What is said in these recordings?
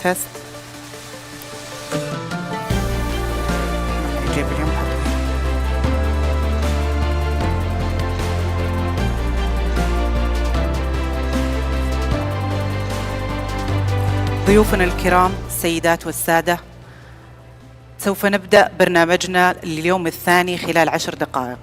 تست. جيب اليوم ضيوفنا الكرام السيدات والسادة، سوف نبدأ برنامجنا لليوم الثاني خلال 10 دقائق.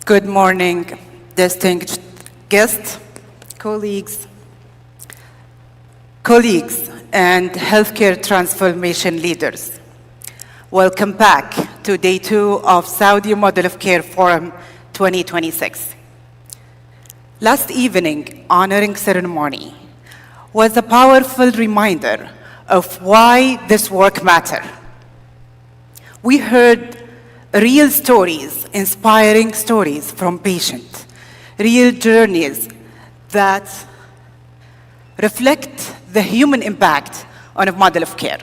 Good morning, distinguished guests, colleagues, and healthcare transformation leaders. Welcome back to day 2 of Saudi Model of Care Forum 2026. Last evening, honoring ceremony was a powerful reminder of why this work matters. We heard real stories, inspiring stories from patients, real journeys that reflect the human impact on a model of care.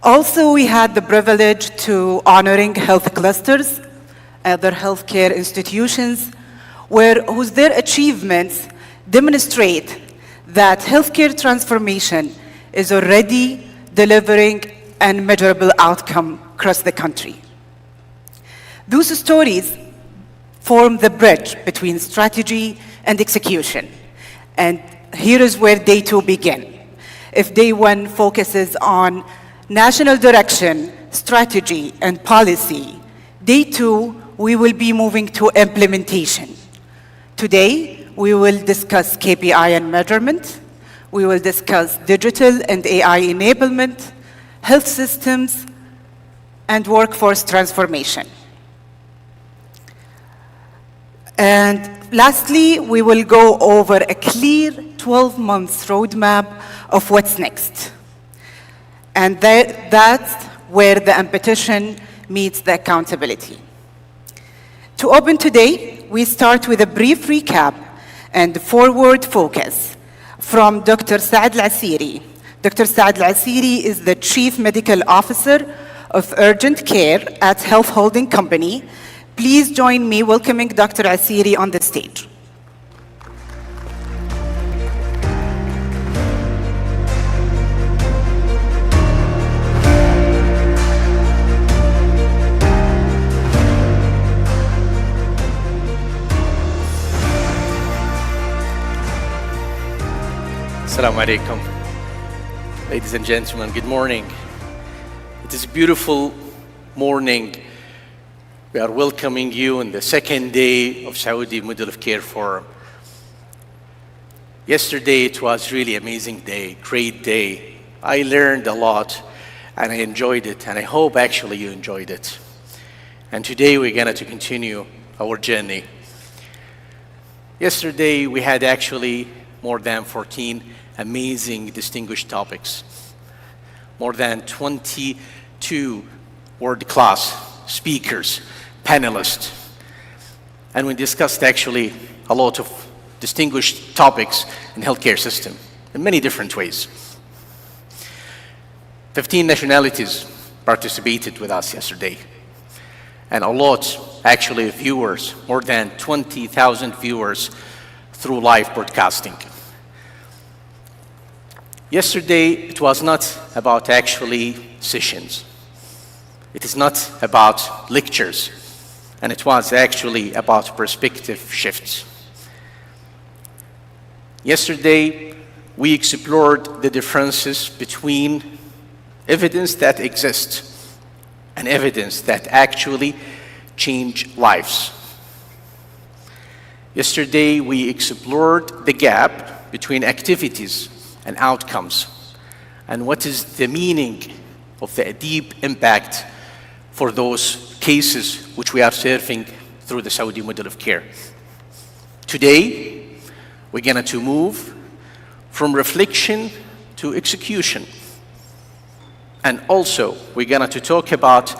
Also, we had the privilege to honoring health clusters, other healthcare institutions, whose their achievements demonstrate that healthcare transformation is already delivering a measurable outcome across the country. Those stories form the bridge between strategy and execution. And here is where day 2 begins. If day 1 focuses on national direction, strategy, and policy, day 2, we will be moving to implementation. Today, we will discuss KPI and measurement. We will discuss digital and AI enablement, health systems, and workforce transformation. And lastly, we will go over a clear 12-month roadmap of what's next. And that's where the ambition meets the accountability. To open today, we start with a brief recap and forward focus from Dr. Saad Al-Asiri. Dr. Saad Al-Asiri is the Chief Medical Officer of Urgent Care at Health Holding Company. Please join me welcoming Dr. Asiri on the stage. Assalamu alaikum. Ladies and gentlemen, good morning. It is a beautiful morning. We are welcoming you on the second day of Saudi Model of Care Forum. Yesterday, it was really amazing day, great day. I learned a lot and I enjoyed it, and I hope actually you enjoyed it. And today we're going to continue our journey. Yesterday, we had actually more than 14 amazing, distinguished topics. More than 22 world-class speakers, panelists. And we discussed actually a lot of distinguished topics in healthcare system in many different ways. 15 nationalities participated with us yesterday. And a lot, actually, of viewers, more than 20,000 viewers through live broadcasting. Yesterday, it was not about actually sessions. It is not about lectures, and it was actually about perspective shifts. Yesterday, we explored the differences between evidence that exists and evidence that actually change lives. Yesterday, we explored the gap between activities and outcomes, and what is the meaning of the deep impact for those cases which we are serving through the Saudi model of care. Today, we're going to move from reflection to execution. And also, we're going to talk about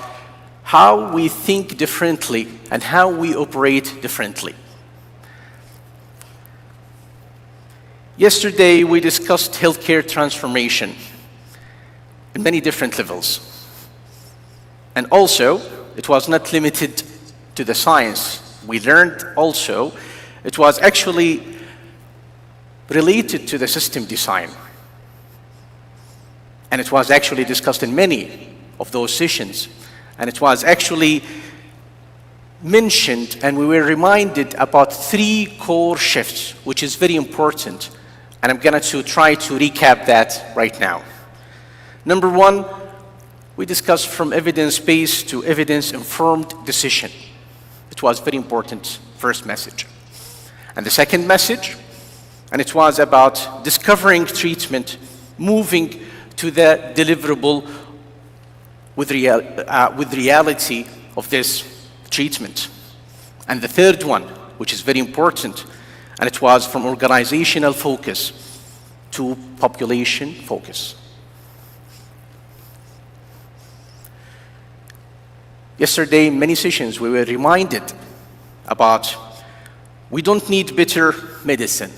how we think differently and how we operate differently. Yesterday, we discussed healthcare transformation in many different levels. And also, it was not limited to the science. We learned also, it was actually related to the system design. And it was actually discussed in many of those sessions. And it was actually mentioned, and we were reminded about 3 core shifts, which is very important. And I'm going to try to recap that right now. Number 1, we discussed from evidence-based to evidence-informed decision. It was very important first message. And the second message, and it was about discovering treatment, moving to the deliverable with reality of this treatment. And the third one, which is very important, and it was from organizational focus to population focus. Yesterday, in many sessions, we were reminded about we don't need better medicine,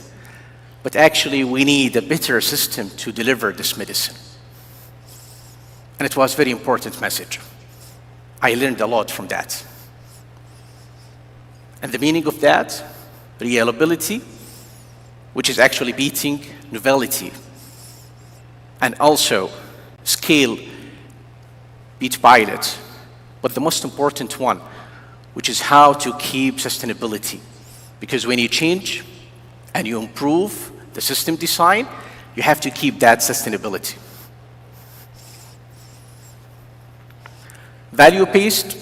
but actually we need a better system to deliver this medicine. And it was a very important message. I learned a lot from that. And the meaning of that, reliability, which is actually beating novelty, and also scale, beat pilot. But the most important one, which is how to keep sustainability. Because when you change and you improve the system design, you have to keep that sustainability. Value-based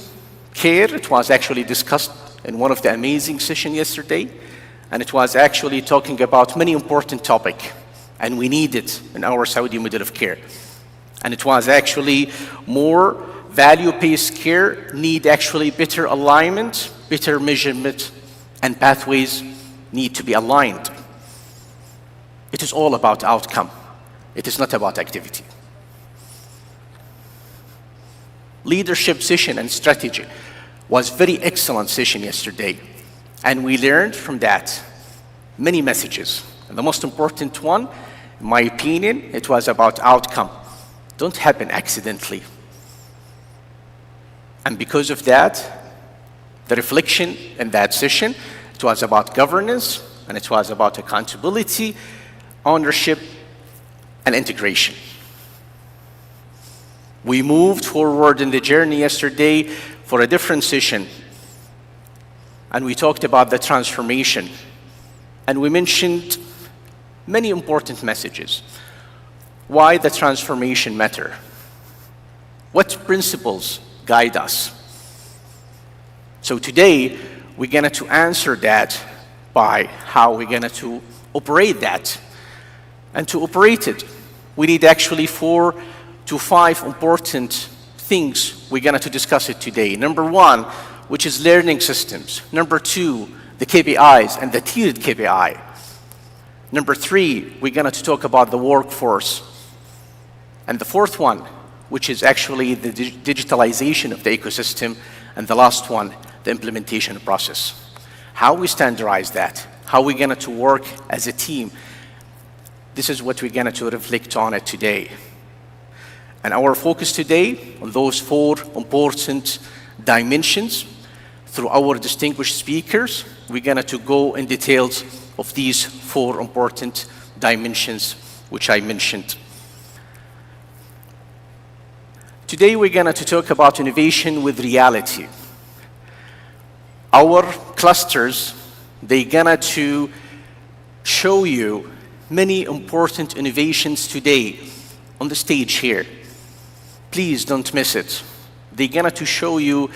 care, it was actually discussed in one of the amazing sessions yesterday, and it was actually talking about many important topics, and we need it in our Saudi model of care. And it was actually more value-based care need actually better alignment, better measurement, and pathways need to be aligned. It is all about outcome. It is not about activity. Leadership session and strategy was very excellent session yesterday, and we learned from that many messages. And the most important one, in my opinion, it was about outcome. Don't happen accidentally. And because of that, the reflection in that session, it was about governance, and it was about accountability, ownership, and integration. We moved forward in the journey yesterday for a different session, and we talked about the transformation, and we mentioned many important messages. Why the transformation matter? What principles guide us? So today, we're going to answer that by how we're going to operate that. And to operate it, we need actually 4 to 5 important things we're going to discuss it today. Number 1, which is learning systems. Number 2, the KPIs and the tiered KPI. Number 3, we're going to talk about the workforce. And the fourth one, which is actually the digitalization of the ecosystem. And the last one, the implementation process. How we standardize that, how we're going to work as a team. This is what we're going to reflect on it today. And our focus today on those 4 important dimensions through our distinguished speakers, we're going to go in details of these 4 important dimensions which I mentioned. Today we're going to talk about innovation with reality. Our clusters, they're going to show you many important innovations today on the stage here. Please don't miss it. They're going to show you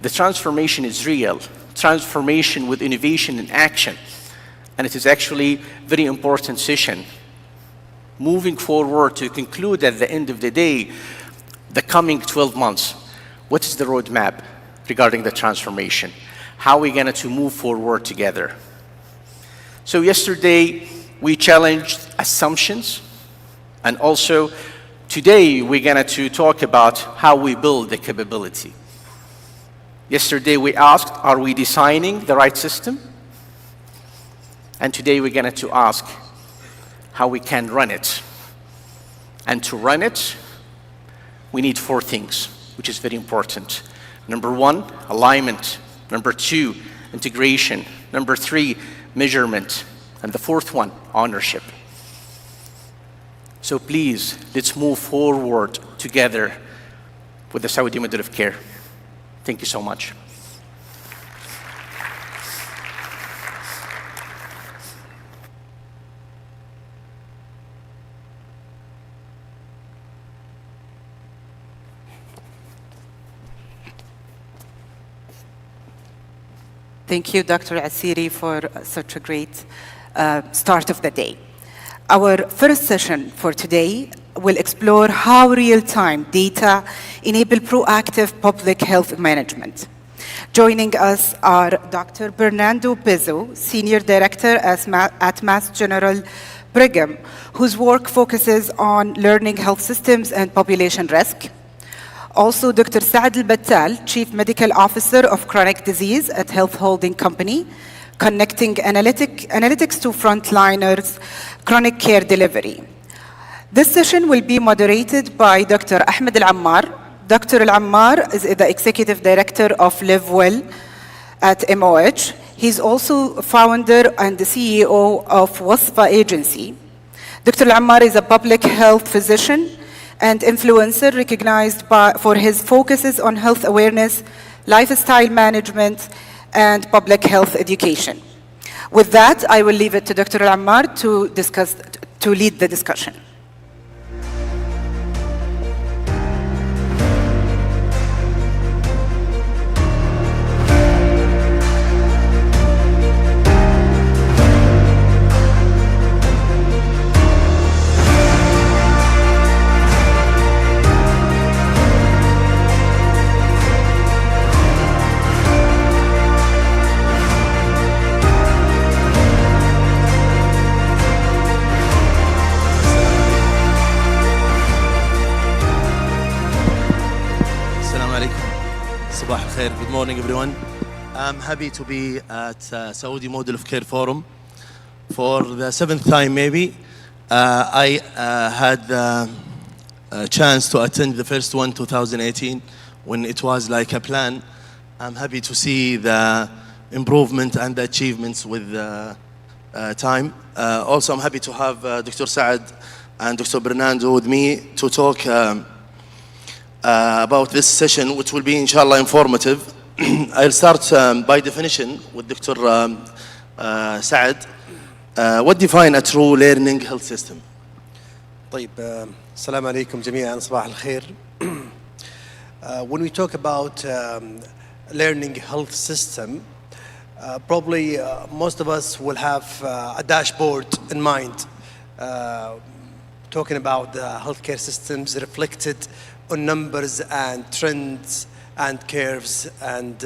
the transformation is real, transformation with innovation in action. And it is actually a very important session. Moving forward to conclude at the end of the day, the coming 12 months, what is the roadmap regarding the transformation? How are we going to move forward together? So yesterday, we challenged assumptions, and also today we're going to talk about how we build the capability. Yesterday we asked, are we designing the right system? And today we're going to ask how we can run it. And to run it, we need 4 things, which is very important. Number 1, alignment. Number 2, integration. Number 3, measurement. And the fourth one, ownership. So please, let's move forward together with the Saudi model of care. Thank you so much. Thank you, Dr. Asiri, for such a great start of the day. Our first session for today will explore how real-time data enable proactive public health management. Joining us are Dr. Bernardo Pizzo, Senior Director at Mass General Brigham, whose work focuses on learning health systems and population risk. Also, Dr. Saad Al-Battal, Chief Medical Officer of Chronic Disease at Health Holding Company, connecting analytics to frontliners, chronic care delivery. This session will be moderated by Dr. Ahmed Al-Ammar. Dr. Al-Ammar is the Executive Director of Live Well at MOH. He's also founder and the CEO of WASFA Agency. Dr. Al-Ammar is a public health physician and influencer recognized for his focuses on health awareness, lifestyle management, and public health education. With that, I will leave it to Dr. Al-Ammar to lead the discussion. Good morning, everyone. I'm happy to be at Saudi Model of Care Forum for the 7th time, maybe. I had the chance to attend the first one, 2018, when it was like a plan. I'm happy to see the improvement and the achievements with time. Also, I'm happy to have Dr. Saad and Dr. Bernardo with me to talk about this session, which will be, inshallah, informative. I'll start by definition with Dr. Saad. What define a true learning health system? طيب, السلام عليكم جميعا, صباح الخير. When we talk about learning health system, probably most of us will have a dashboard in mind, talking about the healthcare systems reflected on numbers and trends and curves and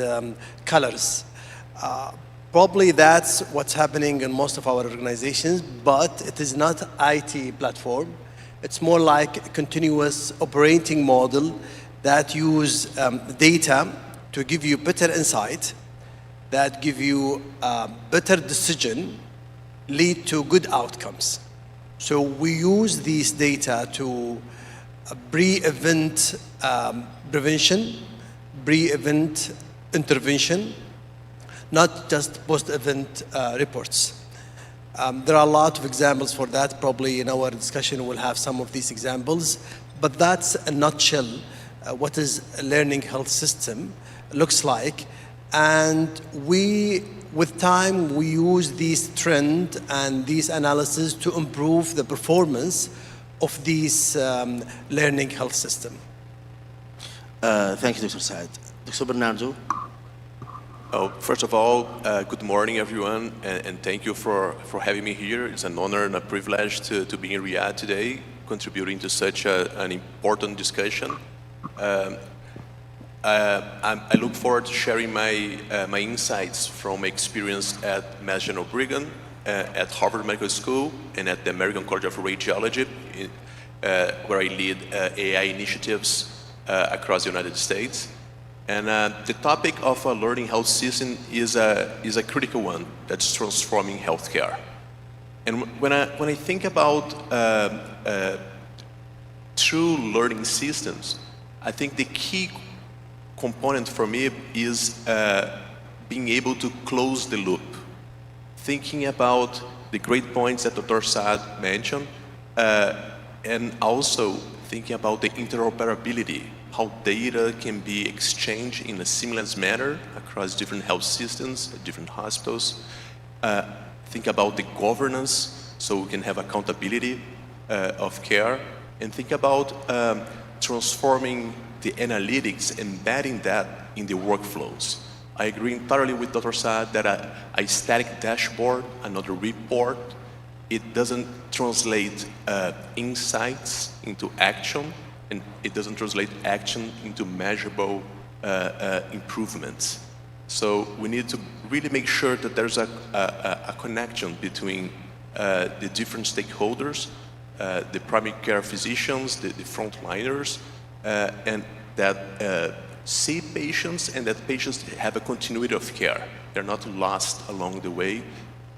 colors. Probably that's what's happening in most of our organizations, but it is not IT platform. It's more like a continuous operating model that use data to give you better insight, that give you better decision, lead to good outcomes. So we use these data to pre-event prevention, pre-event intervention, not just post-event reports. There are a lot of examples for that. Probably in our discussion we'll have some of these examples, but that's a nutshell what is a learning health system looks like. And with time, we use these trend and these analysis to improve the performance of these learning health system. Thank you, Dr. Saad. Dr. Bernardo. First of all, good morning, everyone, and thank you for having me here. It's an honor and a privilege to be in Riyadh today, contributing to such an important discussion. I look forward to sharing my insights from my experience at Mass General Brigham, at Harvard Medical School, and at the American College of Radiology, where I lead AI initiatives across the United States. And the topic of a learning health system is a critical one that's transforming healthcare. And when I think about true learning systems, I think the key component for me is being able to close the loop. Thinking about the great points that Dr. Saad mentioned, and also thinking about the interoperability, how data can be exchanged in a seamless manner across different health systems, different hospitals. Think about the governance, so we can have accountability of care, and think about transforming the analytics, embedding that in the workflows. I agree entirely with Dr. Saad that a static dashboard, another report, it doesn't translate insights into action, and it doesn't translate action into measurable improvements. So we need to really make sure that there's a connection between the different stakeholders, the primary care physicians, the frontliners, and that see patients and that patients have a continuity of care. They're not lost along the way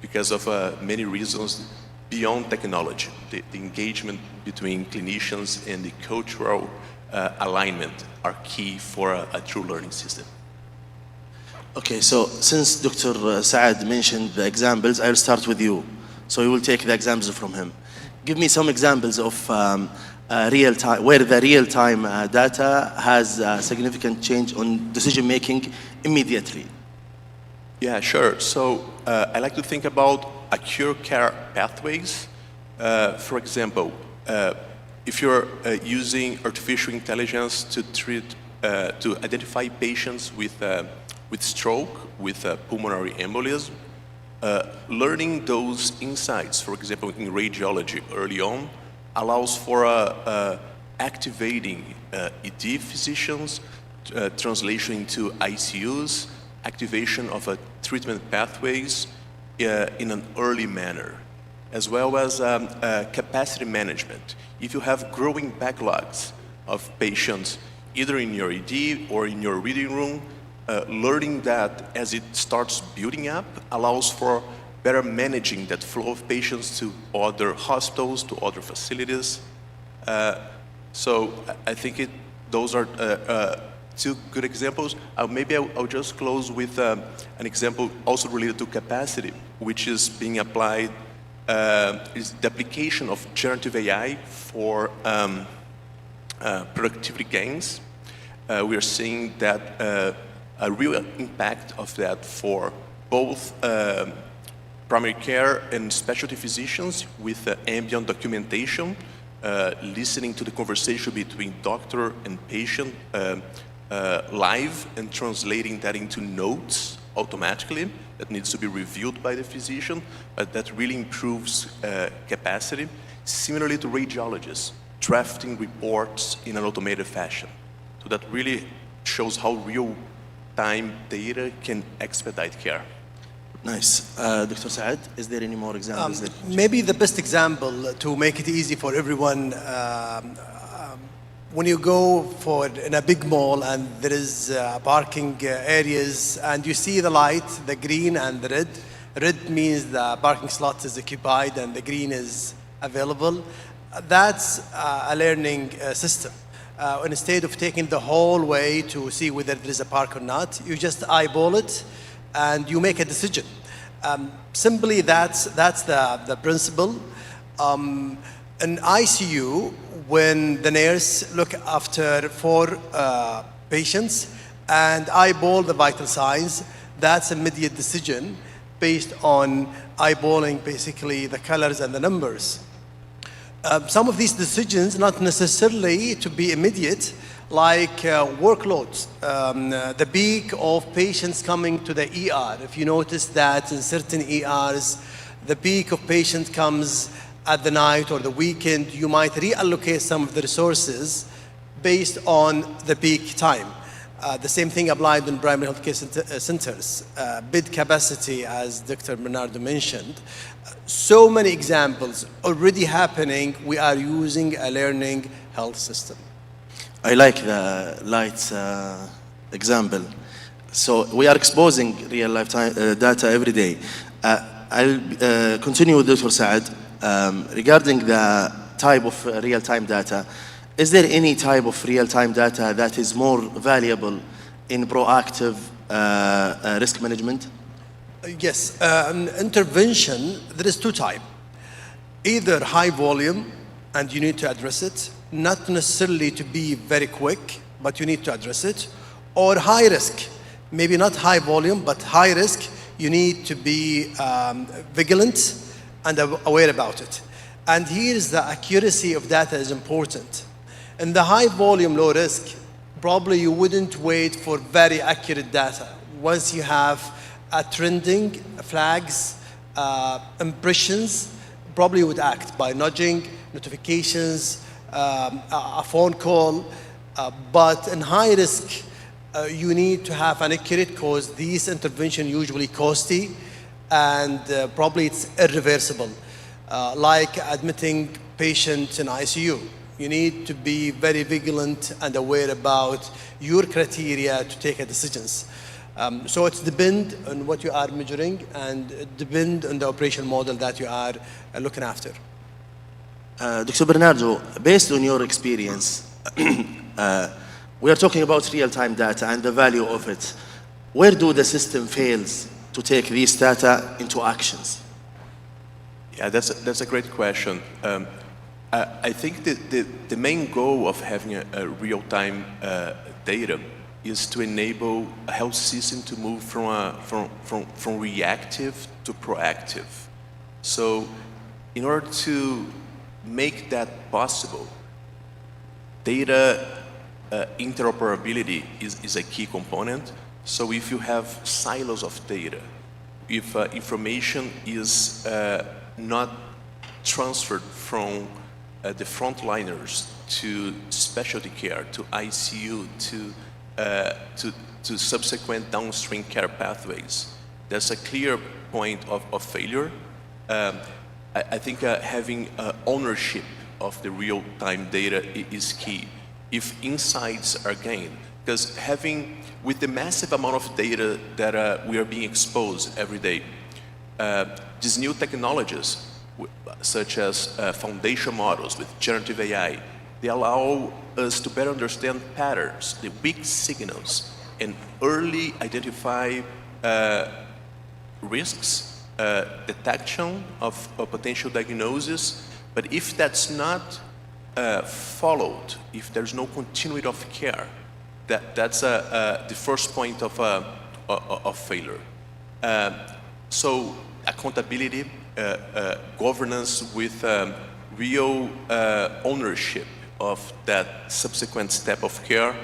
because of many reasons beyond technology. The engagement between clinicians and the cultural alignment are key for a true learning system. Okay, so since Dr. Saad mentioned the examples, I'll start with you. So we will take the examples from him. Give me some examples of real time, where the real time data has a significant change on decision making immediately. Yeah, sure. So I like to think about acute care pathways. For example, if you're using artificial intelligence to to identify patients with stroke, with pulmonary embolism, learning those insights, for example, in radiology early on, allows for activating ED physicians, translation into ICUs, activation of treatment pathways in an early manner, as well as capacity management. If you have growing backlogs of patients, either in your ED or in your reading room, learning that as it starts building up allows for better managing that flow of patients to other hospitals, to other facilities. So I think those are two good examples. Maybe I'll just close with an example also related to capacity, which is being applied, is the application of generative AI for productivity gains. We are seeing that a real impact of that for both primary care and specialty physicians with ambient documentation, listening to the conversation between doctor and patient live and translating that into notes automatically that needs to be reviewed by the physician, but that really improves capacity. Similarly to radiologists, drafting reports in an automated fashion. So that really shows how real-time data can expedite care. Nice. Dr. Saad, is there any more examples? Maybe the best example to make it easy for everyone, when you go in a big mall and there is parking areas and you see the light, the green and the red. Red means the parking slot is occupied and the green is available. That's a learning system. Instead of taking the whole way to see whether there is a park or not, you just eyeball it and you make a decision. Simply, that's the principle. In ICU, when the nurse look after 4 patients and eyeball the vital signs, that's an immediate decision based on eyeballing basically the colors and the numbers. Some of these decisions not necessarily to be immediate, like workloads, the peak of patients coming to the ER. If you notice that in certain ERs, the peak of patients comes at the night or the weekend, you might reallocate some of the resources based on the peak time. The same thing applied in primary healthcare centers. Bed capacity, as Dr. Bernardo mentioned. So many examples already happening. We are using a learning health system. I like the lights example. So we are exposing real lifetime data every day. I'll continue with Dr. Saad. Regarding the type of real-time data, is there any type of real-time data that is more valuable in proactive risk management? Yes, intervention, there is 2 types. Either high volume, and you need to address it, not necessarily to be very quick, but you need to address it, or high risk, maybe not high volume, but high risk, you need to be vigilant and aware about it. And here's the accuracy of data is important. In the high volume, low risk, probably you wouldn't wait for very accurate data. once you have trending flags, impressions, probably you would act by nudging, notifications, a phone call. But in high risk, you need to have an accurate, because these interventions usually costly, and probably it's irreversible. Like admitting patients in ICU. You need to be very vigilant and aware about your criteria to take a decisions. So it's depend on what you are measuring, and it depend on the operational model that you are looking after. Dr. Bernardo, based on your experience, we are talking about real-time data and the value of it. Where do the system fails to take these data into actions? Yeah, that's a great question. I think the main goal of having a real-time data is to enable a health system to move from reactive to proactive. So in order to make that possible, data interoperability is a key component. So if you have silos of data, if information is not transferred from the frontliners to specialty care, to ICU, to subsequent downstream care pathways, there's a clear point of failure. I think having ownership of the real-time data is key. If insights are gained, because with the massive amount of data that we are being exposed every day, these new technologies, such as foundation models with generative AI, they allow us to better understand patterns, the weak signals, and early identify risks, detection of potential diagnosis. But if that's not followed, if there's no continuity of care, that's the first point of failure. So accountability, governance with real ownership of that subsequent step of care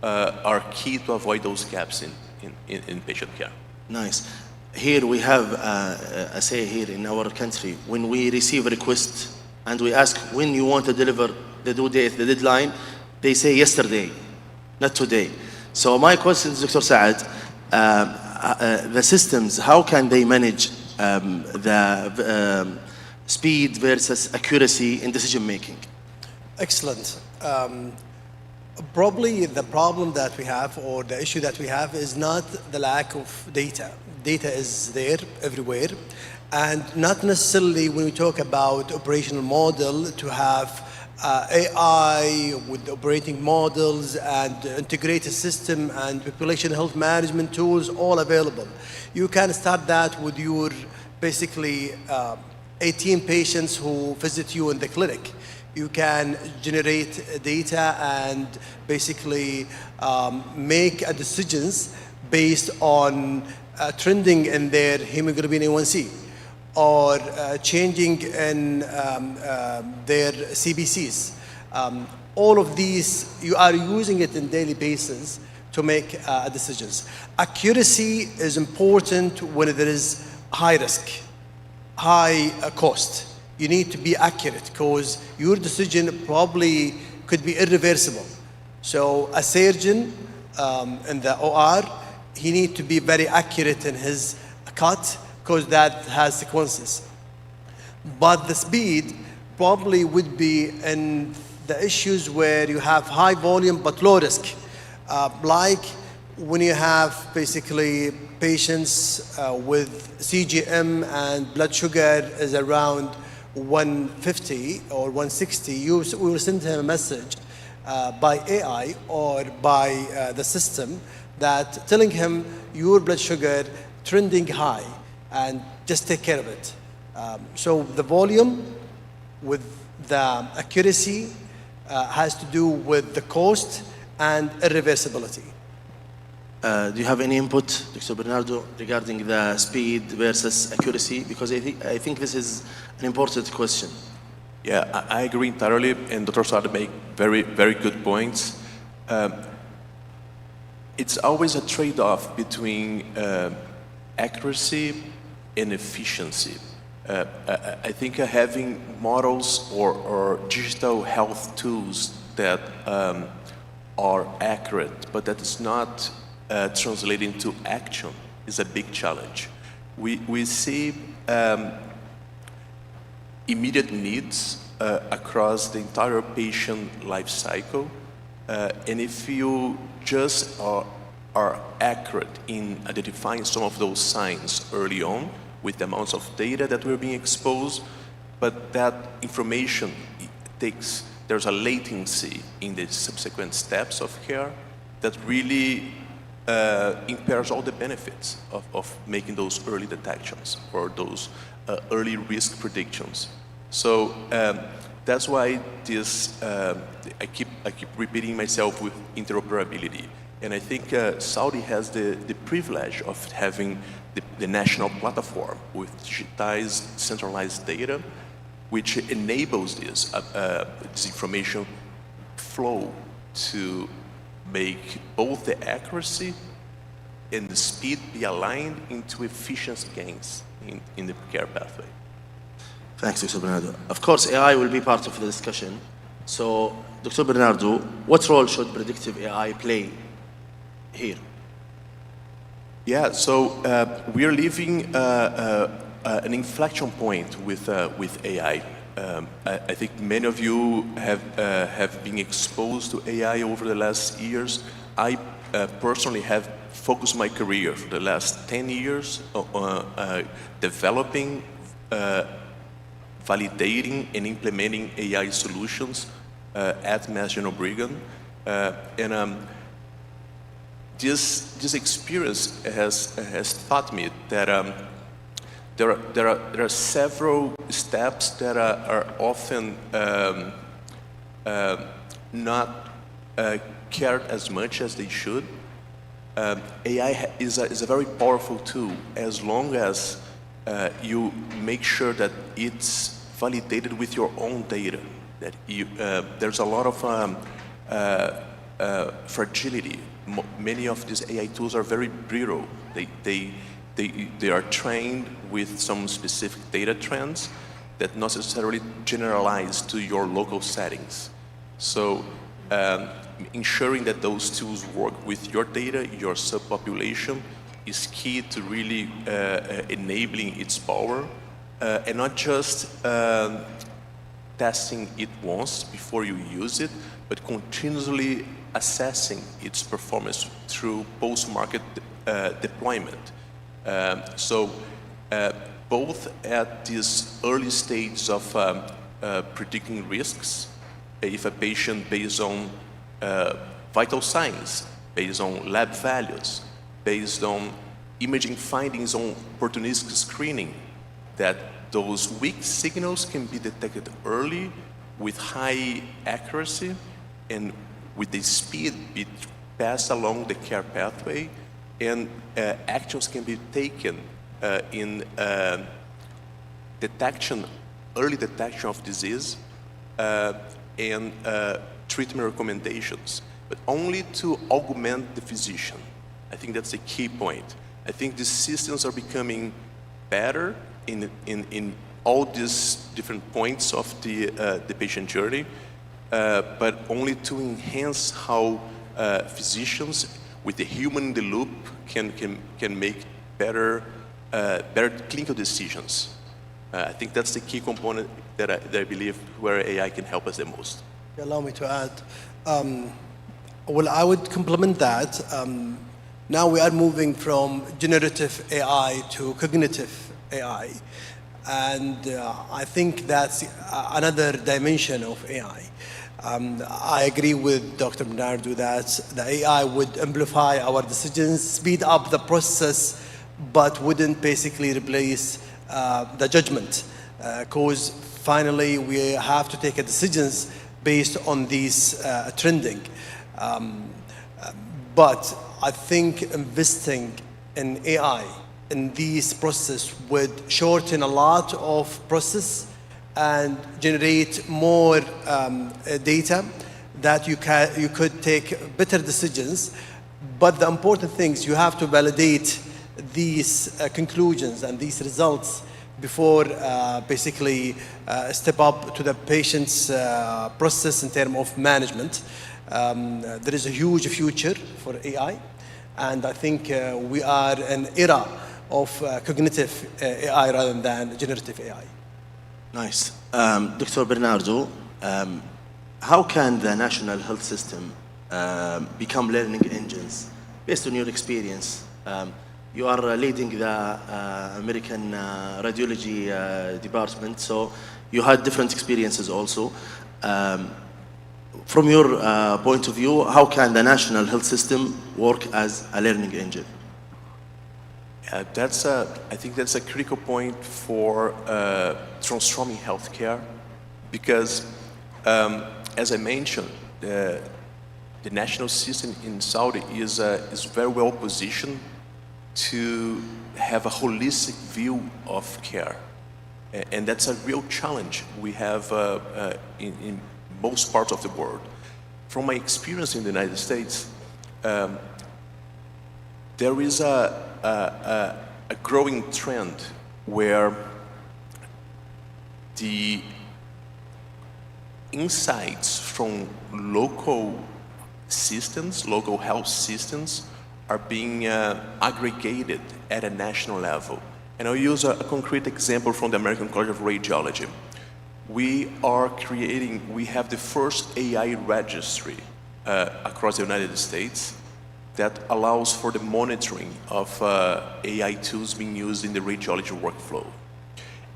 are key to avoid those gaps in patient care. Nice. Here we have a say here in our country. When we receive a request and we ask when you want to deliver the due date, the deadline, they say yesterday, not today. So my question is, Dr. Saad, the systems, how can they manage the speed versus accuracy in decision making? Excellent. Probably the problem that we have, or the issue that we have, is not the lack of data. Data is there everywhere, and not necessarily when we talk about operational model to have AI with operating models and integrated system and population health management tools all available. You can start that with your basically 18 patients who visit you in the clinic. You can generate data and basically make decisions based on trending in their hemoglobin A1C, or changing in their CBCs. All of these, you are using it on daily basis to make decisions. Accuracy is important when there is high risk, high cost. You need to be accurate because your decision probably could be irreversible. So a surgeon in the OR, he needs to be very accurate in his cut because that has consequences. But the speed probably would be in the issues where you have high volume but low risk. Like when you have basically patients with CGM and blood sugar is around 150 or 160, we will send him a message by AI or by the system that telling him your blood sugar trending high and just take care of it. So the volume with the accuracy has to do with the cost and irreversibility. Do you have any input, Dr. Bernardo, regarding the speed versus accuracy? Because I think this is an important question. Yeah, I agree entirely, and Dr. Saad made very, very good points. it's always a trade-off between accuracy and efficiency. I think having models or digital health tools that are accurate, but that is not translated into action is a big challenge. We see immediate needs across the entire patient life cycle. And if you just are accurate in identifying some of those signs early on with the amounts of data that we're being exposed, but that information there's a latency in the subsequent steps of care that really impairs all the benefits of making those early detections or those early risk predictions. So that's why this, I keep repeating myself with interoperability. And I think Saudi has the privilege of having the national platform with digitized, centralized data, which enables this information flow to make both the accuracy and the speed be aligned into efficiency gains in the care pathway. Thanks, Dr. Bernardo. Of course, AI will be part of the discussion. So, Dr. Bernardo, what role should predictive AI play here? Yeah, so we're living an inflection point with AI. I think many of you have been exposed to AI over the last years. I personally have focused my career for the last 10 years developing, validating, and implementing AI solutions at Mass General Brigham. This experience has taught me that there are several steps that are often not cared as much as they should. AI is a very powerful tool as long as you make sure that it's validated with your own data. That there's a lot of fragility. Many of these AI tools are very brittle. They are trained with some specific data trends that not necessarily generalize to your local settings. So ensuring that those tools work with your data, your subpopulation, is key to really enabling its power, and not just testing it once before you use it, but continuously assessing its performance through post-market deployment. So both at this early stage of predicting risks, if a patient based on vital signs, based on lab values, based on imaging findings on opportunistic screening, that those weak signals can be detected early with high accuracy and with the speed be passed along the care pathway, and actions can be taken in early detection of disease and treatment recommendations, but only to augment the physician. I think that's the key point. I think these systems are becoming better in all these different points of the patient journey, but only to enhance how physicians with the human in the loop can make better clinical decisions. I think that's the key component that I believe where AI can help us the most. Allow me to add. Well, I would complement that. Now we are moving from generative AI to cognitive AI. And I think that's another dimension of AI. I agree with Dr. Bernardo that the AI would amplify our decisions, speed up the process, but wouldn't basically replace the judgment. Because finally we have to take decisions based on these trending. But I think investing in AI in this process would shorten a lot of process and generate more data that you could take better decisions But the important thing is you have to validate these conclusions and these results before basically step up to the patient's process in terms of management. There is a huge future for AI, and I think we are in an era of cognitive AI rather than generative AI. Nice. Dr. Bernardo, how can the national health system become learning engines based on your experience? You are leading the American radiology department, so you had different experiences also. From your point of view, how can the national health system work as a learning engine? I think that's a critical point for transforming healthcare, because as I mentioned, the national system in Saudi is very well positioned to have a holistic view of care. And that's a real challenge we have in most parts of the world. From my experience in the United States, there is a growing trend where the insights from local systems, local health systems, are being aggregated at a national level. And I'll use a concrete example from the American College of Radiology. We have the first AI registry across the United States that allows for the monitoring of AI tools being used in the radiology workflow.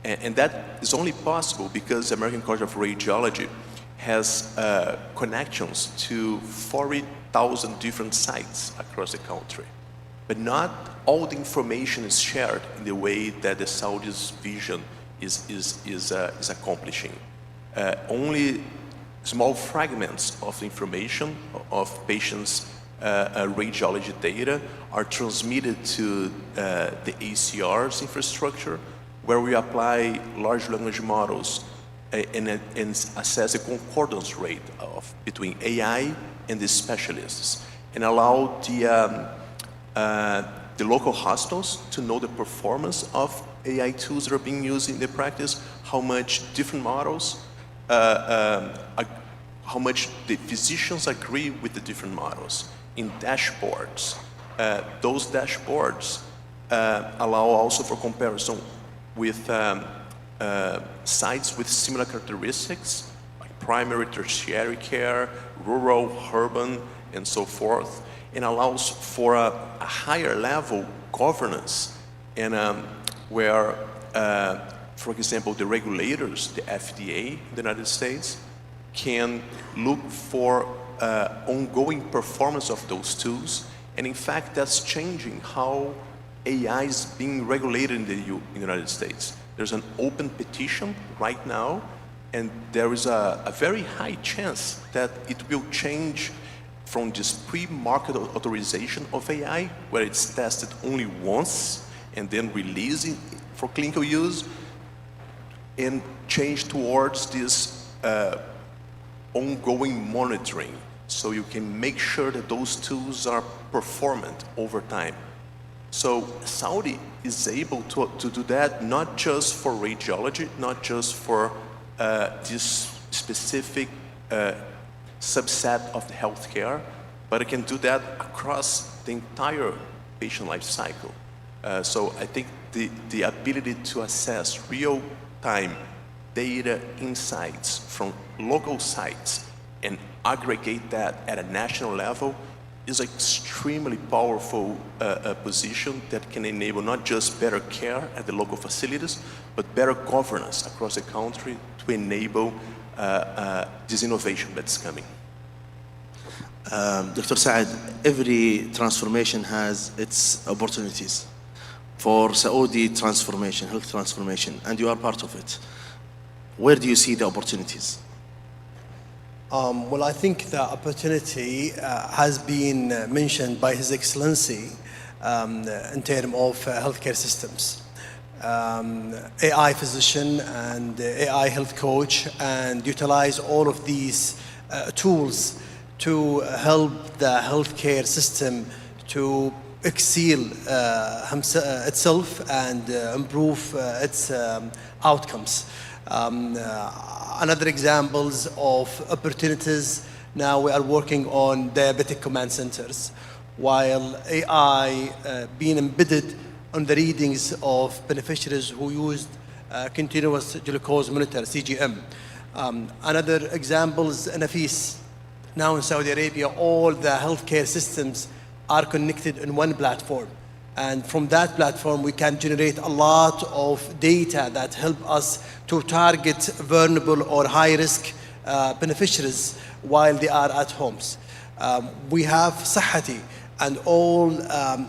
And that is only possible because the American College of Radiology has connections to 40,000 different sites across the country. But not all the information is shared in the way that the Saudi's vision is accomplishing. Only small fragments of the information of patients' radiology data are transmitted to the ACR's infrastructure, where we apply large language models and assess the concordance rate between AI and the specialists, and allow the local hospitals to know the performance of AI tools that are being used in their practice, how much different models, how much the physicians agree with the different models in dashboards. Those dashboards allow also for comparison with sites with similar characteristics, like primary, tertiary care, rural, urban, and so forth, and allows for a higher level governance, and where, for example, the regulators, the FDA in the United States, can look for ongoing performance of those tools. And in fact, that's changing how AI is being regulated in the United States. There's an open petition right now, and there is a very high chance that it will change from this pre-market authorization of AI, where it's tested only once and then released for clinical use, and change towards this ongoing monitoring, so you can make sure that those tools are performant over time. So Saudi is able to do that, not just for radiology, not just for this specific subset of the healthcare, but it can do that across the entire patient life cycle. So I think the ability to assess real-time data insights from local sites and aggregate that at a national level is an extremely powerful position that can enable not just better care at the local facilities, but better governance across the country to enable this innovation that's coming. Dr. Saad, every transformation has its opportunities. For Saudi transformation, health transformation, and you are part of it, where do you see the opportunities? Well, I think the opportunity has been mentioned by His Excellency in terms of healthcare systems. AI physician and AI health coach, and utilize all of these tools to help the healthcare system to excel itself and improve its outcomes. Another examples of opportunities, now we are working on diabetic command centers, while AI being embedded on the readings of beneficiaries who used continuous glucose monitor, CGM. Another example is Nafis. Now in Saudi Arabia, all the healthcare systems are connected in one platform. And from that platform, we can generate a lot of data that help us to target vulnerable or high-risk beneficiaries while they are at homes. We have Sahati, and all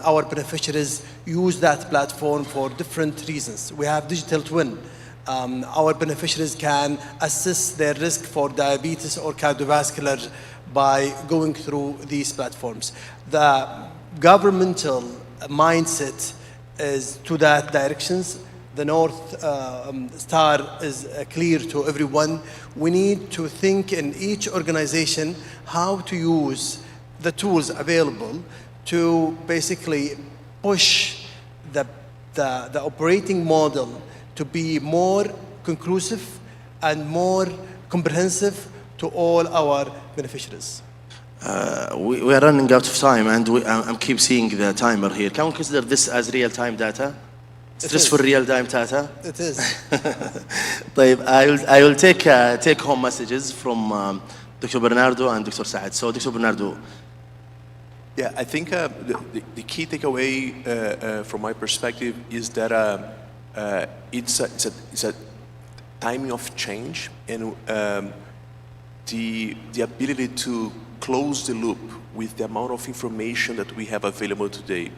our beneficiaries use that platform for different reasons. We have digital twin. Our beneficiaries can assess their risk for diabetes or cardiovascular by going through these platforms. The governmental mindset is to that directions. The North Star is clear to everyone. We need to think in each organization how to use the tools available to basically push the operating model to be more conclusive and more comprehensive to all our beneficiaries. We are running out of time, and I'm keep seeing the timer here. Can we consider this as real-time data? Stressful real-time data? It is. طيب, I will take home messages from Dr. Bernardo and Dr. Saad. So, Dr. Bernardo. Yeah, I think the key takeaway from my perspective is that it's a timing of change, and the ability to close the loop with the amount of information that we have available today,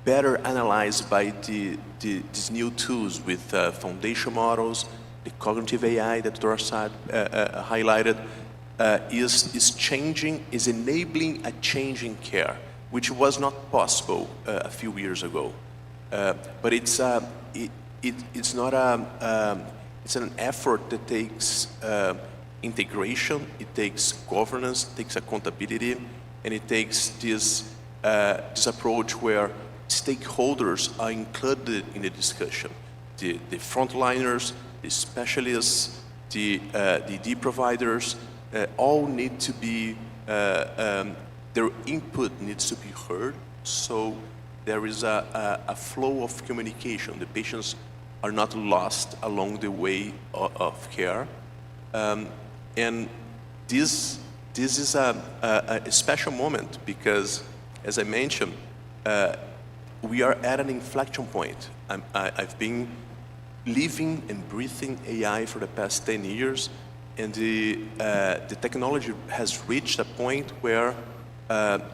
better analyzed by these new tools with foundation models, the cognitive AI that Dr. Saad highlighted, is changing, is enabling a change in care, which was not possible a few years ago. But it's an effort that takes integration, it takes governance, it takes accountability, and it takes this approach where stakeholders are included in the discussion. The frontliners, the specialists, the providers, all need to be, their input needs to be heard, so there is a flow of communication. The patients are not lost along the way of care. And this is a special moment because, as I mentioned, we are at an inflection point. I've been living and breathing AI for the past 10 years, and the technology has reached a point where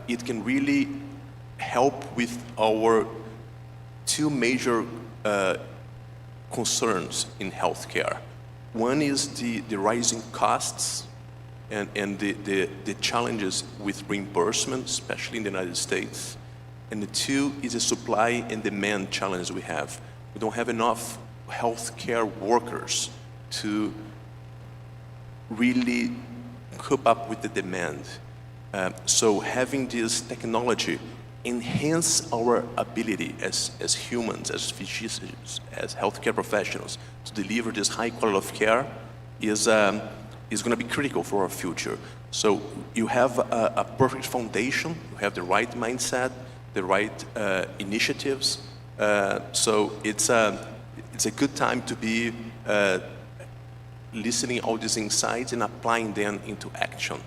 it can really help with our two major concerns in healthcare. One is the rising costs and the challenges with reimbursement, especially in the United States. And the two is the supply and demand challenge we have. We don't have enough healthcare workers to really cope up with the demand. So having this technology enhance our ability as humans, as physicians, as healthcare professionals to deliver this high quality of care is going to be critical for our future. So you have a perfect foundation, you have the right mindset, the right initiatives. So it's a good time to be listening all these insights and applying them into action.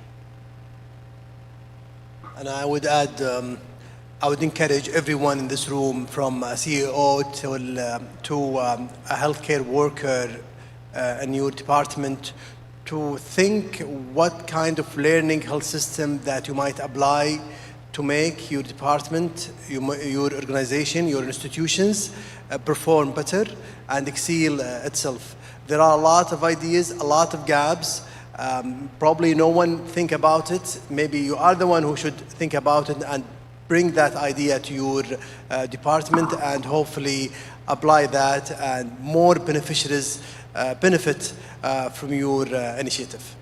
And I would add, I would encourage everyone in this room, from a CEO to a healthcare worker in your department, to think what kind of learning health system that you might apply to make your department, your organization, your institutions perform better and excel itself. There are a lot of ideas, a lot of gaps. Probably no one think about it. Maybe you are the one who should think about it and bring that idea to your department and hopefully apply that, and more beneficiaries benefit from your initiative.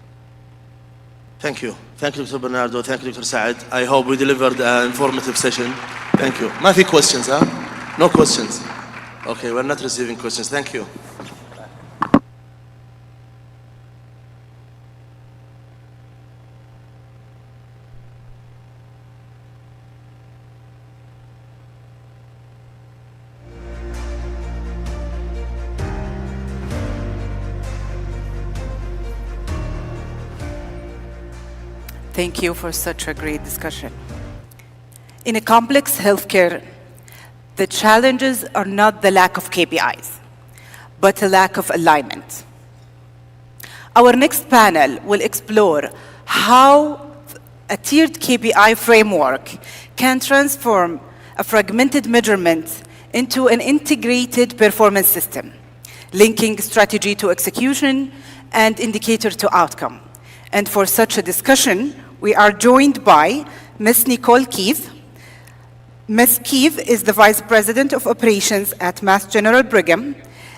Thank you. Thank you, Dr. Bernardo. Thank you, Dr. Saad. I hope we delivered an informative session. Thank you. ما في questions, huh? No questions. Okay, we're not receiving questions. Thank you. Thank you for such a great discussion. In a complex healthcare, the challenges are not the lack of KPIs, but a lack of alignment. Our next panel will explore how a tiered KPI framework can transform a fragmented measurement into an integrated performance system, linking strategy to execution and indicator to outcome. And for such a discussion, we are joined by Ms. Nicole Keefe. Ms. Keefe is the Vice President of Operations at Mass General Brigham,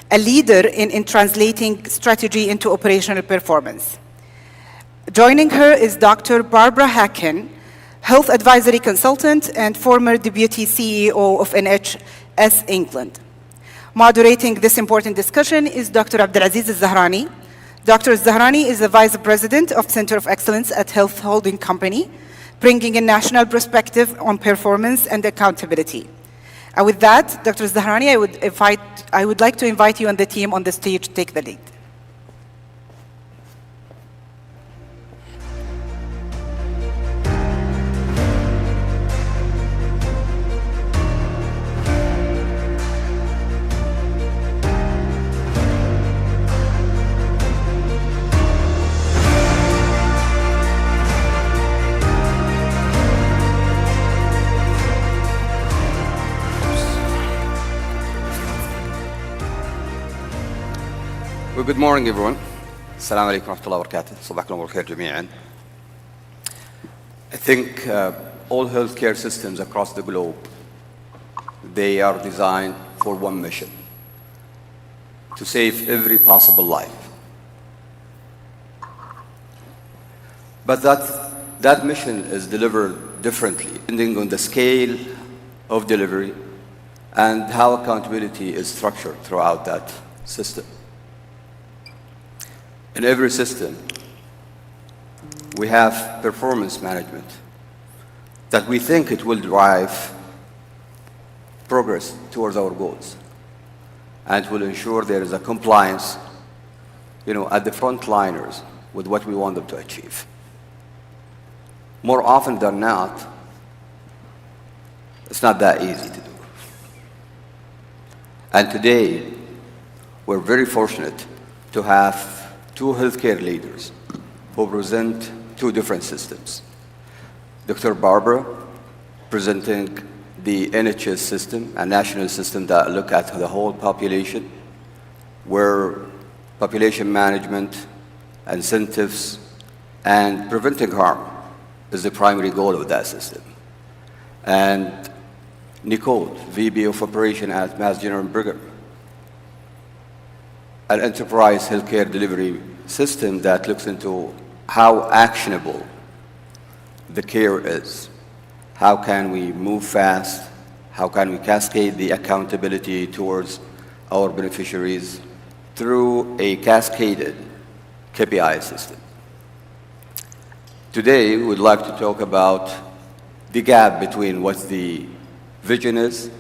a leader in translating strategy into operational performance. Joining her is Dr. Barbara Hacken, Health Advisory Consultant and former Deputy CEO of NHS England. Moderating this important discussion is Dr. Abdulaziz Zahrani. Dr. Zahrani is the Vice President of Center of Excellence at Health Holding Company, bringing a national perspective on performance and accountability. With that, Dr. Zahrani, I would like to invite you and the team on the stage to take the lead. Well, good morning, everyone. Assalamu alaikum wa rahmatullahi wa barakatuh. Sabahkum al khair jami'an. I think all healthcare systems across the globe, they are designed for one mission: to save every possible life. But that mission is delivered differently, depending on the scale of delivery and how accountability is structured throughout that system. In every system, we have performance management that we think it will drive progress towards our goals and will ensure there is a compliance, at the frontliners with what we want them to achieve. More often than not, it's not that easy to do. And today, we're very fortunate to have two healthcare leaders who present two different systems. Dr. Barbara, presenting the NHS system, a national system that look at the whole population, where population management, incentives, and preventing harm is the primary goal of that system. And Nicole, VP of Operation at Mass General Brigham, an enterprise healthcare delivery system that looks into how actionable the care is. How can we move fast? How can we cascade the accountability towards our beneficiaries through a cascaded KPI system? Today, we would like to talk about the gap between what the vision is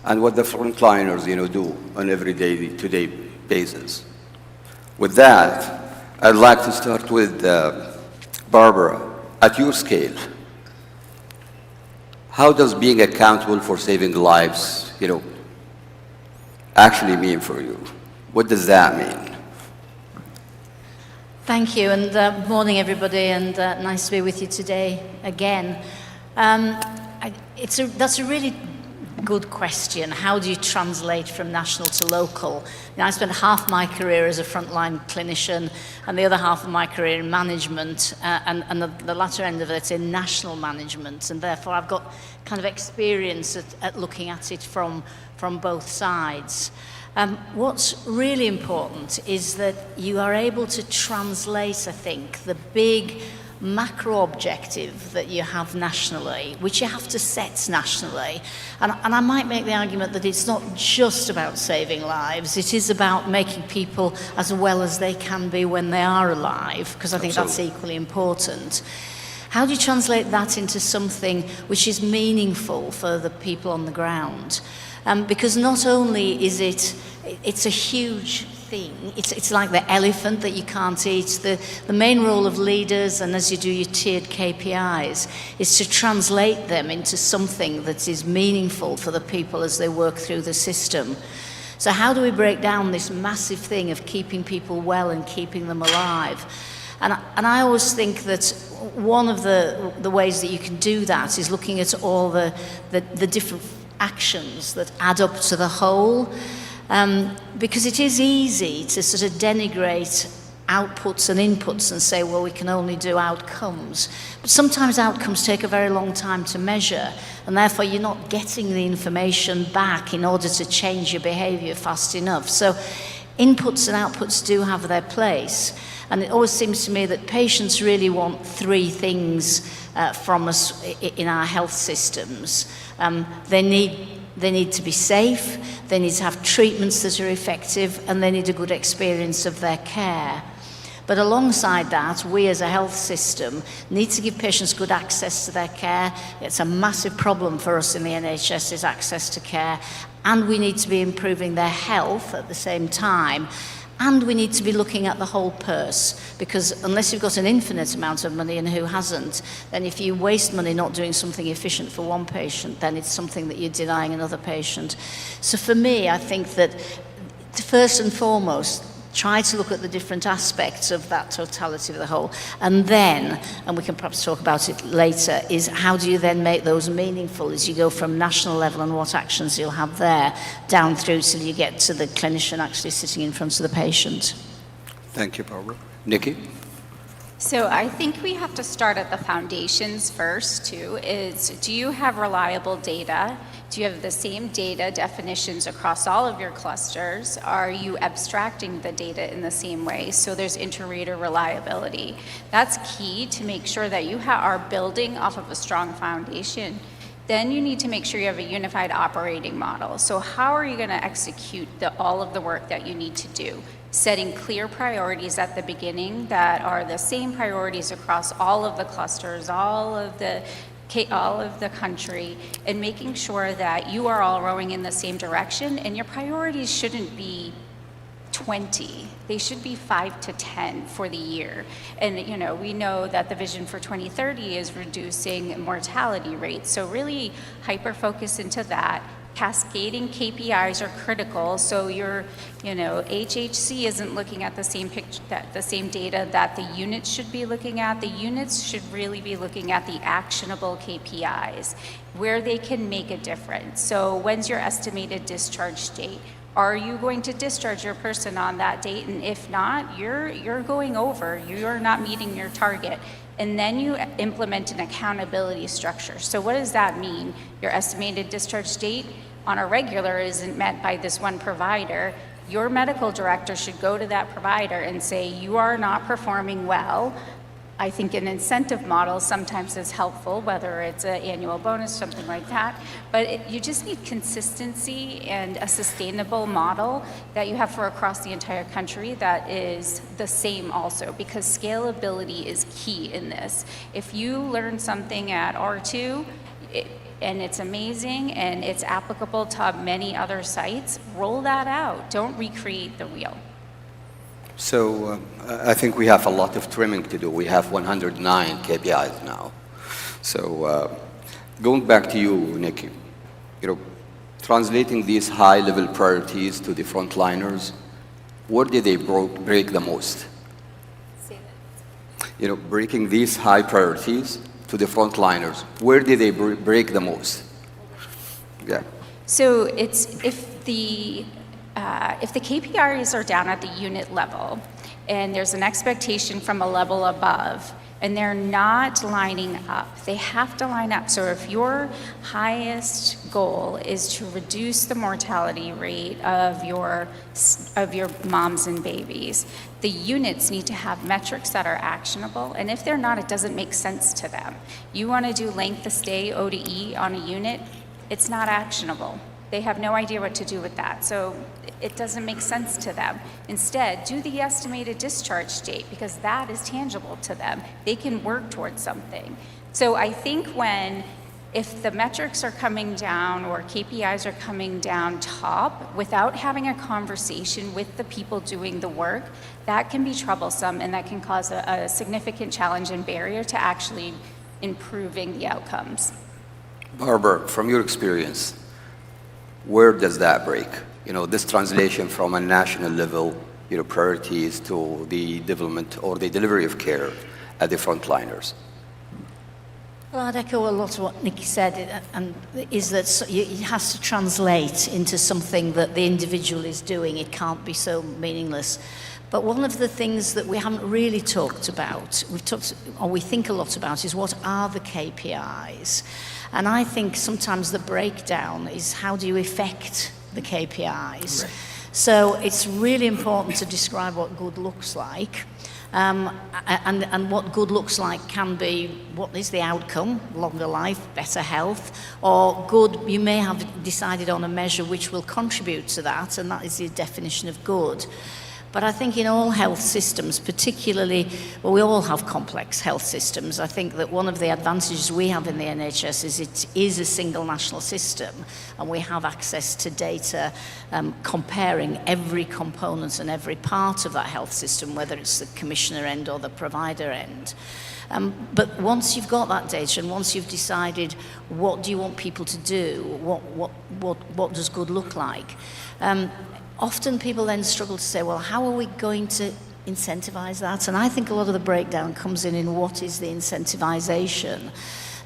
and what the frontliners, do on every day-to-day basis. With that, I'd like to start with Barbara. At your scale, how does being accountable for saving lives, actually mean for you? What does that mean? Thank you, and morning, everybody, and nice to be with you today again. That's a really good question. How do you translate from national to local? I spent half my career as a frontline clinician and the other half of my career in management, and the latter end of it in national management, and therefore I've got kind of experience at looking at it from both sides. What's really important is that you are able to translate, I think, the big macro objective that you have nationally, which you have to set nationally. And I might make the argument that it's not just about saving lives, it is about making people as well as they can be when they are alive, because I think that's equally important. How do you translate that into something which is meaningful for the people on the ground? Because not only is it's a huge thing, it's like the elephant that you can't eat. The main role of leaders, and as you do your tiered KPIs, is to translate them into something that is meaningful for the people as they work through the system. So how do we break down this massive thing of keeping people well and keeping them alive? And I always think that one of the ways that you can do that is looking at all the different actions that add up to the whole. Because it is easy to sort of denigrate outputs and inputs and say, well, we can only do outcomes. But sometimes outcomes take a very long time to measure, and therefore you're not getting the information back in order to change your behavior fast enough. So inputs and outputs do have their place. And it always seems to me that patients really want three things from us in our health systems. They need to be safe, they need to have treatments that are effective, and they need a good experience of their care. But alongside that, we as a health system need to give patients good access to their care. It's a massive problem for us in the NHS, is access to care. And we need to be improving their health at the same time. And we need to be looking at the whole purse, because unless you've got an infinite amount of money, and who hasn't, then if you waste money not doing something efficient for one patient, then it's something that you're denying another patient. So for me, I think that first and foremost, try to look at the different aspects of that totality of the whole. And then, and we can perhaps talk about it later, is how do you then make those meaningful as you go from national level and what actions you'll have there, down through till you get to the clinician actually sitting in front of the patient. Thank you, Barbara. Nikki? So I think we have to start at the foundations first, too, is do you have reliable data? Do you have the same data definitions across all of your clusters? Are you abstracting the data in the same way? So there's inter-reader reliability. That's key to make sure that you are building off of a strong foundation. Then you need to make sure you have a unified operating model. So how are you going to execute all of the work that you need to do? Setting clear priorities at the beginning that are the same priorities across all of the clusters, all of the country, and making sure that you are all rowing in the same direction, and your priorities shouldn't be 20. They should be 5 to 10 for the year. And we know that the vision for 2030 is reducing mortality rates. So really hyper-focus into that. Cascading KPIs are critical, so your HHC isn't looking at the same data that the units should be looking at. The units should really be looking at the actionable KPIs, where they can make a difference. So when's your estimated discharge date? Are you going to discharge your person on that date? And if not, you're going over, you're not meeting your target. And then you implement an accountability structure. So what does that mean? Your estimated discharge date on a regular isn't met by this one provider. Your medical director should go to that provider and say, you are not performing well. I think an incentive model sometimes is helpful, whether it's an annual bonus, something like that. But you just need consistency and a sustainable model that you have for across the entire country that is the same also, because scalability is key in this. If you learn something at R2, and it's amazing and it's applicable to many other sites, roll that out. Don't recreate the wheel. So I think we have a lot of trimming to do. We have 109 KPIs now. So going back to you, Nikki, translating these high-level priorities to the frontliners, where did they break the most? Breaking these high priorities to the frontliners, where did they break the most? Yeah. So it's if the KPIs are down at the unit level and there's an expectation from a level above, and they're not lining up. They have to line up. So if your highest goal is to reduce the mortality rate of your moms and babies, the units need to have metrics that are actionable, and if they're not, it doesn't make sense to them. You want to do length of stay, O to E, on a unit, it's not actionable. They have no idea what to do with that, so it doesn't make sense to them. Instead, do the estimated discharge date, because that is tangible to them. They can work towards something. So I think if the metrics are coming down or KPIs are coming down top without having a conversation with the people doing the work, that can be troublesome, and that can cause a significant challenge and barrier to actually improving the outcomes. Barbara, from your experience, where does that break? This translation from a national level, priorities to the development or the delivery of care at the frontliners. Well, I'd echo a lot of what Nikki said, and is that it has to translate into something that the individual is doing. It can't be so meaningless. But one of the things that we haven't really talked about, we think a lot about, is what are the KPIs? And I think sometimes the breakdown is how do you affect the KPIs? Right. So it's really important to describe what good looks like. And what good looks like can be what is the outcome, longer life, better health, or good, you may have decided on a measure which will contribute to that, and that is the definition of good. But I think in all health systems, particularly, well, we all have complex health systems. I think that one of the advantages we have in the NHS is it is a single national system, and we have access to data comparing every component and every part of that health system, whether it's the commissioner end or the provider end. But once you've got that data, and once you've decided what do you want people to do, what does good look like, often people then struggle to say, well, how are we going to incentivize that? And I think a lot of the breakdown comes in what is the incentivization.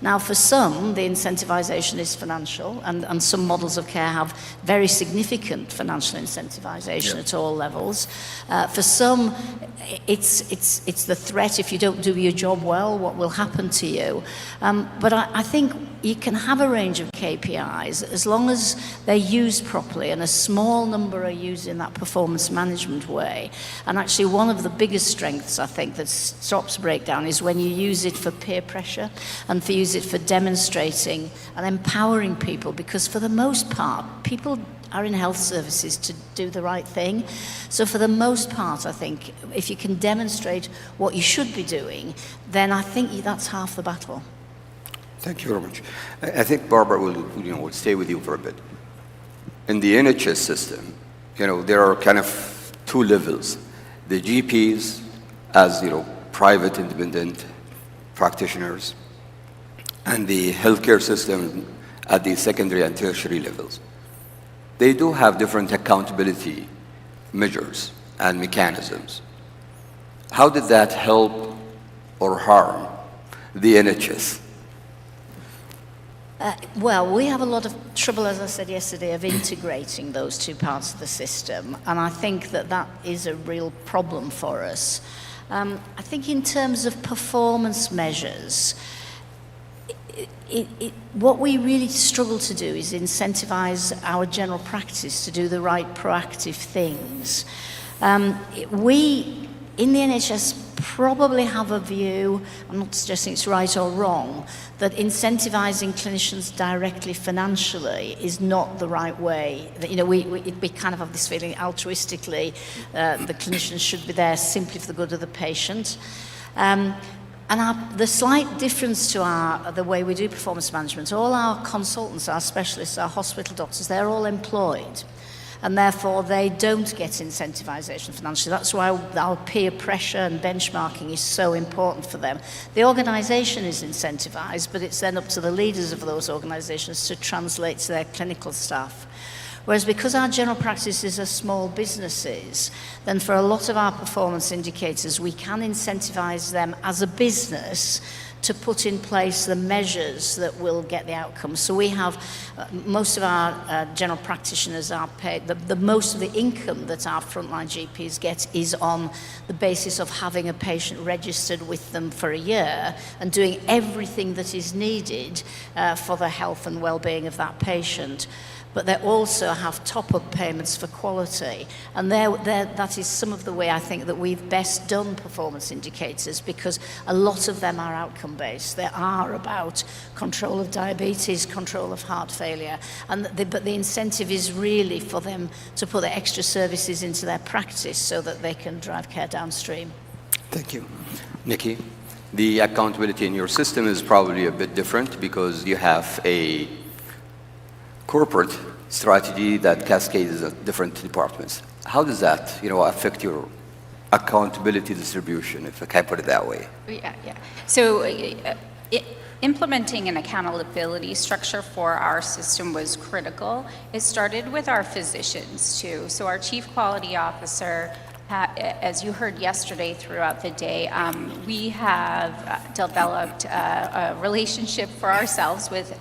Now, for some, the incentivization is financial, and some models of care have very significant financial incentivization at all levels. For some, it's the threat, if you don't do your job well, what will happen to you? But I think you can have a range of KPIs as long as they're used properly, and a small number are used in that performance management way. And actually, one of the biggest strengths, I think, that stops breakdown is when you use it for peer pressure and use it for demonstrating and empowering people, because for the most part, people are in health services to do the right thing. So for the most part, I think, if you can demonstrate what you should be doing, then I think that's half the battle. Thank you very much. I think Barbara will stay with you for a bit. In the NHS system, there are kind of two levels. The GPs as, private independent practitioners, and the healthcare system at the secondary and tertiary levels. They do have different accountability measures and mechanisms. How did that help or harm the NHS? Well, we have a lot of trouble, as I said yesterday, of integrating those two parts of the system, and I think that is a real problem for us. I think in terms of performance measures, what we really struggle to do is incentivize our general practice to do the right proactive things. We, in the NHS, probably have a view, I'm not suggesting it's right or wrong, that incentivizing clinicians directly financially is not the right way. We kind of have this feeling altruistically the clinicians should be there simply for the good of the patient. And the slight difference to the way we do performance management, all our consultants, our specialists, our hospital doctors, they're all employed. And therefore, they don't get incentivization financially. That's why our peer pressure and benchmarking is so important for them. The organization is incentivized, but it's then up to the leaders of those organizations to translate to their clinical staff. Whereas because our general practices are small businesses, then for a lot of our performance indicators, we can incentivize them as a business to put in place the measures that will get the outcomes. So we have, most of our general practitioners are paid, the most of the income that our frontline GPs get is on the basis of having a patient registered with them for a year and doing everything that is needed for the health and well-being of that patient. But they also have top-up payments for quality. And that is some of the way I think that we've best done performance indicators, because a lot of them are outcome-based. They are about control of diabetes, control of heart failure. But the incentive is really for them to put the extra services into their practice so that they can drive care downstream. Thank you. Nikki, the accountability in your system is probably a bit different because you have a corporate strategy that cascades at different departments. How does that, affect your accountability distribution, if I can put it that way? Yeah. So implementing an accountability structure for our system was critical. It started with our physicians too. So our chief quality officer, as you heard yesterday throughout the day, we have developed a relationship for ourselves with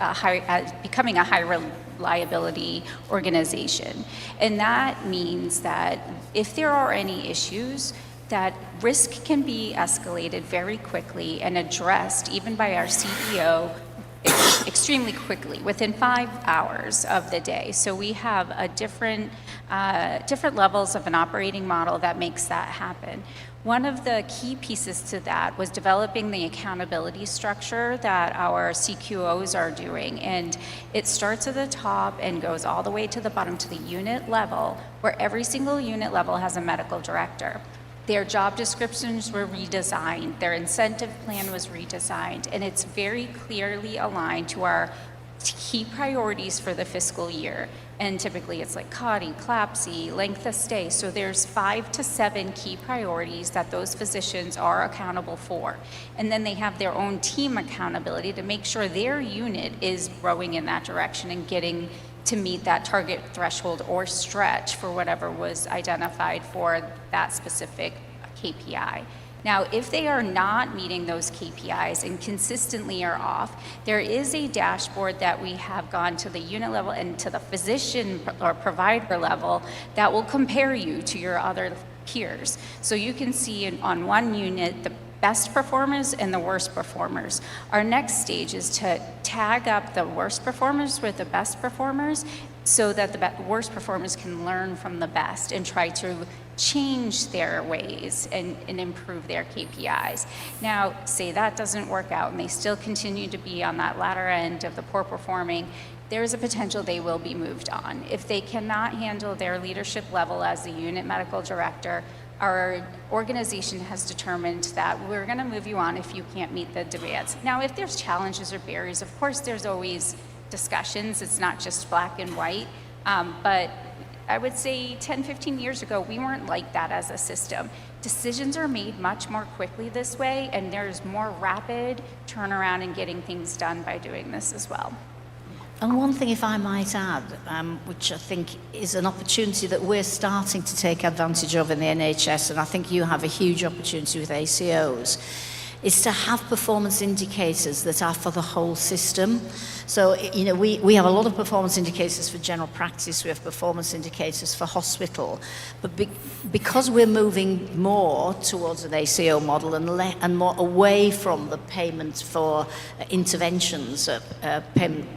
becoming a high reliability organization. And that means that if there are any issues, that risk can be escalated very quickly and addressed even by our CEO extremely quickly, within 5 hours of the day. So we have a different levels of an operating model that makes that happen. One of the key pieces to that was developing the accountability structure that our CQOs are doing. And it starts at the top and goes all the way to the bottom to the unit level, where every single unit level has a medical director. Their job descriptions were redesigned, their incentive plan was redesigned, and it's very clearly aligned to our key priorities for the fiscal year. And typically it's like CODI, CLAPSI, length of stay. So there's 5 to 7 key priorities that those physicians are accountable for. And then they have their own team accountability to make sure their unit is growing in that direction and getting to meet that target threshold or stretch for whatever was identified for that specific KPI. Now, if they are not meeting those KPIs and consistently are off, there is a dashboard that we have gone to the unit level and to the physician or provider level that will compare you to your other peers. So you can see on one unit the best performers and the worst performers. Our next stage is to tag up the worst performers with the best performers so that the worst performers can learn from the best and try to change their ways and improve their KPIs. Now, say that doesn't work out and they still continue to be on that latter end of the poor performing, there is a potential they will be moved on. If they cannot handle their leadership level as the unit medical director, our organization has determined that we're going to move you on if you can't meet the demands. Now, if there's challenges or barriers, of course, there's always discussions. It's not just black and white. But I would say 10, 15 years ago, we weren't like that as a system. Decisions are made much more quickly this way, and there's more rapid turnaround in getting things done by doing this as well. And one thing, if I might add, which I think is an opportunity that we're starting to take advantage of in the NHS, and I think you have a huge opportunity with ACOs, is to have performance indicators that are for the whole system. So, we have a lot of performance indicators for general practice, we have performance indicators for hospital, but because we're moving more towards an ACO model and more away from the payment for interventions, payment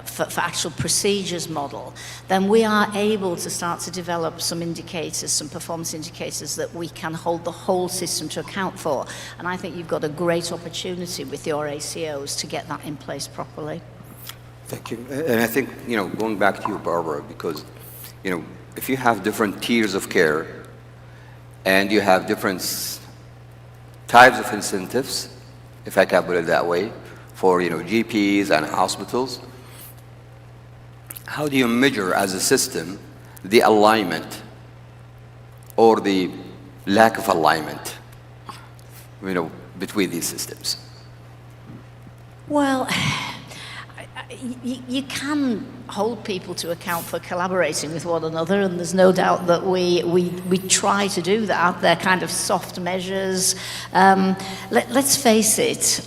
for actual procedures model, then we are able to start to develop some indicators, some performance indicators that we can hold the whole system to account for. And I think you've got a great opportunity with your ACOs to get that in place properly. Thank you. And I think, going back to you, Barbara, because, if you have different tiers of care and you have different types of incentives, if I can put it that way, for, GPs and hospitals, how do you measure as a system the alignment or the lack of alignment, between these systems? Well, you can hold people to account for collaborating with one another, and there's no doubt that we try to do that. They're kind of soft measures. Let's face it,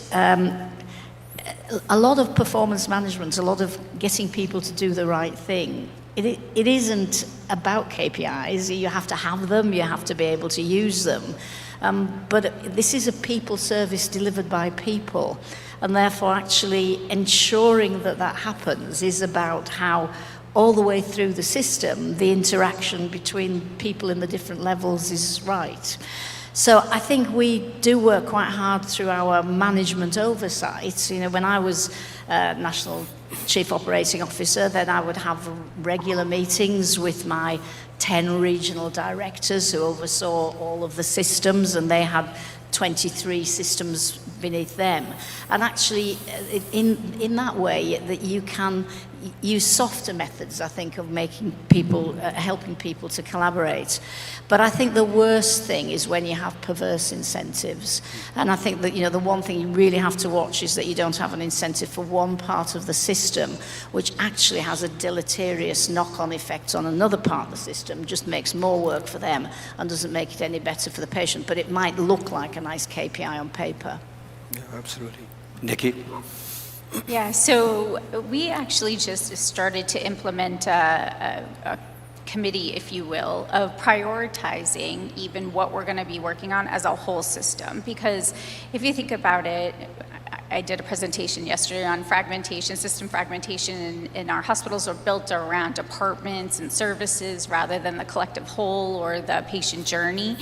a lot of performance management, a lot of getting people to do the right thing, it isn't about KPIs. You have to have them, you have to be able to use them. But this is a people service delivered by people. And therefore, actually ensuring that that happens is about how all the way through the system, the interaction between people in the different levels is right. So I think we do work quite hard through our management oversight. You know, when I was National Chief Operating Officer, then I would have regular meetings with my 10 regional directors who oversaw all of the systems, and they had 23 systems beneath them. And actually, in that way, that you can use softer methods, I think, of making people, helping people to collaborate. But I think the worst thing is when you have perverse incentives. And I think that, you know, the one thing you really have to watch is that you don't have an incentive for one part of the system, which actually has a deleterious knock-on effect on another part of the system, just makes more work for them and doesn't make it any better for the patient. But it might look like a nice KPI on paper. Yeah, absolutely. Nikki? Yeah, so we actually just started to implement a committee, if you will, of prioritizing even what we're going to be working on as a whole system. Because if you think about it, I did a presentation yesterday on fragmentation, system fragmentation, and our hospitals are built around departments and services rather than the collective whole or the patient journey.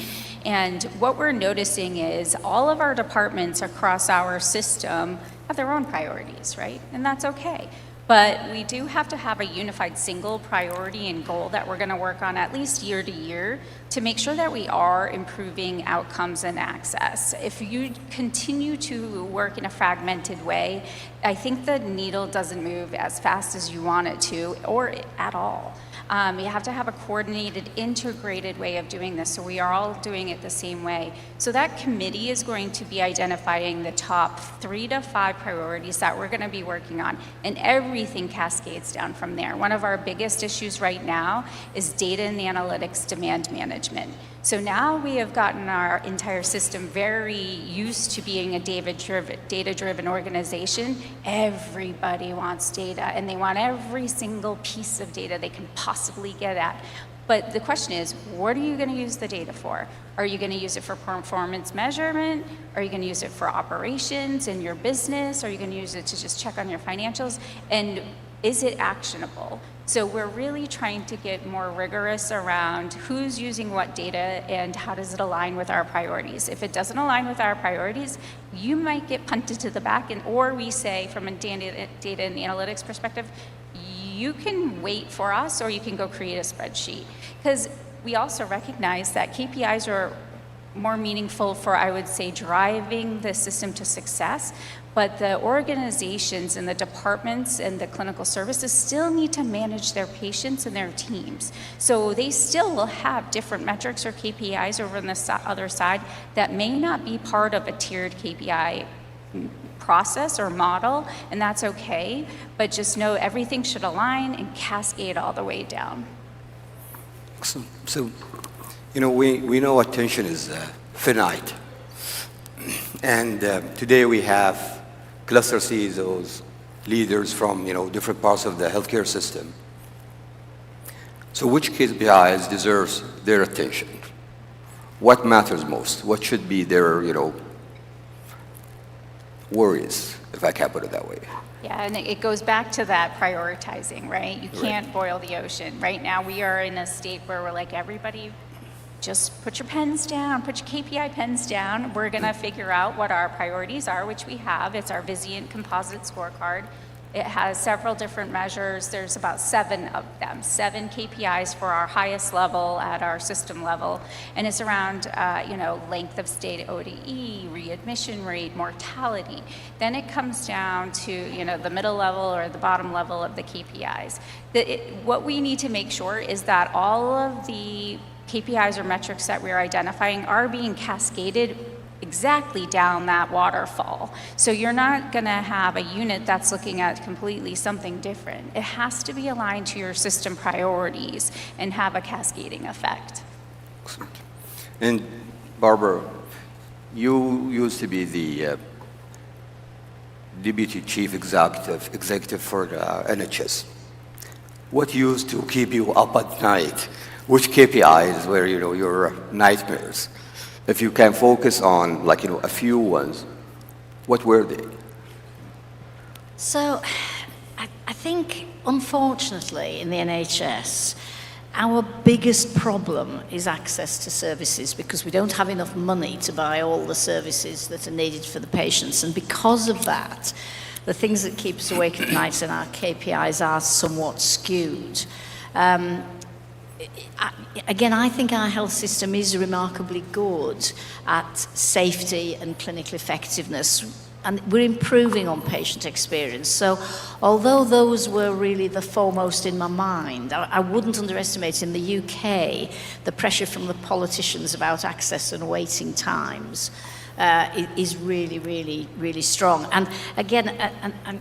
And what we're noticing is all of our departments across our system have their own priorities, right? And that's okay. But we do have to have a unified single priority and goal that we're going to work on at least year to year to make sure that we are improving outcomes and access. If you continue to work in a fragmented way, I think the needle doesn't move as fast as you want it to, or at all. You have to have a coordinated, integrated way of doing this, so we are all doing it the same way. So that committee is going to be identifying the top 3 to 5 priorities that we're going to be working on, and everything cascades down from there. One of our biggest issues right now is data and analytics demand management. So now we have gotten our entire system very used to being a data-driven organization. Everybody wants data, and they want every single piece of data they can possibly get at. But the question is, what are you going to use the data for? Are you going to use it for performance measurement? Are you going to use it for operations in your business? Are you going to use it to just check on your financials? And is it actionable? So we're really trying to get more rigorous around who's using what data and how does it align with our priorities. If it doesn't align with our priorities, you might get punted to the back, or we say from a data and analytics perspective, you can wait for us or you can go create a spreadsheet. Because we also recognize that KPIs are more meaningful for, I would say, driving the system to success. But the organizations and the departments and the clinical services still need to manage their patients and their teams. So they still will have different metrics or KPIs over on the other side that may not be part of a tiered KPI process or model, and that's okay. But just know everything should align and cascade all the way down. Excellent. So, you know, we know attention is finite. And today we have cluster CEOs, leaders from, you know, different parts of the healthcare system. So which KPIs deserves their attention? What matters most? What should be their, you know, worries, if I can put it that way? Yeah, and it goes back to that prioritizing, right? You can't boil the ocean. Right now we are in a state where we're like, everybody, just put your pens down, put your KPI pens down. We're going to figure out what our priorities are, which we have. It's our Vizient composite scorecard. It has several different measures. There's about 7 of them, 7 KPIs for our highest level at our system level. And it's around, length of stay to ODE, readmission rate, mortality. Then it comes down to, the middle level or the bottom level of the KPIs. What we need to make sure is that all of the KPIs or metrics that we're identifying are being cascaded exactly down that waterfall. So you're not going to have a unit that's looking at completely something different. It has to be aligned to your system priorities and have a cascading effect. Excellent. And Barbara, you used to be the Deputy Chief Executive for NHS. What used to keep you up at night? Which KPIs were, your nightmares? If you can focus on, a few ones, what were they? So, I think, unfortunately, in the NHS, our biggest problem is access to services because we don't have enough money to buy all the services that are needed for the patients. And because of that, the things that keep us awake at night and our KPIs are somewhat skewed. Again, I think our health system is remarkably good at safety and clinical effectiveness, and we're improving on patient experience. So although those were really the foremost in my mind, I wouldn't underestimate in the UK the pressure from the politicians about access and waiting times. Is really, really, really strong. And again,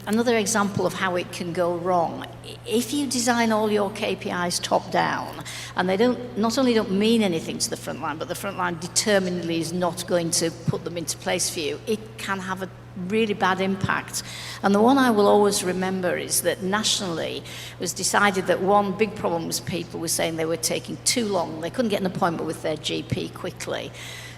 another example of how it can go wrong. If you design all your KPIs top down, and they not only don't mean anything to the front line, but the front line determinedly is not going to put them into place for you, it can have a really bad impact. And the one I will always remember is that nationally it was decided that one big problem was people were saying they were taking too long. They couldn't get an appointment with their GP quickly.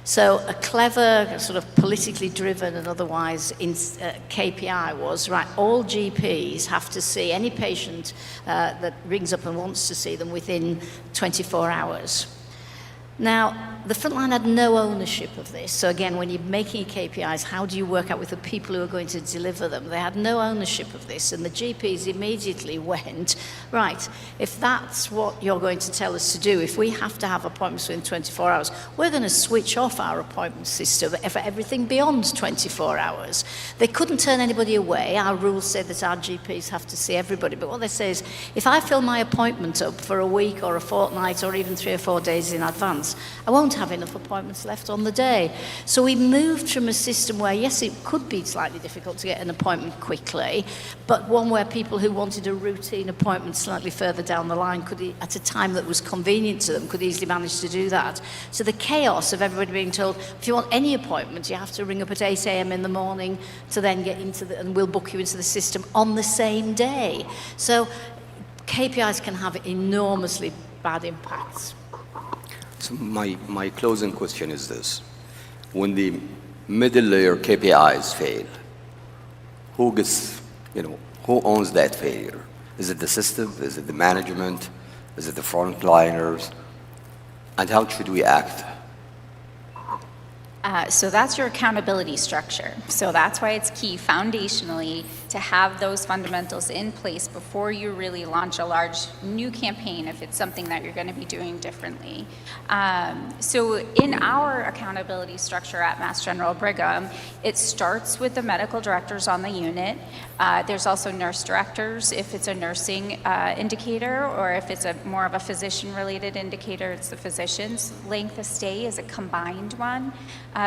So a clever, sort of politically driven and otherwise KPI was, right, all GPs have to see any patient that rings up and wants to see them within 24 hours. Now, the frontline had no ownership of this. So again, when you're making KPIs, how do you work out with the people who are going to deliver them? They had no ownership of this. And the GPs immediately went, right, if that's what you're going to tell us to do, if we have to have appointments within 24 hours, we're going to switch off our appointment system for everything beyond 24 hours. They couldn't turn anybody away. Our rules say that our GPs have to see everybody. But what they say is, if I fill my appointment up for a week or a fortnight or even 3 or 4 days in advance, I won't have enough appointments left on the day. So we moved from a system where, yes, it could be slightly difficult to get an appointment quickly, but one where people who wanted a routine appointment slightly further down the line could, at a time that was convenient to them, could easily manage to do that. So the chaos of everybody being told, if you want any appointment, you have to ring up at 8 a.m. in the morning to then get into and we'll book you into the system on the same day. So KPIs can have enormously bad impacts. So my closing question is this. When the middle layer KPIs fail, who gets, who owns that failure? Is it the system? Is it the management? Is it the frontliners? And how should we act? So that's your accountability structure. So that's why it's key foundationally to have those fundamentals in place before you really launch a large new campaign if it's something that you're going to be doing differently. So in our accountability structure at Mass General Brigham, it starts with the medical directors on the unit. There's also nurse directors if it's a nursing indicator, or if it's more of a physician-related indicator, it's the physician's. Length of stay is a combined one.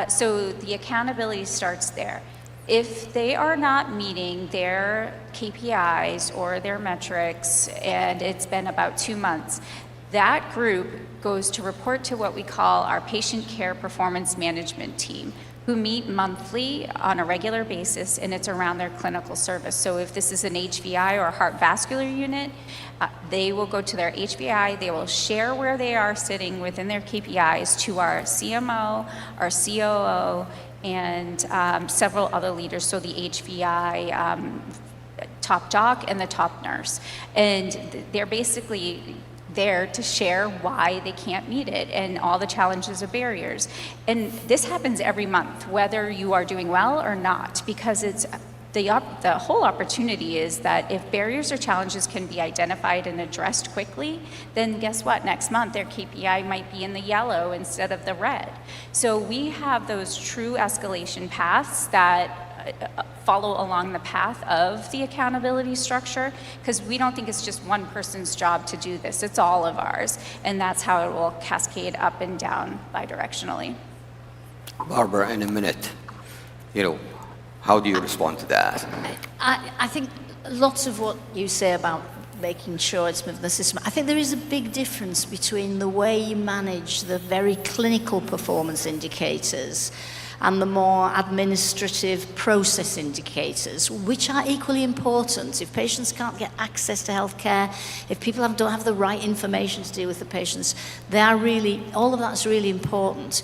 So the accountability starts there. If they are not meeting their KPIs or their metrics, and it's been about 2 months, that group goes to report to what we call our patient care performance management team, who meet monthly on a regular basis, and it's around their clinical service. So if this is an HVI or a heart vascular unit, they will go to their HVI, they will share where they are sitting within their KPIs to our CMO, our COO, and several other leaders, so the HVI top doc and the top nurse. And they're basically there to share why they can't meet it and all the challenges or barriers. And this happens every month, whether you are doing well or not, because it's the whole opportunity is that if barriers or challenges can be identified and addressed quickly, then guess what? Next month, their KPI might be in the yellow instead of the red. So we have those true escalation paths that follow along the path of the accountability structure, because we don't think it's just one person's job to do this. It's all of ours, and that's how it will cascade up and down bidirectionally. Barbara, in a minute, how do you respond to that? I think lots of what you say about making sure it's within the system, I think there is a big difference between the way you manage the very clinical performance indicators and the more administrative process indicators, which are equally important. If patients can't get access to healthcare, if people don't have the right information to deal with the patients, all of that's really important.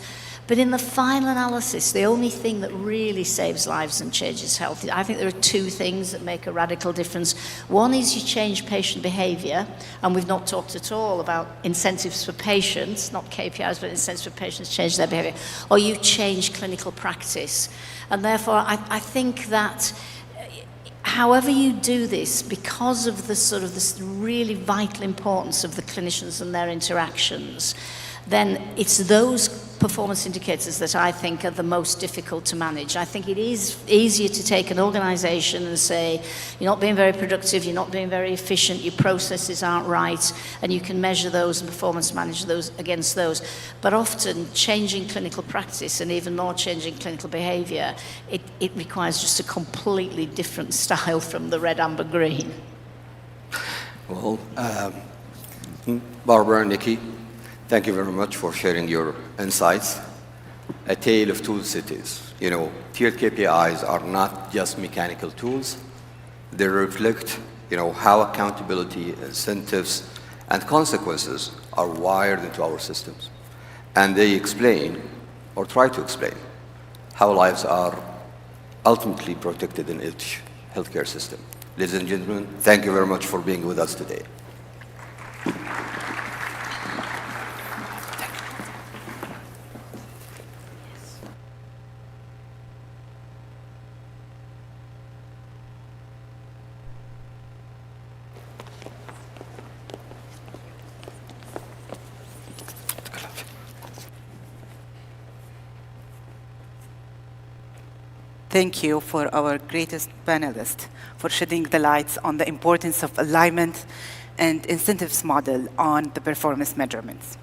But in the final analysis, the only thing that really saves lives and changes health, I think there are two things that make a radical difference. One is you change patient behavior, and we've not talked at all about incentives for patients, not KPIs, but incentives for patients to change their behavior, or you change clinical practice. And therefore, I think that however you do this, because of this really vital importance of the clinicians and their interactions, then it's those performance indicators that I think are the most difficult to manage. I think it is easier to take an organization and say, you're not being very productive, you're not being very efficient, your processes aren't right, and you can measure those and performance manage those against those. But often changing clinical practice and even more changing clinical behavior, it requires just a completely different style from the red, amber, green. Well, Barbara and Nikki, thank you very much for sharing your insights. A tale of two cities. Tiered KPIs are not just mechanical tools. They reflect, how accountability, incentives, and consequences are wired into our systems. And they explain, or try to explain, how lives are ultimately protected in each healthcare system. Ladies and gentlemen, thank you very much for being with us today. Thank you for our greatest panelist for shedding the lights on the importance of alignment and incentives model on the performance measurements.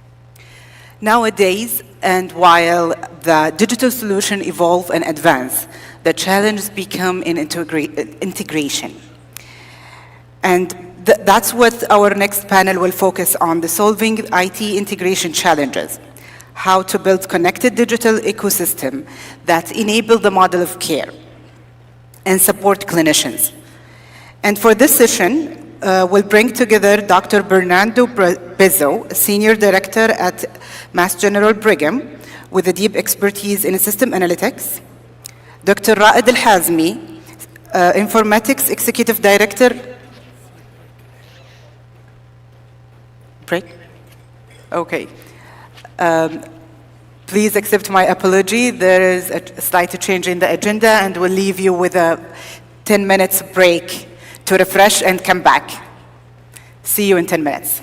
Nowadays, and while the digital solution evolve and advance, the challenges become in integration. And that's what our next panel will focus on, the solving IT integration challenges. How to build connected digital ecosystem that enable the model of care and support clinicians. And for this session, we'll bring together Dr. Bernardo Bezzo, Senior Director at Mass General Brigham, with a deep expertise in system analytics, Dr. Raed Al-Hazmi, Informatics Executive Director. Break? Okay. Please accept my apology. There is a slight change in the agenda, and we'll leave you with a 10 minutes break to refresh and come back. See you in 10 minutes.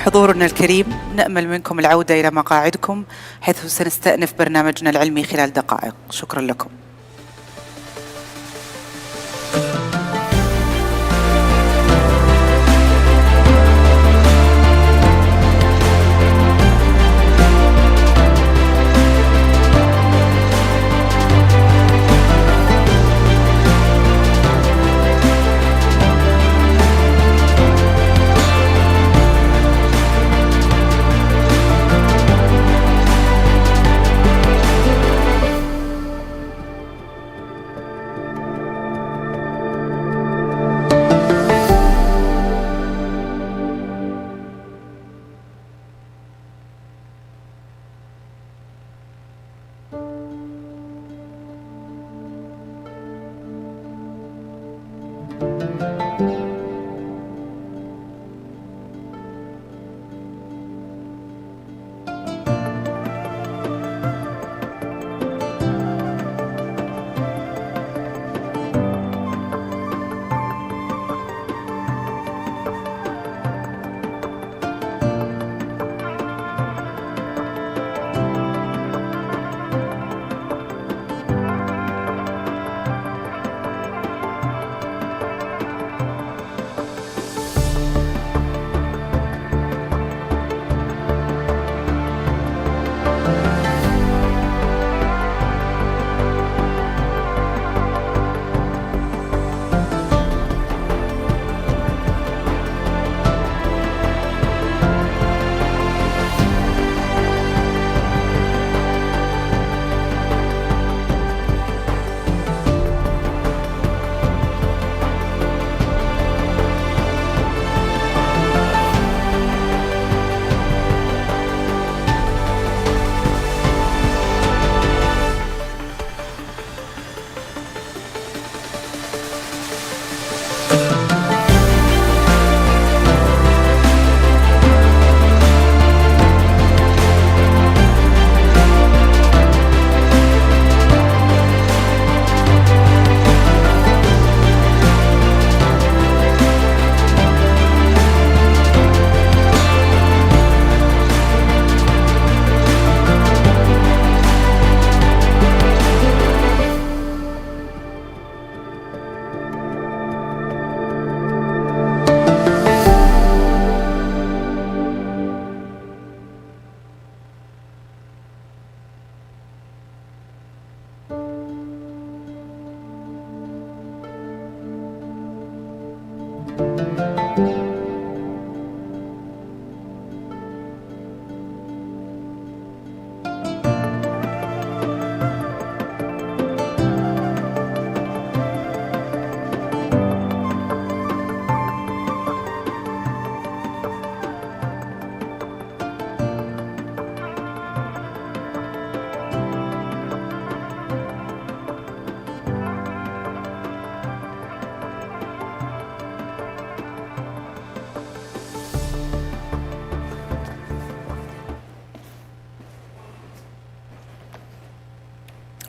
حضورنا الكريم، نأمل منكم العودة إلى مقاعدكم حيث سنستأنف برنامجنا العلمي خلال دقائق. شكرا لكم.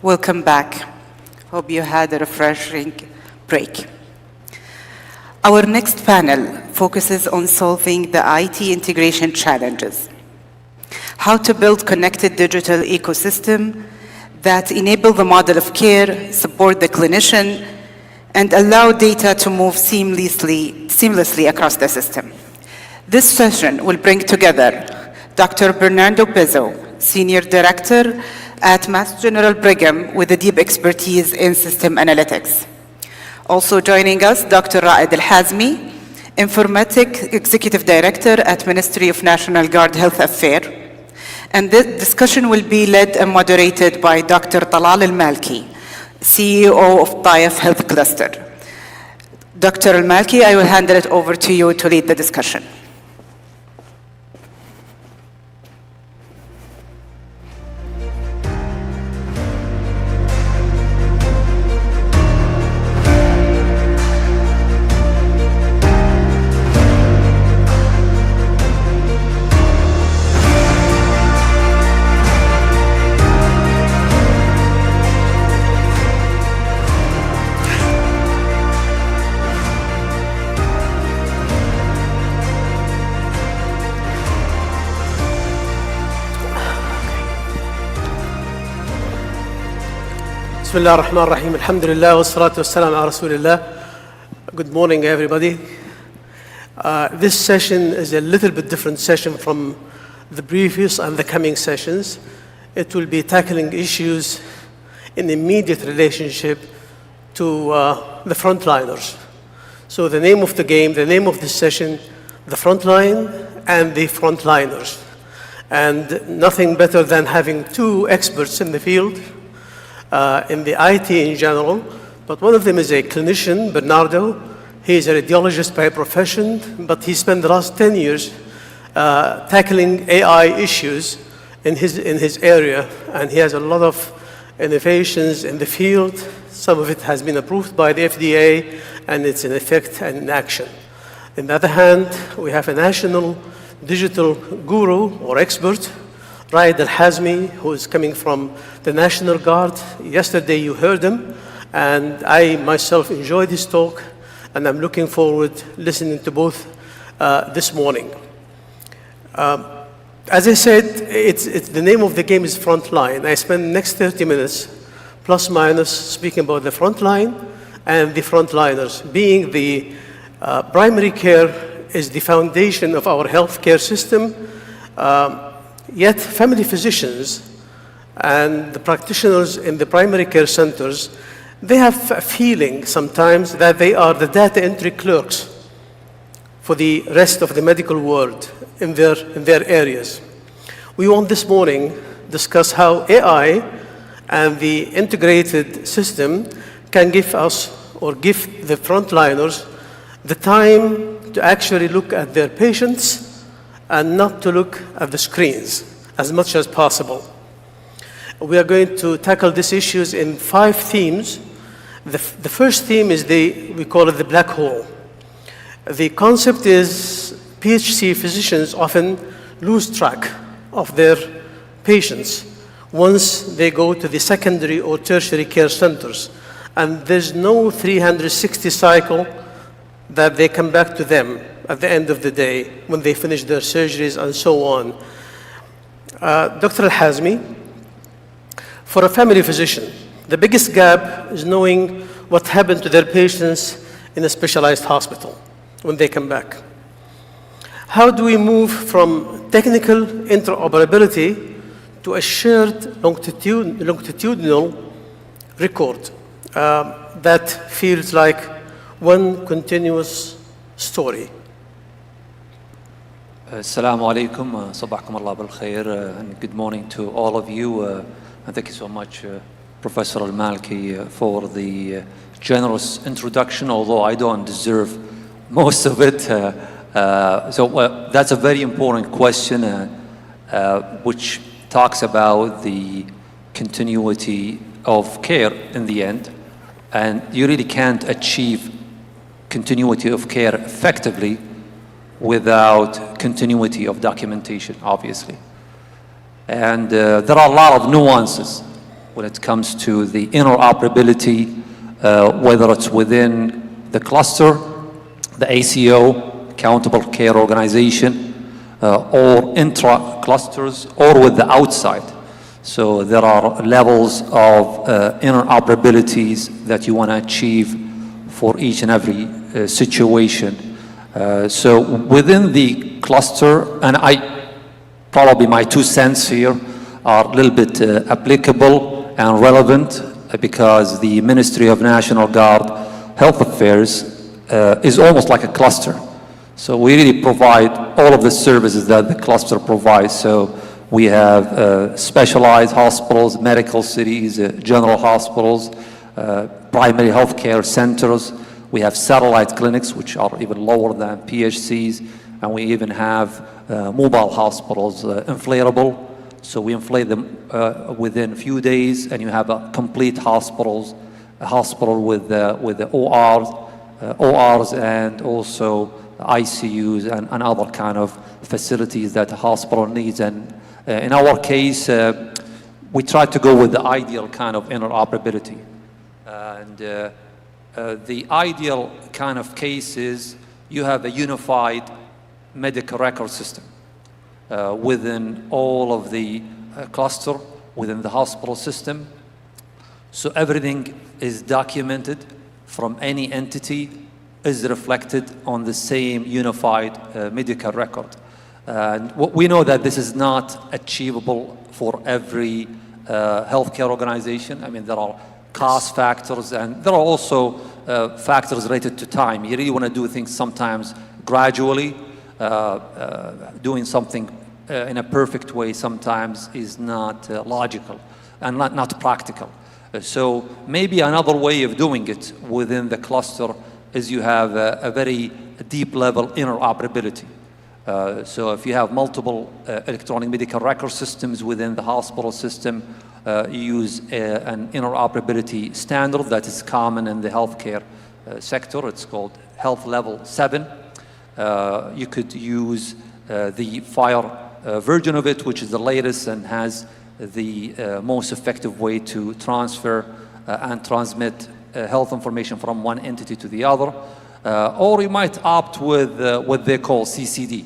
Welcome back. Hope you had a refreshing break. Our next panel focuses on solving the IT integration challenges. How to build connected digital ecosystem that enable the model of care, support the clinician, and allow data to move seamlessly across the system. This session will bring together Dr. Bernardo Pizzo, Senior Director at Mass General Brigham with a deep expertise in system analytics. Also joining us, Dr. Ra'ed Al-Hazmi, Informatic Executive Director at Ministry of National Guard Health Affairs. And this discussion will be led and moderated by Dr. Talal Al-Malki, CEO of Taif Health Cluster. Dr. Al-Malki, I will hand it over to you to lead the discussion. بسم الله الرحمن الرحيم الحمد لله والصلاة والسلام على رسول الله. Good morning everybody. This session is a little bit different session from the previous and the coming sessions. It will be tackling issues in immediate relationship to the frontliners. So the name of the game, the name of this session, the frontline and the frontliners. And nothing better than having two experts in the field, in the IT in general, but one of them is a clinician, Bernardo. He is a radiologist by profession, but he spent the last 10 years tackling AI issues in his area, and he has a lot of innovations in the field. Some of it has been approved by the FDA, and it's in effect and in action. On the other hand, we have a national digital guru or expert, Ra'ed Al-Hazmi, who is coming from the National Guard. Yesterday you heard him, and I myself enjoyed his talk, and I'm looking forward listening to both this morning. As I said, the name of the game is Frontline. I spend the next 30 minutes, plus minus, speaking about the frontline and the frontliners, being the primary care is the foundation of our healthcare system. Yet family physicians and the practitioners in the primary care centers, they have a feeling sometimes that they are the data entry clerks for the rest of the medical world in their areas. We want this morning discuss how AI and the integrated system can give us or give the frontliners the time to actually look at their patients and not to look at the screens as much as possible. We are going to tackle these issues in 5 themes. The first theme is we call it the black hole. The concept is PhD physicians often lose track of their patients once they go to the secondary or tertiary care centers. And there's no 360 cycle that they come back to them at the end of the day when they finish their surgeries and so on. Dr. Al-Hazmi, for a family physician, the biggest gap is knowing what happened to their patients in a specialized hospital when they come back. How do we move from technical interoperability to a shared longitudinal record that feels like one continuous story? Assalamu alaikum, sabahkum Allah bil khair, and good morning to all of you. And thank you so much, Professor Al-Malki, for the generous introduction, although I don't deserve most of it. That's a very important question, which talks about the continuity of care in the end. And you really can't achieve continuity of care effectively without continuity of documentation, obviously. And there are a lot of nuances when it comes to the interoperability, whether it's within the cluster, the ACO, Accountable Care Organization, or intra-clusters, or with the outside. So there are levels of interoperabilities that you want to achieve for each and every situation. So within the cluster, and probably my 2 cents here are a little bit applicable and relevant because the Ministry of National Guard Health Affairs is almost like a cluster. So we really provide all of the services that the cluster provides. So we have specialized hospitals, medical cities, general hospitals, primary healthcare centers. We have satellite clinics, which are even lower than PHCs, and we even have mobile hospitals, inflatable. So we inflate them within a few days, and you have a complete hospital with the ORs and also ICUs and other kind of facilities that a hospital needs. And in our case, we try to go with the ideal kind of interoperability. And the ideal kind of case is you have a unified medical record system within all of the cluster, within the hospital system. So everything is documented from any entity is reflected on the same unified medical record. And we know that this is not achievable for every healthcare organization. I mean, there are cost factors, and there are also factors related to time. You really want to do things sometimes gradually. Doing something in a perfect way sometimes is not logical and not practical. So maybe another way of doing it within the cluster is you have a very deep level interoperability. So if you have multiple electronic medical record systems within the hospital system, you use an interoperability standard that is common in the healthcare sector. It's called Health Level 7. You could use the FHIR version of it, which is the latest and has the most effective way to transfer and transmit health information from one entity to the other. Or you might opt with what they call CCD,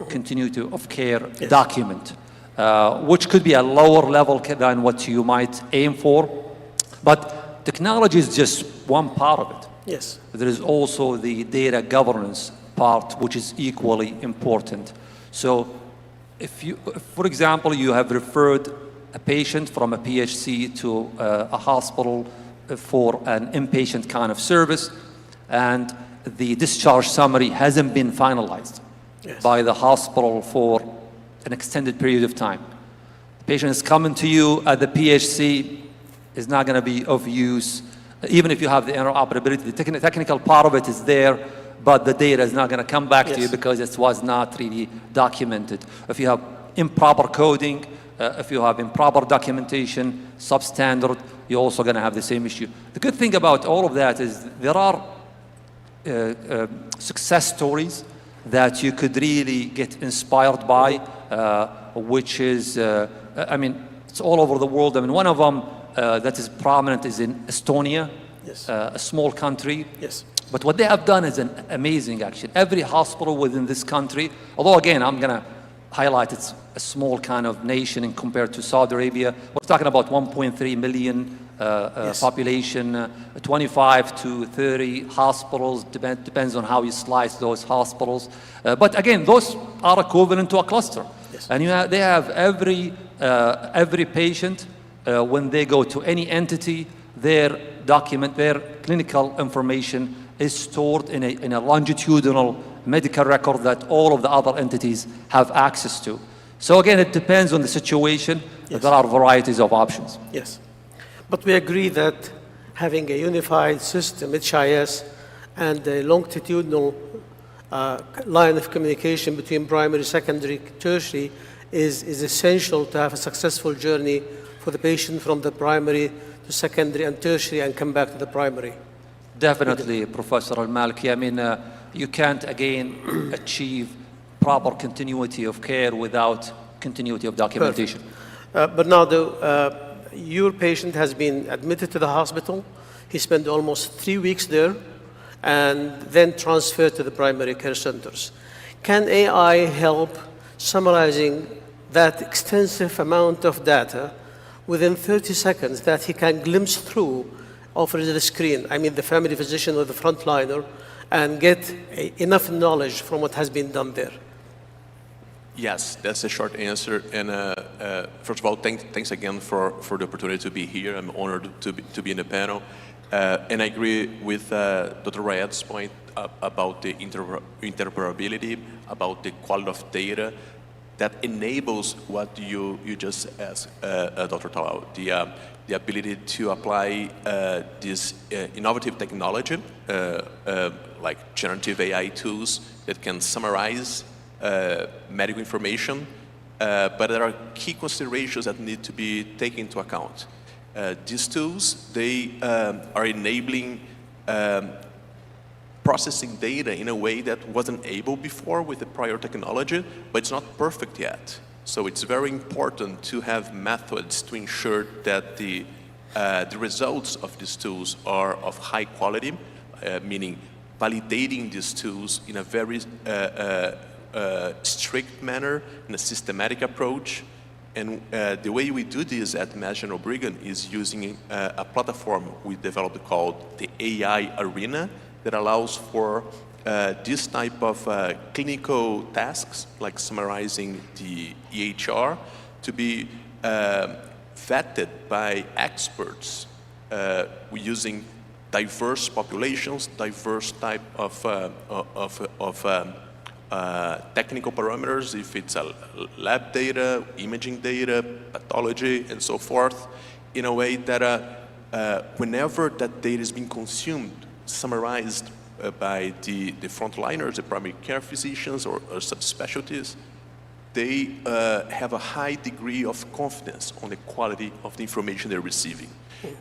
Continuity of Care Document, which could be a lower level than what you might aim for. But technology is just one part of it. Yes. There is also the data governance part, which is equally important. So if you, for example, you have referred a patient from a PHC to a hospital for an inpatient kind of service, and the discharge summary hasn't been finalized by the hospital for an extended period of time. The patient is coming to you at the PHC, is not going to be of use, even if you have the interoperability. The technical part of it is there, but the data is not going to come back to you because it was not really documented. If you have improper coding, if you have improper documentation, substandard, you're also going to have the same issue. The good thing about all of that is there are success stories that you could really get inspired by, which is, I mean, it's all over the world. I mean, one of them that is prominent is in Estonia, a small country. Yes. But what they have done is amazing, actually. Every hospital within this country, although again, I'm going to highlight it's a small kind of nation in compared to Saudi Arabia. We're talking about 1.3 million population, 25 to 30 hospitals, depends on how you slice those hospitals. But again, those are equivalent to a cluster. Yes. And they have every patient, when they go to any entity, their clinical information is stored in a longitudinal medical record that all of the other entities have access to. So again, it depends on the situation. There are varieties of options. Yes. But we agree that having a unified system, HIS, and a longitudinal line of communication between primary, secondary, tertiary is essential to have a successful journey for the patient from the primary to secondary and tertiary and come back to the primary. Definitely, Professor Al-Malki. I mean, you can't, again, achieve proper continuity of care without continuity of documentation. Bernardo, your patient has been admitted to the hospital. He spent almost 3 weeks there and then transferred to the primary care centers. Can AI help summarizing that extensive amount of data within 30 seconds that he can glimpse through over the screen, I mean the family physician or the frontliner, and get enough knowledge from what has been done there? Yes, that's a short answer. And first of all, thanks again for the opportunity to be here. I'm honored to be in the panel. And I agree with Dr. Rayad's point about the interoperability, about the quality of data that enables what you just asked, Dr. Talal, the ability to apply this innovative technology, like generative AI tools that can summarize medical information, but there are key considerations that need to be taken into account. These tools, they are enabling processing data in a way that wasn't able before with the prior technology, but it's not perfect yet. So it's very important to have methods to ensure that the results of these tools are of high quality, meaning validating these tools in a very strict manner, in a systematic approach. And the way we do this at Mass General Brigham is using a platform we developed called the AI Arena that allows for this type of clinical tasks, like summarizing the EHR, to be vetted by experts using diverse populations, diverse type of technical parameters, if it's a lab data, imaging data, pathology, and so forth, in a way that whenever that data is being consumed, summarized by the frontliners, the primary care physicians or subspecialties, they have a high degree of confidence on the quality of the information they're receiving.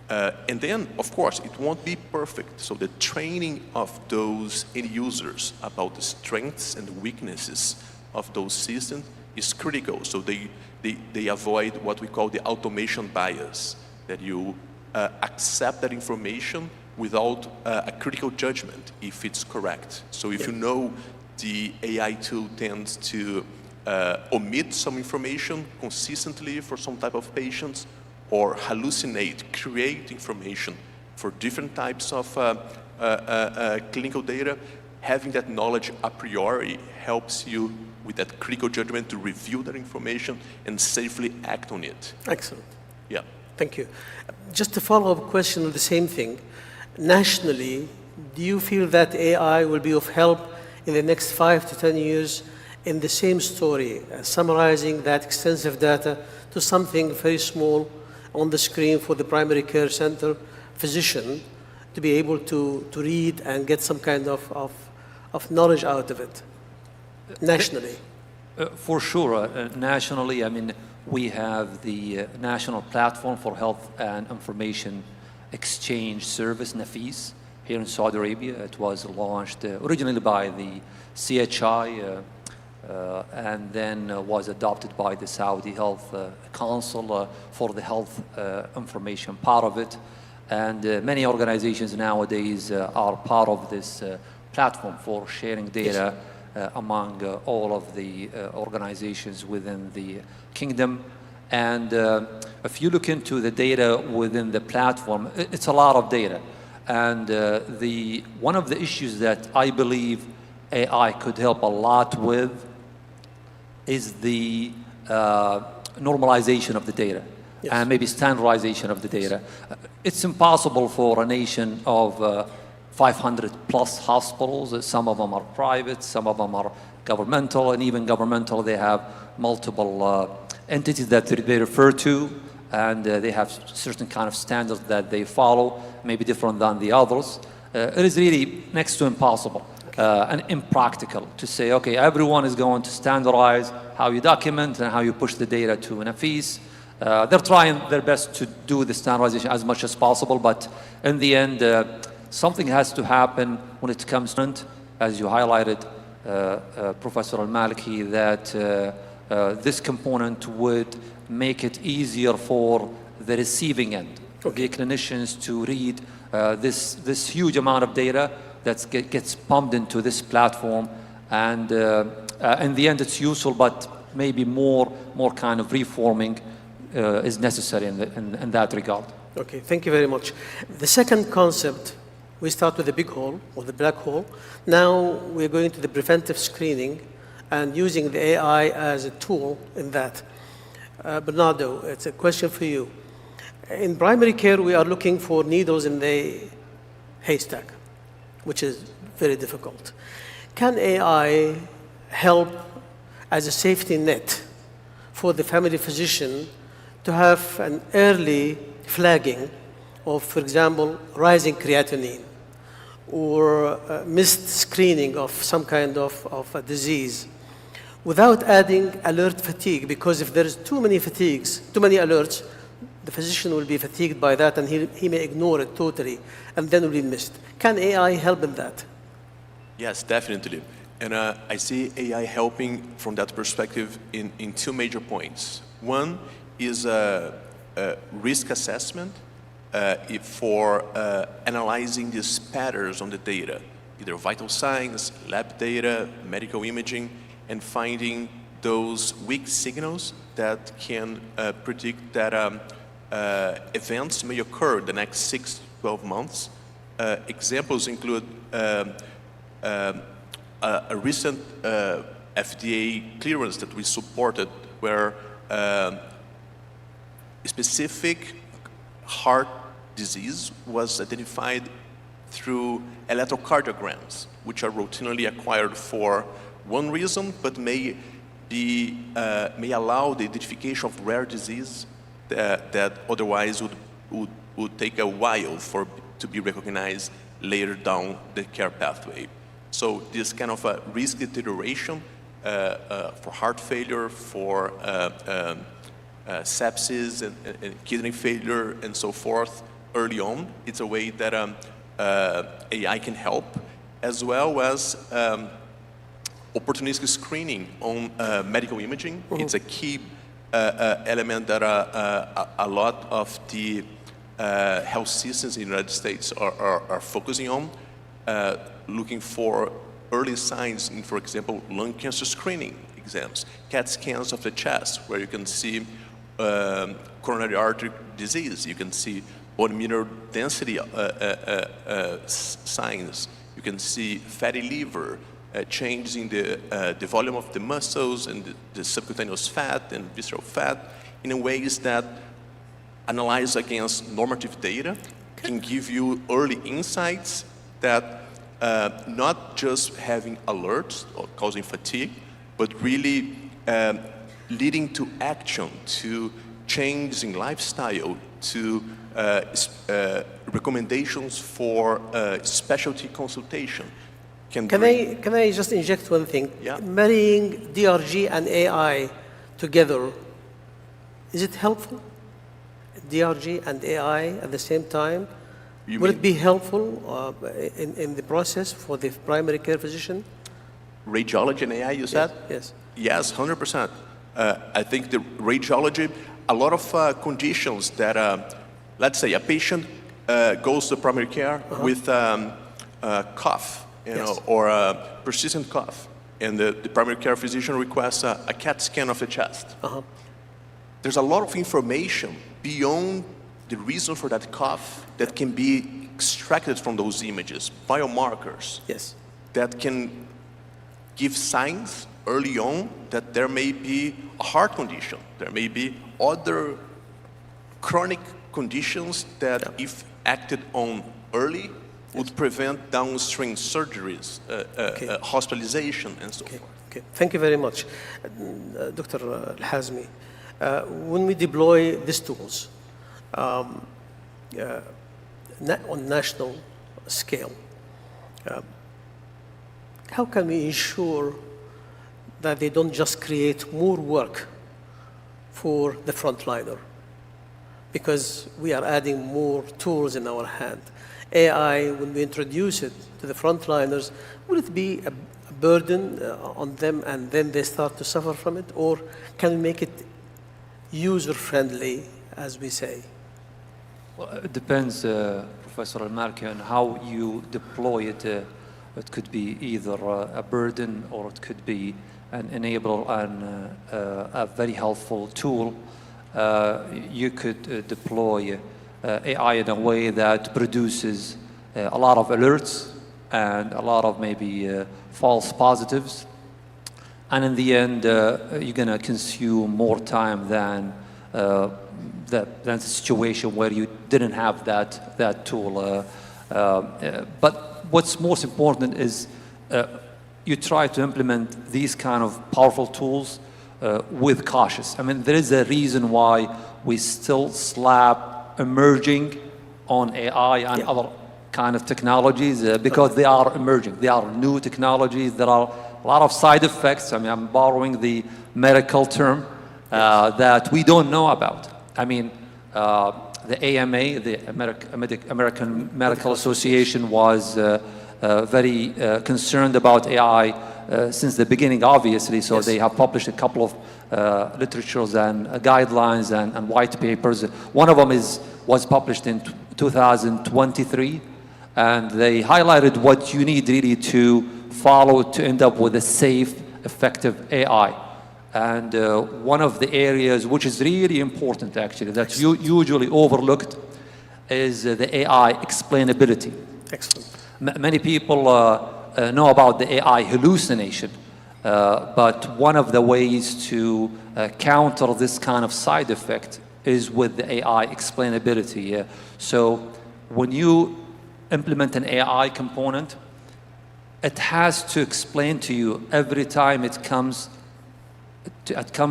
And then, of course, it won't be perfect. So the training of those end users about the strengths and weaknesses of those systems is critical. So they avoid what we call the automation bias, that you accept that information without a critical judgment if it's correct. So if you know the AI tool tends to omit some information consistently for some type of patients, or hallucinate, create information for different types of clinical data, having that knowledge a priori helps you with that critical judgment to review that information and safely act on it. Excellent. Yeah. Thank you. Just a follow-up question on the same thing. Nationally, do you feel that AI will be of help in the next 5 to 10 years in the same story, summarizing that extensive data to something very small on the screen for the primary care center physician to be able to read and get some kind of knowledge out of it, nationally? For sure. Nationally, I mean, we have the National Platform for Health and Information Exchange Service, NAFIS, here in Saudi Arabia. It was launched originally by the CHI, and then was adopted by the Saudi Health Council for the health information part of it. And many organizations nowadays are part of this platform for sharing data among all of the organizations within the kingdom. And if you look into the data within the platform, it's a lot of data. And one of the issues that I believe AI could help a lot with is the normalization of the data, and maybe standardization of the data. It's impossible for a nation of 500 plus hospitals. Some of them are private, some of them are governmental, and even governmental, they have multiple entities that they refer to, and they have certain kind of standards that they follow, maybe different than the others. It is really next to impossible and impractical to say, okay, everyone is going to standardize how you document and how you push the data to an NAFIS. They're trying their best to do the standardization as much as possible, but in the end, something has to happen when it comes to, as you highlighted, Professor Al-Maliki, that this component would make it easier for the receiving end, the clinicians to read this huge amount of data that gets pumped into this platform, and in the end it's useful, but maybe more kind of reforming is necessary in that regard. Okay, thank you very much. The second concept, we start with the big hole or the black hole. Now we're going to the preventive screening and using the AI as a tool in that. Bernardo, it's a question for you. In primary care, we are looking for needles in the haystack, which is very difficult. Can AI help as a safety net for the family physician to have an early flagging of, for example, rising creatinine or missed screening of some kind of a disease without adding alert fatigue? Because if there's too many fatigues, too many alerts, the physician will be fatigued by that and he may ignore it totally and then will be missed. Can AI help in that? Yes, definitely. And I see AI helping from that perspective in two major points. One is risk assessment for analyzing these patterns on the data, either vital signs, lab data, medical imaging, and finding those weak signals that can predict that events may occur the next 6 to 12 months. Examples include a recent FDA clearance that we supported where specific heart disease was identified through electrocardiograms, which are routinely acquired for one reason, but may allow the identification of rare disease that otherwise would take a while to be recognized later down the care pathway. So this kind of a risk deterioration for heart failure, for sepsis and kidney failure and so forth early on, it's a way that AI can help, as well as opportunistic screening on medical imaging. Mm-hmm. It's a key element that a lot of the health systems in the United States are focusing on, looking for early signs in, for example, lung cancer screening exams, CAT scans of the chest, where you can see coronary artery disease, you can see bone mineral density signs, you can see fatty liver, changes in the volume of the muscles and the subcutaneous fat and visceral fat in ways that analyze against normative data, can give you early insights that not just having alerts or causing fatigue, but really leading to action, to change in lifestyle, to recommendations for specialty consultation. Can I just inject one thing? Yeah. Marrying DRG and AI together, is it helpful? DRG and AI at the same time? Will it be helpful in the process for the primary care physician? Radiology and AI, you said? Yes. Yes, 100%. I think the radiology, a lot of conditions that, let's say a patient goes to primary care with cough, or a persistent cough, and the primary care physician requests a CAT scan of the chest. There's a lot of information beyond the reason for that cough that can be extracted from those images, biomarkers, that can give signs early on that there may be a heart condition, there may be other chronic conditions that if acted on early would prevent downstream surgeries, hospitalization, and so forth. Okay, thank you very much. Dr. Al-Hazmi, when we deploy these tools on national scale, how can we ensure that they don't just create more work for the frontliner? Because we are adding more tools in our hand. AI, when we introduce it to the frontliners, will it be a burden on them and then they start to suffer from it? Or can we make it user-friendly, as we say? Well, it depends, Professor Al-Malki, on how you deploy it. It could be either a burden or it could be an enable and a very helpful tool. You could deploy AI in a way that produces a lot of alerts and a lot of maybe false positives. And in the end, you're going to consume more time than the situation where you didn't have that tool. But what's most important is you try to implement these kind of powerful tools with cautious. I mean, there is a reason why we still slap emerging on AI and other kind of technologies because they are emerging. They are new technologies. There are a lot of side effects. I mean, I'm borrowing the medical term that we don't know about. I mean, the AMA, the American Medical Association, was very concerned about AI since the beginning, obviously. So they have published a couple of literatures and guidelines and white papers. One of them was published in 2023, and they highlighted what you need really to follow to end up with a safe, effective AI. And one of the areas which is really important, actually, that's usually overlooked is the AI explainability. Excellent. Many people know about the AI hallucination, but one of the ways to counter this kind of side effect is with the AI explainability. So when you implement an AI component, it has to explain to you every time it comes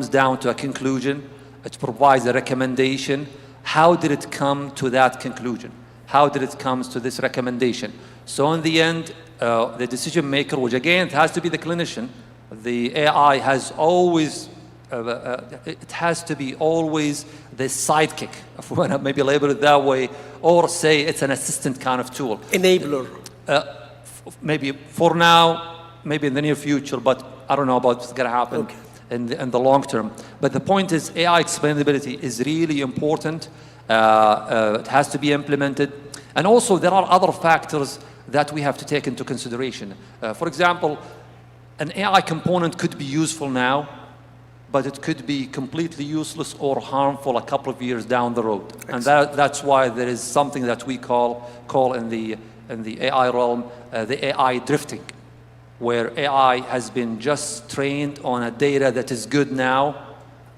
down to a conclusion. It provides a recommendation. How did it come to that conclusion? How did it come to this recommendation? So in the end, the decision maker, which again, it has to be the clinician, the AI has always, it has to be always the sidekick, if we want to maybe label it that way, or say it's an assistant kind of tool. Enabler. Maybe for now, maybe in the near future, but I don't know about what's going to happen in the long term. But the point is, AI explainability is really important. It has to be implemented. And also, there are other factors that we have to take into consideration. For example, an AI component could be useful now, but it could be completely useless or harmful a couple of years down the road. And that's why there is something that we call in the AI realm, the AI drifting, where AI has been just trained on a data that is good now,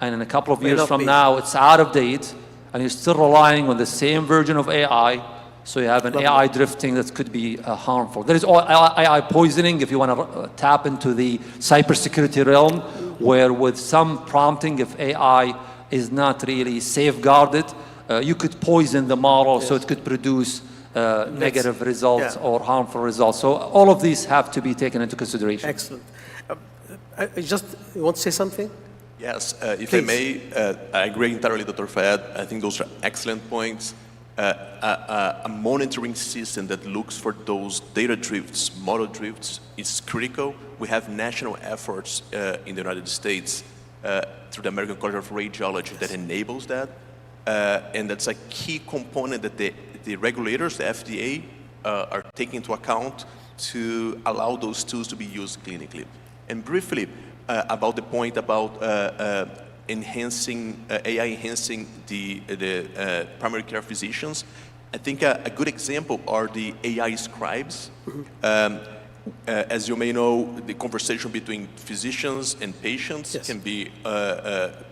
and in a couple of years from now, it's out of date, and you're still relying on the same version of AI, so you have an AI drifting that could be harmful. There is AI poisoning, if you want to tap into the cybersecurity realm, where with some prompting, if AI is not really safeguarded, you could poison the model, so it could produce negative results or harmful results. So all of these have to be taken into consideration. Excellent. You want to say something? Yes, if I may, I agree entirely, Dr. Fayed. I think those are excellent points. A monitoring system that looks for those data drifts, model drifts, is critical. We have national efforts in the United States through the American College of Radiology that enables that. And that's a key component that the regulators, the FDA, are taking into account to allow those tools to be used clinically. And briefly, about the point about enhancing, AI enhancing the primary care physicians, I think a good example are the AI scribes. As you may know, the conversation between physicians and patients can be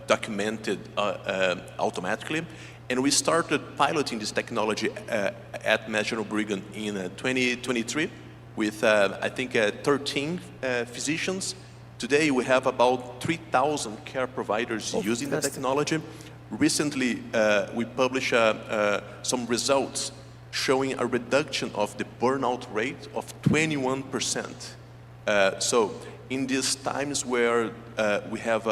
documented automatically. And we started piloting this technology at Mass General Brigham in 2023 with, I think, 13 physicians. Today, we have about 3,000 care providers using the technology. Recently, we published some results showing a reduction of the burnout rate of 21%. So in these times where we have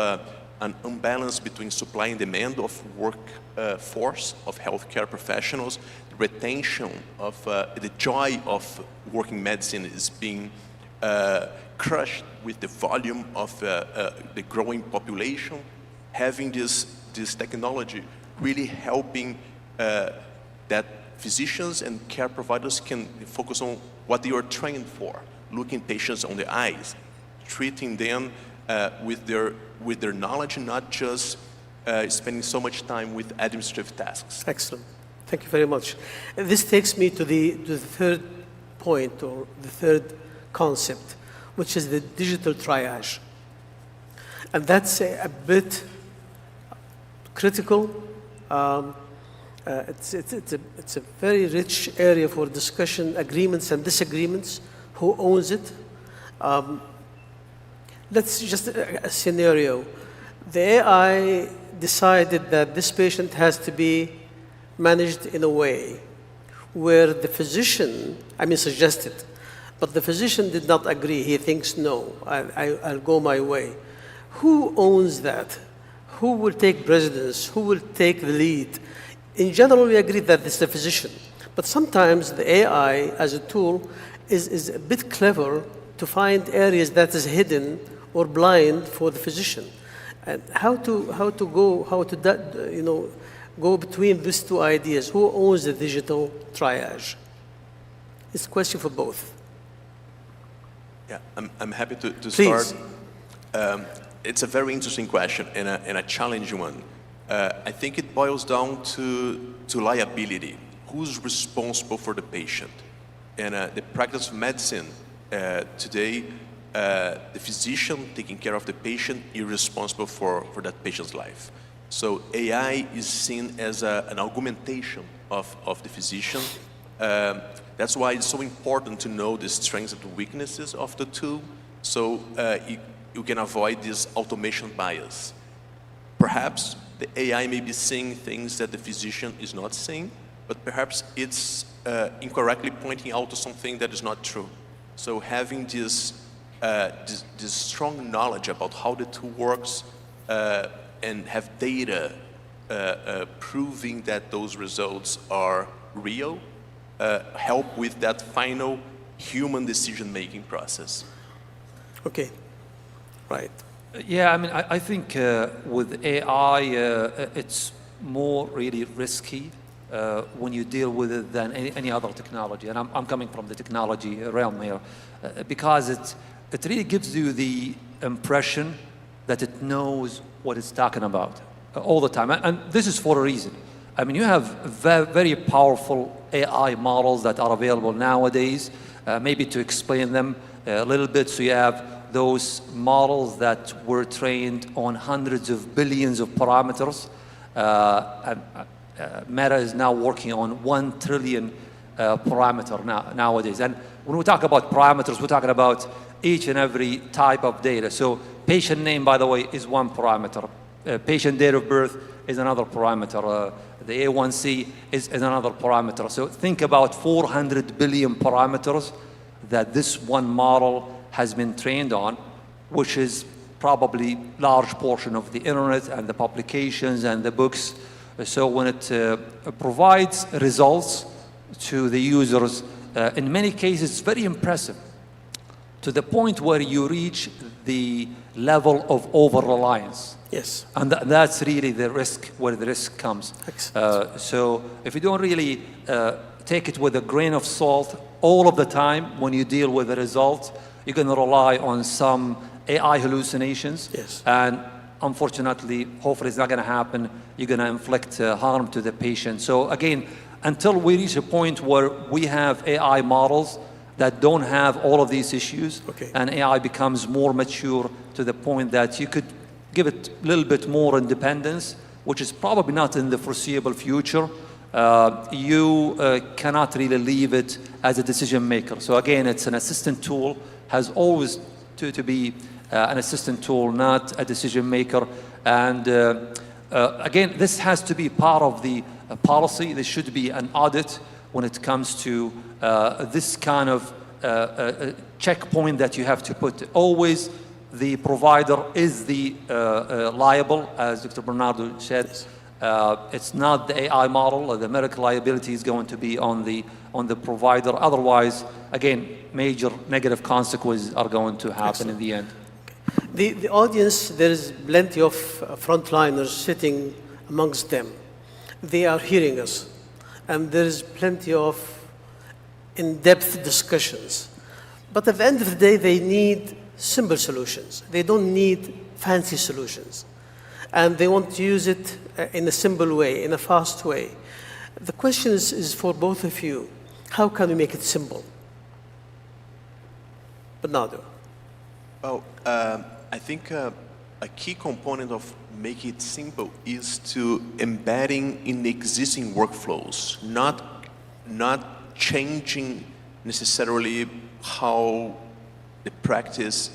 an imbalance between supply and demand of workforce, of healthcare professionals, retention of the joy of working medicine is being crushed with the volume of the growing population. Having this technology really helping that physicians and care providers can focus on what they are trained for, looking patients on the eyes, treating them with their knowledge, and not just spending so much time with administrative tasks. Excellent. Thank you very much. This takes me to the third point, or the third concept, which is the digital triage. And that's a bit critical. It's a very rich area for discussion, agreements and disagreements. Who owns it? Let's just a scenario. The AI decided that this patient has to be managed in a way where the physician, suggested, but the physician did not agree. He thinks, no, I'll go my way. Who owns that? Who will take precedence? Who will take the lead? In general, we agree that it's the physician. But sometimes the AI, as a tool, is a bit clever to find areas that is hidden or blind for the physician. And how to go between these two ideas? Who owns the digital triage? It's a question for both. Yeah, I'm happy to Please. start. It's a very interesting question and a challenging one. I think it boils down to liability. Who's responsible for the patient? And the practice of medicine today, the physician taking care of the patient is responsible for that patient's life. So AI is seen as an augmentation of the physician. That's why it's so important to know the strengths and the weaknesses of the tool, so you can avoid this automation bias. Perhaps the AI may be seeing things that the physician is not seeing, but perhaps it's incorrectly pointing out to something that is not true. So having this strong knowledge about how the tool works and have data proving that those results are real, help with that final human decision-making process. Okay, right. Yeah, I think with AI, it's more really risky when you deal with it than any other technology. And I'm coming from the technology realm here, because it really gives you the impression that it knows what it's talking about all the time. And this is for a reason. You have very powerful AI models that are available nowadays. Maybe to explain them a little bit, so you have those models that were trained on hundreds of billions of parameters. Meta is now working on 1 trillion parameter nowadays. And when we talk about parameters, we're talking about each and every type of data. So patient name, by the way, is one parameter. Patient date of birth is another parameter. The A1C is another parameter. So think about 400 billion parameters that this one model has been trained on, which is probably large portion of the internet and the publications and the books. So when it provides results to the users, in many cases it's very impressive, to the point where you reach the level of over-reliance. Yes. And that's really the risk, where the risk comes. So if you don't really take it with a grain of salt all of the time when you deal with the results, you're going to rely on some AI hallucinations. Yes. And unfortunately, hopefully it's not going to happen. You're going to inflict harm to the patient. So again, until we reach a point where we have AI models that don't have all of these issues, and AI becomes more mature to the point that you could give it a little bit more independence, which is probably not in the foreseeable future, you cannot really leave it as a decision maker. So again, it's an assistant tool, has always to be an assistant tool, not a decision maker. And again, this has to be part of the policy. There should be an audit when it comes to this kind of checkpoint that you have to put. Always the provider is the liable, as Dr. Bernardo said. It's not the AI model, or the medical liability is going to be on the provider. Otherwise, again, major negative consequences are going to happen in the end. The audience, there is plenty of frontliners sitting amongst them. They are hearing us, and there is plenty of in-depth discussions. But at the end of the day, they need simple solutions. They don't need fancy solutions. And they want to use it in a simple way, in a fast way. The question is for both of you. How can we make it simple? Bernardo. Well, I think a key component of making it simple is to embedding in the existing workflows, not changing necessarily how the practice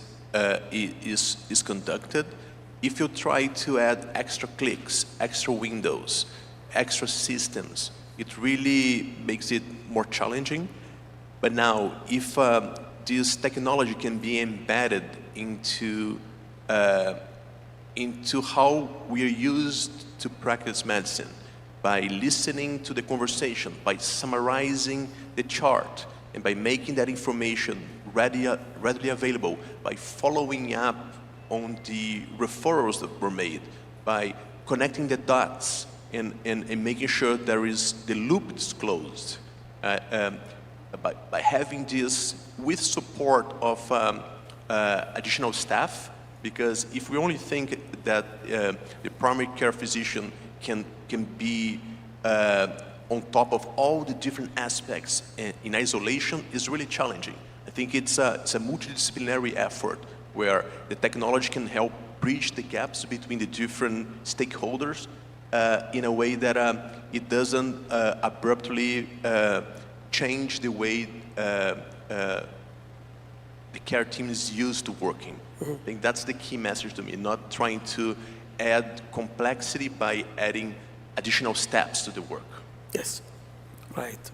is conducted. If you try to add extra clicks, extra windows, extra systems, it really makes it more challenging. But now, if this technology can be embedded into how we are used to practice medicine, by listening to the conversation, by summarizing the chart, and by making that information readily available, by following up on the referrals that were made, by connecting the dots and making sure the loop is closed, by having this with support of additional staff, because if we only think that the primary care physician can be on top of all the different aspects in isolation, is really challenging. I think it's a multidisciplinary effort where the technology can help bridge the gaps between the different stakeholders in a way that it doesn't abruptly change the way the care team is used to working. I think that's the key message to me, not trying to add complexity by adding additional steps to the work. Yes, right.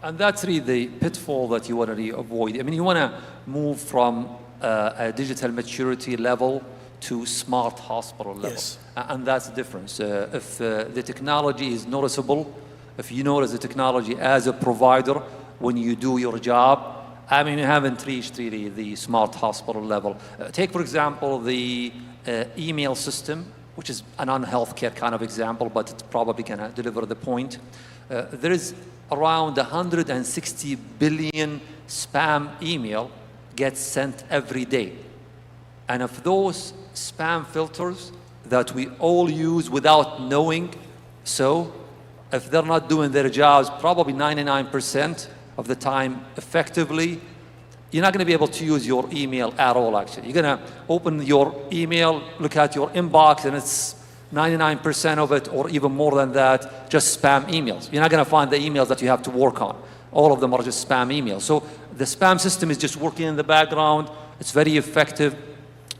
And that's really the pitfall that you want to avoid. I mean, you want to move from a digital maturity level to smart hospital level. Yes. And that's the difference. If the technology is noticeable, if you notice the technology as a provider when you do your job, I mean, you haven't reached really the smart hospital level. Take, for example, the email system, which is a non-healthcare kind of example, but it probably can deliver the point. There is around 160 billion spam email gets sent every day. And of those spam filters that we all use without knowing, so if they're not doing their jobs probably 99% of the time effectively, you're not going to be able to use your email at all, actually. You're going to open your email, look at your inbox, and it's 99% of it, or even more than that, just spam emails. You're not going to find the emails that you have to work on. All of them are just spam emails. So the spam system is just working in the background. It's very effective.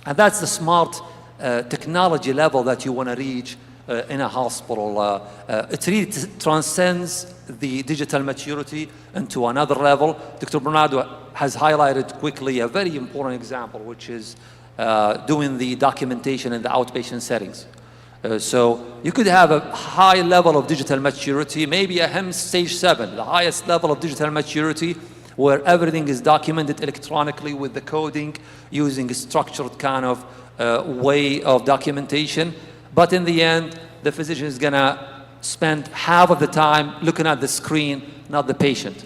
And that's the smart technology level that you want to reach in a hospital. It really transcends the digital maturity into another level. Dr. Bernardo has highlighted quickly a very important example, which is doing the documentation in the outpatient settings. So you could have a high level of digital maturity, maybe a HIMSS stage 7, the highest level of digital maturity, where everything is documented electronically with the coding, using a structured kind of way of documentation. But in the end, the physician is going to spend half of the time looking at the screen, not the patient,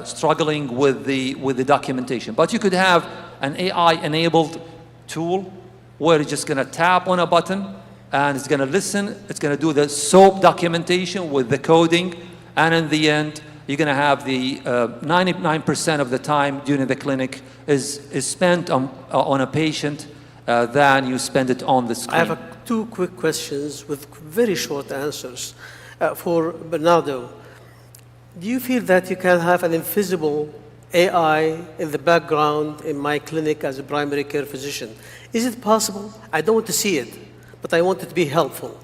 struggling with the documentation. But you could have an AI-enabled tool where it's just going to tap on a button, and it's going to listen, it's going to do the SOAP documentation with the coding, and in the end, you're going to have the 99% of the time during the clinic is spent on a patient than you spend it on the screen. I have two quick questions with very short answers. For Bernardo, do you feel that you can have an invisible AI in the background in my clinic as a primary care physician? Is it possible? I don't want to see it, but I want it to be helpful.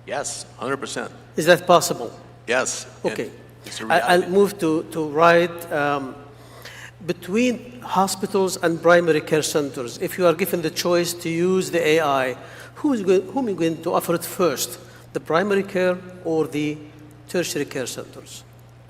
Yes, 100%. Is that possible? Yes. Okay. It's a reality. I'll move to right. Between hospitals and primary care centers, if you are given the choice to use the AI, whom are you going to offer it first, the primary care or the tertiary care centers?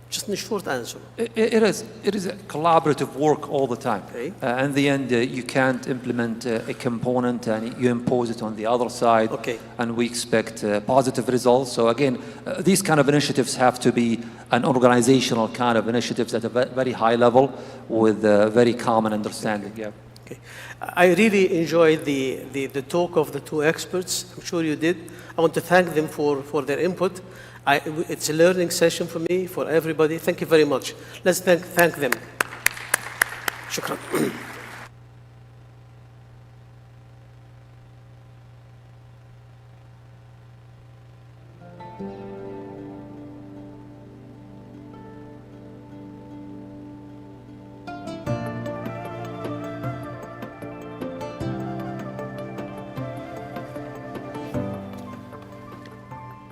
Just in a short answer. It is a collaborative work all the time. Okay. In the end, you can't implement a component and you impose it on the other side. Okay. And we expect positive results. So again, these kind of initiatives have to be an organizational kind of initiatives at a very high level with very common understanding. Yeah. Okay. I really enjoyed the talk of the two experts. I'm sure you did. I want to thank them for their input. It's a learning session for me, for everybody. Thank you very much. Let's thank them. شكرا.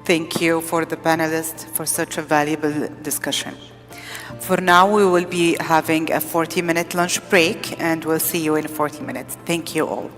Thank you for the panelists for such a valuable discussion. For now, we will be having a 40-minute lunch break, and we'll see you in 40 minutes. Thank you all.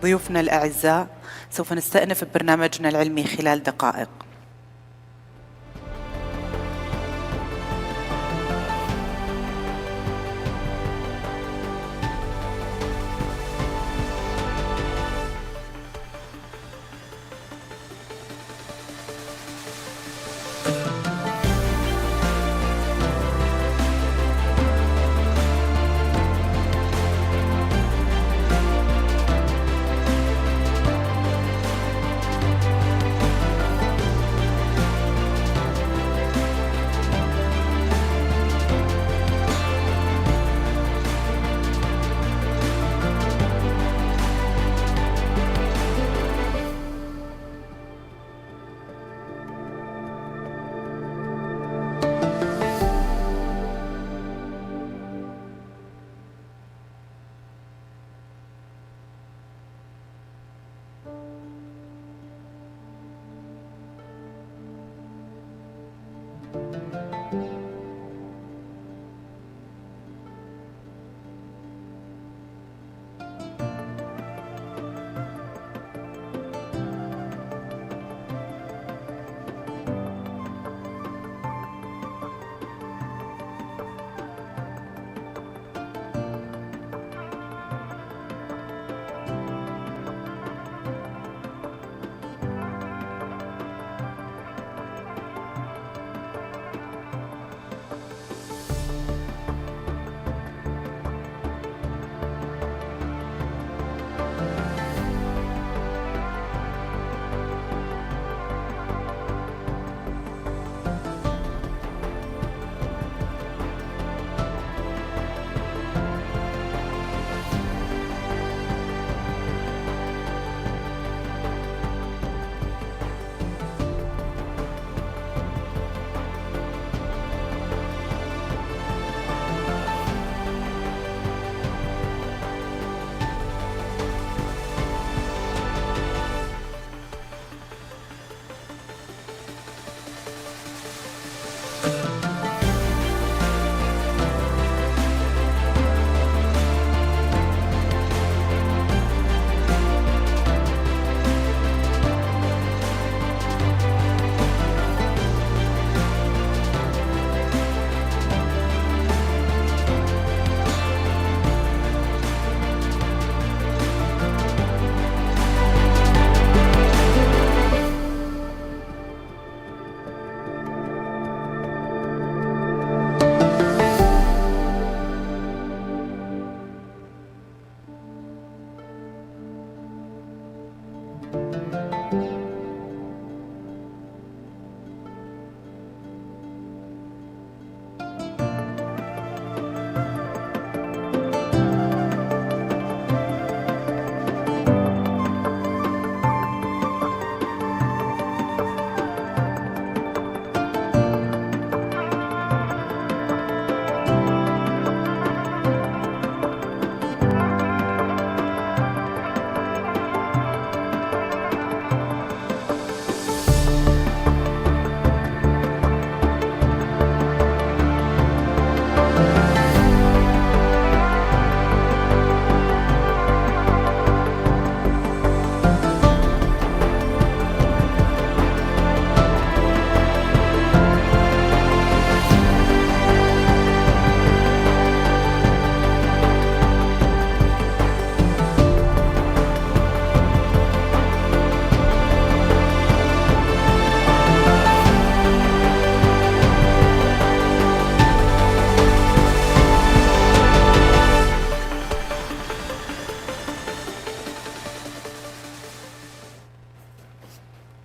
ضيوفنا الأعزاء، سوف نستأنف برنامجنا العلمي خلال دقائق.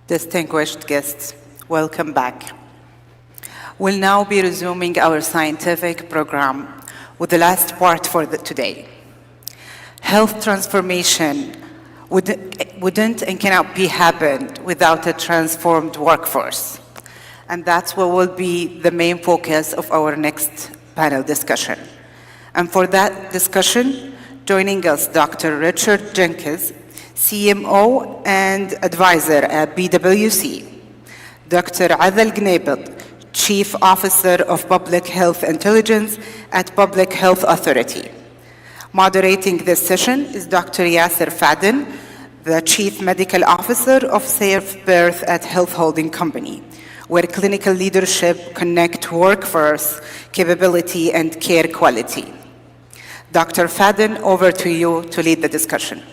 Distinguished guests, welcome back. We'll now be resuming our scientific program with the last part for today. Health transformation wouldn't and cannot be happened without a transformed workforce. And that's what will be the main focus of our next panel discussion. And for that discussion, joining us, Dr. Richard Jenkins, CMO and advisor at BWC, Dr. Adel Gnabel, Chief Officer of Public Health Intelligence at Public Health Authority. Moderating this session is Dr. Yasser Fadden, the Chief Medical Officer of Safe Birth at Health Holding Company, where clinical leadership connect workforce capability and care quality. Dr. Fadden, over to you to lead the discussion.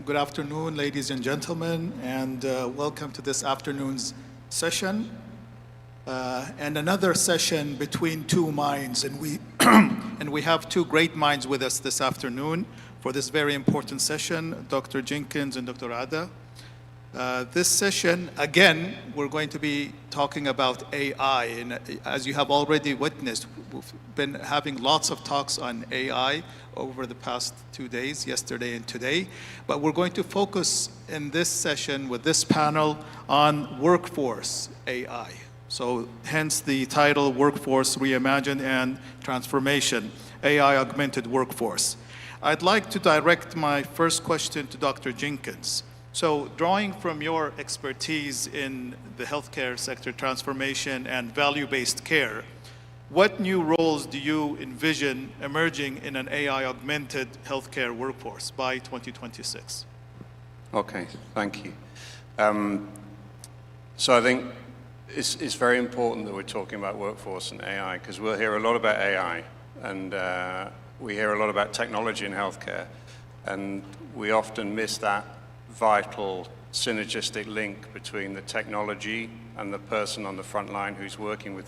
Good afternoon, ladies and gentlemen, and welcome to this afternoon's session. And another session between two minds, and we have two great minds with us this afternoon for this very important session, Dr. Jenkins and Dr. Ada. This session, again, we're going to be talking about AI, and as you have already witnessed, we've been having lots of talks on AI over the past 2 days, yesterday and today, but we're going to focus in this session with this panel on workforce AI. So hence the title, Workforce Reimagined and Transformation, AI Augmented Workforce. I'd like to direct my first question to Dr. Jenkins. So drawing from your expertise in the healthcare sector transformation and value-based care, what new roles do you envision emerging in an AI-augmented healthcare workforce by 2026? Okay, thank you. So I think it's very important that we're talking about workforce and AI, because we'll hear a lot about AI, and we hear a lot about technology in healthcare, and we often miss that vital synergistic link between the technology and the person on the front line who's working with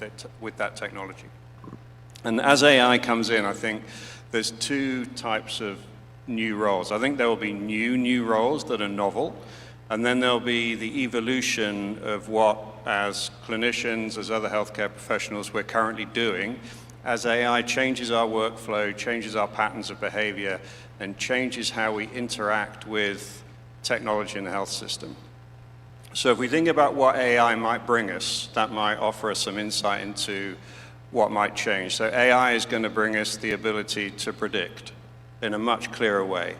that technology. And as AI comes in, I think there's two types of new roles. I think there will be new roles that are novel, and then there'll be the evolution of what, as clinicians, as other healthcare professionals, we're currently doing as AI changes our workflow, changes our patterns of behavior, and changes how we interact with technology in the health system. So if we think about what AI might bring us, that might offer us some insight into what might change. So AI is going to bring us the ability to predict in a much clearer way.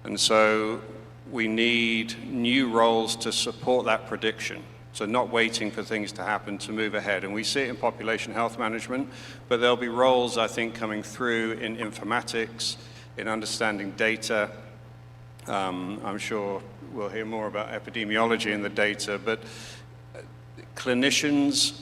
And so we need new roles to support that prediction. So not waiting for things to happen to move ahead. And we see it in population health management, but there'll be roles, I think, coming through in informatics, in understanding data. I'm sure we'll hear more about epidemiology and the data, but clinicians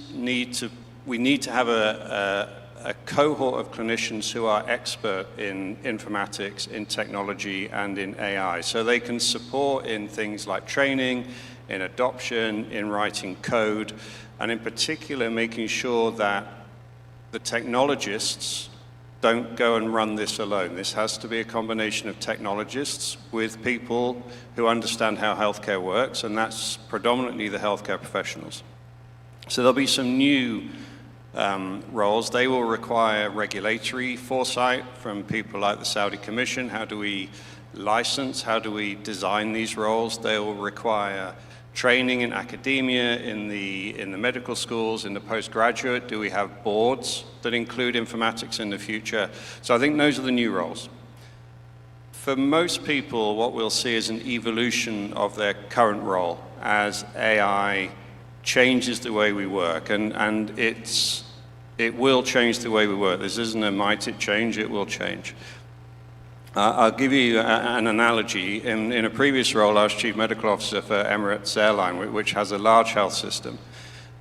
we need to have a cohort of clinicians who are expert in informatics, in technology, and in AI. So they can support in things like training, in adoption, in writing code, and in particular making sure that the technologists don't go and run this alone. This has to be a combination of technologists with people who understand how healthcare works, and that's predominantly the healthcare professionals. So there'll be some new roles. They will require regulatory foresight from people like the Saudi Commission. How do we license? How do we design these roles? They will require training in academia, in the medical schools, in the postgraduate. Do we have boards that include informatics in the future? So I think those are the new roles. For most people, what we'll see is an evolution of their current role as AI changes the way we work, and it will change the way we work. This isn't a might it change, it will change. I'll give you an analogy. In a previous role, I was Chief Medical Officer for Emirates Airline, which has a large health system.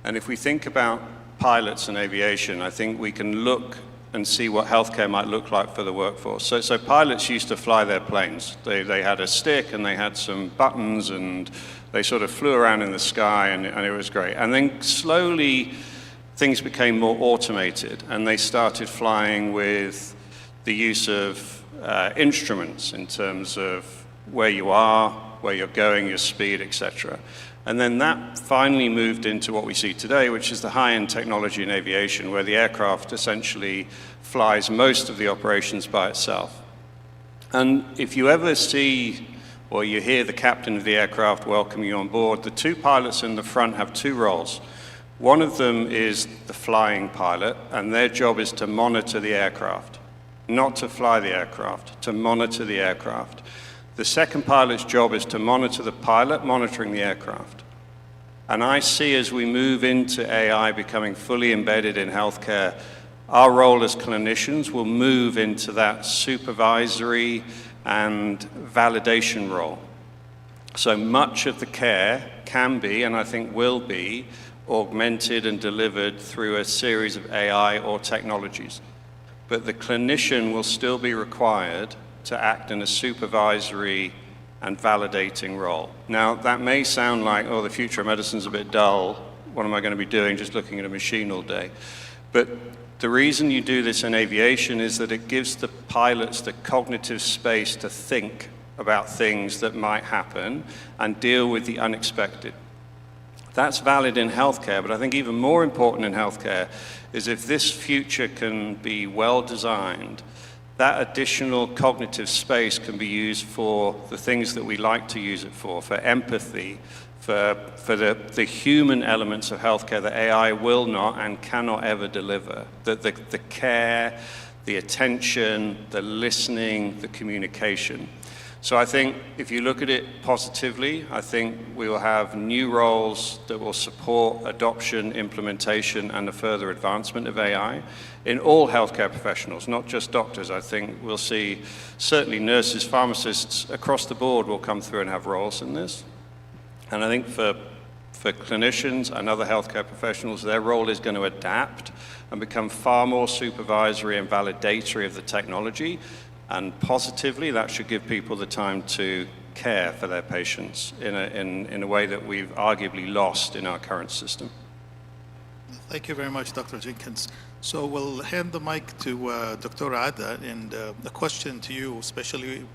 And if we think about pilots and aviation, I think we can look and see what healthcare might look like for the workforce. So pilots used to fly their planes. They had a stick and they had some buttons and they sort of flew around in the sky and it was great. And then slowly things became more automated and they started flying with the use of instruments in terms of where you are, where you're going, your speed, etc. And then that finally moved into what we see today, which is the high-end technology in aviation, where the aircraft essentially flies most of the operations by itself. And if you ever see or you hear the captain of the aircraft welcome you on board, the two pilots in the front have two roles. One of them is the flying pilot, and their job is to monitor the aircraft. Not to fly the aircraft, to monitor the aircraft. The second pilot's job is to monitor the pilot monitoring the aircraft. And I see as we move into AI becoming fully embedded in healthcare, our role as clinicians will move into that supervisory and validation role. So much of the care can be, and I think will be, augmented and delivered through a series of AI or technologies. But the clinician will still be required to act in a supervisory and validating role. Now, that may sound like, oh, the future of medicine's a bit dull. What am I going to be doing, just looking at a machine all day? But the reason you do this in aviation is that it gives the pilots the cognitive space to think about things that might happen and deal with the unexpected. That's valid in healthcare, but I think even more important in healthcare is if this future can be well designed, that additional cognitive space can be used for the things that we like to use it for empathy, for the human elements of healthcare that AI will not and cannot ever deliver. The care, the attention, the listening, the communication. So I think if you look at it positively, I think we will have new roles that will support adoption, implementation, and the further advancement of AI in all healthcare professionals, not just doctors. I think we'll see certainly nurses, pharmacists across the board will come through and have roles in this. And I think for clinicians and other healthcare professionals, their role is going to adapt and become far more supervisory and validatory of the technology. And positively, that should give people the time to care for their patients in a way that we've arguably lost in our current system. Thank you very much, Dr. Jenkins. So we'll hand the mic to Dr. Ada, and a question to you, especially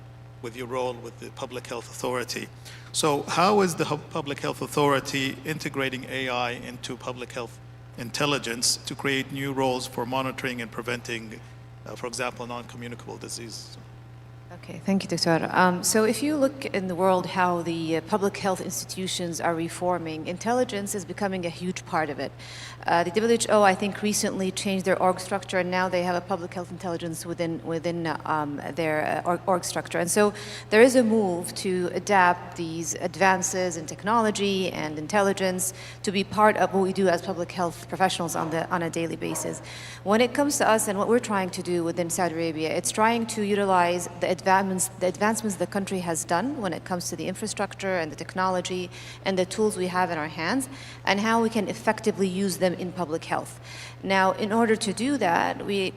with your role with the Public Health Authority. So how is the Public Health Authority integrating AI into public health intelligence to create new roles for monitoring and preventing, for example, non-communicable disease? Okay, thank you, Dr. So if you look in the world how the public health institutions are reforming, intelligence is becoming a huge part of it. The WHO, I think, recently changed their org structure, and now they have a public health intelligence within their org structure. And so there is a move to adapt these advances in technology and intelligence to be part of what we do as public health professionals on a daily basis. When it comes to us and what we're trying to do within Saudi Arabia, it's trying to utilize the advancements the country has done when it comes to the infrastructure and the technology and the tools we have in our hands, and how we can effectively use them in public health. Now, in order to do that, we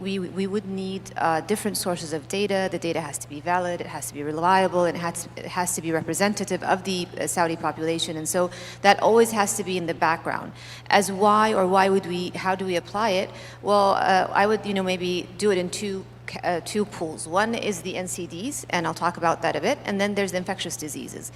would need different sources of data. The data has to be valid, it has to be reliable, and it has to be representative of the Saudi population. And so that always has to be in the background. As how do we apply it? Well, I would maybe do it in two pools. One is the NCDs, and I'll talk about that a bit, and then there's the infectious diseases.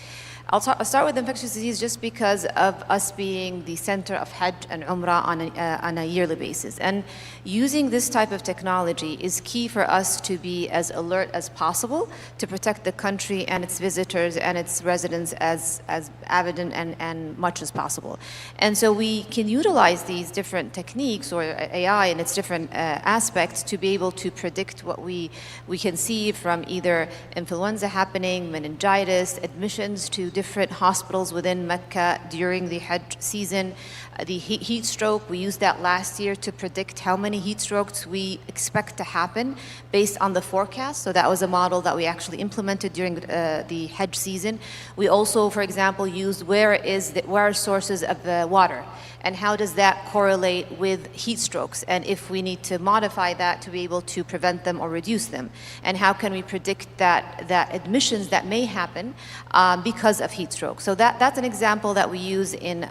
I'll start with infectious disease just because of us being the center of Hajj and Umrah on a yearly basis. And using this type of technology is key for us to be as alert as possible to protect the country and its visitors and its residents as avid and much as possible. And so we can utilize these different techniques or AI and its different aspects to be able to predict what we can see from either influenza happening, meningitis, admissions to different hospitals within Mecca during the Hajj season, the heat stroke. We used that last year to predict how many heat strokes we expect to happen based on the forecast. So that was a model that we actually implemented during the Hajj season. We also, for example, used where are sources of water, and how does that correlate with heat strokes, and if we need to modify that to be able to prevent them or reduce them, and how can we predict that admissions that may happen because of heat stroke. So that's an example that we use in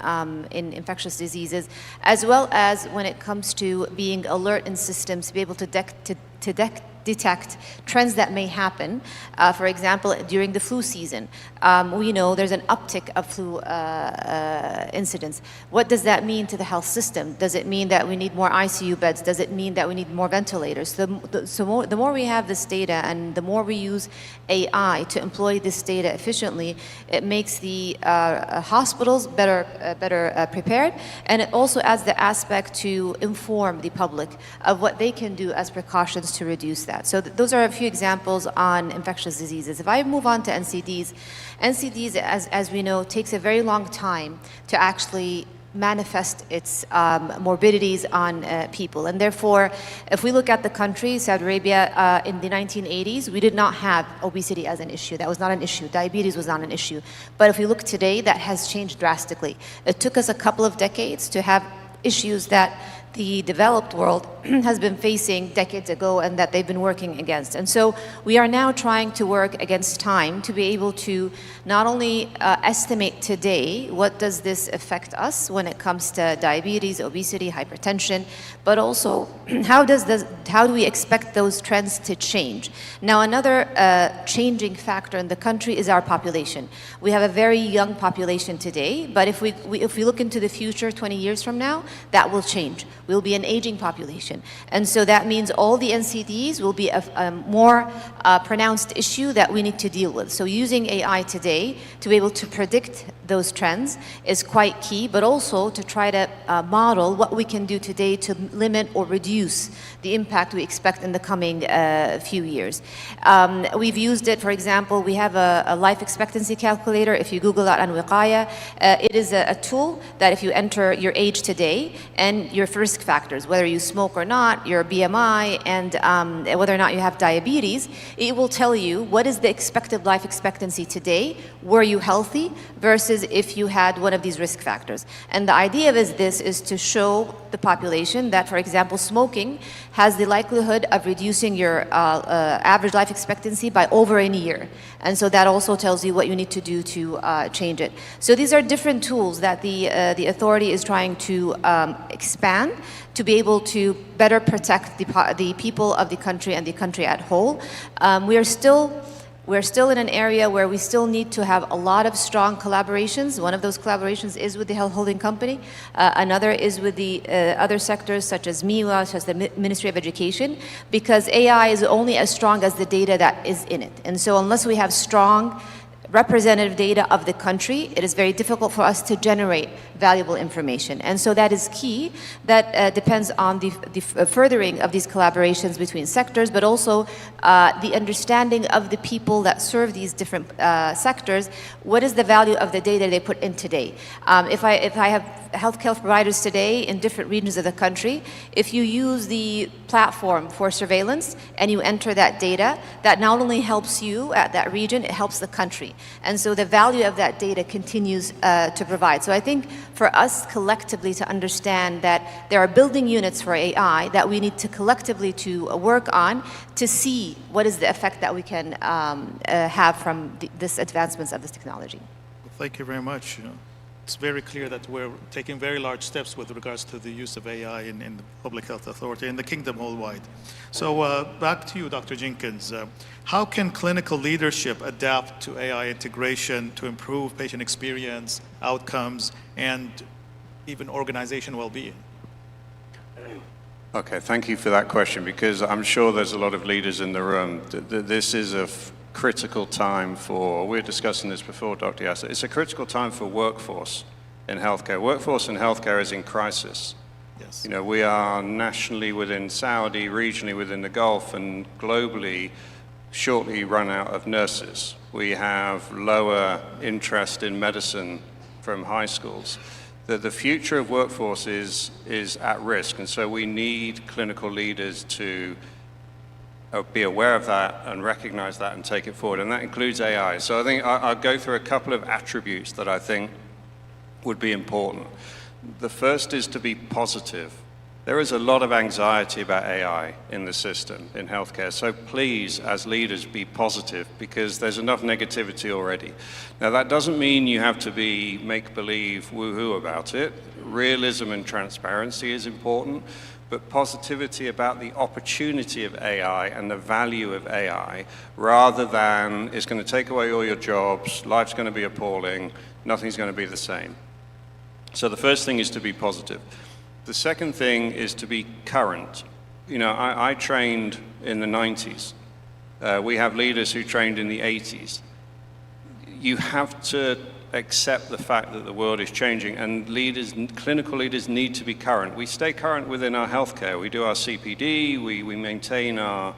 infectious diseases, as well as when it comes to being alert in systems to be able to detect trends that may happen. For example, during the flu season, we know there's an uptick of flu incidents. What does that mean to the health system? Does it mean that we need more ICU beds? Does it mean that we need more ventilators? The more we have this data and the more we use AI to employ this data efficiently, it makes the hospitals better prepared, and it also adds the aspect to inform the public of what they can do as precautions to reduce that. So those are a few examples on infectious diseases. If I move on to NCDs, as we know, takes a very long time to actually manifest its morbidities on people. And therefore, if we look at the country, Saudi Arabia, in the 1980s, we did not have obesity as an issue. That was not an issue. Diabetes was not an issue. But if we look today, that has changed drastically. It took us a couple of decades to have issues that the developed world has been facing decades ago and that they've been working against. And so we are now trying to work against time to be able to not only estimate today what does this affect us when it comes to diabetes, obesity, hypertension, but also how do we expect those trends to change? Now, another changing factor in the country is our population. We have a very young population today, but if we look into the future 20 years from now, that will change. We'll be an aging population. And so that means all the NCDs will be a more pronounced issue that we need to deal with. So using AI today to be able to predict those trends is quite key, but also to try to model what we can do today to limit or reduce the impact we expect in the coming few years. We've used it, for example, we have a life expectancy calculator. If you Google that on Wiqaya, it is a tool that if you enter your age today and your risk factors, whether you smoke or not, your BMI, and whether or not you have diabetes, it will tell you what is the expected life expectancy today, were you healthy, versus if you had one of these risk factors. And the idea of this is to show the population that, for example, smoking has the likelihood of reducing your average life expectancy by over a year. And so that also tells you what you need to do to change it. So these are different tools that the authority is trying to expand to be able to better protect the people of the country and the country at whole. We're still in an area where we still need to have a lot of strong collaborations. One of those collaborations is with the health holding company. Another is with the other sectors such as MIWA, such as the Ministry of Education, because AI is only as strong as the data that is in it. And so unless we have strong representative data of the country, it is very difficult for us to generate valuable information. And so that is key. That depends on the furthering of these collaborations between sectors, but also the understanding of the people that serve these different sectors. What is the value of the data they put in today? If I have healthcare providers today in different regions of the country, if you use the platform for surveillance and you enter that data, that not only helps you at that region, it helps the country. And so the value of that data continues to provide. So I think for us collectively to understand that there are building units for AI that we need to collectively to work on to see what is the effect that we can have from this advancements of this technology. Well, thank you very much. It's very clear that we're taking very large steps with regards to the use of AI in the Public Health Authority in the kingdom worldwide. So back to you, Dr. Jenkins. How can clinical leadership adapt to AI integration to improve patient experience, outcomes, and even organization well-being? Okay, thank you for that question, because I'm sure there's a lot of leaders in the room. This is a critical time for, we were discussing this before, Dr. Yasser, it's a critical time for workforce in healthcare. Workforce in healthcare is in crisis. Yes. You know, we are nationally within Saudi, regionally within the Gulf, and globally shortly run out of nurses. We have lower interest in medicine from high schools. The future of workforce is at risk, and so we need clinical leaders to be aware of that and recognize that and take it forward, and that includes AI. So I think I'll go through a couple of attributes that I think would be important. The first is to be positive. There is a lot of anxiety about AI in the system, in healthcare, so please, as leaders, be positive, because there's enough negativity already. Now, that doesn't mean you have to be make-believe, woo-hoo about it. Realism and transparency is important, but positivity about the opportunity of AI and the value of AI, rather than it's going to take away all your jobs, life's going to be appalling, nothing's going to be the same. So the first thing is to be positive. The second thing is to be current. You know, I trained in the 90s. We have leaders who trained in the 80s. You have to accept the fact that the world is changing, and leaders, clinical leaders, need to be current. We stay current within our healthcare. We do our CPD, we maintain our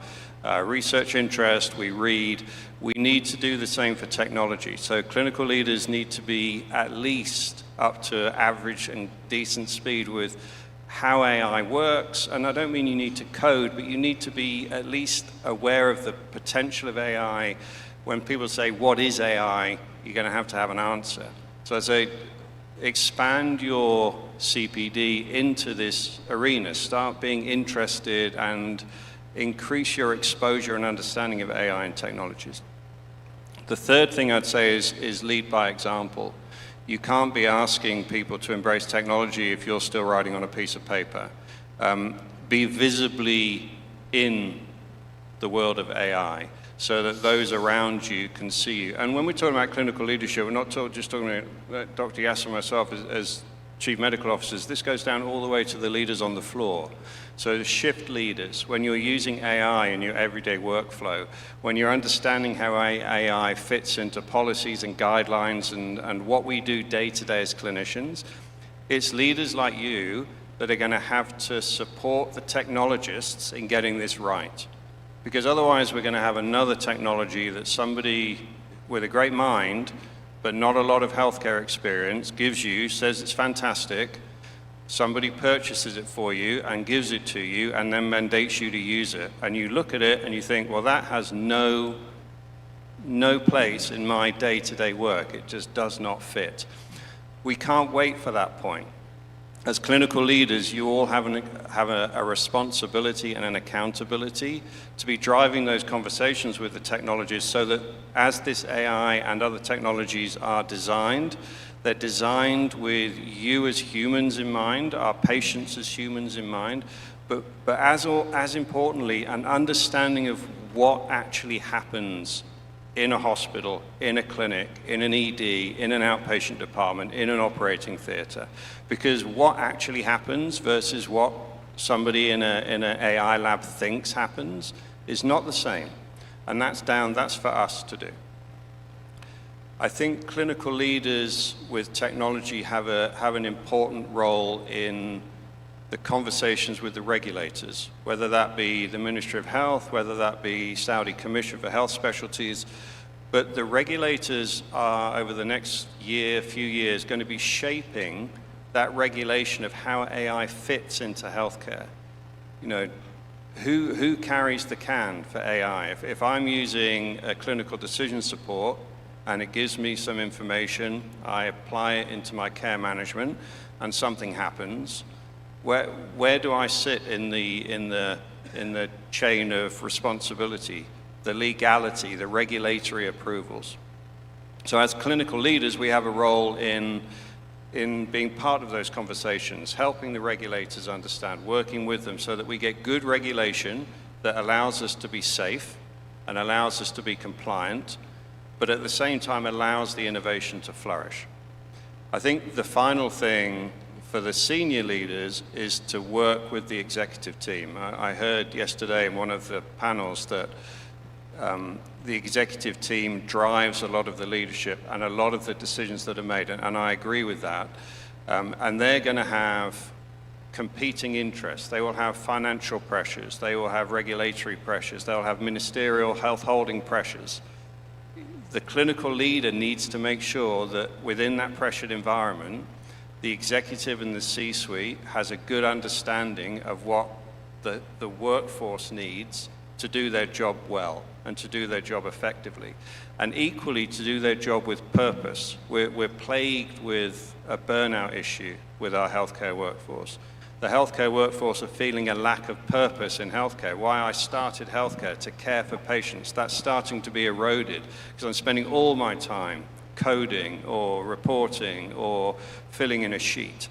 research interest, we read. We need to do the same for technology. So clinical leaders need to be at least up to average and decent speed with how AI works. And I don't mean you need to code, but you need to be at least aware of the potential of AI. When people say, what is AI? You're going to have an answer. So I say, expand your CPD into this arena. Start being interested and increase your exposure and understanding of AI and technologies. The third thing I'd say is lead by example. You can't be asking people to embrace technology if you're still writing on a piece of paper. Be visibly in the world of AI so that those around you can see you. And when we're talking about clinical leadership, we're not just talking about Dr. Yasser and myself as chief medical officers. This goes down all the way to the leaders on the floor. So the shift leaders, when you're using AI in your everyday workflow, when you're understanding how AI fits into policies and guidelines and what we do day to day as clinicians, it's leaders like you that are going to have to support the technologists in getting this right. Because otherwise we're going to have another technology that somebody with a great mind but not a lot of healthcare experience gives you, says it's fantastic, somebody purchases it for you and gives it to you and then mandates you to use it. And you look at it and you think, well, that has no place in my day-to-day work. It just does not fit. We can't wait for that point. As clinical leaders, you all have a responsibility and an accountability to be driving those conversations with the technologists so that as this AI and other technologies are designed, they're designed with you as humans in mind, our patients as humans in mind, but as importantly, an understanding of what actually happens in a hospital, in a clinic, in an ED, in an outpatient department, in an operating theater. Because what actually happens versus what somebody in an AI lab thinks happens is not the same. And that's for us to do. I think clinical leaders with technology have an important role in the conversations with the regulators, whether that be the Ministry of Health, whether that be Saudi Commission for Health Specialties. But the regulators are, over the next few years, going to be shaping that regulation of how AI fits into healthcare. You know, who carries the can for AI? If I'm using a clinical decision support and it gives me some information, I apply it into my care management, and something happens, where do I sit in the chain of responsibility, the legality, the regulatory approvals? So as clinical leaders, we have a role in being part of those conversations, helping the regulators understand, working with them so that we get good regulation that allows us to be safe and allows us to be compliant, but at the same time allows the innovation to flourish. I think the final thing for the senior leaders is to work with the executive team. I heard yesterday in one of the panels that the executive team drives a lot of the leadership and a lot of the decisions that are made, and I agree with that. And they're going to have competing interests. They will have financial pressures. They will have regulatory pressures. They'll have ministerial health holding pressures. The clinical leader needs to make sure that within that pressured environment, the executive and the C-suite has a good understanding of what the workforce needs to do their job well and to do their job effectively. And equally to do their job with purpose. We're plagued with a burnout issue with our healthcare workforce. The healthcare workforce are feeling a lack of purpose in healthcare. Why I started healthcare, to care for patients, that's starting to be eroded because I'm spending all my time coding or reporting or filling in a sheet.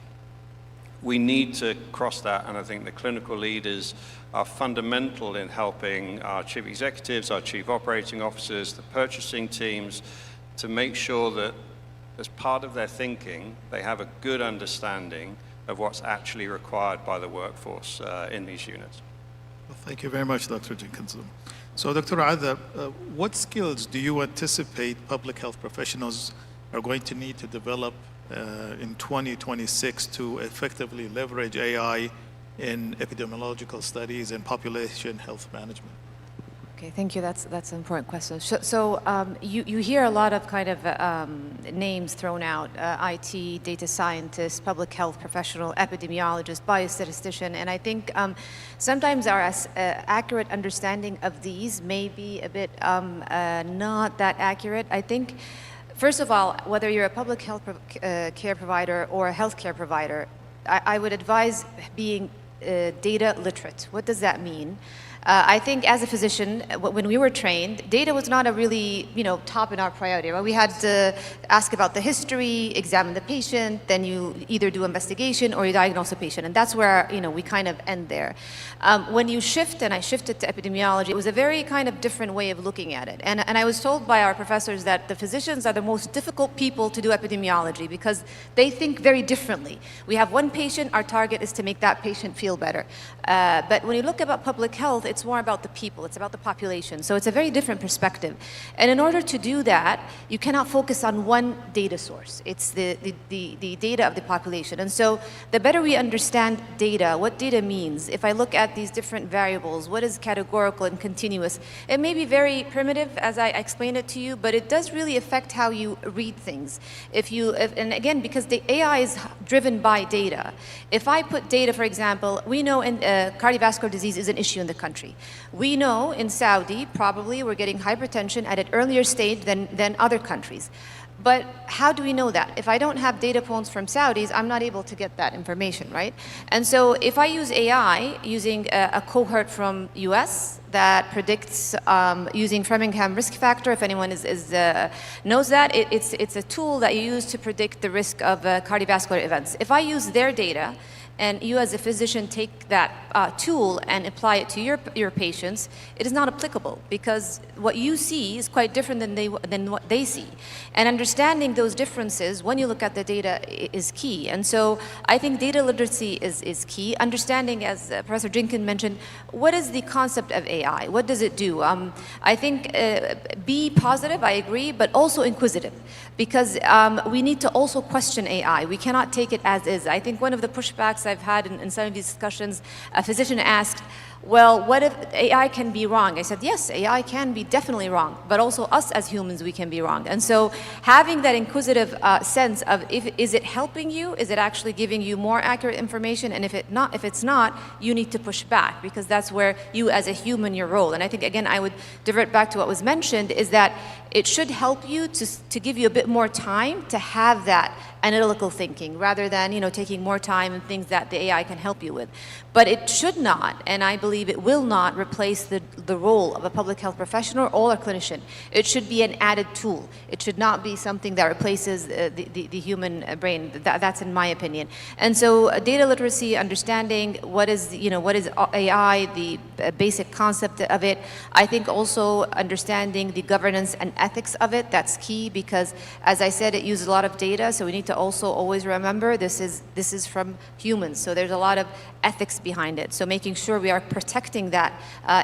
We need to cross that, and I think the clinical leaders are fundamental in helping our chief executives, our chief operating officers, the purchasing teams to make sure that as part of their thinking, they have a good understanding of what's actually required by the workforce in these units. Well, thank you very much, Dr. Jenkinson. So, Dr. Adha, what skills do you anticipate public health professionals are going to need to develop in 2026 to effectively leverage AI in epidemiological studies and population health management? Okay, thank you. That's an important question. So you hear a lot of kind of names thrown out: IT, data scientist, public health professional, epidemiologist, biostatistician, and I think sometimes our accurate understanding of these may be a bit not that accurate. I think, first of all, whether you're a public health care provider or a healthcare provider, I would advise being data literate. What does that mean? I think as a physician, when we were trained, data was not a really, top in our priority. Right? We had to ask about the history, examine the patient, then you either do investigation or you diagnose a patient. And that's where, we kind of end there. When you shift, and I shifted to epidemiology, it was a very kind of different way of looking at it. And I was told by our professors that the physicians are the most difficult people to do epidemiology because they think very differently. We have one patient, our target is to make that patient feel better. But when you look about public health, it's more about the people, it's about the population. So it's a very different perspective. And in order to do that, you cannot focus on one data source. It's the data of the population. And so the better we understand data, what data means, if I look at these different variables, what is categorical and continuous, it may be very primitive as I explained it to you, but it does really affect how you read things. And again, because the AI is driven by data. If I put data, for example, we know cardiovascular disease is an issue in the country. We know in Saudi, probably we're getting hypertension at an earlier stage than other countries. But how do we know that? If I don't have data points from Saudis, I'm not able to get that information, right? And so if I use AI, using a cohort from US that predicts using Framingham risk factor, if anyone knows that, it's a tool that you use to predict the risk of cardiovascular events. If I use their data, and you as a physician take that tool and apply it to your patients, it is not applicable because what you see is quite different than what they see. And understanding those differences when you look at the data is key. And so I think data literacy is key. Understanding, as Professor Jenkins mentioned, what is the concept of AI? What does it do? I think be positive, I agree, but also inquisitive. Because we need to also question AI. We cannot take it as is. I think one of the pushbacks I've had in some of these discussions, a physician asked, well, what if AI can be wrong? I said, yes, AI can be definitely wrong, but also us as humans, we can be wrong. And so having that inquisitive sense of, is it helping you? Is it actually giving you more accurate information? And if it's not, you need to push back because that's where you as a human, your role. And I think, again, I would divert back to what was mentioned, is that it should help you to give you a bit more time to have that analytical thinking rather than taking more time and things that the AI can help you with. But it should not, and I believe it will not, replace the role of a public health professional or a clinician. It should be an added tool. It should not be something that replaces the human brain. That's in my opinion. And so data literacy, understanding what is AI, the basic concept of it. I think also understanding the governance and ethics of it, that's key because, as I said, it uses a lot of data, so we need to also always remember this is from humans, so there's a lot of ethics behind it. So making sure we are protecting that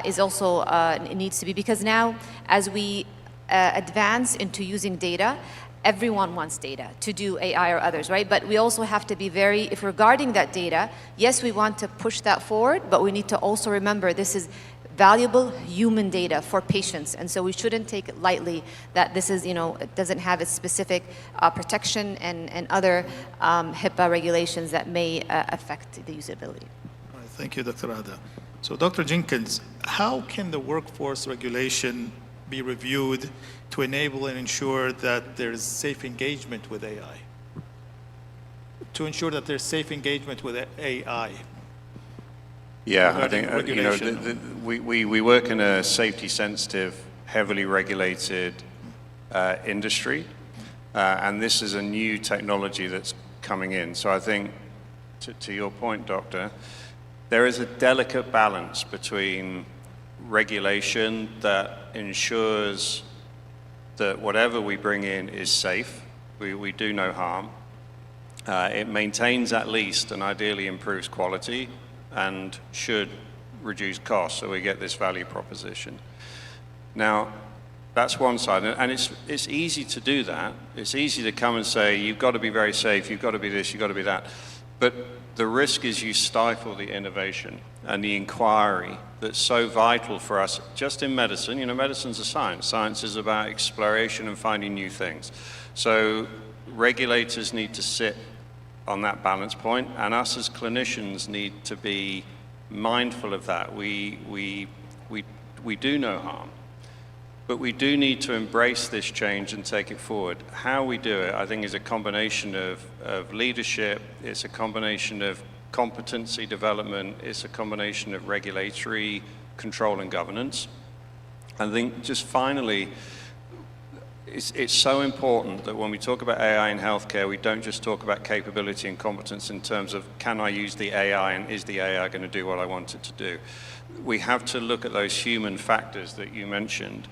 is also needs to be, because now as we advance into using data, everyone wants data to do AI or others, right? But we also have to be very, if we're guarding that data, yes, we want to push that forward, but we need to also remember this is valuable human data for patients. And so we shouldn't take it lightly that this is, it doesn't have its specific protection and other HIPAA regulations that may affect the usability. All right, thank you, Dr. Ada. So Dr. Jenkins, how can the workforce regulation be reviewed to enable and ensure that there's safe engagement with AI? To ensure that there's safe engagement with AI? Yeah, I think we work in a safety-sensitive, heavily regulated industry, and this is a new technology that's coming in. So I think, to your point, Doctor, there is a delicate balance between regulation that ensures that whatever we bring in is safe, we do no harm, it maintains at least and ideally improves quality, and should reduce costs, so we get this value proposition. Now, that's one side, and it's easy to do that. It's easy to come and say, you've got to be very safe, you've got to be this, you've got to be that. But the risk is you stifle the innovation and the inquiry that's so vital for us, just in medicine. Medicine's a science. Science is about exploration and finding new things. So regulators need to sit on that balance point, and us as clinicians need to be mindful of that. We do no harm, but we do need to embrace this change and take it forward. How we do it, I think, is a combination of leadership, it's a combination of competency development, it's a combination of regulatory control and governance. I think just finally, it's so important that when we talk about AI in healthcare, we don't just talk about capability and competence in terms of, can I use the AI and is the AI going to do what I want it to do? We have to look at those human factors that you mentioned.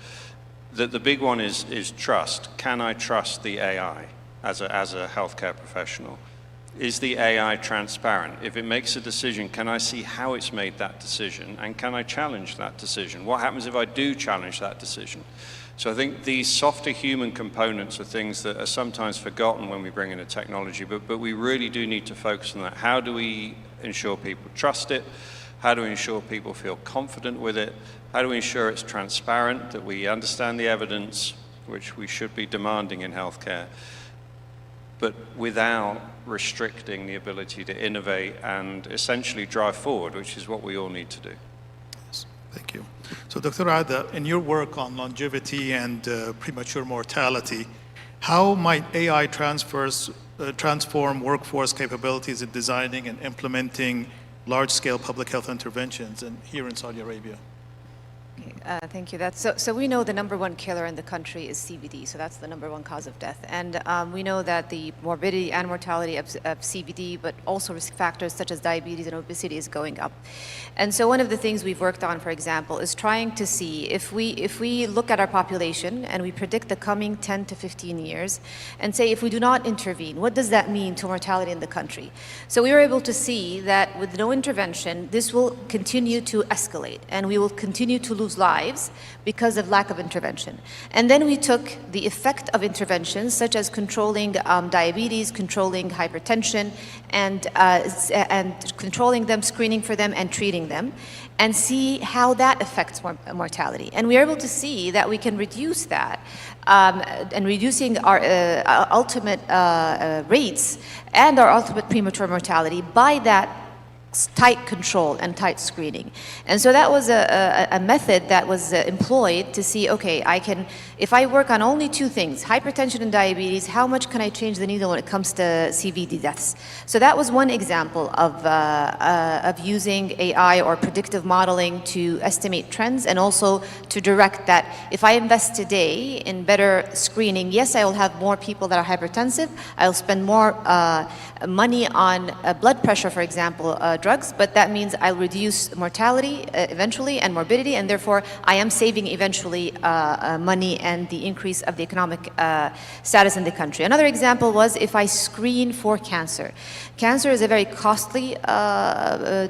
The big one is trust. Can I trust the AI as a healthcare professional? Is the AI transparent? If it makes a decision, can I see how it's made that decision? And can I challenge that decision? What happens if I do challenge that decision? So I think these softer human components are things that are sometimes forgotten when we bring in a technology, but we really do need to focus on that. How do we ensure people trust it? How do we ensure people feel confident with it? How do we ensure it's transparent, that we understand the evidence, which we should be demanding in healthcare, but without restricting the ability to innovate and essentially drive forward, which is what we all need to do. Thank you. So Dr. Ada, in your work on longevity and premature mortality, how might AI transform workforce capabilities in designing and implementing large-scale public health interventions here in Saudi Arabia? Thank you. So we know the #1 killer in the country is CVD, so that's the #1 cause of death. And we know that the morbidity and mortality of CVD, but also risk factors such as diabetes and obesity is going up. And so one of the things we've worked on, for example, is trying to see if we look at our population and we predict the coming 10 to 15 years and say if we do not intervene, what does that mean to mortality in the country? So we were able to see that with no intervention, this will continue to escalate and we will continue to lose lives because of lack of intervention. And then we took the effect of interventions such as controlling diabetes, controlling hypertension, and controlling them, screening for them, and treating them, and see how that affects mortality. And we are able to see that we can reduce that, and reducing our ultimate rates and our ultimate premature mortality by that tight control and tight screening. And so that was a method that was employed to see, okay, if I work on only 2 things, hypertension and diabetes, how much can I change the needle when it comes to CVD deaths? So that was one example of using AI or predictive modeling to estimate trends and also to direct that if I invest today in better screening, yes, I will have more people that are hypertensive, I'll spend more money on blood pressure, for example, drugs, but that means I'll reduce mortality eventually and morbidity, and therefore I am saving eventually money and the increase of the economic status in the country. Another example was if I screen for cancer. Cancer is a very costly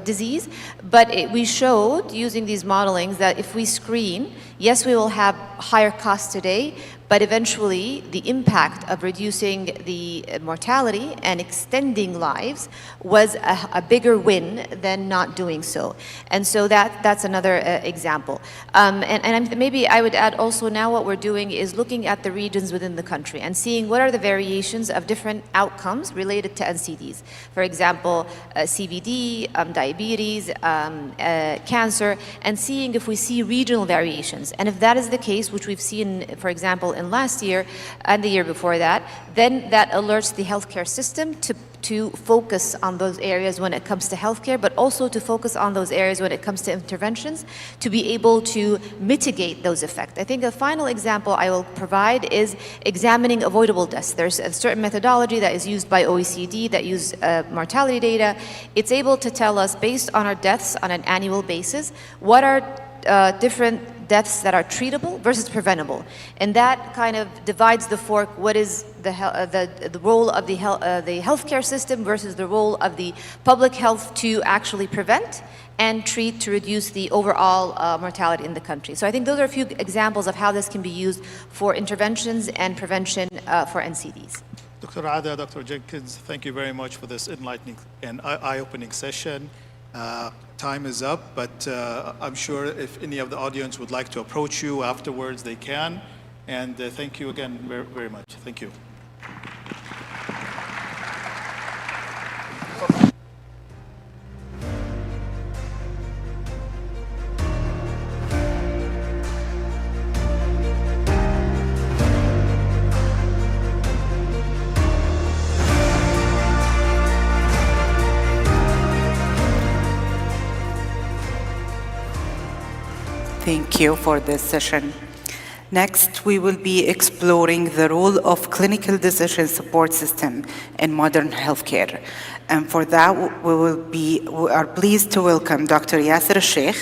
disease, but we showed using these modelings that if we screen, yes, we will have higher costs today, But eventually, the impact of reducing the mortality and extending lives was a bigger win than not doing so. And so that's another example. Maybe I would add also now what we're doing is looking at the regions within the country and seeing what are the variations of different outcomes related to NCDs. For example, CVD, diabetes, cancer, and seeing if we see regional variations. And if that is the case, which we've seen, for example, in last year and the year before that, then that alerts the healthcare system to focus on those areas when it comes to healthcare, but also to focus on those areas when it comes to interventions to be able to mitigate those effects. I think a final example I will provide is examining avoidable deaths. There's a certain methodology that is used by OECD that use mortality data. It's able to tell us, based on our deaths on an annual basis, what are different deaths that are treatable versus preventable. And that kind of divides the fork. What is the role of the healthcare system versus the role of the public health to actually prevent and treat to reduce the overall mortality in the country. So I think those are a few examples of how this can be used for interventions and prevention for NCDs. Dr. Ada, Dr. Jenkins, thank you very much for this enlightening and eye-opening session. Time is up, but I'm sure if any of the audience would like to approach you afterwards, they can. And thank you again very, very much. Thank you. Thank you for this session. Next, we will be exploring the role of clinical decision support system in modern healthcare. And for that, we are pleased to welcome Dr. Yasser Sheikh,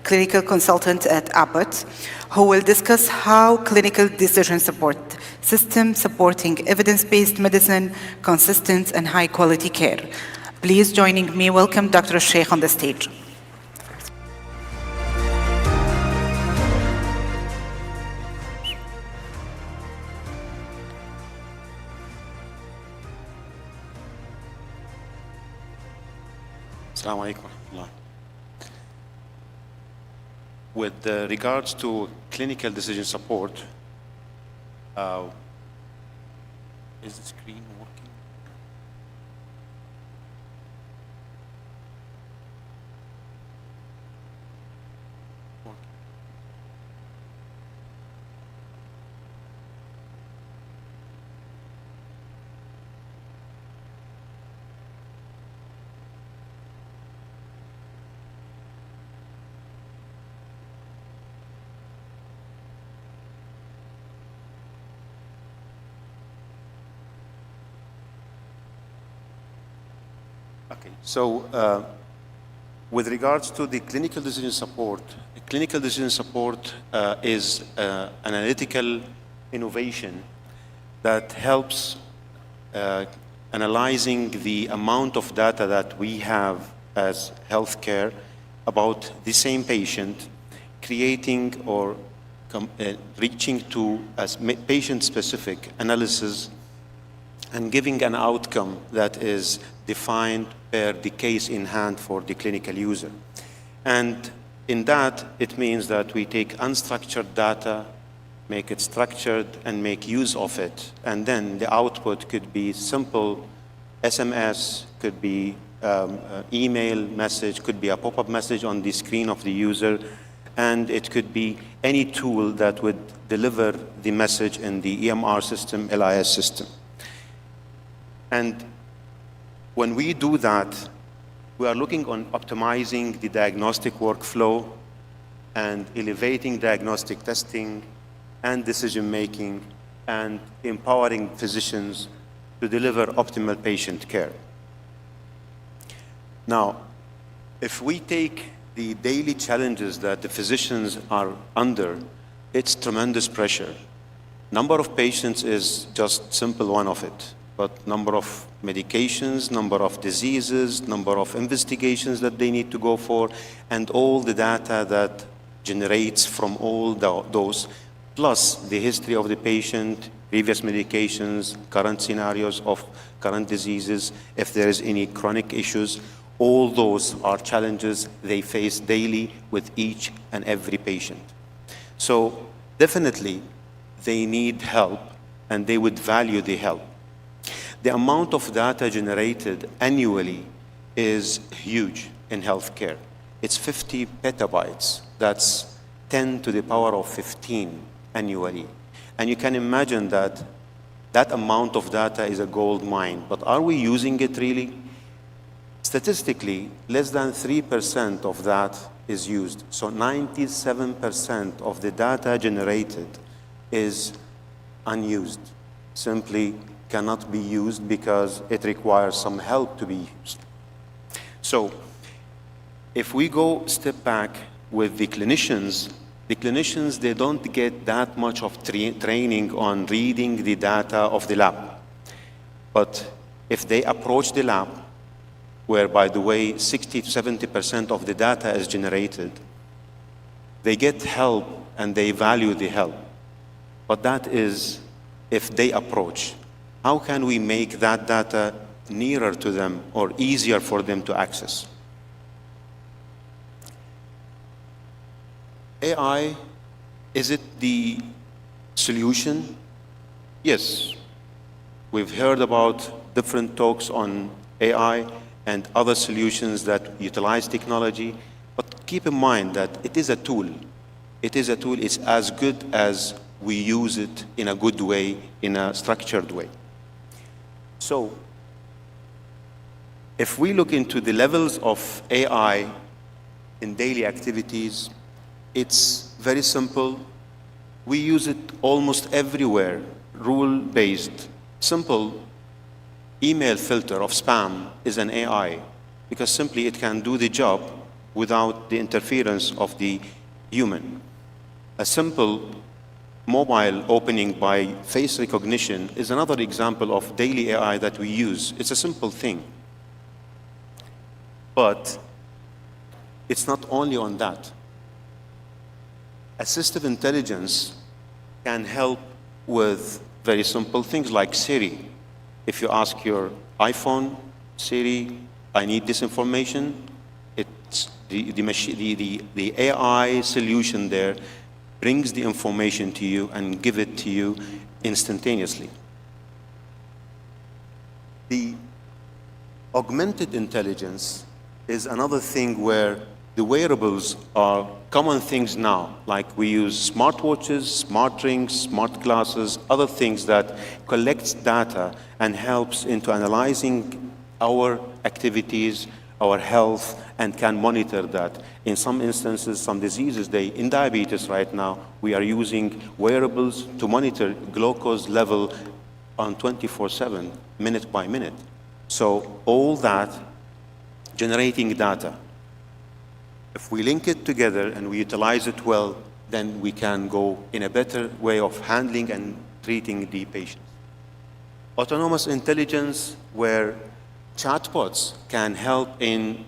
clinical consultant at Rابط, who will discuss how clinical decision support system supporting evidence-based medicine, consistent and high-quality care. Please joining me, welcome Dr. Sheikh on the stage. Assalamu alaikum wa rahmatullah. With regards to clinical decision support, is the screen working? Okay, so with regards to the clinical decision support is analytical innovation that helps analyzing the amount of data that we have as healthcare about the same patient, creating or reaching to as patient-specific analysis and giving an outcome that is defined per the case in hand for the clinical user. And in that, it means that we take unstructured data, make it structured, and make use of it. And then the output could be simple SMS, could be email message, could be a pop-up message on the screen of the user, and it could be any tool that would deliver the message in the EMR system, LIS system. And when we do that, we are looking on optimizing the diagnostic workflow and elevating diagnostic testing and decision-making and empowering physicians to deliver optimal patient care. Now, if we take the daily challenges that the physicians are under, it's tremendous pressure. Number of patients is just simple one of it, but number of medications, number of diseases, number of investigations that they need to go for, and all the data that generates from all those plus the history of the patient, previous medications, current scenarios of current diseases, if there is any chronic issues. All those are challenges they face daily with each and every patient. So definitely they need help and they would value the help. The amount of data generated annually is huge in healthcare. It's 50 petabytes. That's 10 to the power of 15 annually. And you can imagine that that amount of data is a gold mine. But are we using it really? Statistically, less than 3% of that is used. So 97% of the data generated is unused, simply cannot be used because it requires some help to be used. So if we go step back with the clinicians, they don't get that much of training on reading the data of the lab. But if they approach the lab, where, by the way, 60 to 70% of the data is generated, they get help and they value the help. But that is if they approach. How can we make that data nearer to them or easier for them to access? AI, is it the solution? Yes. We've heard about different talks on AI and other solutions that utilize technology, but keep in mind that it is a tool. It is a tool. It's as good as we use it in a good way, in a structured way. So if we look into the levels of AI in daily activities, it's very simple. We use it almost everywhere, rule-based. Simple email filter of spam is an AI because simply it can do the job without the interference of the human. A simple mobile opening by face recognition is another example of daily AI that we use. It's a simple thing. But it's not only on that. Assistive intelligence can help with very simple things like Siri. If you ask your iPhone, Siri, I need this information, it's the AI solution there brings the information to you and give it to you instantaneously. The augmented intelligence is another thing where the wearables are common things now, like we use smartwatches, smart rings, smart glasses, other things that collects data and helps into analyzing our activities, our health, and can monitor that. In some instances, some diseases, in diabetes right now, we are using wearables to monitor glucose level on 24/7, minute by minute. So all that generating data. If we link it together and we utilize it well, then we can go in a better way of handling and treating the patients. Autonomous intelligence, where chatbots can help in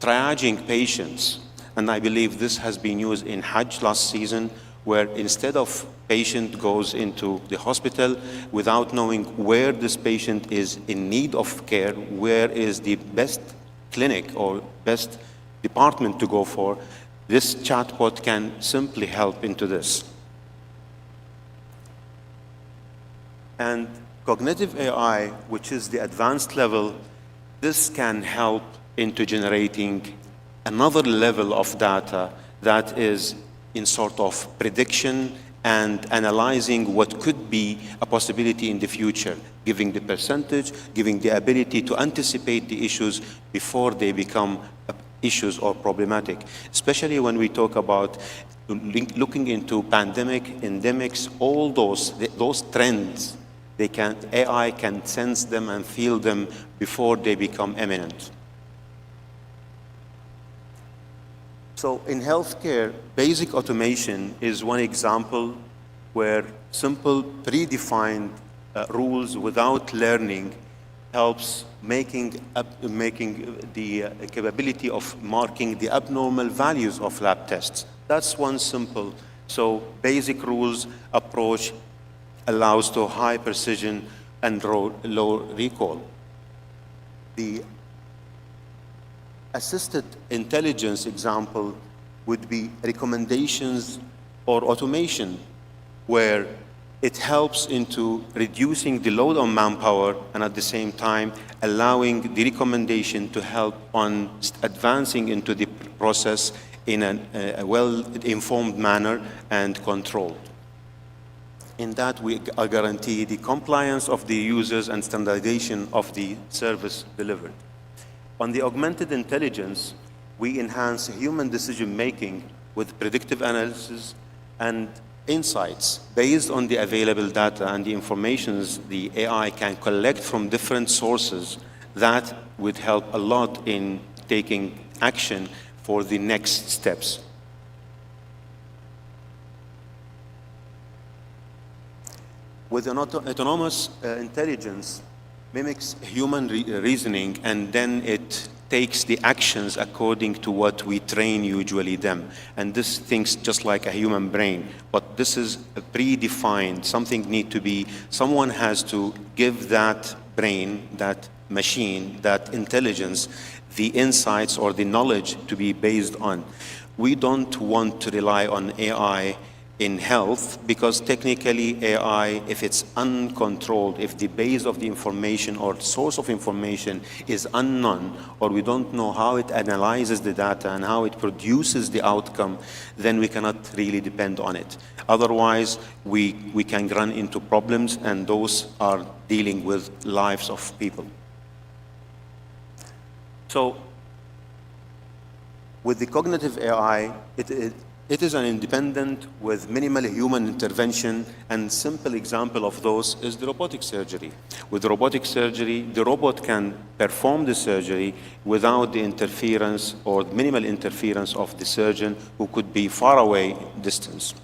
triaging patients. And I believe this has been used in Hajj last season, where instead of patient goes into the hospital without knowing where this patient is in need of care, where is the best clinic or best department to go for, this chatbot can simply help into this. And cognitive AI, which is the advanced level, this can help into generating another level of data that is in sort of prediction and analyzing what could be a possibility in the future, giving the percentage, giving the ability to anticipate the issues before they become issues or problematic, especially when we talk about looking into pandemic, endemics, all those trends. AI can sense them and feel them before they become imminent. So in healthcare, basic automation is one example where simple predefined rules without learning helps making the capability of marking the abnormal values of lab tests. That's one simple So basic rules approach allows to high precision and low recall. The assisted intelligence example would be recommendations or automation, where it helps into reducing the load on manpower and at the same time allowing the recommendation to help on advancing into the process in a well-informed manner and controlled. In that, we guarantee the compliance of the users and standardization of the service delivered. On the augmented intelligence, we enhance human decision-making with predictive analysis and insights based on the available data and the informations the AI can collect from different sources. That would help a lot in taking action for the next steps. With an autonomous intelligence mimics human reasoning, and then it takes the actions according to what we train usually them. And this thinks just like a human brain, but this is predefined. Something need to be, someone has to give that brain, that machine, that intelligence, the insights or the knowledge to be based on. We don't want to rely on AI in health, because technically AI, if it's uncontrolled, if the base of the information or source of information is unknown, or we don't know how it analyzes the data and how it produces the outcome, then we cannot really depend on it. Otherwise, we can run into problems, and those are dealing with lives of people. So, with the cognitive AI, it is an independent with minimal human intervention, and simple example of those is the robotic surgery. With robotic surgery, the robot can perform the surgery without the interference or minimal interference of the surgeon, who could be far away distance.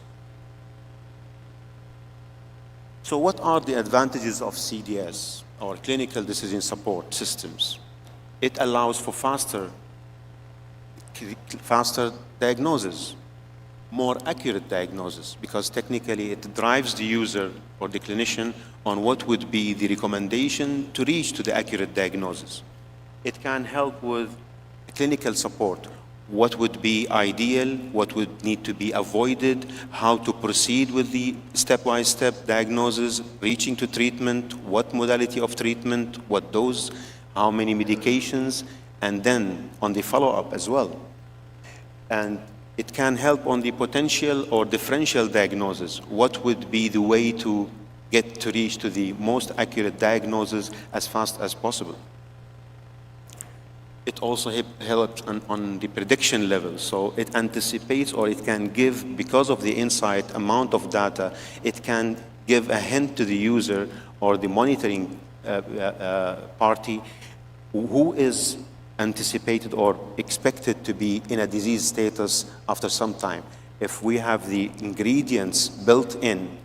So what are the advantages of CDS, or clinical decision support systems? It allows for faster diagnosis, more accurate diagnosis, because technically it drives the user or the clinician on what would be the recommendation to reach to the accurate diagnosis. It can help with clinical support. What would be ideal, what would need to be avoided, how to proceed with the step-by-step diagnosis, reaching to treatment, what modality of treatment, what dose, how many medications, and then on the follow-up as well. And it can help on the potential or differential diagnosis. What would be the way to get to reach to the most accurate diagnosis as fast as possible? It also helps on the prediction level. So it anticipates, or it can give, because of the insight amount of data, it can give a hint to the user or the monitoring party who is anticipated or expected to be in a disease status after some time. If we have the ingredients built in,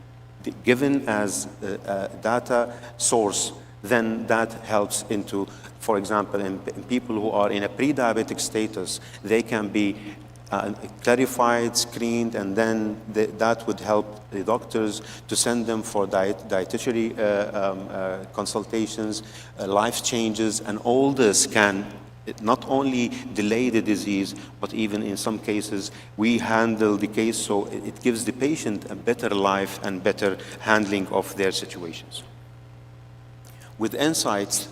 given as a data source, then that helps into, for example, in people who are in a pre-diabetic status, they can be clarified, screened, and then that would help the doctors to send them for dietary consultations, life changes, and all this can not only delay the disease, but even in some cases, we handle the case so it gives the patient a better life and better handling of their situations. With insights,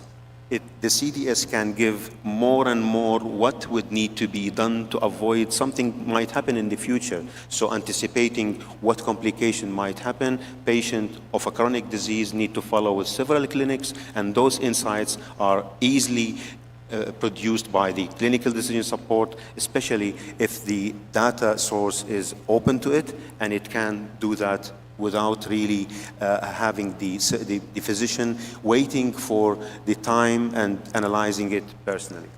the CDS can give more and more what would need to be done to avoid something might happen in the future. So anticipating what complication might happen, patient of a chronic disease need to follow with several clinics, and those insights are easily produced by the clinical decision support, especially if the data source is open to it, and it can do that without really having the physician waiting for the time and analyzing it personally.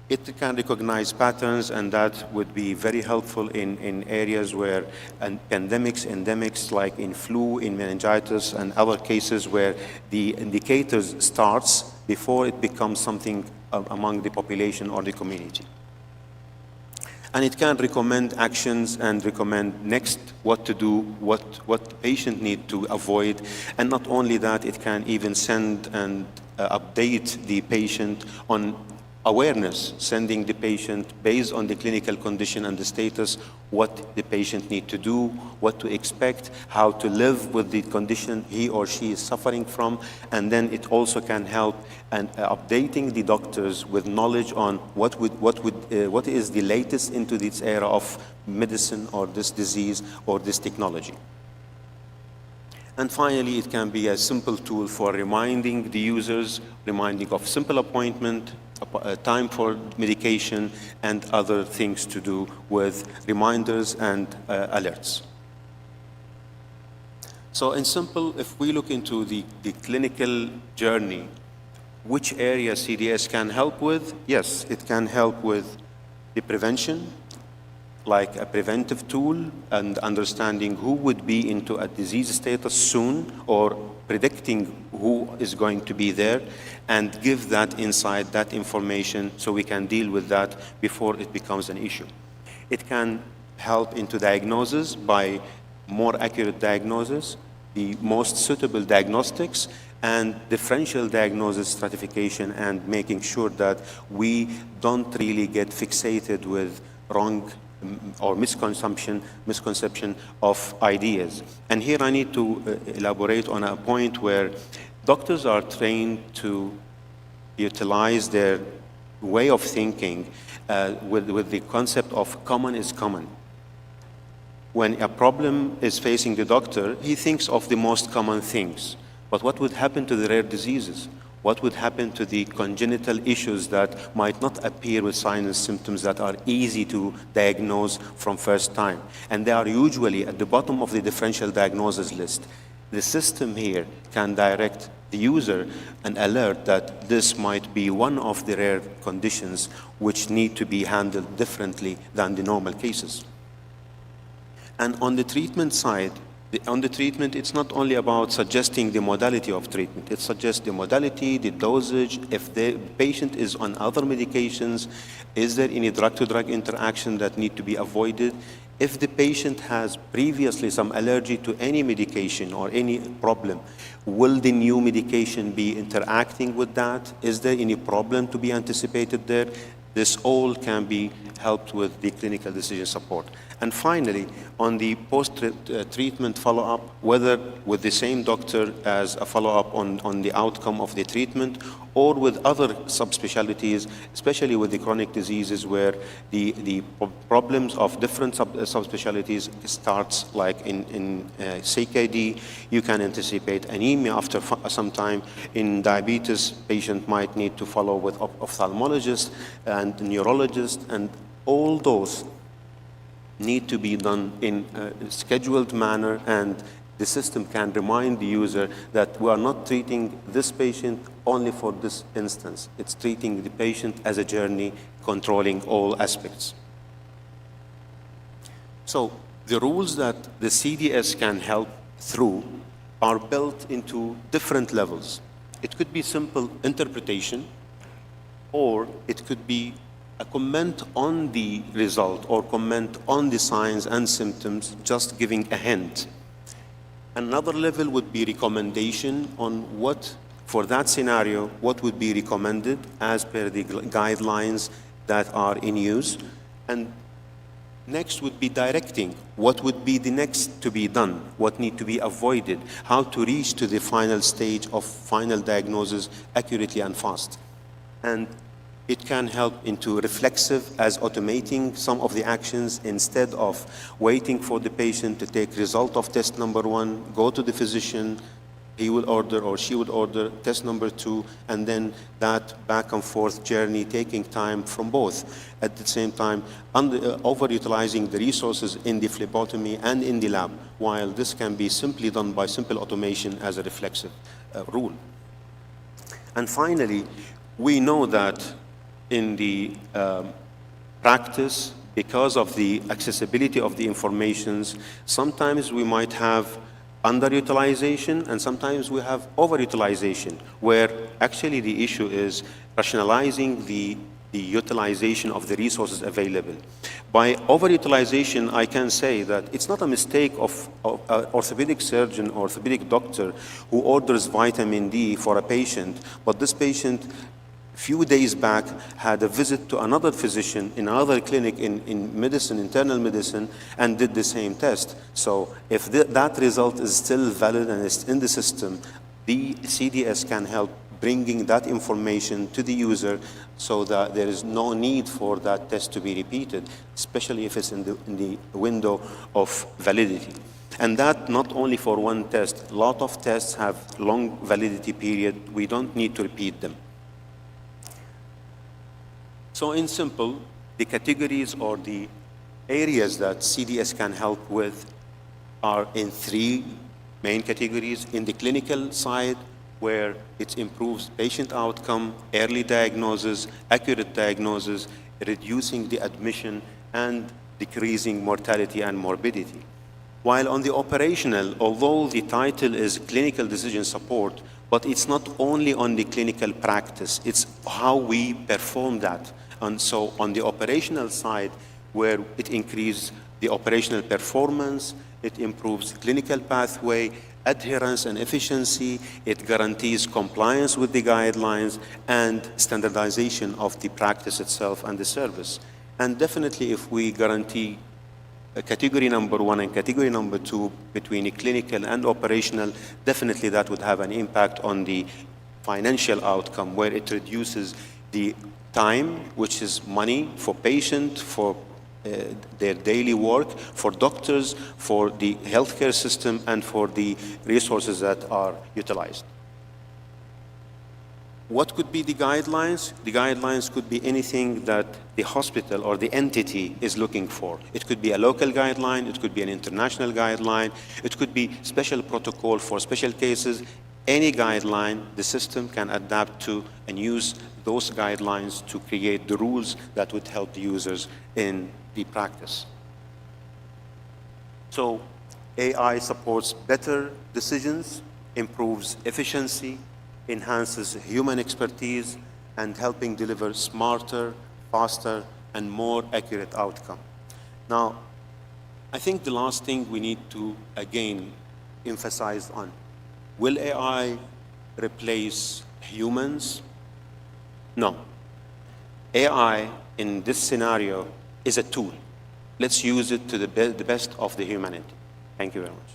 It can recognize patterns, and that would be very helpful in areas where pandemics, endemics, like in flu, in meningitis, and other cases where the indicators starts before it becomes something among the population or the community. And it can recommend actions and recommend next what to do, what the patient need to avoid. And not only that, it can even send and update the patient on awareness, sending the patient based on the clinical condition and the status, what the patient need to do, what to expect, how to live with the condition he or she is suffering from, and then it also can help and updating the doctors with knowledge on what is the latest into this era of medicine or this disease or this technology. And finally, it can be a simple tool for reminding the users, reminding of simple appointment, time for medication, and other things to do with reminders and alerts. So in simple, if we look into the clinical journey, which area CDS can help with? Yes, it can help with the prevention, like a preventive tool and understanding who would be into a disease status soon or predicting who is going to be there and give that insight, that information so we can deal with that before it becomes an issue. It can help into diagnosis by more accurate diagnosis, the most suitable diagnostics, and differential diagnosis stratification and making sure that we don't really get fixated with wrong or misconception of ideas. And here I need to elaborate on a point where doctors are trained to utilize their way of thinking with the concept of common is common. When a problem is facing the doctor, he thinks of the most common things. But what would happen to the rare diseases? What would happen to the congenital issues that might not appear with signs and symptoms that are easy to diagnose from first time? And they are usually at the bottom of the differential diagnosis list. The system here can direct the user an alert that this might be one of the rare conditions which need to be handled differently than the normal cases. And on the treatment side, it's not only about suggesting the modality of treatment. It suggests the modality, the dosage, if the patient is on other medications, is there any drug-to-drug interaction that need to be avoided? If the patient has previously some allergy to any medication or any problem, will the new medication be interacting with that? Is there any problem to be anticipated there? This all can be helped with the clinical decision support. And finally, on the post-treatment follow-up, whether with the same doctor as a follow-up on the outcome of the treatment or with other subspecialties, especially with the chronic diseases where the problems of different subspecialties starts like in CKD, you can anticipate anemia after some time. In diabetes, patient might need to follow with ophthalmologist and neurologist, and all those need to be done in a scheduled manner, and the system can remind the user that we are not treating this patient only for this instance. It's treating the patient as a journey, controlling all aspects. So the rules that the CDS can help through are built into different levels. It could be simple interpretation, or it could be a comment on the result or comment on the signs and symptoms, just giving a hint. Another level would be recommendation on what, for that scenario, what would be recommended as per the guidelines that are in use. And next would be directing what would be the next to be done, what need to be avoided, how to reach to the final stage of final diagnosis accurately and fast. And it can help into reflexive as automating some of the actions instead of waiting for the patient to take result of test number 1, go to the physician, he will order or she would order test number 2, and then that back and forth journey taking time from both. At the same time, overutilizing the resources in the phlebotomy and in the lab, while this can be simply done by simple automation as a reflexive rule. And finally, we know that in the practice, because of the accessibility of the informations, sometimes we might have underutilization and sometimes we have overutilization, where actually the issue is rationalizing the the utilization of the resources available. By overutilization, I can say that it's not a mistake of an orthopedic surgeon or orthopedic doctor who orders vitamin D for a patient, but this patient few days back had a visit to another physician in another clinic in medicine, internal medicine, and did the same test. So if that result is still valid and is in the system, the CDS can help bringing that information to the user so that there is no need for that test to be repeated, especially if it's in the window of validity. And that not only for one test. A lot of tests have long validity period. We don't need to repeat them. So in simple, the categories or the areas that CDS can help with are in three main categories. In the clinical side, where it improves patient outcome, early diagnosis, accurate diagnosis, reducing the admission, and decreasing mortality and morbidity. While on the operational, although the title is clinical decision support, but it's not only on the clinical practice, it's how we perform that. And so on the operational side, where it increases the operational performance, it improves clinical pathway, adherence and efficiency, it guarantees compliance with the guidelines, and standardization of the practice itself and the service. And definitely if we guarantee category number 1 and category number 2 between clinical and operational, definitely that would have an impact on the financial outcome, where it reduces the time, which is money for patient, for their daily work, for doctors, for the healthcare system, and for the resources that are utilized. What could be the guidelines? The guidelines could be anything that the hospital or the entity is looking for. It could be a local guideline, it could be an international guideline, it could be special protocol for special cases. Any guideline, the system can adapt to and use those guidelines to create the rules that would help the users in the practice. So AI supports better decisions, improves efficiency, enhances human expertise, and helping deliver smarter, faster, and more accurate outcome. Now, I think the last thing we need to, again, emphasize on, will AI replace humans? No. AI, in this scenario, is a tool. Let's use it to the best of the humanity. Thank you very much.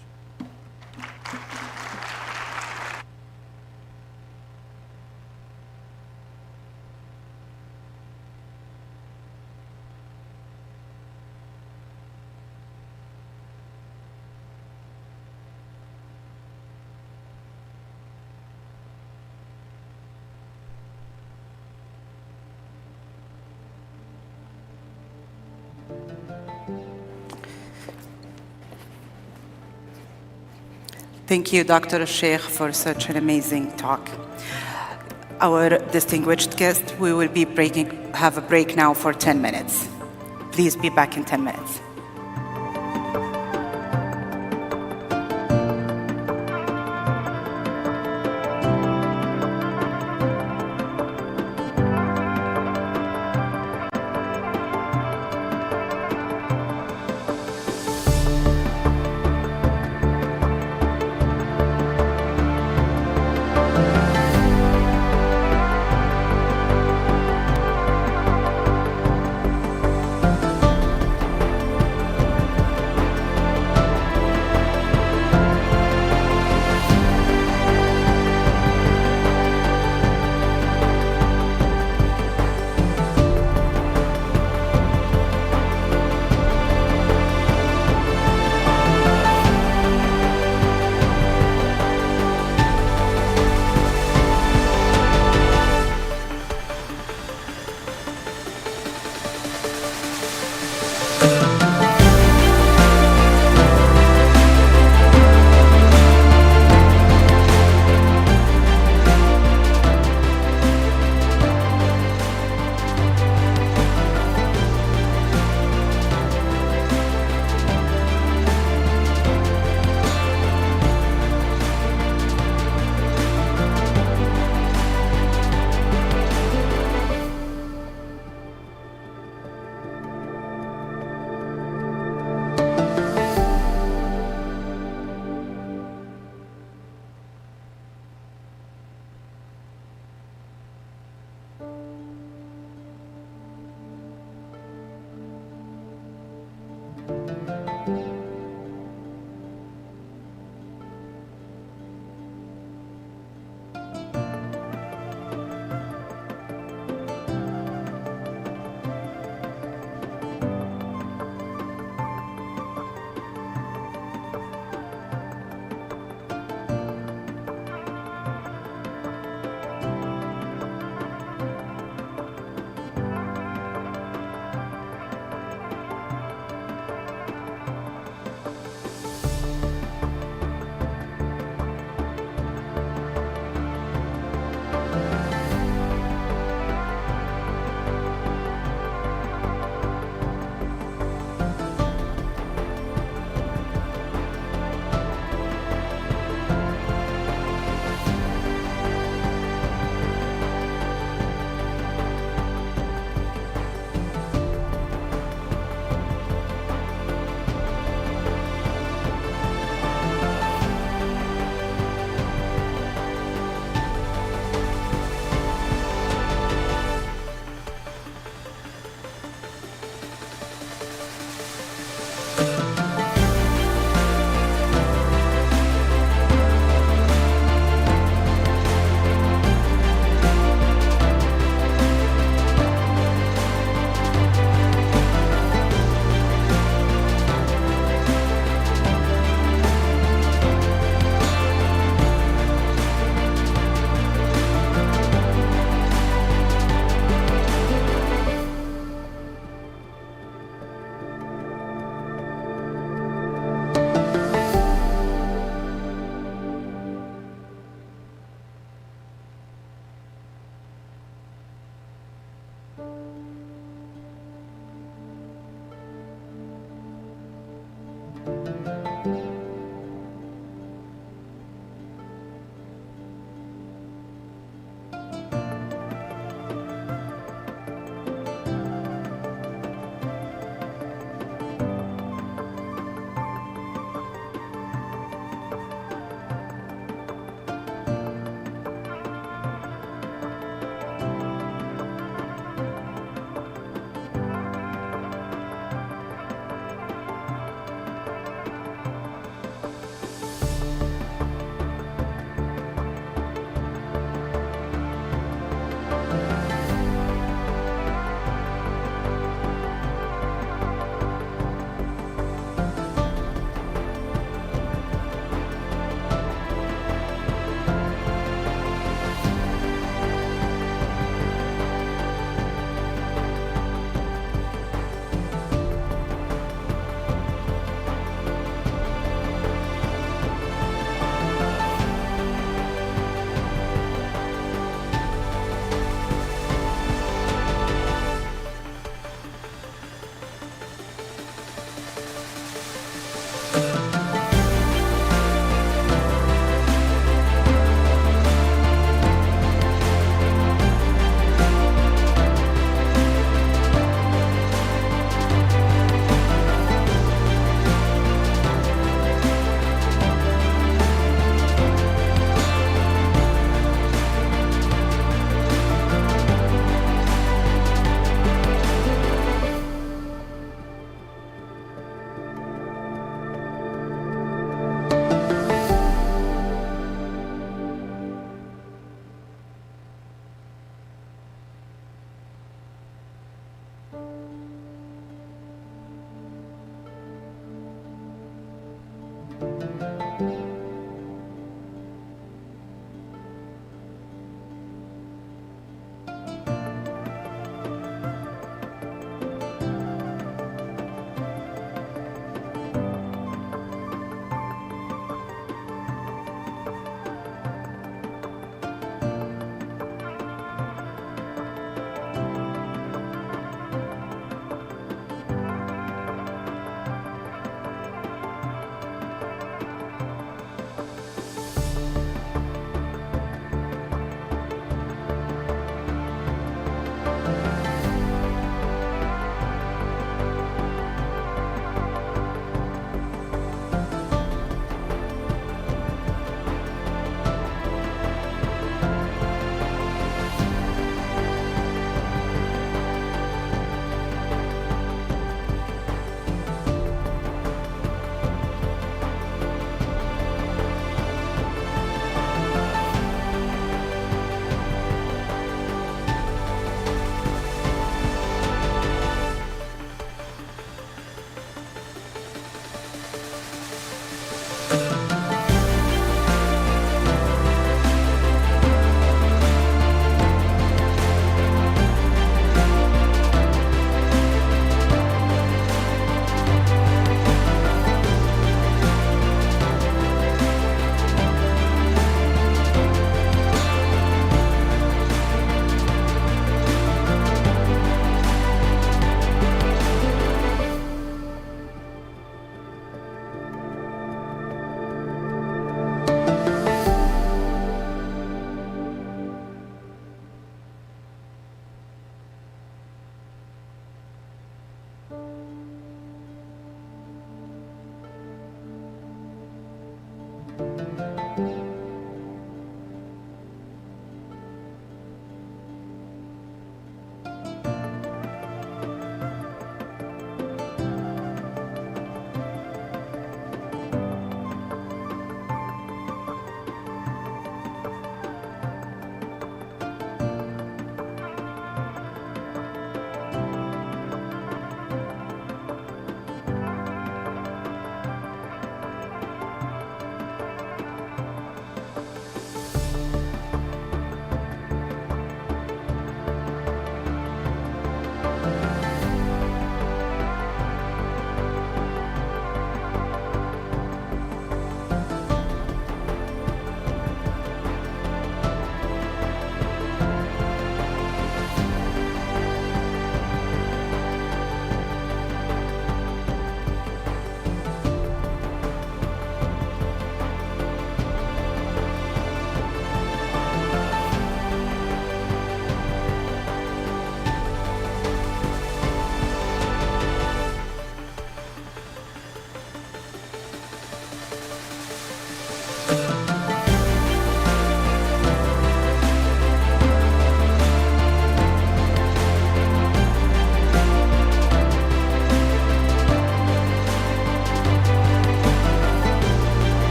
Thank you, Dr. Sheikh, for such an amazing talk. Our distinguished guest, we will be have a break now for 10 minutes. Please be back in 10 minutes.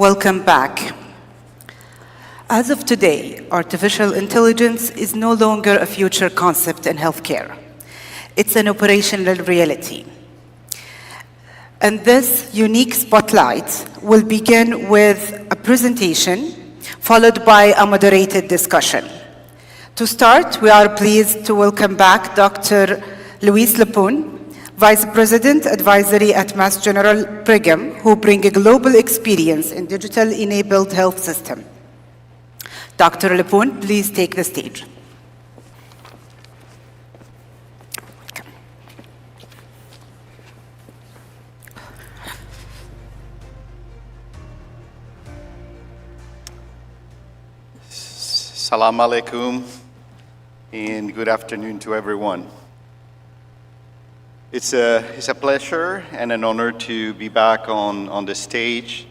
welcome back. As of today, artificial intelligence is no longer a future concept in healthcare. It's an operational reality. And this unique spotlight will begin with a presentation, followed by a moderated discussion. To start, we are pleased to welcome back Dr. Luis Lepun, Vice President Advisory at Mass General Brigham, who bring a global experience in digital-enabled health system. Dr. Lepun, please take the stage. Salam alaikum, and good afternoon to everyone. It's a pleasure and an honor to be back on the stage.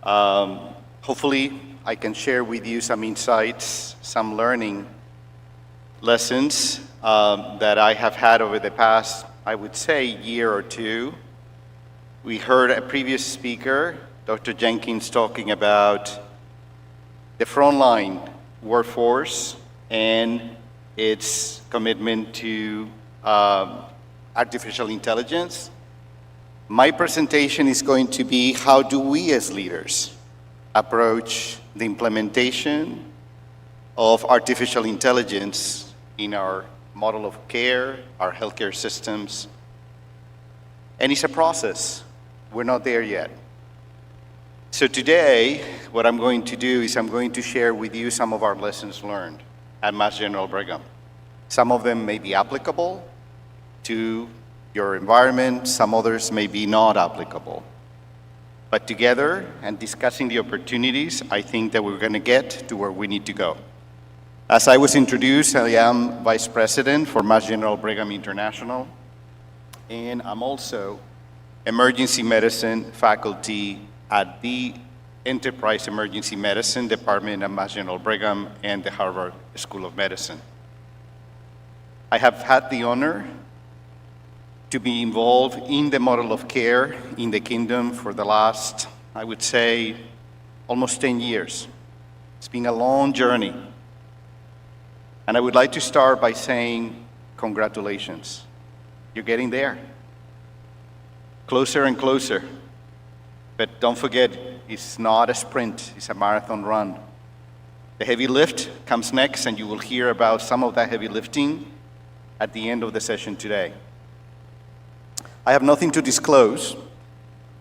Hopefully, I can share with you some insights, some learning lessons that I have had over the past, I would say, year or two. We heard a previous speaker, Dr. Jenkins, talking about the frontline workforce and its commitment to artificial intelligence. My presentation is going to be how do we as leaders approach the implementation of artificial intelligence in our model of care, our healthcare systems. And it's a process. We're not there yet. So today, what I'm going to do is I'm going to share with you some of our lessons learned at Mass General Brigham. Some of them may be applicable to your environment, some others may be not applicable. But together, and discussing the opportunities, I think that we're going to get to where we need to go. As I was introduced, I am Vice President for Mass General Brigham International, and I'm also Emergency Medicine faculty at the Enterprise Emergency Medicine Department at Mass General Brigham and the Harvard School of Medicine. I have had the honor to be involved in the model of care in the kingdom for the last, I would say, almost 10 years. It's been a long journey. And I would like to start by saying congratulations. You're getting there. Closer and closer. But don't forget, it's not a sprint, it's a marathon run. The heavy lift comes next, and you will hear about some of that heavy lifting at the end of the session today. I have nothing to disclose,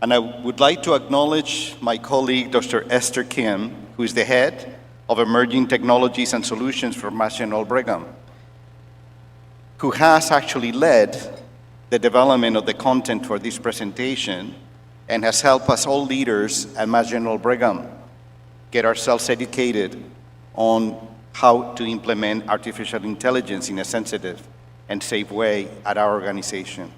and I would like to acknowledge my colleague, Dr. Esther Kim, who is the head of Emerging Technologies and Solutions for Mass General Brigham, who has actually led the development of the content for this presentation and has helped us all leaders at Mass General Brigham get ourselves educated on how to implement artificial intelligence in a sensitive and safe way at our organization.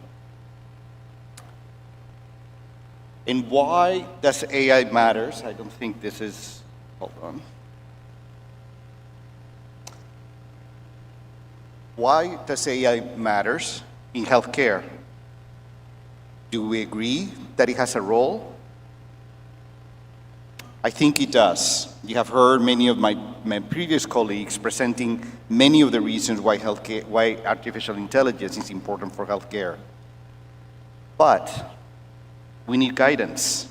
And why does AI matters? I don't think this is, hold on. Why does AI matters in healthcare? Do we agree that it has a role? I think it does. You have heard many of my previous colleagues presenting many of the reasons why artificial intelligence is important for healthcare. But we need guidance.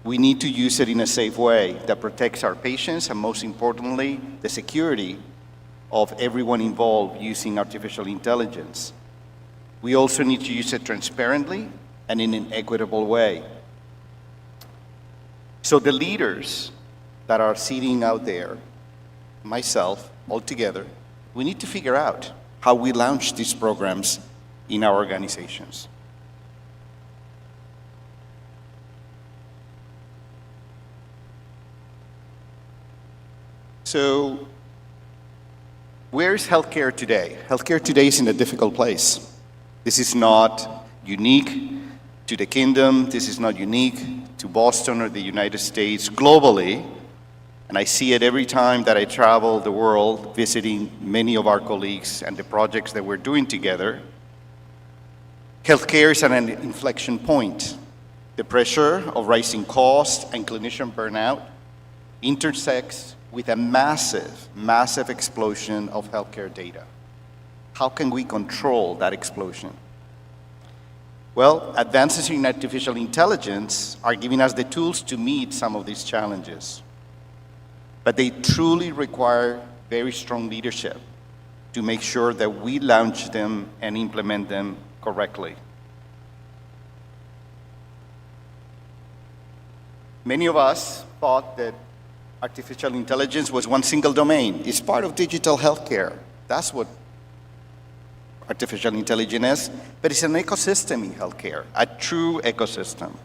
We need to use it in a safe way that protects our patients and, most importantly, the security of everyone involved using artificial intelligence. We also need to use it transparently and in an equitable way. So the leaders that are sitting out there, myself, all together, we need to figure out how we launch these programs in our organizations. So, where is healthcare today? Healthcare today is in a difficult place. This is not unique to the kingdom. This is not unique to Boston or the United States. Globally, and I see it every time that I travel the world visiting many of our colleagues and the projects that we're doing together, healthcare is at an inflection point. the pressure of rising costs and clinician burnout intersects with a massive, massive explosion of healthcare data. How can we control that explosion? Well, advances in artificial intelligence are giving us the tools to meet some of these challenges. But they truly require very strong leadership to make sure that we launch them and implement them correctly. Many of us thought that artificial intelligence was one single domain. It's part of digital healthcare. That's what artificial intelligence is, but it's an ecosystem in healthcare, a true ecosystem.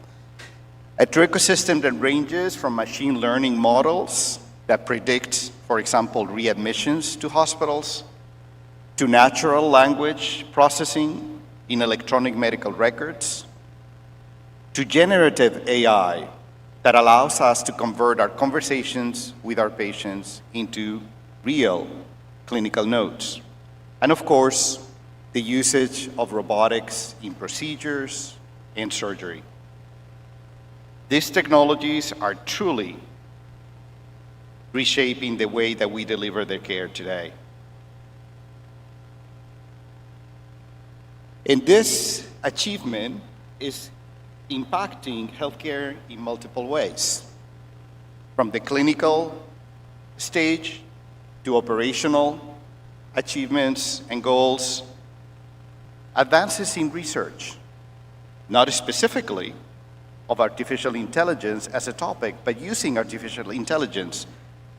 A true ecosystem that ranges from machine learning models that predict, for example, readmissions to hospitals, to natural language processing in electronic medical records, to generative AI that allows us to convert our conversations with our patients into real clinical notes. And of course, the usage of robotics in procedures and surgery. These technologies are truly reshaping the way that we deliver the care today. And this achievement is impacting healthcare in multiple ways, from the clinical stage to operational achievements and goals, advances in research, not specifically of artificial intelligence as a topic, but using artificial intelligence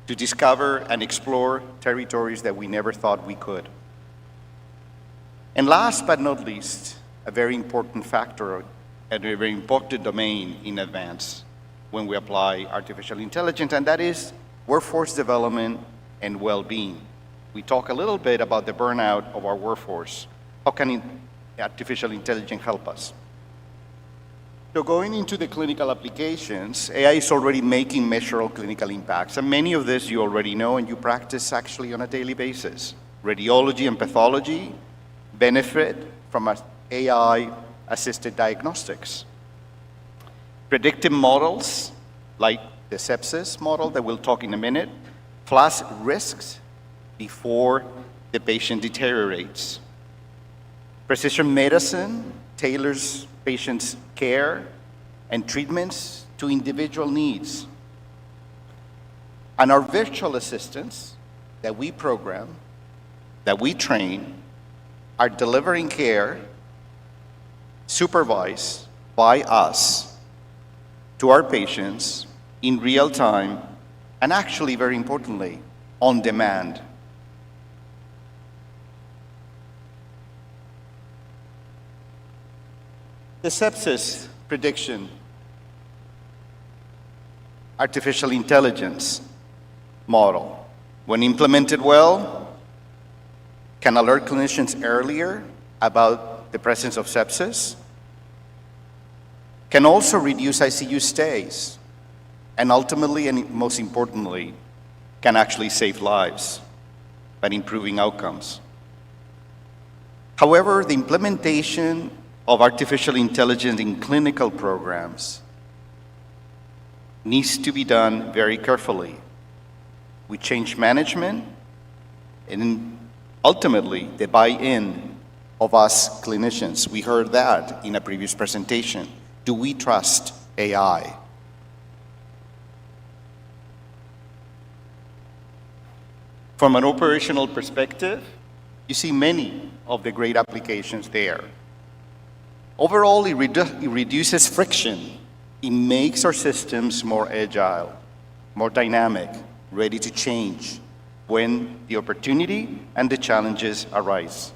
to discover and explore territories that we never thought we could. And last but not least, a very important factor and a very important domain in advance when we apply artificial intelligence, and that is workforce development and well-being. We talk a little bit about the burnout of our workforce. How can artificial intelligence help us? So going into the clinical applications, AI is already making measurable clinical impacts, and many of this you already know and you practice actually on a daily basis. Radiology and pathology benefit from AI-assisted diagnostics. Predictive models, like the sepsis model that we'll talk in a minute, plus risks before the patient deteriorates. Precision medicine tailors patients' care and treatments to individual needs. And our virtual assistants that we program, that we train, are delivering care supervised by us to our patients in real time, and actually, very importantly, on demand. The sepsis prediction artificial intelligence model, when implemented well, can alert clinicians earlier about the presence of sepsis, can also reduce ICU stays, and ultimately, and most importantly, can actually save lives by improving outcomes. However, the implementation of artificial intelligence in clinical programs needs to be done very carefully with change management and ultimately the buy-in of us clinicians. We heard that in a previous presentation. Do we trust AI? From an operational perspective, you see many of the great applications there. Overall, it reduces friction. It makes our systems more agile, more dynamic, ready to change when the opportunity and the challenges arise.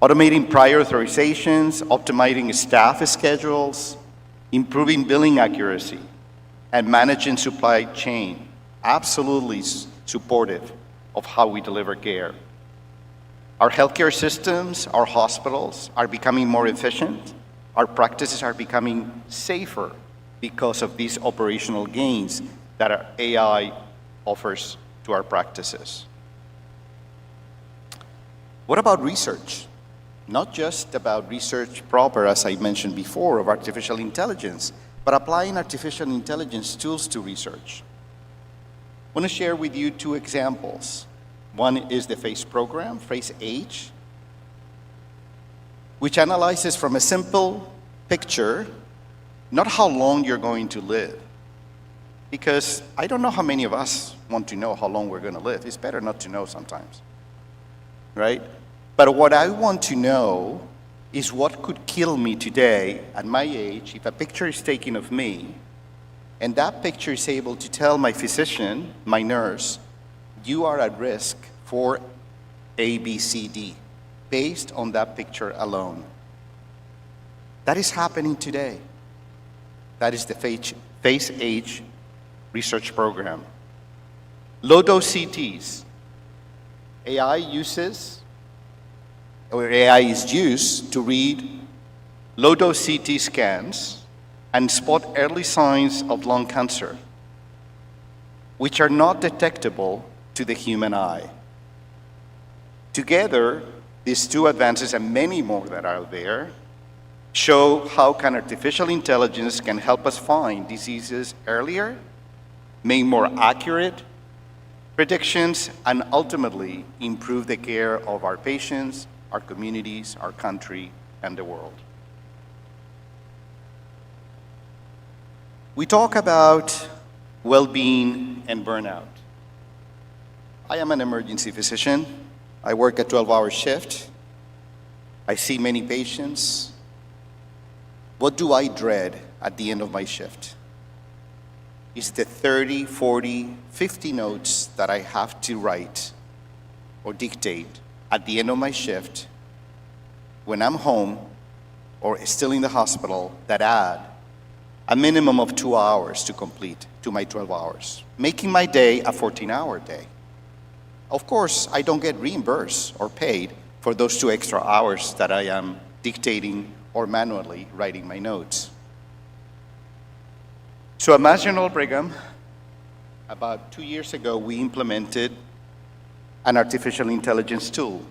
Automating prior authorizations, optimizing staff schedules, improving billing accuracy, and managing supply chain, absolutely supportive of how we deliver care. Our healthcare systems, our hospitals are becoming more efficient. Our practices are becoming safer because of these operational gains that our AI offers to our practices. What about research? not just about research proper, as I mentioned before, of artificial intelligence, but applying artificial intelligence tools to research. I want to share with you two examples. One is the FACE program, FACE H, which analyzes from a simple picture, not how long you're going to live. Because I don't know how many of us want to know how long we're going to live. It's better not to know sometimes, right? But what I want to know is what could kill me today at my age if a picture is taken of me, and that picture is able to tell my physician, my nurse, you are at risk for A, B, C, D, based on that picture alone. That is happening today. That is the FACE H research program. Low-dose CTs. AI is used to read low-dose CT scans and spot early signs of lung cancer, which are not detectable to the human eye. Together, these two advances and many more that are there show how can artificial intelligence can help us find diseases earlier, make more accurate predictions, and ultimately improve the care of our patients, our communities, our country, and the world. We talk about well-being and burnout. I am an emergency physician. I work a 12-hour shift. I see many patients. What do I dread at the end of my shift? Is the 30, 40, 50 notes that I have to write or dictate at the end of my shift when I'm home or still in the hospital that add a minimum of 2 hours to complete to my 12 hours, making my day a 14-hour day. Of course, I don't get reimbursed or paid for those 2 extra hours that I am dictating or manually writing my notes. So at Mass General Brigham, about 2 years ago, we implemented an artificial intelligence tool.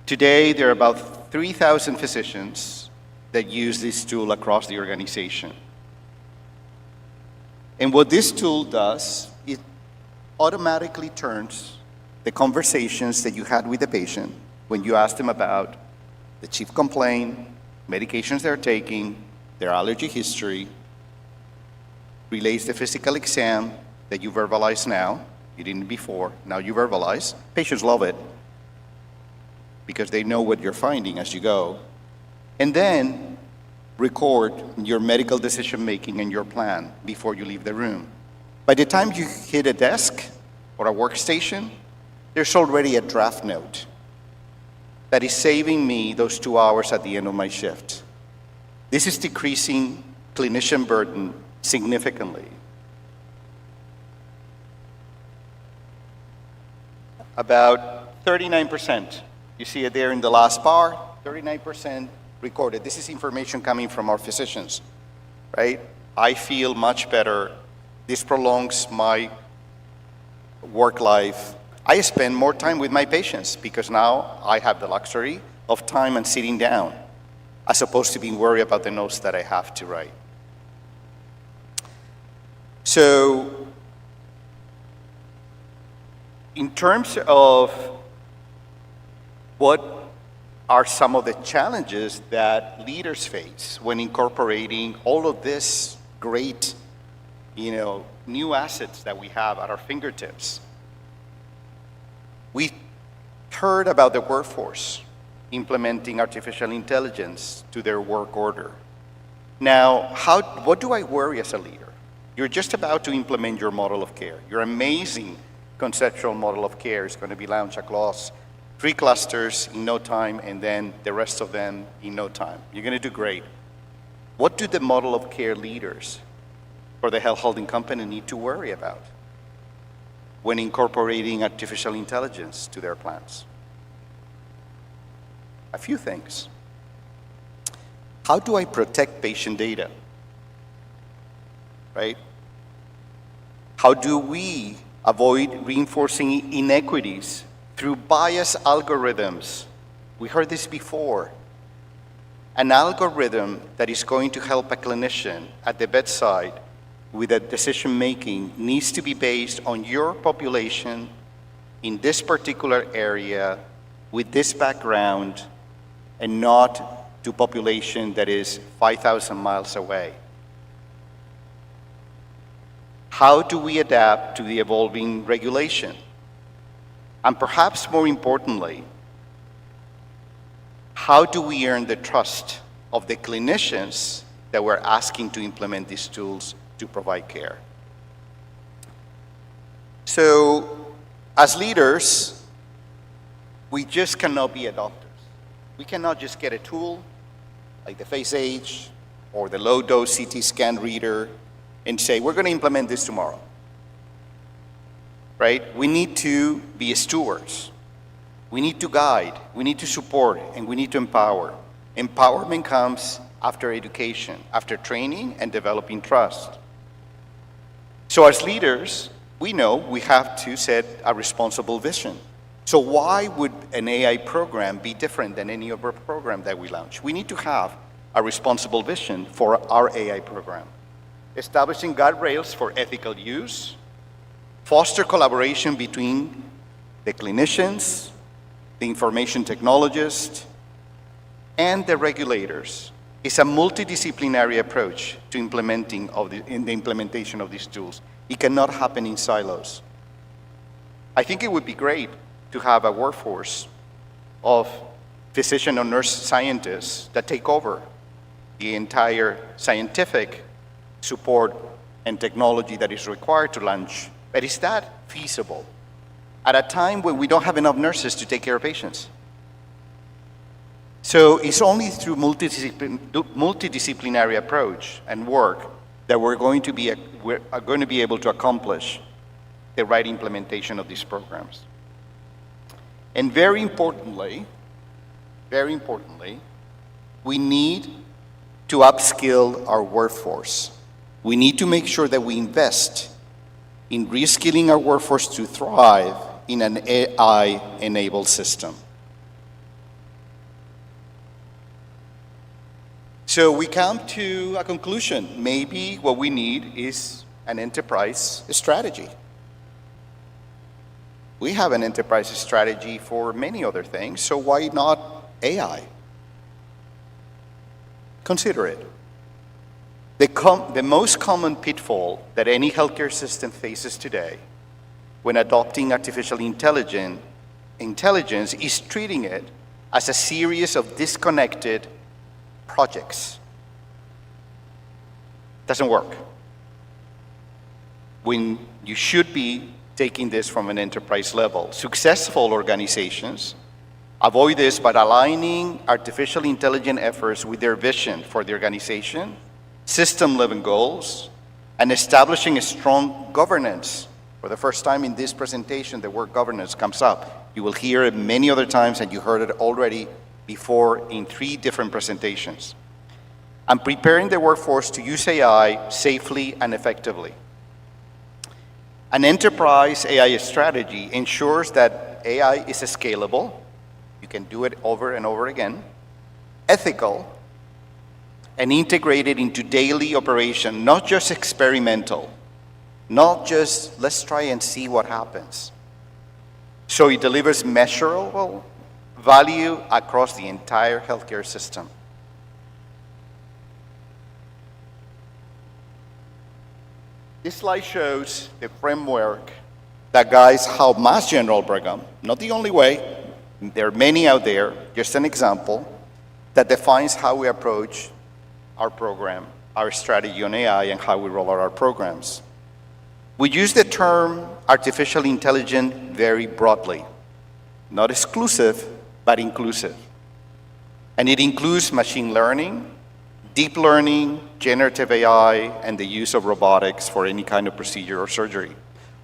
Today, there are about 3,000 physicians that use this tool across the organization. And what this tool does, it automatically turns the conversations that you had with the patient when you asked them about the chief complaint, medications they're taking, their allergy history, relays the physical exam that you verbalize now. You didn't before, now you verbalize. Patients love it because they know what you're finding as you go. And then record your medical decision-making and your plan before you leave the room. By the time you hit a desk or a workstation, there's already a draft note that is saving me those 2 hours at the end of my shift. This is decreasing clinician burden significantly. About 39%, you see it there in the last bar, 39% recorded. This is information coming from our physicians, right? I feel much better. This prolongs my work life. I spend more time with my patients because now I have the luxury of time and sitting down as opposed to being worried about the notes that I have to write. So in terms of what are some of the challenges that leaders face when incorporating all of this great, new assets that we have at our fingertips. We heard about the workforce implementing artificial intelligence to their work order. Now, what do I worry as a leader? You're just about to implement your model of care. Your amazing conceptual model of care is going to be launched across 3 clusters in no time, and then the rest of them in no time. You're going to do great. What do the model of care leaders for the health holding company need to worry about when incorporating artificial intelligence to their plans? A few things. How do I protect patient data? Right? How do we avoid reinforcing inequities through biased algorithms We heard this before. An algorithm that is going to help a clinician at the bedside with a decision-making needs to be based on your population in this particular area with this background and not to population that is 5,000 miles away. How do we adapt to the evolving regulation? And perhaps more importantly, how do we earn the trust of the clinicians that we're asking to implement these tools to provide care? So, as leaders, we just cannot be adopters. We cannot just get a tool like the face age or the low-dose CT scan reader and say, we're going to implement this tomorrow. Right? We need to be stewards. We need to guide, we need to support, and we need to empower. Empowerment comes after education, after training and developing trust. So as leaders, we know we have to set a responsible vision. So why would an AI program be different than any other program that we launch? We need to have a responsible vision for our AI program. Establishing guardrails for ethical use, foster collaboration between the clinicians, the information technologists, and the regulators. It's a multidisciplinary approach to the implementation of these tools. It cannot happen in silos. I think it would be great to have a workforce of physician or nurse scientists that take over the entire scientific support and technology that is required to launch. But is that feasible at a time when we don't have enough nurses to take care of patients? So it's only through multidisciplinary approach and work that we're going to be able to accomplish the right implementation of these programs. And very importantly, we need to upskill our workforce. We need to make sure that we invest in reskilling our workforce to thrive in an AI-enabled system. So we come to a conclusion. Maybe what we need is an enterprise strategy. We have an enterprise strategy for many other things, so why not AI? Consider it. The most common pitfall that any healthcare system faces today when adopting artificial intelligence is treating it as a series of disconnected projects. Doesn't work. When you should be taking this from an enterprise level. Successful organizations avoid this by aligning artificial intelligence efforts with their vision for the organization, system-level goals, and establishing a strong governance. For the first time in this presentation, the word governance comes up. You will hear it many other times, and you heard it already before in 3 different presentations. And preparing the workforce to use AI safely and effectively. An enterprise AI strategy ensures that AI is scalable, you can do it over and over again, ethical, and integrated into daily operation, not just experimental, not just let's try and see what happens. So it delivers measurable value across the entire healthcare system. This slide shows the framework that guides how Mass General Brigham, not the only way, there are many out there, just an example, that defines how we approach our program, our strategy on AI, and how we roll out our programs. We use the term artificial intelligence very broadly, not exclusive, but inclusive. And it includes machine learning, deep learning, generative AI, and the use of robotics for any kind of procedure or surgery,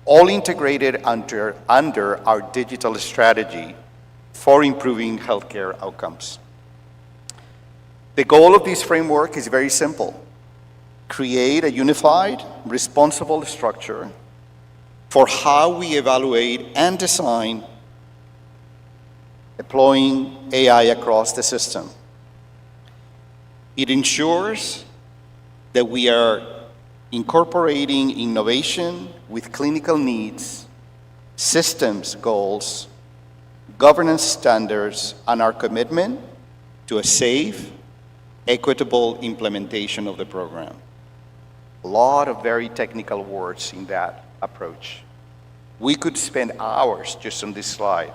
all integrated under our digital strategy for improving healthcare outcomes. The goal of this framework is very simple. Create a unified, responsible structure for how we evaluate and design the deploying AI across the system. It ensures that we are incorporating innovation with clinical needs, systems goals, governance standards, and our commitment to a safe, equitable implementation of the program. A lot of very technical words in that approach. We could spend hours just on this slide.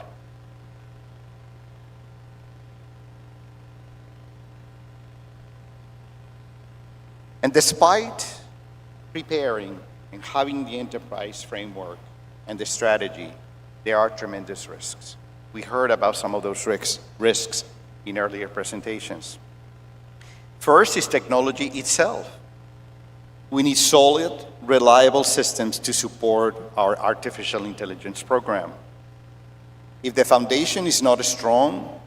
And despite preparing and having the enterprise framework and the strategy, there are tremendous risks. We heard about some of those risks in earlier presentations. First is technology itself. We need solid, reliable systems to support our artificial intelligence program. If the foundation is not strong,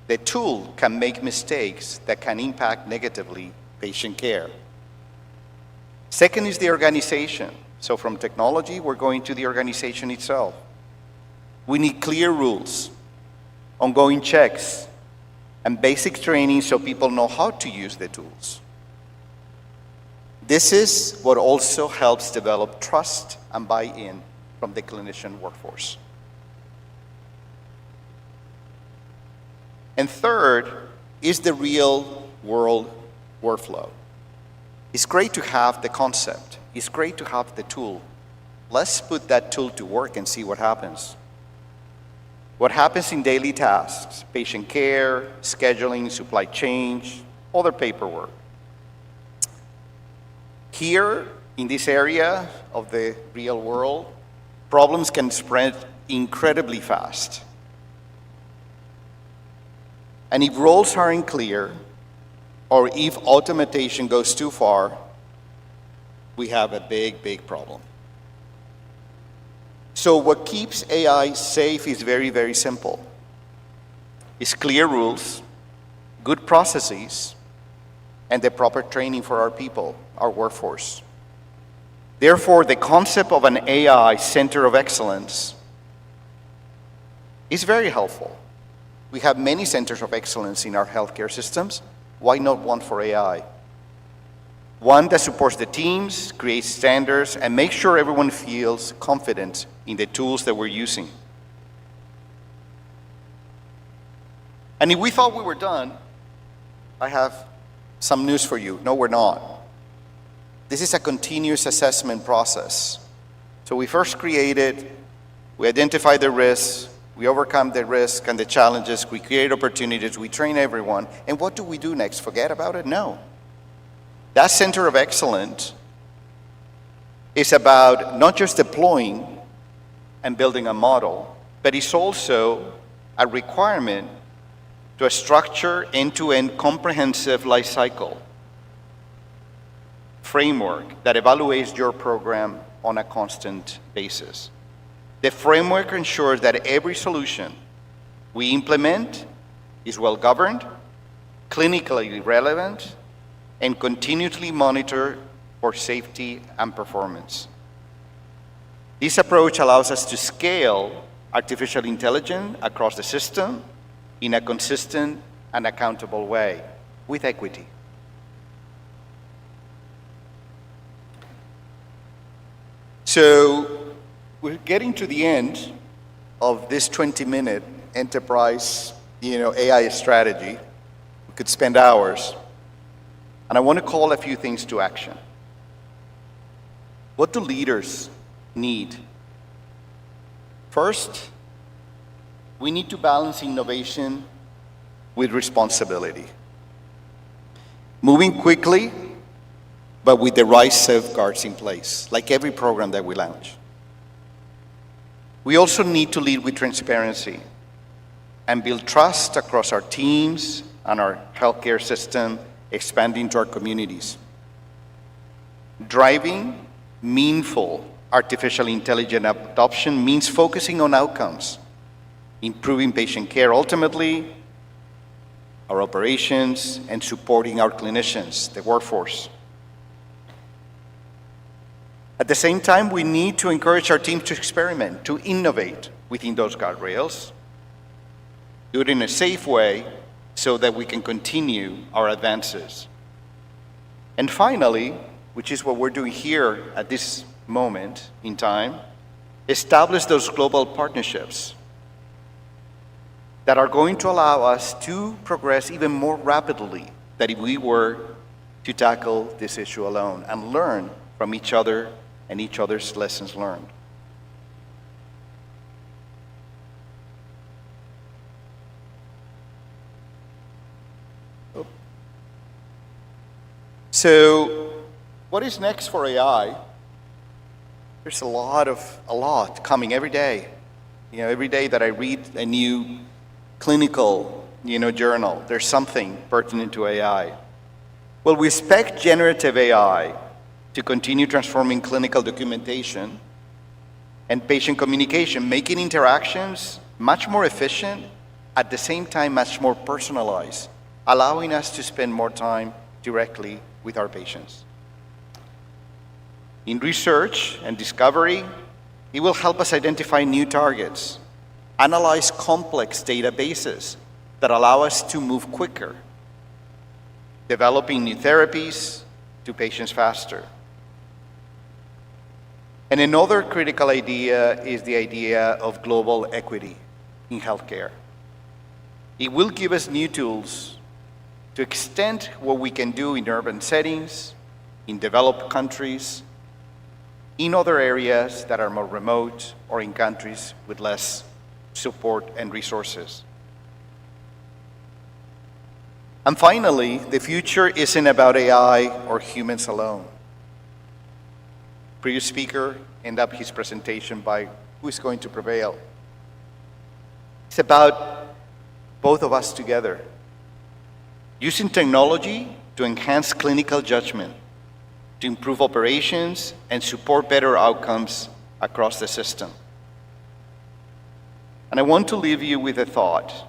the tool can make mistakes that can impact negatively patient care. Second is the organization. So from technology, we're going to the organization itself. We need clear rules, ongoing checks, and basic training so people know how to use the tools. This is what also helps develop trust and buy-in from the clinician workforce. And third is the real-world workflow. It's great to have the concept. It's great to have the tool. Let's put that tool to work and see what happens. What happens in daily tasks, patient care, scheduling, supply chain, other paperwork. Here, in this area of the real world, problems can spread incredibly fast. And if roles aren't clear, or if automation goes too far, we have a big, big problem. So what keeps AI safe is very, very simple. It's clear rules, good processes, and the proper training for our people, our workforce. Therefore, the concept of an AI center of excellence is very helpful. We have many centers of excellence in our healthcare systems. Why not one for AI? One that supports the teams, creates standards, and makes sure everyone feels confident in the tools that we're using. And if we thought we were done, I have some news for you. No, we're not. This is a continuous assessment process. So we first created, we identify the risks, we overcome the risk and the challenges, we create opportunities, we train everyone, and what do we do next? Forget about it? No. That center of excellence is about not just deploying and building a model, but it's also a requirement to a structured end-to-end comprehensive life cycle framework that evaluates your program on a constant basis. The framework ensures that every solution we implement is well governed, clinically relevant, and continuously monitored for safety and performance. This approach allows us to scale artificial intelligence across the system in a consistent and accountable way with equity. So we're getting to the end of this 20-minute enterprise, AI strategy. We could spend hours. And I want to call a few things to action. What do leaders need? First, we need to balance innovation with responsibility. Moving quickly, but with the right safeguards in place, like every program that we launch. We also need to lead with transparency and build trust across our teams and our healthcare system, expanding to our communities. Driving meaningful artificial intelligence adoption means focusing on outcomes, improving patient care ultimately, our operations, and supporting our clinicians, the workforce. At the same time, we need to encourage our teams to experiment, to innovate within those guardrails. do it in a safe way so that we can continue our advances. And finally, which is what we're doing here at this moment in time, establish those global partnerships that are going to allow us to progress even more rapidly than if we were to tackle this issue alone and learn from each other and each other's lessons learned. So, what is next for AI? There's a lot coming every day. Every day that I read a new clinical, journal, there's something pertinent to AI. Well, we expect generative AI to continue transforming clinical documentation and patient communication, making interactions much more efficient, at the same time much more personalized, allowing us to spend more time directly with our patients. In research and discovery, it will help us identify new targets, analyze complex databases that allow us to move quicker, developing new therapies to patients faster. And another critical idea is the idea of global equity in healthcare. It will give us new tools to extend what we can do in urban settings, in developed countries, in other areas that are more remote, or in countries with less support and resources. And finally, the future isn't about AI or humans alone. Previous speaker ended up his presentation by who is going to prevail. It's about both of us together, using technology to enhance clinical judgment, to improve operations and support better outcomes across the system. And I want to leave you with a thought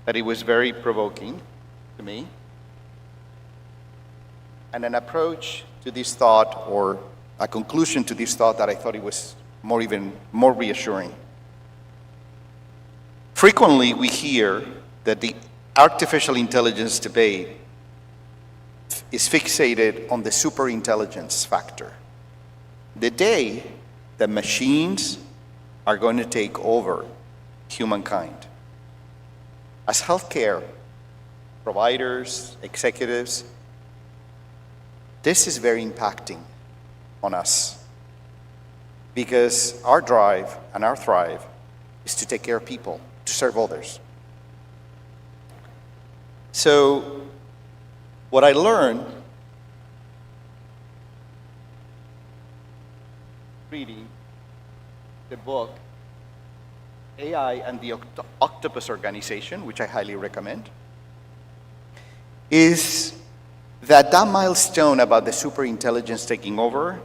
that it was very provoking to me, and an approach to this thought, or a conclusion to this thought, that I thought it was even more reassuring. Frequently, we hear that the artificial intelligence debate is fixated on the superintelligence factor. The day that machines are going to take over humankind. As healthcare providers, executives, this is very impacting on us, because our drive and our thrive is to take care of people, to serve others. So, what I learned reading the book AI and the Octopus Organization, which I highly recommend, is that milestone about the superintelligence taking over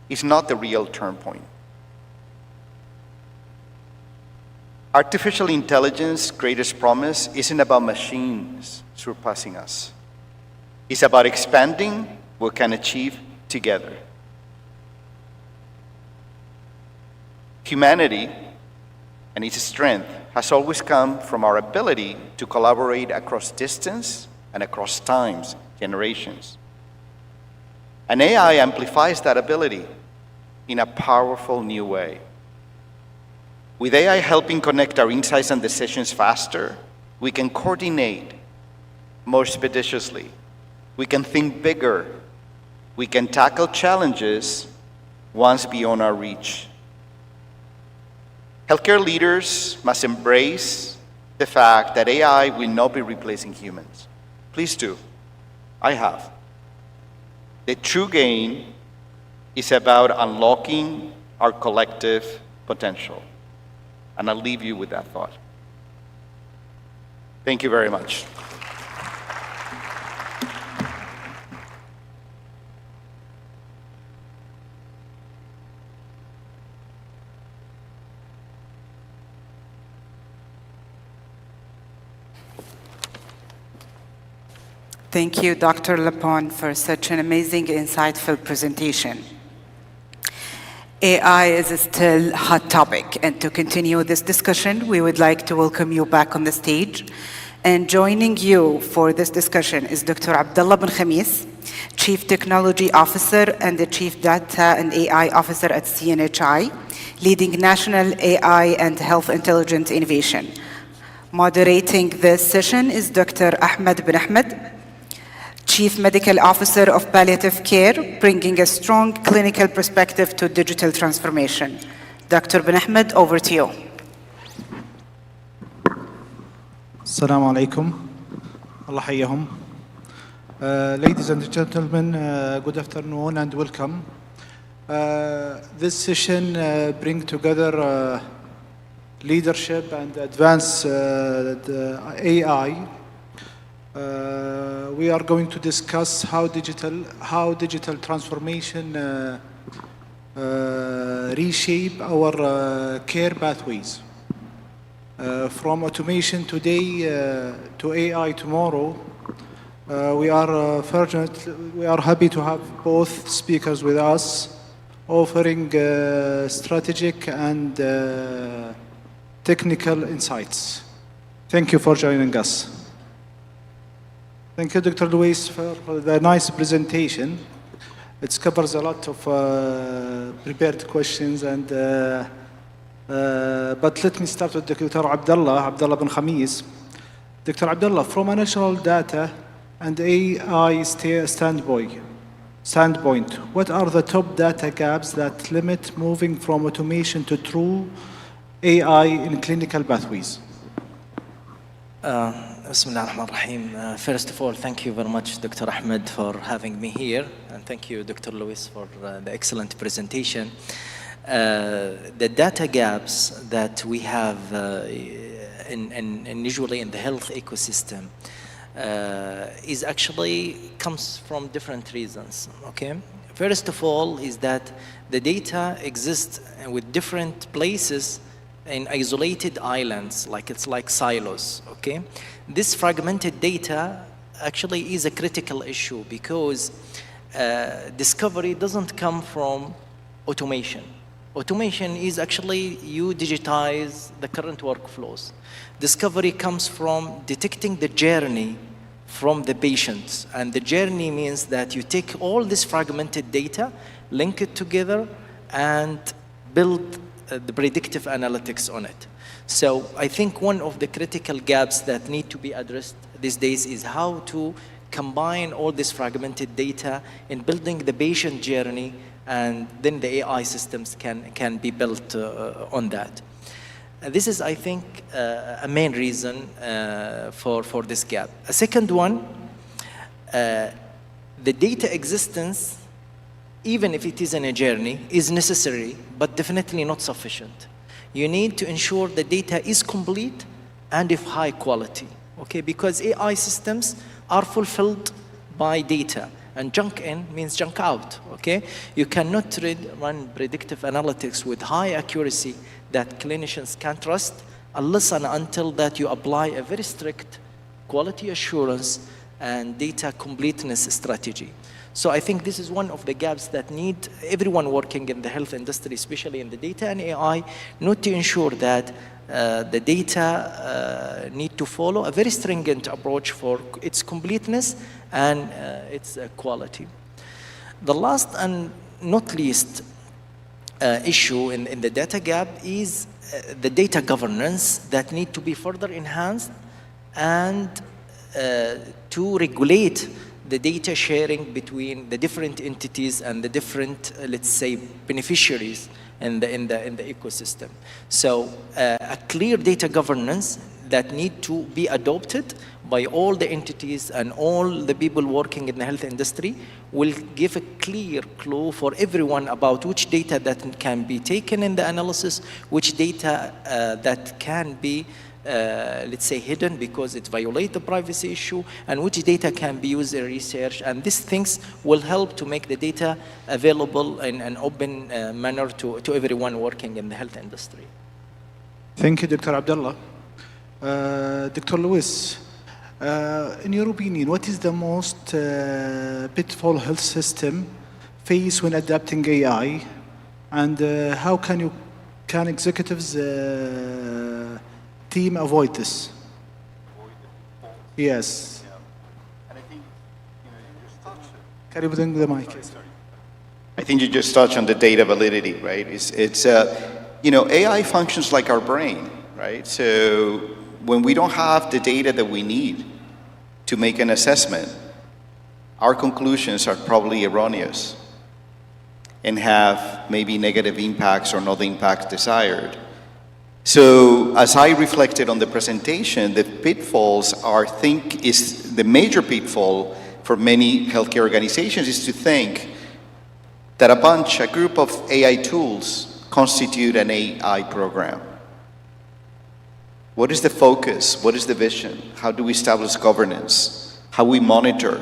is not the real turn point. Artificial intelligence's greatest promise isn't about machines surpassing us. It's about expanding what we can achieve together. Humanity and its strength has always come from our ability to collaborate across distance and across times, generations. And AI amplifies that ability in a powerful new way. With AI helping connect our insights and decisions faster, we can coordinate more expeditiously. We can think bigger. We can tackle challenges once beyond our reach. Healthcare leaders must embrace the fact that AI will not be replacing humans. Please do. I have. The true gain is about unlocking our collective potential. And I'll leave you with that thought. Thank you very much. Thank you, Dr. Lapon, for such an amazing, insightful presentation. AI is still a hot topic, and to continue this discussion, we would like to welcome you back on the stage. And joining you for this discussion is Dr. Abdullah bin Khamis, Chief Technology Officer and the Chief Data and AI Officer at CNHI, leading National AI and Health Intelligence Innovation. Moderating this session is Dr. Ahmed bin Ahmed, Chief Medical Officer of Palliative Care, bringing a strong clinical perspective to digital transformation. Dr. bin Ahmed, over to you. Assalamu alaikum. Allah hayyahum. Ladies and gentlemen, good afternoon and welcome. This session brings together leadership and advance the AI. We are going to discuss how digital transformation reshape our care pathways. From automation today to AI tomorrow, we are fortunate, we are happy to have both speakers with us, offering strategic and technical insights. Thank you for joining us. Thank you, Dr. Luis, for the nice presentation. It covers a lot of prepared questions, and but let me start with Dr. Abdullah bin Khamis. Dr. Abdullah, from a national data and AI standpoint, what are the top data gaps that limit moving from automation to true AI in clinical pathways? Bismillah ar-Rahman ar-Rahim. First of all, thank you very much, Dr. Ahmed, for having me here. And thank you, Dr. Luis, for the excellent presentation. The data gaps that we have usually in the health ecosystem is actually comes from different reasons, okay? First of all is that the data exists with different places in isolated islands, it's like silos, okay? This fragmented data actually is a critical issue because discovery doesn't come from automation. Automation is actually you digitize the current workflows. Discovery comes from detecting the journey from the patients, and the journey means that you take all this fragmented data, link it together, and build the predictive analytics on it. So I think one of the critical gaps that need to be addressed these days is how to combine all this fragmented data in building the patient journey, and then the AI systems can be built on that. This is, I think, a main reason for this gap. A second one, the data existence, even if it is in a journey, is necessary, but definitely not sufficient. You need to ensure the data is complete and of high quality, okay? Because AI systems are fulfilled by data, and junk in means junk out, okay? You cannot run predictive analytics with high accuracy that clinicians can trust unless and until that you apply a very strict quality assurance and data completeness strategy. So I think this is one of the gaps that need everyone working in the health industry, especially in the data and AI, need to ensure that the data need to follow a very stringent approach for its completeness and its quality. The last and not least issue in the data gap is the data governance that need to be further enhanced and to regulate the data sharing between the different entities and the different, let's say, beneficiaries in the ecosystem. So a clear data governance that need to be adopted by all the entities and all the people working in the health industry will give a clear clue for everyone about which data that can be taken in the analysis, which data that can be let's say hidden because it violates the privacy issue, and which data can be used in research. And these things will help to make the data available in an open manner to everyone working in the health industry. Thank you, Dr. Abdullah. Dr. Luis, in your opinion, what is the most pitfall health system face when adapting AI? And how can executives team avoid this? Yes. Can you bring the mic? I think you just touched on the data validity, right? AI functions like our brain, right? So when we don't have the data that we need to make an assessment, our conclusions are probably erroneous and have maybe negative impacts or not the impacts desired. So as I reflected on the presentation, the pitfalls is the major pitfall for many healthcare organizations is to think that a group of AI tools constitute an AI program. What is the focus? What is the vision? How do we establish governance? How we monitor?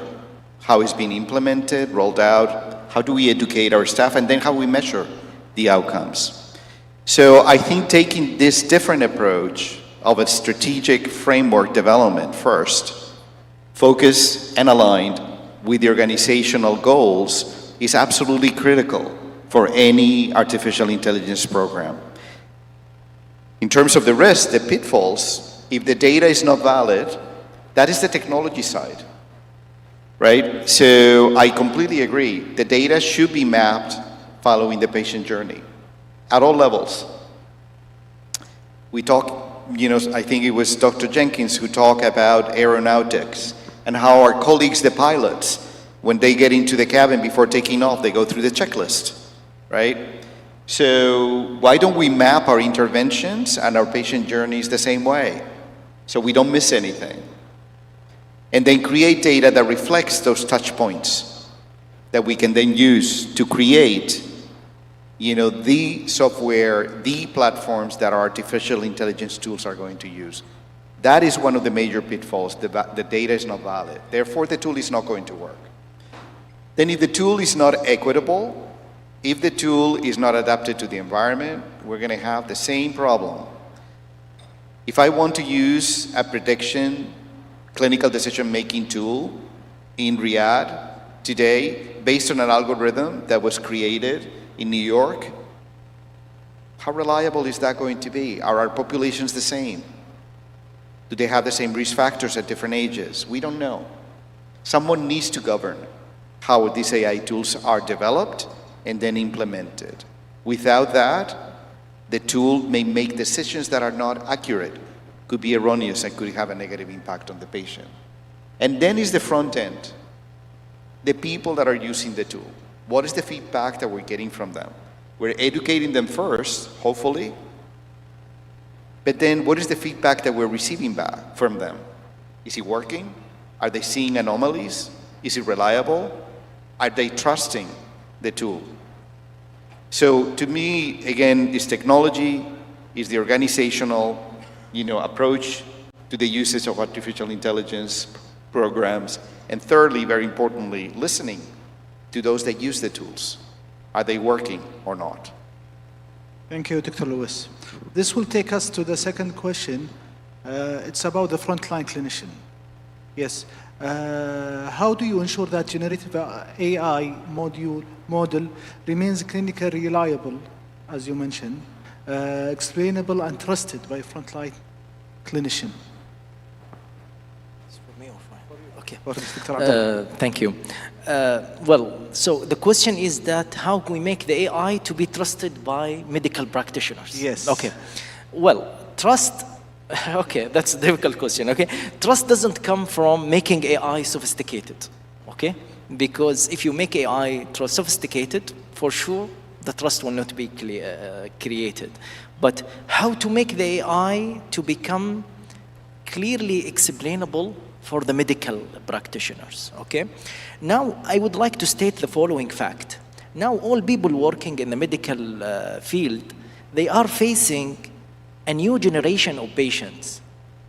How it's being implemented, rolled out? How do we educate our staff? And then how we measure the outcomes? So I think taking this different approach of a strategic framework development first, focused and aligned with the organizational goals is absolutely critical for any artificial intelligence program. In terms of the risk, the pitfalls, if the data is not valid, that is the technology side, right? So I completely agree. The data should be mapped following the patient journey at all levels. We talk, I think it was Dr. Jenkins who talked about aeronautics and how our colleagues, the pilots, when they get into the cabin before taking off, they go through the checklist, right? So why don't we map our interventions and our patient journeys the same way so we don't miss anything? And then create data that reflects those touch points that we can then use to create the software, the platforms that our artificial intelligence tools are going to use. That is one of the major pitfalls. The data is not valid. Therefore, the tool is not going to work. Then if the tool is not equitable, if the tool is not adapted to the environment, we're going to have the same problem. If I want to use a prediction clinical decision-making tool in Riyadh today based on an algorithm that was created in New York, how reliable is that going to be? Are our populations the same? Do they have the same risk factors at different ages? We don't know. Someone needs to govern how these AI tools are developed and then implemented. Without that, the tool may make decisions that are not accurate, could be erroneous, and could have a negative impact on the patient. And then is the front end, the people that are using the tool. What is the feedback that we're getting from them? We're educating them first, hopefully, but then what is the feedback that we're receiving back from them? Is it working? Are they seeing anomalies? Is it reliable? Are they trusting the tool? So to me, again, it's technology, is the organizational approach to the usage of artificial intelligence programs, and thirdly, very importantly, listening to those that use the tools. Are they working or not? Thank you, Dr. Lewis. This will take us to the second question. It's about the frontline clinician. Yes. How do you ensure that generative AI model remains clinically reliable, as you mentioned, explainable and trusted by frontline clinician? It's for me or for you? Okay. For Dr. Thank you. So the question is that how can we make the AI to be trusted by medical practitioners? Yes. Okay. Well, trust, okay, that's a difficult question, okay? Trust doesn't come from making AI sophisticated, okay? Because if you make AI sophisticated, for sure, the trust will not be created. But how to make the AI to become clearly explainable for the medical practitioners, okay? Now, I would like to state the following fact. Now, all people working in the medical field, they are facing a new generation of patients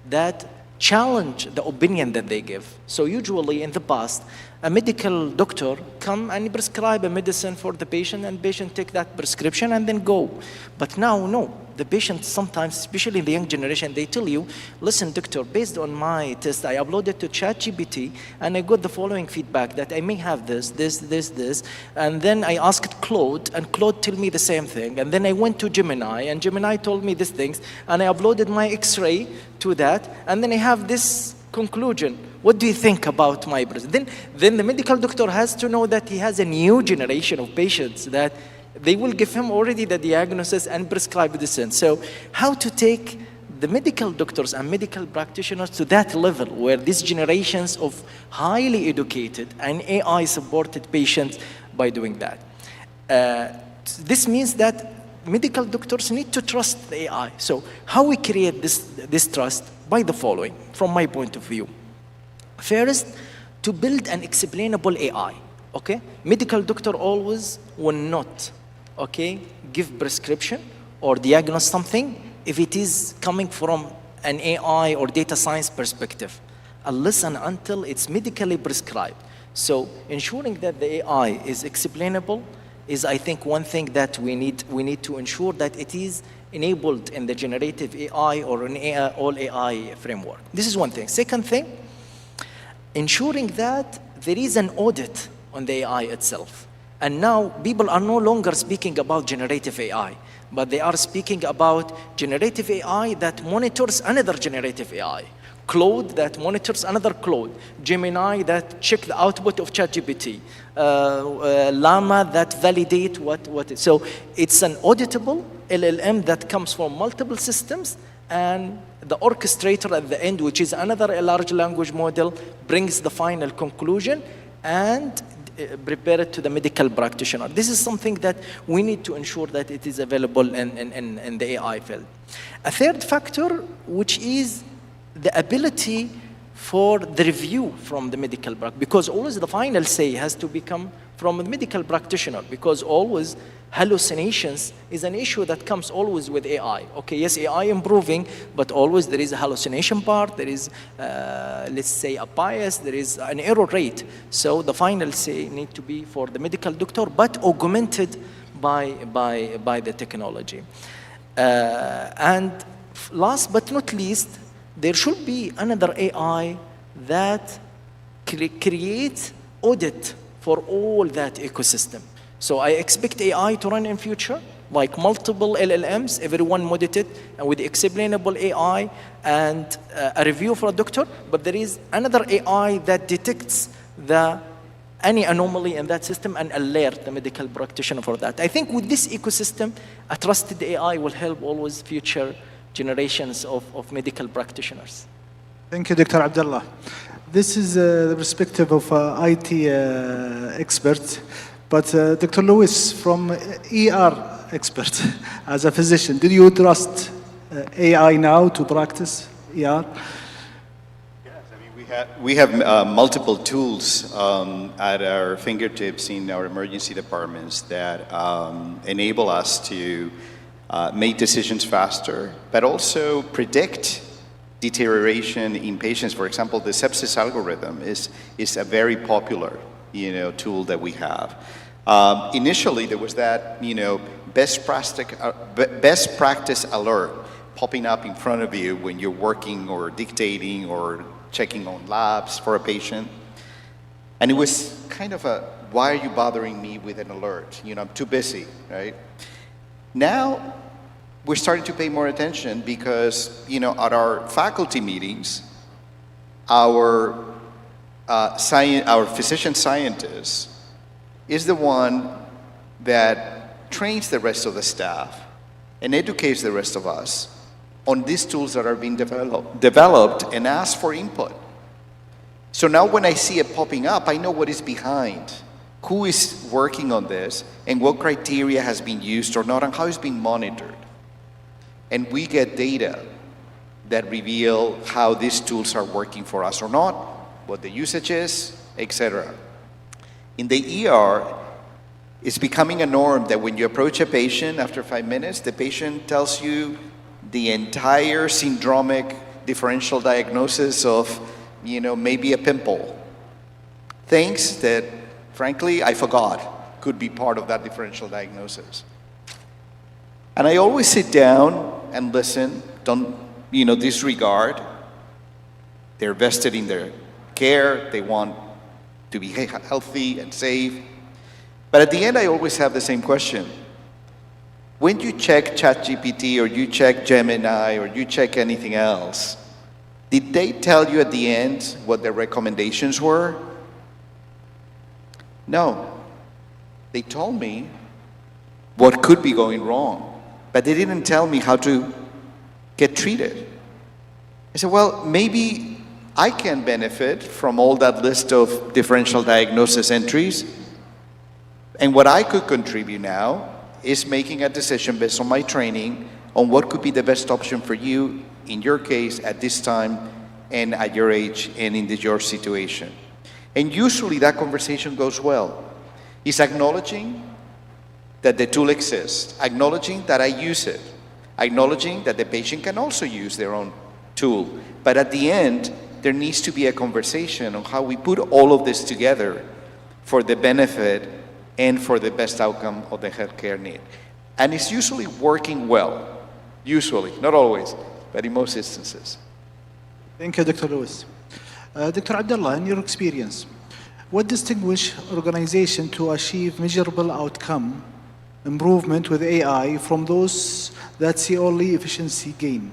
that challenge the opinion that they give. So usually in the past, a medical doctor come and prescribe a medicine for the patient, and patient take that prescription and then go. But now, no. The patients sometimes, especially in the young generation, they tell you, listen, doctor, based on my test, I uploaded to ChatGPT, and I got the following feedback that I may have this, and then I asked Claude, and Claude told me the same thing, and then I went to Gemini, and Gemini told me these things, and I uploaded my X-ray to that, and then I have this conclusion. What do you think about my breast? Then the medical doctor has to know that he has a new generation of patients that they will give him already the diagnosis and prescribe medicine. So how to take the medical doctors and medical practitioners to that level where these generations of highly educated and AI-supported patients by doing that. This means that medical doctors need to trust the AI. So how we create this trust? By the following, from my point of view. First, to build an explainable AI, okay? Medical doctor always will not, okay, give prescription or diagnose something if it is coming from an AI or data science perspective, unless and until it's medically prescribed. So ensuring that the AI is explainable is, I think, one thing that we need to ensure that it is enabled in the generative AI or an AI, all AI framework. This is one thing. Second thing, ensuring that there is an audit on the AI itself. And now people are no longer speaking about generative AI, but they are speaking about generative AI that monitors another generative AI. Claude that monitors another Claude, Gemini that check the output of ChatGPT, Llama that validate what is. So it's an auditable LLM that comes from multiple systems, and the orchestrator at the end, which is another large language model, brings the final conclusion and prepare it to the medical practitioner. This is something that we need to ensure that it is available in the AI field. A third factor, which is the ability for the review from the medical practitioner, because always the final say has to become from a medical practitioner, because always hallucinations is an issue that comes always with AI. Okay, yes, AI improving, but always there is a hallucination part, there is, let's say, a bias, there is an error rate. So the final say need to be for the medical doctor, but augmented by the technology. And last but not least, there should be another AI that creates audit for all that ecosystem. So I expect AI to run in future, like multiple LLMs, everyone audited, and with explainable AI and a review for a doctor, but there is another AI that detects any anomaly in that system and alert the medical practitioner for that. I think with this ecosystem, a trusted AI will help always future generations of medical practitioners. Thank you, Dr. Abdullah. This is the perspective of IT expert, but Dr. Lewis, from ER expert, as a physician, do you trust AI now to practice ER? We have multiple tools at our fingertips in our emergency departments that enable us to make decisions faster, but also predict deterioration in patients. For example, the sepsis algorithm is a very popular, tool that we have. Initially, there was that, best practice alert popping up in front of you when you're working or dictating or checking on labs for a patient. And it was kind of why are you bothering me with an alert? I'm too busy, right? Now, we're starting to pay more attention because, at our faculty meetings, our physician scientist is the one that trains the rest of the staff and educates the rest of us on these tools that are being developed and asks for input. So now when I see it popping up, I know what is behind, who is working on this, and what criteria has been used or not, and how it's being monitored. And we get data that reveal how these tools are working for us or not, what the usage is, etc. In the ER, it's becoming a norm that when you approach a patient after 5 minutes, the patient tells you the entire syndromic differential diagnosis of, maybe a pimple. Things that, frankly, I forgot could be part of that differential diagnosis. And I always sit down and listen, don't, disregard. They're vested in their care, they want to be healthy and safe. But at the end, I always have the same question. When you check ChatGPT or you check Gemini or you check anything else, did they tell you at the end what their recommendations were? No. They told me what could be going wrong, but they didn't tell me how to get treated. I said, well, maybe I can benefit from all that list of differential diagnosis entries, and what I could contribute now is making a decision based on my training on what could be the best option for you in your case at this time and at your age and in your situation. And usually that conversation goes well. It's acknowledging that the tool exists, acknowledging that I use it, acknowledging that the patient can also use their own tool. But at the end, there needs to be a conversation on how we put all of this together for the benefit and for the best outcome of the healthcare need. And it's usually working well. Usually, not always, but in most instances. Thank you, Dr. Lewis. Dr. Abdullah, in your experience, what distinguishes organizations to achieve measurable outcome improvement with AI from those that see only efficiency gain?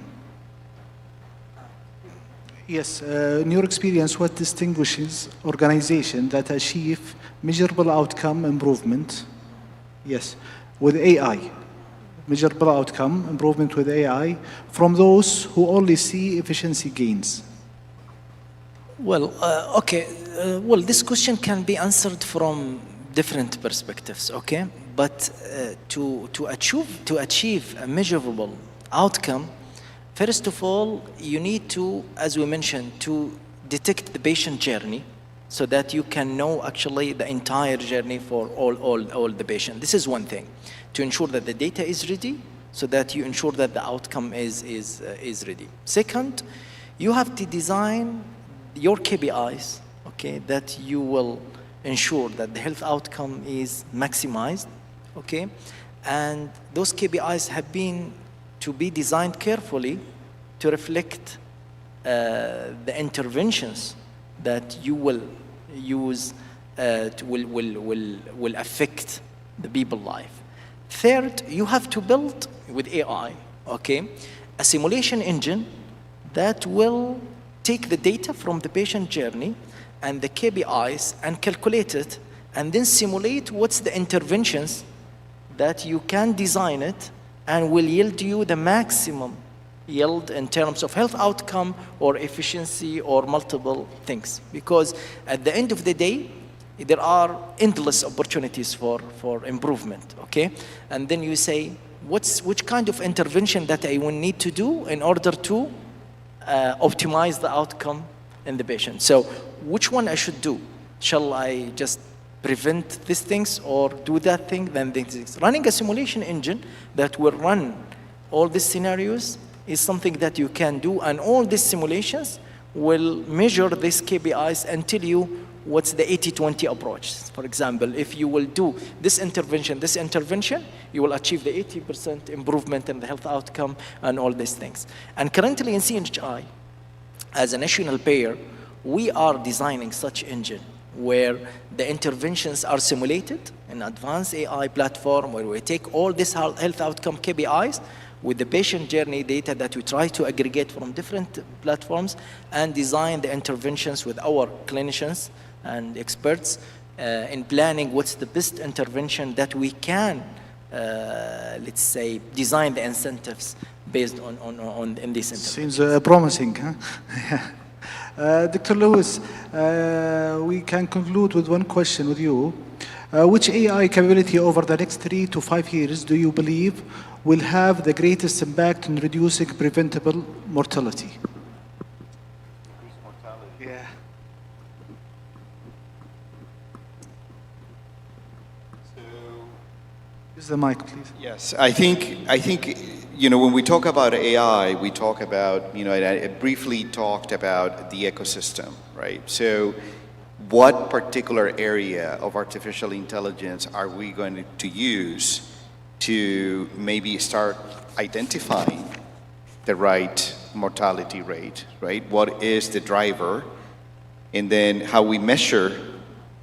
Yes, in your experience, what distinguishes organizations that achieve measurable outcome improvement, yes, with AI, measurable outcome improvement with AI, from those who only see efficiency gains? Well, okay. Well, this question can be answered from different perspectives, okay? But to achieve a measurable outcome, first of all, you need to, as we mentioned, to detect the patient journey so that you can know actually the entire journey for all the patient. This is one thing. To ensure that the data is ready so that you ensure that the outcome is ready. Second, you have to design your KPIs, okay, that you will ensure that the health outcome is maximized, okay? And those KPIs have been to be designed carefully to reflect the interventions that you will use will affect the people's life. Third, you have to build with AI, okay, a simulation engine that will take the data from the patient journey and the KPIs and calculate it and then simulate what's the interventions that you can design it and will yield you the maximum yield in terms of health outcome or efficiency or multiple things. Because at the end of the day, there are endless opportunities for improvement, okay? And then you say, which kind of intervention that I will need to do in order to optimize the outcome in the patient. So which one I should do? Shall I just prevent these things or do that thing, then these things? Running a simulation engine that will run all these scenarios is something that you can do, and all these simulations will measure these KPIs and tell you what's the 80-20 approach. For example, if you will do this intervention, you will achieve the 80% improvement in the health outcome and all these things. And currently in CNHI, as a national payer, we are designing such engine where the interventions are simulated in advanced AI platform where we take all these health outcome KPIs with the patient journey data that we try to aggregate from different platforms and design the interventions with our clinicians and experts in planning what's the best intervention that we can, let's say, design the incentives based on in this intervention. Seems promising, huh? Dr. Lewis, we can conclude with one question with you. Which AI capability over the next 3 to 5 years do you believe will have the greatest impact in reducing preventable mortality? Yeah. Use the mic, please. Yes, I think, when we talk about AI, we talk about, I briefly talked about the ecosystem, right? So what particular area of artificial intelligence are we going to use to maybe start identifying the right mortality rate, right? What is the driver? And then how we measure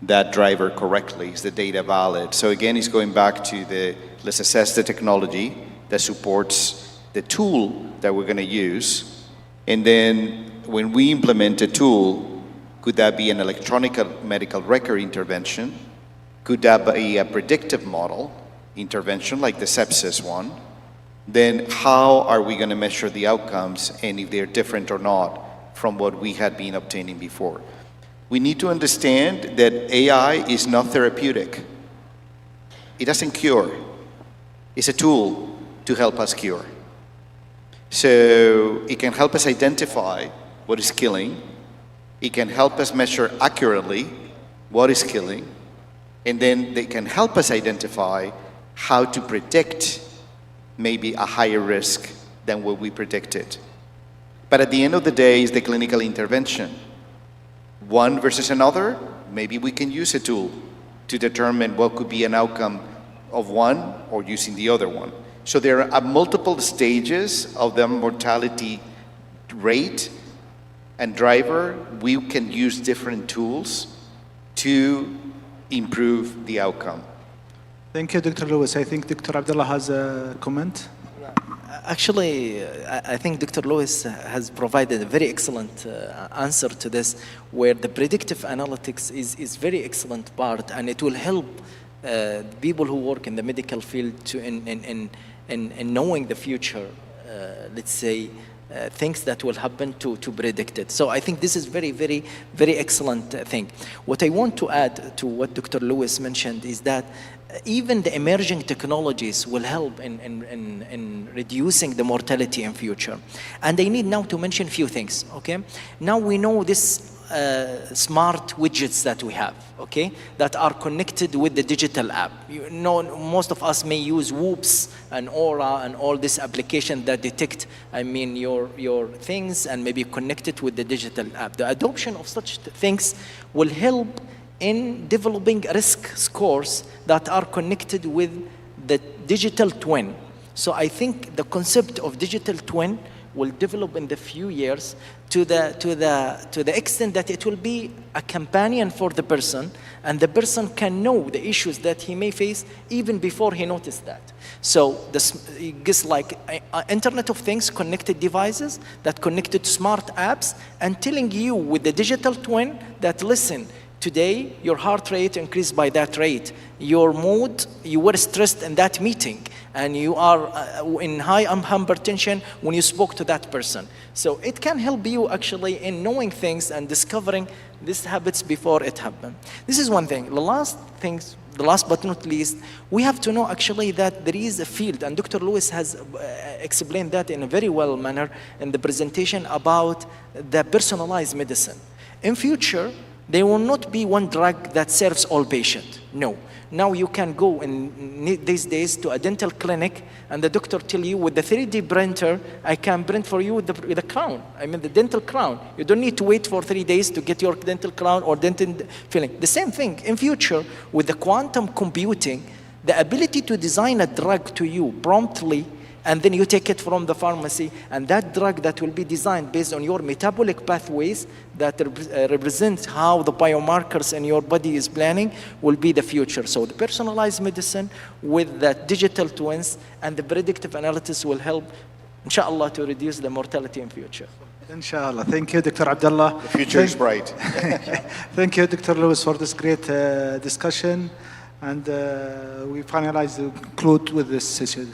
that driver correctly. Is the data valid? So again, it's going back to let's assess the technology that supports the tool that we're going to use. And then when we implement a tool, could that be an electronic medical record intervention? Could that be a predictive model intervention like the sepsis one? Then how are we going to measure the outcomes and if they're different or not from what we had been obtaining before? We need to understand that AI is not therapeutic. It doesn't cure. It's a tool to help us cure. So it can help us identify what is killing. It can help us measure accurately what is killing. And then they can help us identify how to predict maybe a higher risk than what we predicted. But at the end of the day, it's the clinical intervention. One versus another, maybe we can use a tool to determine what could be an outcome of one or using the other one. So there are multiple stages of the mortality rate and driver. We can use different tools to improve the outcome. Thank you, Dr. Lewis. I think Dr. Abdullah has a comment. Actually, I think Dr. Lewis has provided a very excellent answer to this, where the predictive analytics is very excellent part, and it will help people who work in the medical field to in knowing the future, let's say, things that will happen to predict it. So I think this is very, very, very excellent thing. What I want to add to what Dr. Lewis mentioned is that even the emerging technologies will help in reducing the mortality in future. And I need now to mention a few things, okay? Now we know this smart widgets that we have, okay, that are connected with the digital app. You know, most of us may use Whoops and Aura and all this application that detect, I mean, your things and maybe connect it with the digital app. The adoption of such things will help in developing risk scores that are connected with the digital twin. So I think the concept of digital twin will develop in the few years to the extent that it will be a companion for the person, and the person can know the issues that he may face even before he noticed that. So this is like Internet of Things, connected devices that connected to smart apps, and telling you with the digital twin that, listen, today your heart rate increased by that rate, your mood, you were stressed in that meeting, and you are in high hypertension when you spoke to that person. So it can help you actually in knowing things and discovering these habits before it happens. This is one thing. The last but not least, we have to know actually that there is a field, and Dr. Lewis has explained that in a very well manner in the presentation about the personalized medicine. In future, there will not be one drug that serves all patients. No. Now you can go in these days to a dental clinic and the doctor tell you with the 3D printer, I can print for you the crown. I mean the dental crown. You don't need to wait for 3 days to get your dental crown or dental filling. The same thing in future with the quantum computing, the ability to design a drug to you promptly, and then you take it from the pharmacy, and that drug that will be designed based on your metabolic pathways that represent how the biomarkers in your body is planning will be the future. So the personalized medicine with the digital twins and the predictive analytics will help, inshallah, to reduce the mortality in future. Inshallah. Thank you, Dr. Abdullah. The future is bright. Thank you, Dr. Lewis, for this great discussion. And we finalize to conclude with this session.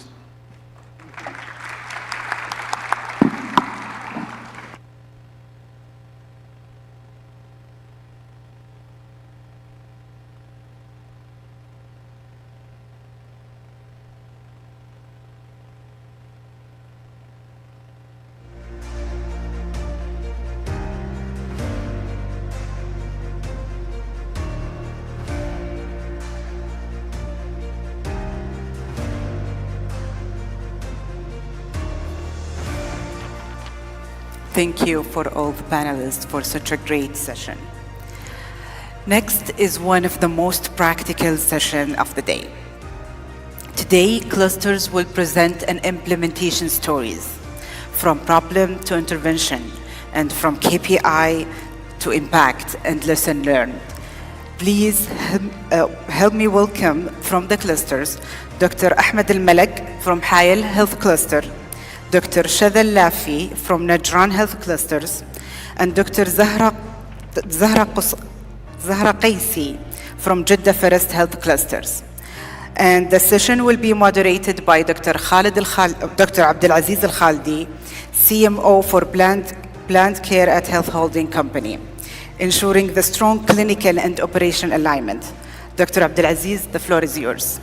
Thank you for all the panelists for such a great session. Next is one of the most practical sessions of the day. Today, clusters will present an implementation stories, from problem to intervention, and from KPI to impact and lesson learned. Please help me welcome from the clusters Dr. Ahmed Al-Malak from Hayel Health Cluster, Dr. Shadha Lafi from Najran Health Clusters, and Dr. Zahra Qaisi from Jeddah Forest Health Clusters. And the session will be moderated by Dr. Abdulaziz Al-Khaldi, CMO for Planned Care at Health Holding Company, ensuring the strong clinical and operation alignment. Dr. Abdulaziz, the floor is yours.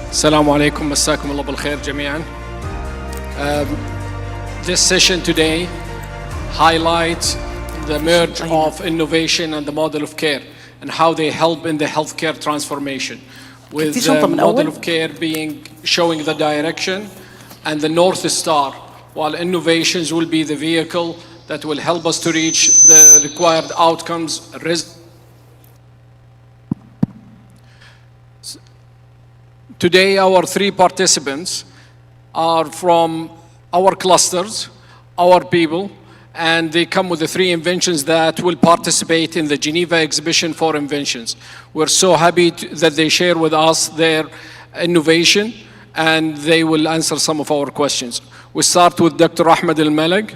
Assalamu alaikum, massakum Allah bil khair jami'an. This session today highlights the merge of innovation and the model of care and how they help in the healthcare transformation, with the model of care showing the direction and the North Star, while innovations will be the vehicle that will help us to reach the required outcomes. Today, our three participants are from our clusters, our people, and they come with the three inventions that will participate in the Geneva exhibition for inventions. We're so happy that they share with us their innovation, and they will answer some of our questions. We start with Dr. Ahmed Al-Malak.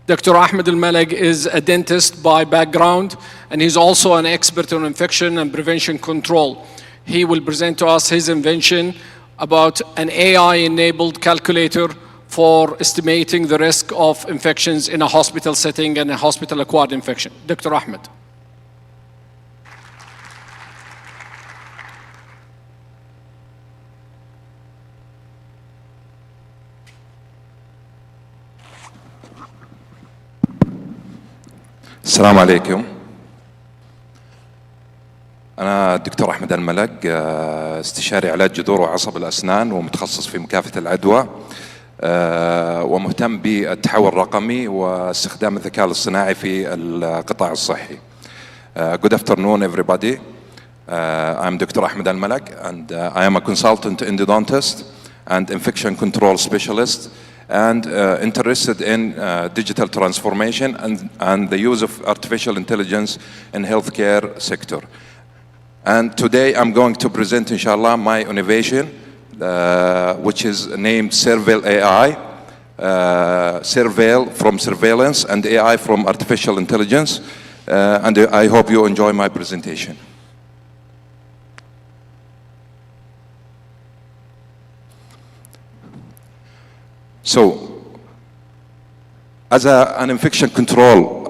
Dr. Ahmed Al-Malak is a dentist by background, and he's also an expert on infection and prevention control. He will present to us his invention about an AI-enabled calculator for estimating the risk of infections in a hospital setting and a hospital-acquired infection. Dr. Ahmed. السلام عليكم. أنا الدكتور أحمد الملك، استشاري علاج جذور وعصب الأسنان ومتخصص في مكافحة العدوى، ومهتم بالتحول الرقمي واستخدام الذكاء الاصطناعي في القطاع الصحي. Good afternoon everybody. I'm Dr. Ahmed Al-Malak and I am a consultant endodontist and infection control specialist and interested in digital transformation and the use of artificial intelligence in healthcare sector. And today I'm going to present, inshallah, my innovation, which is named Surveil AI, Surveil from surveillance and AI from artificial intelligence. And I hope you enjoy my presentation. So, as an infection control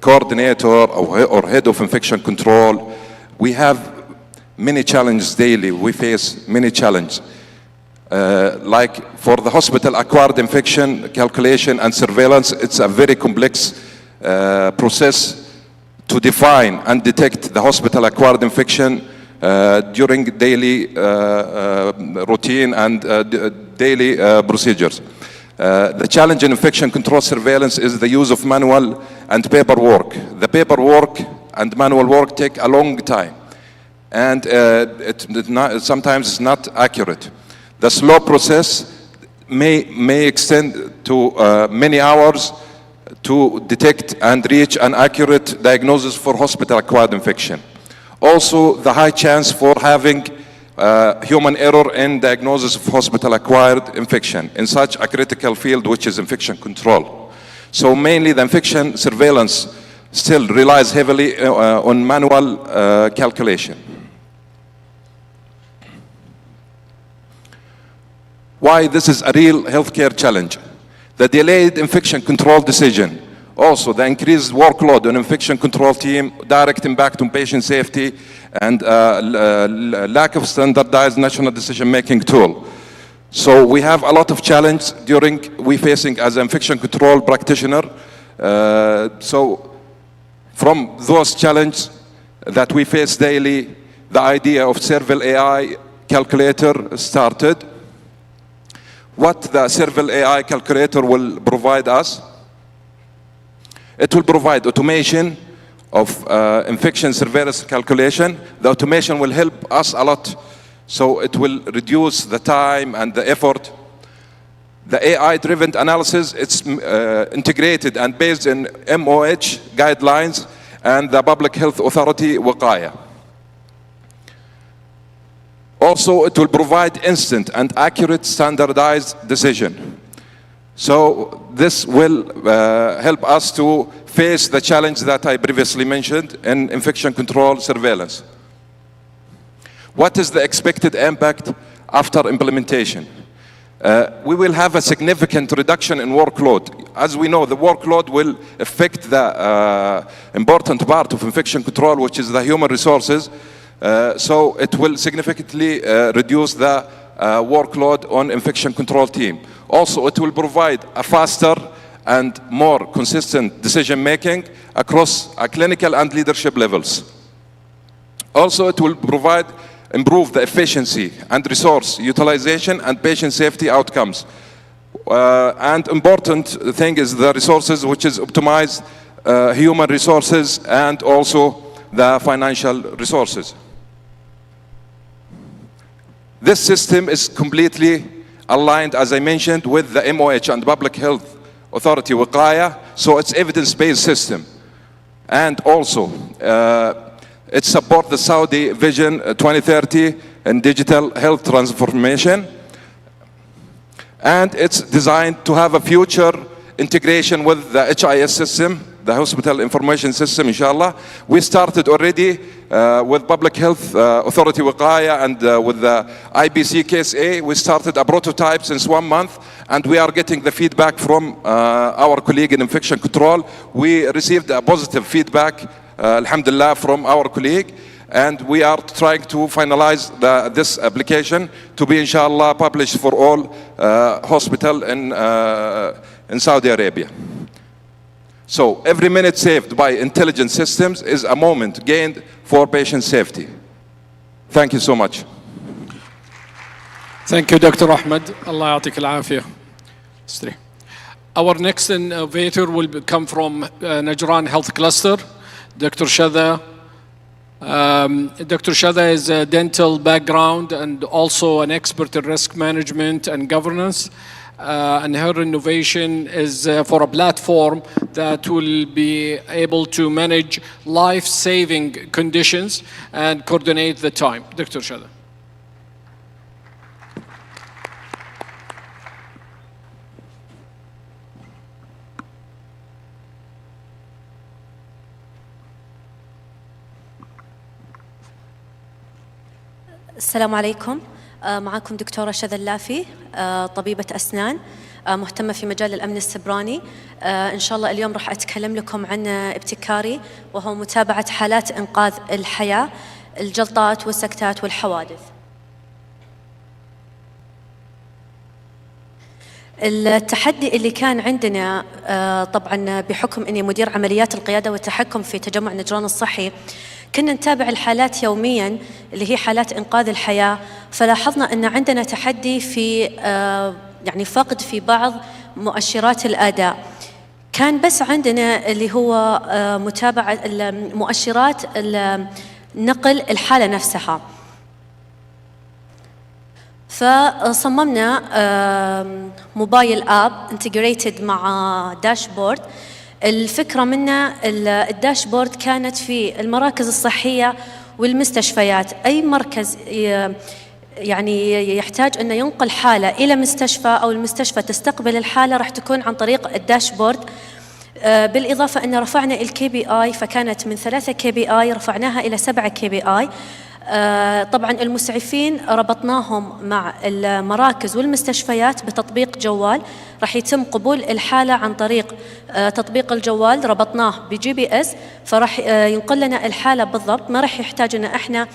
coordinator or head of infection control, we have many challenges daily. We face many challenges. Like for the hospital-acquired infection calculation and surveillance, it's a very complex process to define and detect the hospital-acquired infection during daily routine and daily procedures. The challenge in infection control surveillance is the use of manual and paperwork. The paperwork and manual work take a long time, and sometimes it's not accurate. The slow process may extend to many hours to detect and reach an accurate diagnosis for hospital-acquired infection. Also, the high chance for having human error in diagnosis of hospital-acquired infection in such a critical field, which is infection control. So mainly the infection surveillance still relies heavily on manual calculation. Why this is a real healthcare challenge? The delayed infection control decision. Also, the increased workload on infection control team, direct impact on patient safety, and lack of standardized national decision-making tool. So we have a lot of challenge we facing as an infection control practitioner. So from those challenges that we face daily, the idea of Surveil AI calculator started. What the Surveil AI calculator will provide us It will provide automation of infection surveillance calculation. The automation will help us a lot, so it will reduce the time and the effort. The AI-driven analysis, it's integrated and based in MOH guidelines and the Public Health Authority وقاية. Also, it will provide instant and accurate standardized decision. So this will help us to face the challenge that I previously mentioned in infection control surveillance. What is the expected impact after implementation? We will have a significant reduction in workload. As we know, the workload will affect the important part of infection control, which is the human resources. So it will significantly reduce the workload on infection control team. Also, it will provide a faster and more consistent decision making across clinical and leadership levels. Also, it will improve the efficiency and resource utilization and patient safety outcomes. And important thing is the resources, which is optimized human resources and also the financial resources. This system is completely aligned, as I mentioned, with the MOH and Public Health Authority وقاية, so it's evidence-based system. And also, it supports the Saudi Vision 2030 and digital health transformation. And it's designed to have a future integration with the HIS system, the Hospital Information System, inshallah. We started already with Public Health Authority وقاية and with the IBC Case A. We started a prototype since 1 month, and we are getting the feedback from our colleague in infection control. We received a positive feedback, alhamdulillah, from our colleague, and we are trying to finalize this application to be, inshallah, published for all hospitals in Saudi Arabia. So every minute saved by intelligent systems is a moment gained for patient safety. Thank you so much. Thank you, Dr. Ahmed. Allah يعطيك العافية. Our next innovator will come from Najran Health Cluster, Dr. Shada. Dr. Shada is a dental background and also an expert in risk management and governance. And her innovation is for a platform that will be able to manage life-saving conditions and coordinate the time. Dr. Shada. السلام عليكم. معكم دكتورة شذا اللافي، طبيبة أسنان مهتمة في مجال الأمن السبراني. إن شاء الله اليوم راح أتكلم لكم عن ابتكاري، وهو متابعة حالات إنقاذ الحياة، الجلطات والسكتات والحوادث. التحدي اللي كان عندنا طبعا بحكم أني مدير عمليات القيادة والتحكم في تجمع نجران الصحي، كنا نتابع الحالات يومياً اللي هي حالات إنقاذ الحياة، فلاحظنا أن عندنا تحدي في يعني فقد في بعض مؤشرات الأداء. كان بس عندنا اللي هو متابعة مؤشرات نقل الحالة نفسها. فصممنا موبايل آب انتجريتد مع داشبورد. الفكرة منه الداشبورد كانت في المراكز الصحية والمستشفيات. أي مركز يعني يحتاج أنه ينقل حالة إلى مستشفى أو المستشفى تستقبل الحالة راح تكون عن طريق الداشبورد. بالإضافة أن رفعنا الKPI، فكانت من 3 KPI رفعناها إلى 7 KPI. طبعا المسعفين ربطناهم مع المراكز والمستشفيات بتطبيق جوال، راح يتم قبول الحالة عن طريق تطبيق الجوال، ربطناه بGPS فراح ينقل لنا الحالة بالضبط، ما راح يحتاج ان احنا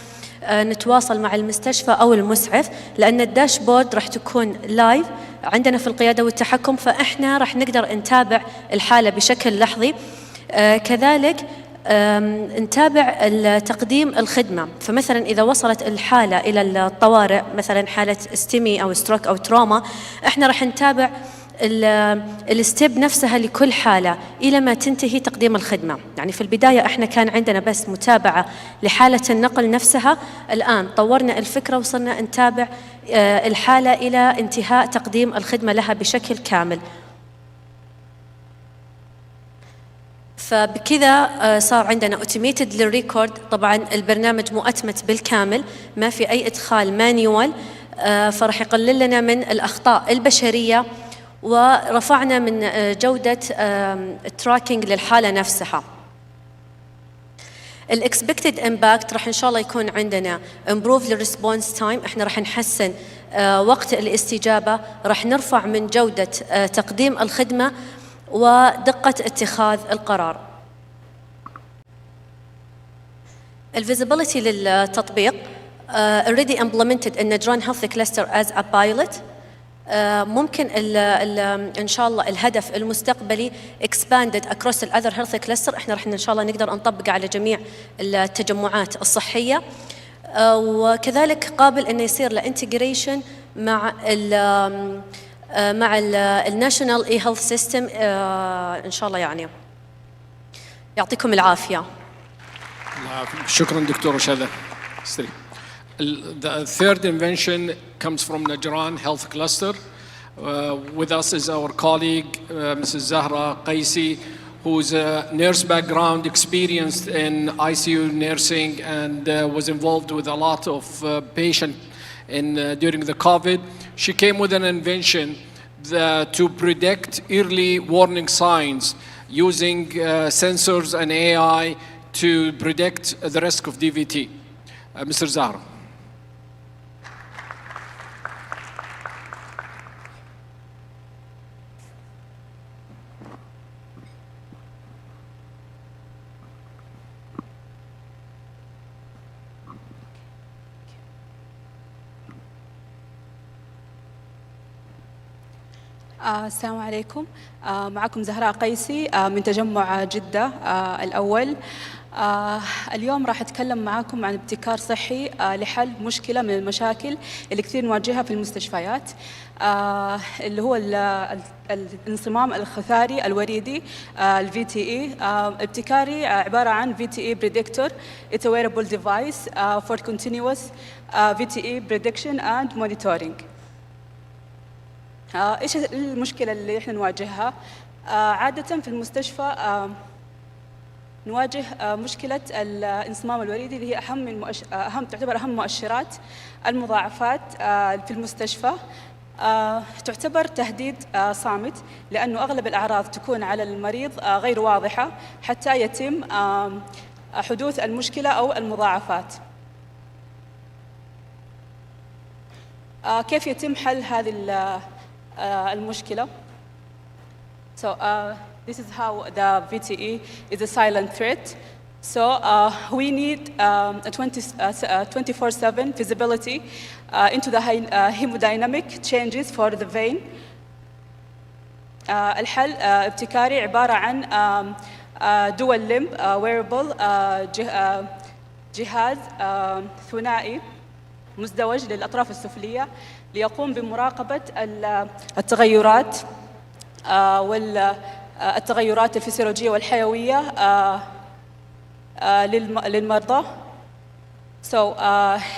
نتواصل مع المستشفى او المسعف، لان الداشبورد راح تكون لايف عندنا في القيادة والتحكم، فاحنا راح نقدر نتابع الحالة بشكل لحظي. كذلك نتابع تقديم الخدمة، فمثلا إذا وصلت الحالة إلى الطوارئ، مثلا حالة استمي أو ستروك أو تروما، إحنا راح نتابع الستيب نفسها لكل حالة إلى ما تنتهي تقديم الخدمة. يعني في البداية إحنا كان عندنا بس متابعة لحالة النقل نفسها، الآن طورنا الفكرة وصرنا نتابع الحالة إلى انتهاء تقديم الخدمة لها بشكل كامل. فبكذا صار عندنا اوتوميتد للريكورد. طبعا البرنامج مؤتمت بالكامل، ما في أي إدخال مانيوال، فرح يقلل لنا من الأخطاء البشرية، ورفعنا من جودة التراكينج للحالة نفسها. الاكسبكتد امباكت راح ان شاء الله يكون عندنا امبروف للريسبونس تايم، احنا راح نحسن وقت الاستجابة، راح نرفع من جودة تقديم الخدمة ودقة اتخاذ القرار. الفيزيبيليتي للتطبيق already implemented in Najran Health Cluster as a pilot. ممكن ان شاء الله الهدف المستقبلي expanded across the other health cluster. احنا راح ان شاء الله نقدر نطبقه على جميع التجمعات الصحيه، وكذلك قابل انه يصير له integration مع الناشونال اي هيلث سيستم ان شاء الله. يعني يعطيكم العافيه. شكرا دكتور شاهد. The third invention comes from Najran Health Cluster. With us is our colleague, Mrs. Zahra Qaisi, who's a nurse background, experienced in ICU nursing, and was involved with a lot of patients during the COVID. She came with an invention to predict early warning signs using sensors and AI to predict the risk of DVT. Mr. Zahra. السلام عليكم. معكم زهراء قيسي من تجمع جدة الأول. اليوم راح أتكلم معكم عن ابتكار صحي لحل مشكلة من المشاكل اللي كثير نواجهها في المستشفيات، اللي هو الانصمام الخثاري الوريدي، ال VTE. ابتكاري عبارة عن VTE Predictor. It's a wearable device for continuous VTE prediction and monitoring. إيش المشكلة اللي إحنا نواجهها؟ عادة في المستشفى نواجه مشكلة الانصمام الوريدي، اللي هي تعتبر أهم مؤشرات المضاعفات في المستشفى. تعتبر تهديد صامت، لأنه أغلب الأعراض تكون على المريض غير واضحة حتى يتم حدوث المشكلة أو المضاعفات. كيف يتم حل هذه المشكلة؟ So this is how the VTE is a silent threat. So we need a 24/7 visibility into the hemodynamic changes for the vein. الحل ابتكاري عبارة عن dual limb wearable جهاز ثنائي مزدوج للأطراف السفلية ليقوم بمراقبة التغيرات والتغيرات الفسيولوجية والحيوية للمرضى. So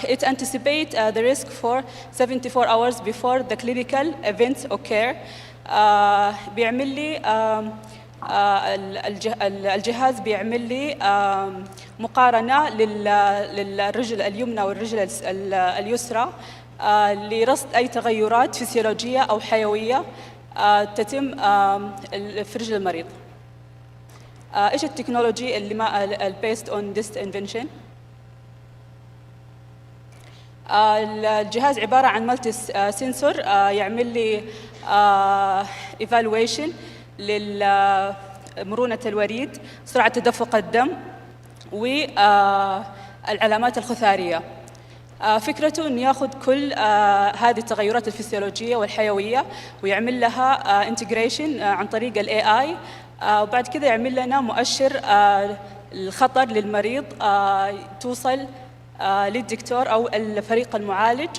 it anticipates the risk for 74 hours before the clinical events occur. بيعمل لي الجهاز بيعمل لي مقارنة للرجل اليمنى والرجل اليسرى لرصد أي تغيرات فسيولوجية أو حيوية تتم في رجل المريض. إيش التكنولوجي اللي based on this invention؟ الجهاز عبارة عن مالتي سنسور يعمل لي evaluation لمرونة الوريد، سرعة تدفق الدم، والعلامات الخثارية. فكرته أن يأخذ كل هذه التغيرات الفسيولوجية والحيوية ويعمل لها integration عن طريق ال AI، وبعد كذا يعمل لنا مؤشر الخطر للمريض توصل للدكتور أو الفريق المعالج.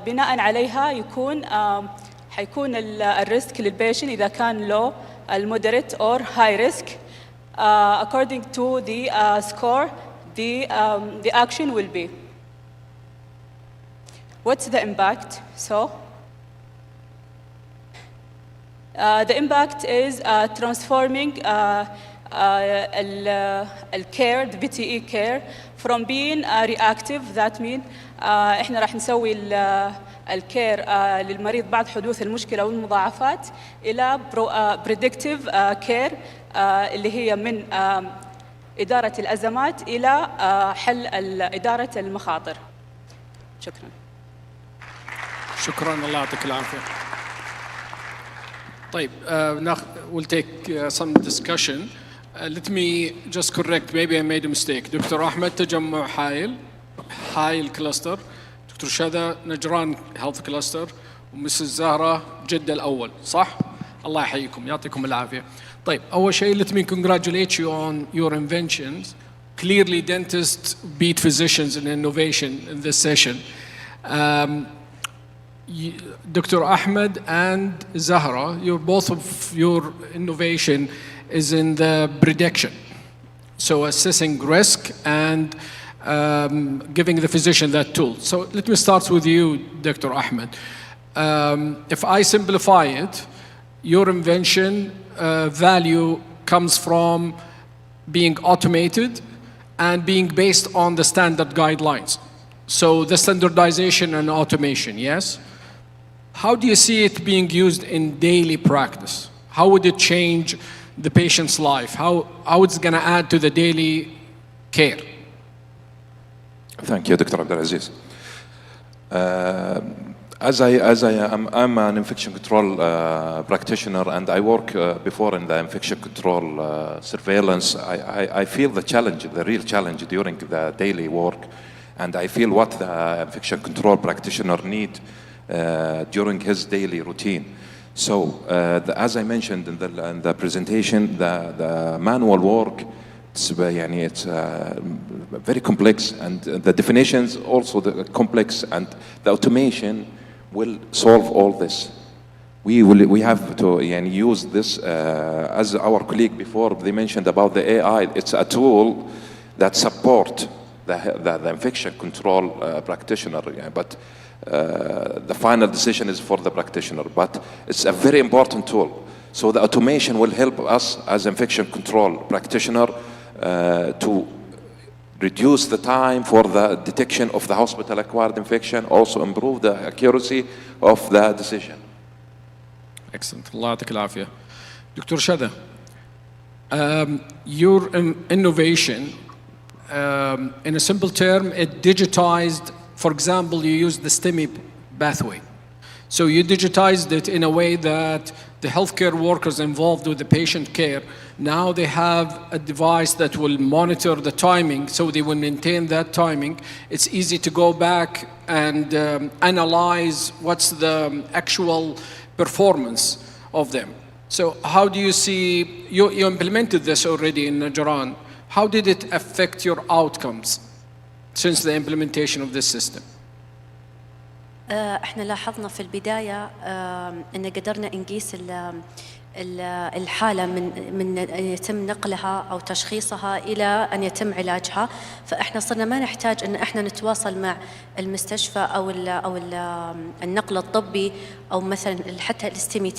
بناء عليها حيكون الريسك للبيشن إذا كان low, moderate or high risk. According to the score, the action will be. What's the impact? So, the impact is transforming الكير, the VTE care, from being reactive, that mean احنا راح نسوي الكير للمريض بعد حدوث المشكلة والمضاعفات إلى predictive care اللي هي من إدارة الأزمات إلى حل إدارة المخاطر. شكرا. شكرا، الله يعطيك العافية. طيب, we'll take some discussion. Let me just correct, maybe I made a mistake. دكتور أحمد تجمع حائل كلاستر، دكتور شذا نجران هيلث كلاستر، ومسز زهرة جدة الأول، صح؟ الله يحييكم، يعطيكم العافية. طيب, أول شيء let me congratulate you on your inventions. Clearly dentists beat physicians in innovation in this session. Dr. Ahmed and Zahra, both of your innovation is in the prediction. So assessing risk and giving the physician that tool. So let me start with you, Dr. Ahmed. If I simplify it, your invention value comes from being automated and being based on the standard guidelines. So the standardization and automation, yes? How do you see it being used in daily practice? How would it change the patient's life? How it's going to add to the daily care? Thank you, Dr. Abdulaziz. I'm an infection control practitioner, and I work before in the infection control surveillance. I feel the challenge, the real challenge during the daily work, and I feel what the infection control practitioner need during his daily routine. So, as I mentioned in the presentation, the manual work, it's very complex, and the definitions also complex, and the automation will solve all this. We have to use this, as our colleague before, they mentioned about the AI. It's a tool that support the infection control practitioner, but the final decision is for the practitioner, but it's a very important tool. So the automation will help us as infection control practitioner to reduce the time for the detection of the hospital-acquired infection, also improve the accuracy of the decision. Excellent. الله يعطيك العافية. Dr. Shada, your innovation, in a simple term, it digitized. For example, you use the STEMI pathway. So you digitized it in a way that the healthcare workers involved with the patient care, now they have a device that will monitor the timing, so they will maintain that timing. It's easy to go back and analyze what's the actual performance of them. So how do you see, you implemented this already in Najran. How did it affect your outcomes since the implementation of this system? احنا لاحظنا في البداية ان قدرنا نقيس الحالة من يتم نقلها أو تشخيصها إلى أن يتم علاجها، فإحنا صرنا ما نحتاج أن إحنا نتواصل مع المستشفى أو النقل الطبي أو مثلا حتى الاستيمي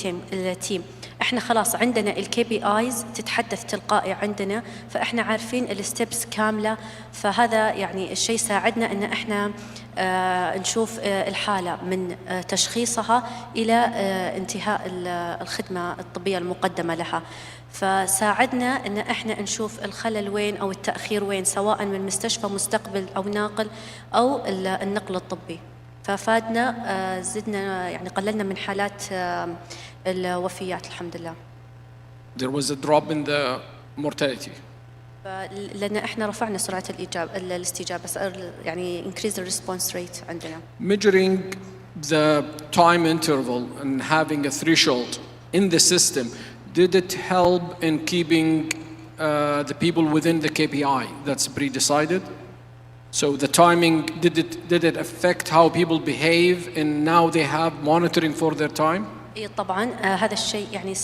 تيم. إحنا خلاص عندنا الKPIs تتحدث تلقائي عندنا، فإحنا عارفين الستبس كاملة، فهذا يعني الشيء ساعدنا أن إحنا نشوف الحالة من تشخيصها إلى انتهاء الخدمة الطبية المقدمة لها، فساعدنا أن إحنا نشوف الخلل وين أو التأخير وين، سواء من مستشفى مستقبل أو ناقل أو النقل الطبي، ففادنا زدنا يعني قللنا من حالات الوفيات الحمد لله. There was a drop in the mortality. لأن إحنا رفعنا سرعة الاستجابة، يعني increase the response rate عندنا. Measuring the time interval and having a threshold in the system, did it help in keeping the people within the KPI that's pre-decided? So the timing, did it affect how people behave, and now they have monitoring for their time? إيه طبعا هذا الشيء يعني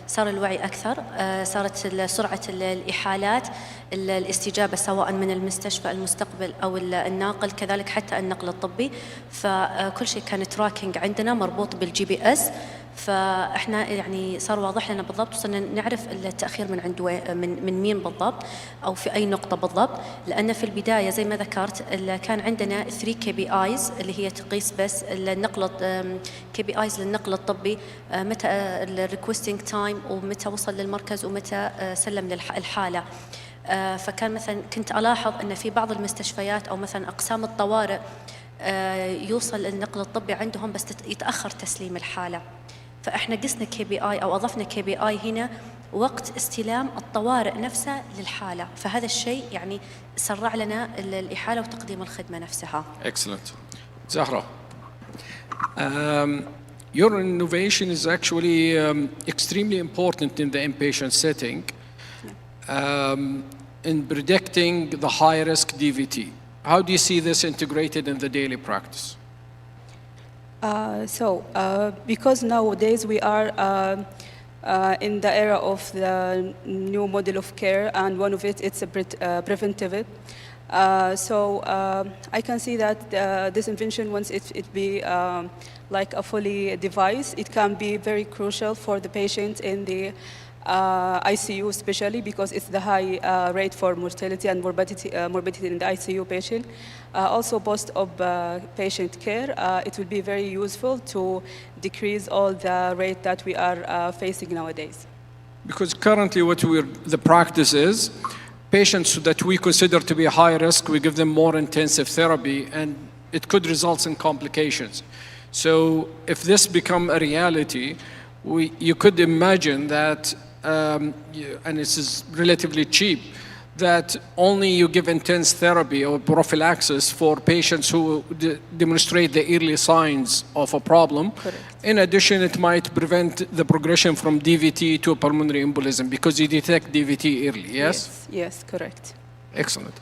صار الوعي أكثر، صارت سرعة الإحالات، الاستجابة سواء من المستشفى المستقبل أو الناقل، كذلك حتى النقل الطبي، فكل شيء كان تراكنج عندنا مربوط بالGPS، فاحنا يعني صار واضح لنا بالضبط، وصرنا نعرف التأخير من عند من مين بالضبط أو في أي نقطة بالضبط، لأن في البداية زي ما ذكرت كان عندنا 3 KPIs اللي هي تقيس بس النقل KPIs للنقل الطبي، متى الريكوستنج تايم ومتى وصل للمركز ومتى سلم الحالة. فكان مثلا كنت ألاحظ أن في بعض المستشفيات أو مثلا أقسام الطوارئ يوصل النقل الطبي عندهم بس يتأخر تسليم الحالة، فإحنا قسنا KPI أو أضفنا KPI هنا وقت استلام الطوارئ نفسها للحالة، فهذا الشيء يعني سرع لنا الإحالة وتقديم الخدمة نفسها. Excellent. Zahra, your innovation is actually extremely important in the inpatient setting in predicting the high-risk DVT. How do you see this integrated in the daily practice? Because nowadays we are in the era of the new model of care, and one of it's a preventive. I can see that this invention, once it be like a fully device, it can be very crucial for the patient in the ICU, especially because it's the high rate for mortality and morbidity in the ICU patient. Also, post of patient care, it will be very useful to decrease all the rate that we are facing nowadays. Because currently the practice is, patients that we consider to be high risk, we give them more intensive therapy, and it could result in complications. So if this become a reality, you could imagine that, and this is relatively cheap, that only you give intense therapy or prophylaxis for patients who demonstrate the early signs of a problem. Correct. In addition, it might prevent the progression from DVT to pulmonary embolism because you detect DVT early, yes? Yes, correct. Excellent.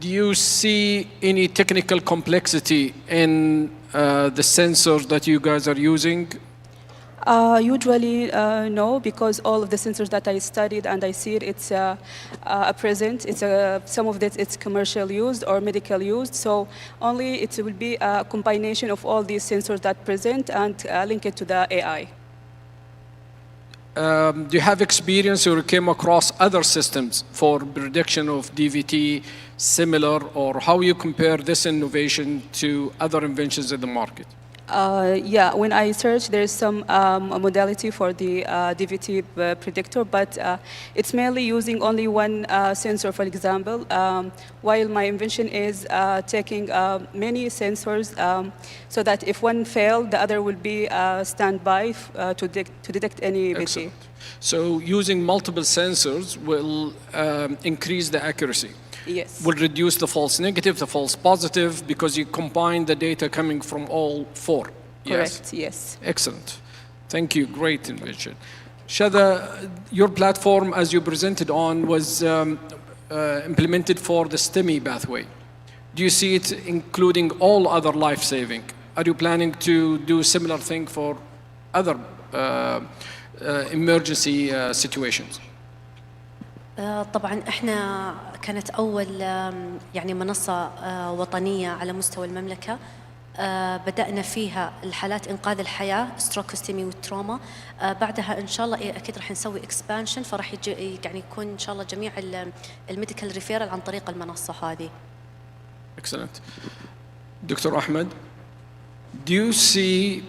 Do you see any technical complexity in the sensors that you guys are using? Usually, no, because all of the sensors that I studied and I see it's present. Some of it it's commercial used or medical used. So only it will be a combination of all these sensors that present and link it to the AI. Do you have experience or came across other systems for prediction of DVT similar, or how you compare this innovation to other inventions in the market? Yeah, when I search, there's some modality for the DVT predictor, but it's mainly using only one sensor, for example, while my invention is taking many sensors so that if one fails, the other will be standby to detect any VT. So using multiple sensors will increase the accuracy. Yes. Will reduce the false negative, the false positive, because you combine the data coming from all four. Correct, yes. Excellent. Thank you. Great invention. Shada, your platform, as you presented on, was implemented for the STEMI pathway. Do you see it including all other life-saving? Are you planning to do a similar thing for other emergency situations? طبعا احنا كانت اول يعني منصه وطنيه على مستوى المملكه، بدانا فيها الحالات انقاذ الحياه ستروكوستيمي والتروما، بعدها ان شاء الله اكيد راح نسوي اكسبانشن، فراح يعني يكون ان شاء الله جميع الميديكال ريفيرال عن طريق المنصه هذه. Excellent. Dr. Ahmed, do you see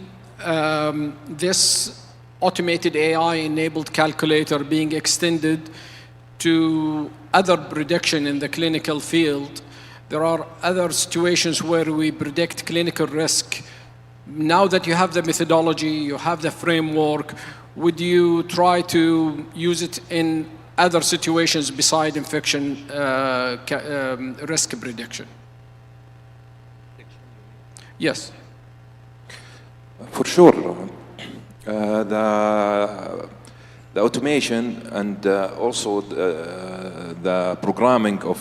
this automated AI-enabled calculator being extended to other prediction in the clinical field? There are other situations where we predict clinical risk. Now that you have the methodology, you have the framework, would you try to use it in other situations beside infection risk prediction? Yes. For sure. the automation and also the programming of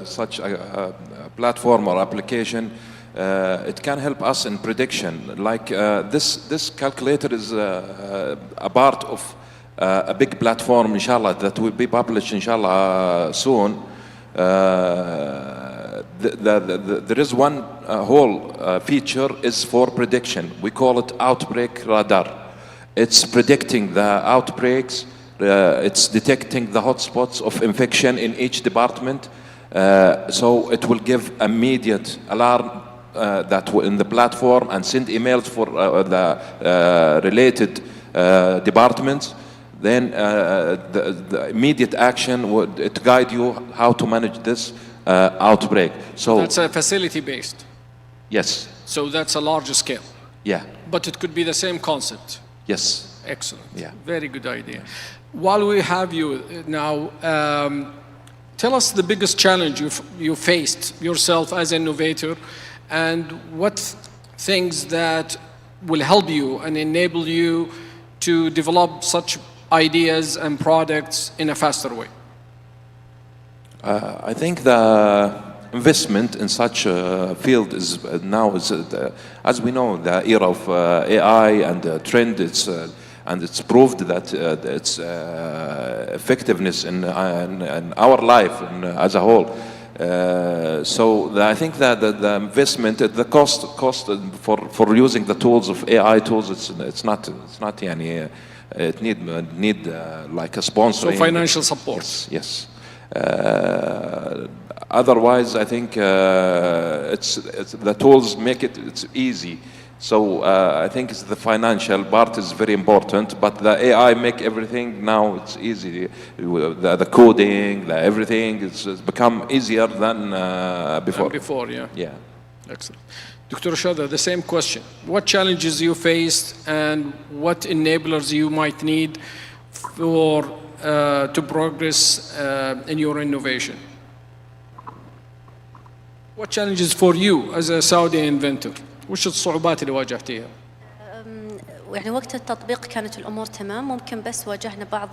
such a platform or application, it can help us in prediction. Like this calculator is a part of a big platform, inshallah, that will be published, inshallah, soon. There is one whole feature is for prediction. We call it outbreak radar. It's predicting the outbreaks. It's detecting the hotspots of infection in each department. So it will give immediate alarm that in the platform and send emails for the related departments. Then the immediate action would it guide you how to manage this outbreak. So that's a facility based. Yes. So that's a larger scale. Yeah. But it could be the same concept. Yes. Excellent. Yeah. Very good idea. While we have you now, tell us the biggest challenge you faced yourself as an innovator, and what things that will help you and enable you to develop such ideas and products in a faster way. I think the investment in such a field is now, as we know, the era of AI and the trend. And it's proved that its effectiveness in our life and as a whole. So I think that the investment, the cost for using the tools of AI tools, it's not yani, it need like a sponsor. So financial support. Yes. Otherwise, I think it's the tools make it's easy. So I think it's the financial part is very important, but the AI make everything now it's easy. The coding, everything it's become easier than before. Yeah. Yeah. Excellent. Dr. Shada, the same question. What challenges you faced and what enablers you might need for to progress in your innovation? What challenges for you as a Saudi inventor? وش الصعوبات اللي واجهتيها؟ يعني وقت التطبيق كانت الأمور تمام، ممكن بس واجهنا بعض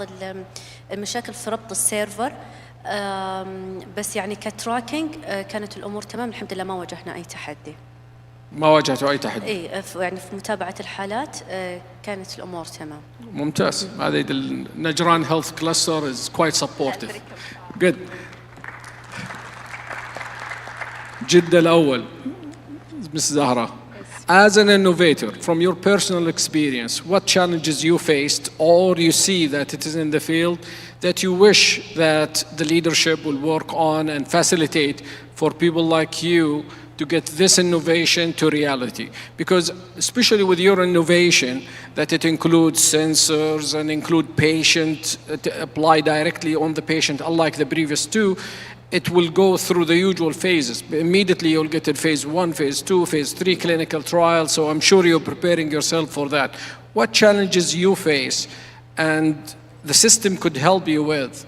المشاكل في ربط السيرفر، بس يعني كتراكينج كانت الأمور تمام الحمد لله، ما واجهنا أي تحدي. ما واجهتوا أي تحدي؟ إيه يعني في متابعة الحالات كانت الأمور تمام. ممتاز. هذه النجران Health Cluster is quite supportive. Good. جدة الأول. Ms. Zahra, as an innovator, from your personal experience, what challenges you faced or you see that it is in the field that you wish that the leadership will work on and facilitate for people like you to get this innovation to reality? Because especially with your innovation, that it includes sensors and include patient, to apply directly on the patient, unlike the previous two, it will go through the usual phases. Immediately you'll get in phase 1, phase 2, phase 3 clinical trials, so I'm sure you're preparing yourself for that. What challenges you face and the system could help you with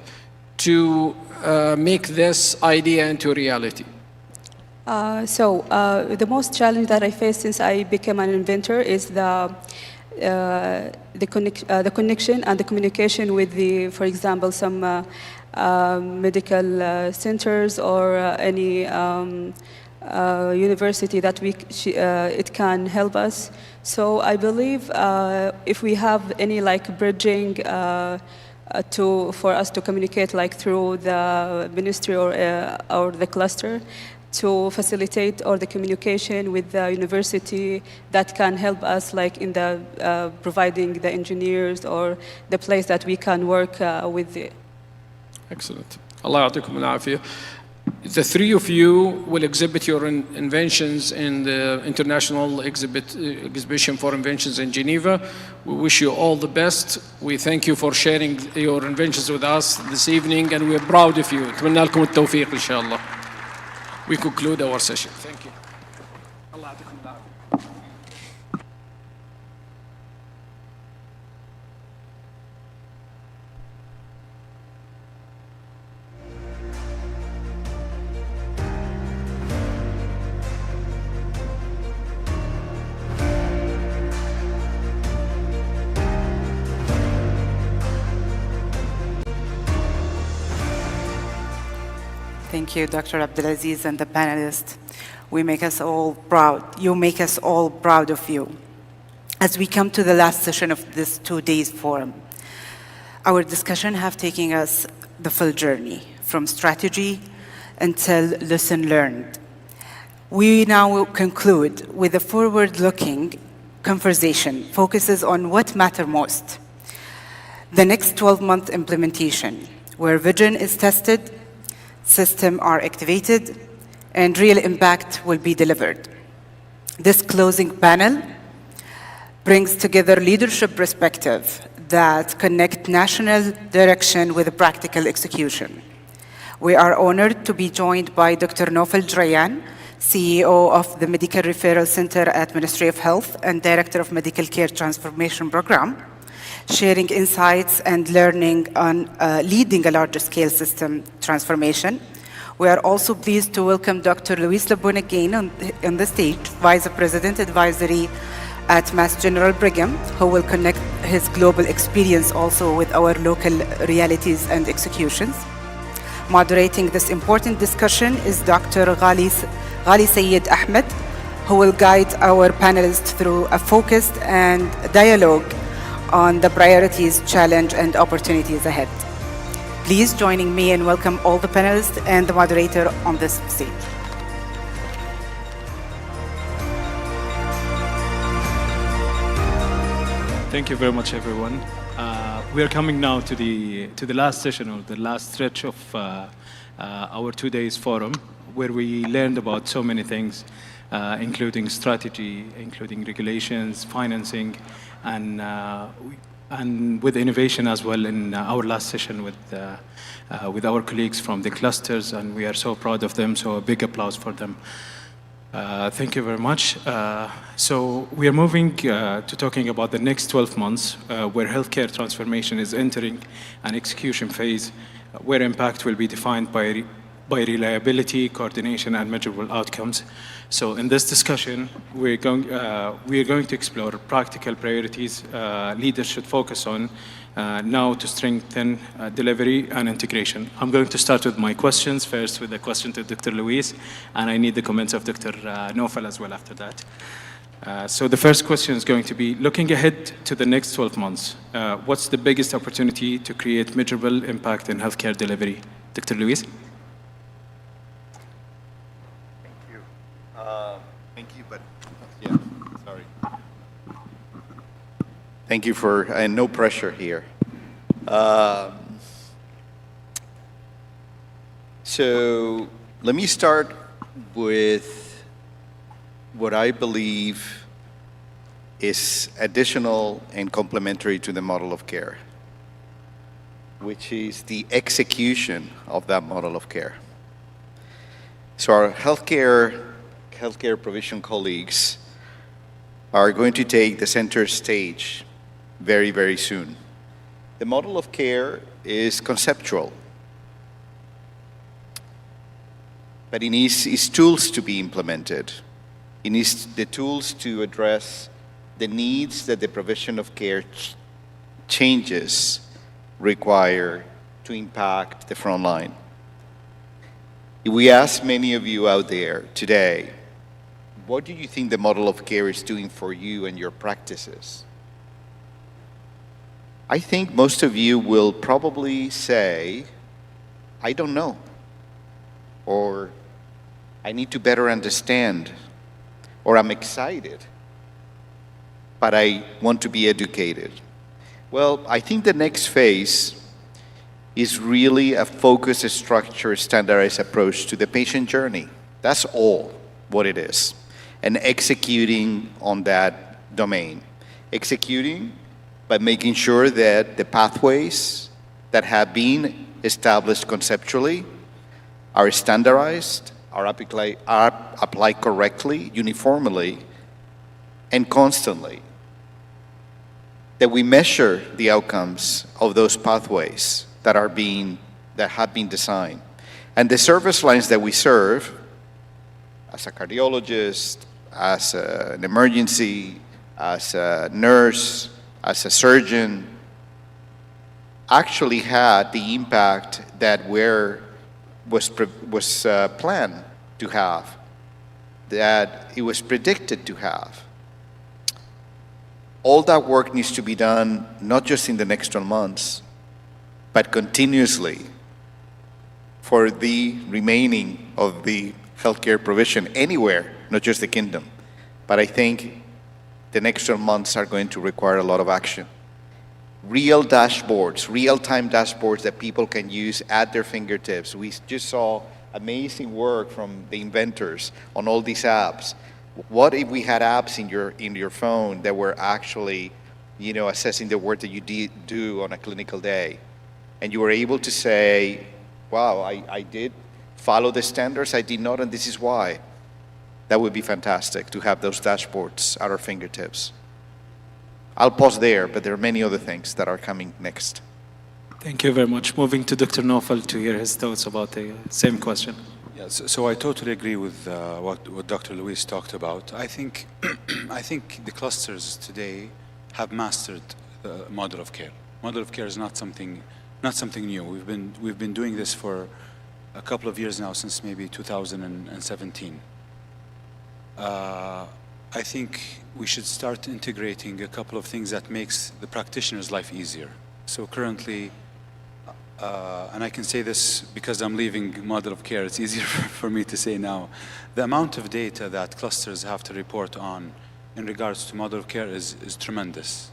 to make this idea into reality? The most challenge that I faced since I became an inventor is the connection and the communication with for example, some medical centers or any university that it can help us. So I believe if we have any like bridging for us to communicate like through the ministry or the cluster to facilitate all the communication with the university, that can help us like in the providing the engineers or the place that we can work with the. Excellent. Allah يعطيكم العافية. The three of you will exhibit your inventions in the International Exhibition for Inventions in Geneva. We wish you all the best. We thank you for sharing your inventions with us this evening, and we are proud of you. نتمنى لكم التوفيق إن شاء الله. We conclude our session. Thank you. Allah يعطيكم العافية. Thank you, Dr. Abdulaziz and the panelists. We make us all proud. You make us all proud of you. As we come to the last session of this 2 days forum, our discussion have taken us the full journey from strategy until lesson learned. We now will conclude with a forward-looking conversation focuses on what matters most. The next 12-month implementation, where vision is tested, systems are activated, and real impact will be delivered. This closing panel brings together leadership perspective that connect national direction with practical execution. We are honored to be joined by Dr. Nofel Drayan, CEO of the Medical Referral Center at Ministry of Health and Director of Medical Care Transformation Program, sharing insights and learning on leading a larger scale system transformation. We are also pleased to welcome Dr. Luis Labon again on the stage, Vice President Advisory at Mass General Brigham, who will connect his global experience also with our local realities and executions. Moderating this important discussion is Dr. Ghali Sayed Ahmed, who will guide our panelists through a focused and dialogue on the priorities, challenge, and opportunities ahead. Please joining me and welcome all the panelists and the moderator on this stage. Thank you very much, everyone. We are coming now to the last session or the last stretch of our 2 days forum, where we learned about so many things, including strategy, including regulations, financing, and with innovation as well in our last session with our colleagues from the clusters, and we are so proud of them, so a big applause for them. Thank you very much. So we are moving to talking about the next 12 months, where healthcare transformation is entering an execution phase, where impact will be defined by reliability, coordination, and measurable outcomes. So in this discussion, we are going to explore practical priorities leaders should focus on now to strengthen delivery and integration. I'm going to start with my questions, first with a question to Dr. Luis, and I need the comments of Dr. Nofel as well after that. So the first question is going to be, looking ahead to the next 12 months, what's the biggest opportunity to create measurable impact in healthcare delivery? Dr. Luis? Thank you, but yeah, sorry. Thank you for, and no pressure here. So let me start with what I believe is additional and complementary to the model of care, which is the execution of that model of care. So our healthcare provision colleagues are going to take the center stage very, very soon. The model of care is conceptual, but it needs its tools to be implemented. It needs the tools to address the needs that the provision of care changes require to impact the front line. If we ask many of you out there today, what do you think the model of care is doing for you and your practices? I think most of you will probably say, I don't know, or I need to better understand, or I'm excited, but I want to be educated. Well, I think the next phase is really a focused, structured, standardized approach to the patient journey. That's all what it is. And executing on that domain. Executing by making sure that the pathways that have been established conceptually are standardized, are applied correctly, uniformly, and constantly. That we measure the outcomes of those pathways that have been designed. And the service lines that we serve, as a cardiologist, as an emergency, as a nurse, as a surgeon, actually had the impact that we're was planned to have, that it was predicted to have. All that work needs to be done not just in the next 12 months, but continuously for the remaining of the healthcare provision anywhere, not just the kingdom. But I think the next 12 months are going to require a lot of action. Real dashboards, real-time dashboards that people can use at their fingertips. We just saw amazing work from the inventors on all these apps. What if we had apps in your phone that were actually, assessing the work that you do on a clinical day, and you were able to say, "Wow, I did follow the standards, I did not, and this is why." That would be fantastic to have those dashboards at our fingertips. I'll pause there, but there are many other things that are coming next. Thank you very much. Moving to Dr. Naufal to hear his thoughts about the same question. Yeah, so I totally agree with what Dr. Luis talked about. I think the clusters today have mastered the model of care. Model of care is not something new. We've been doing this for a couple of years now, since maybe 2017. I think we should start integrating a couple of things that makes the practitioner's life easier. So currently, and I can say this because I'm leaving model of care, it's easier for me to say now, the amount of data that clusters have to report on in regards to model of care is tremendous.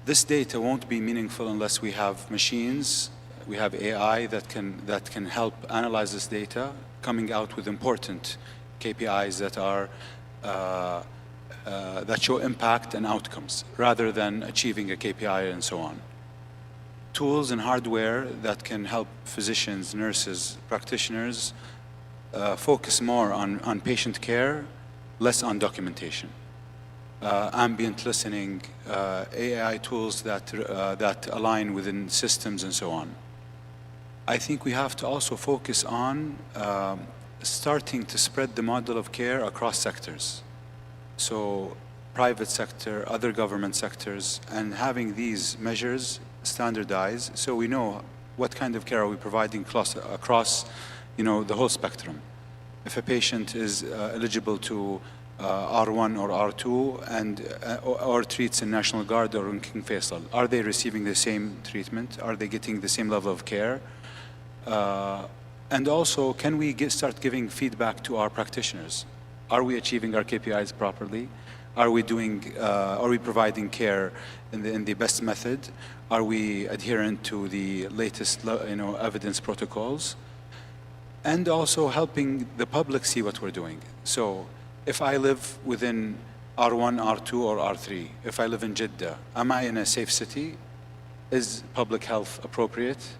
This data won't be meaningful unless we have machines, we have AI that can help analyze this data, coming out with important KPIs that are that show impact and outcomes, rather than achieving a KPI and so on. Tools and hardware that can help physicians, nurses, practitioners focus more on patient care, less on documentation. Ambient listening, AI tools that align within systems and so on. I think we have to also focus on starting to spread the model of care across sectors. So private sector, other government sectors, and having these measures standardized so we know what kind of care are we providing across the whole spectrum. If a patient is eligible to R1 or R2 or treats in National Guard or in King Faisal, are they receiving the same treatment? Are they getting the same level of care? And also, can we start giving feedback to our practitioners? Are we achieving our KPIs properly? Are we providing care in the best method? Are we adherent to the latest evidence protocols? And also helping the public see what we're doing. So if I live within R1, R2, or R3, if I live in Jeddah, am I in a safe city? Is public health appropriate?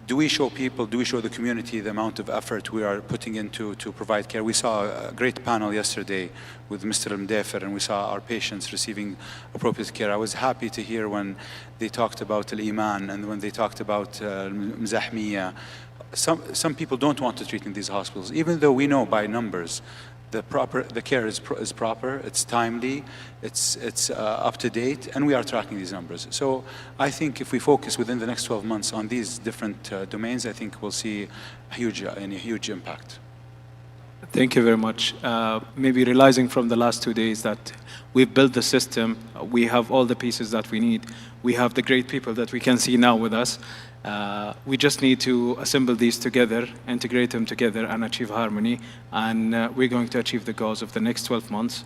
Do we show the community the amount of effort we are putting into to provide care? We saw a great panel yesterday with Mr. Mdefer, and we saw our patients receiving appropriate care. I was happy to hear when they talked about Al-Iman and when they talked about Mzahmiya. Some people don't want to treat in these hospitals, even though we know by numbers the care is proper, it's timely, it's up to date, and we are tracking these numbers. So I think if we focus within the next 12 months on these different domains, I think we'll see a huge impact. Thank you very much. Maybe realizing from the last 2 days that we've built the system, we have all the pieces that we need, we have the great people that we can see now with us. We just need to assemble these together, integrate them together, and achieve harmony. And we're going to achieve the goals of the next 12 months,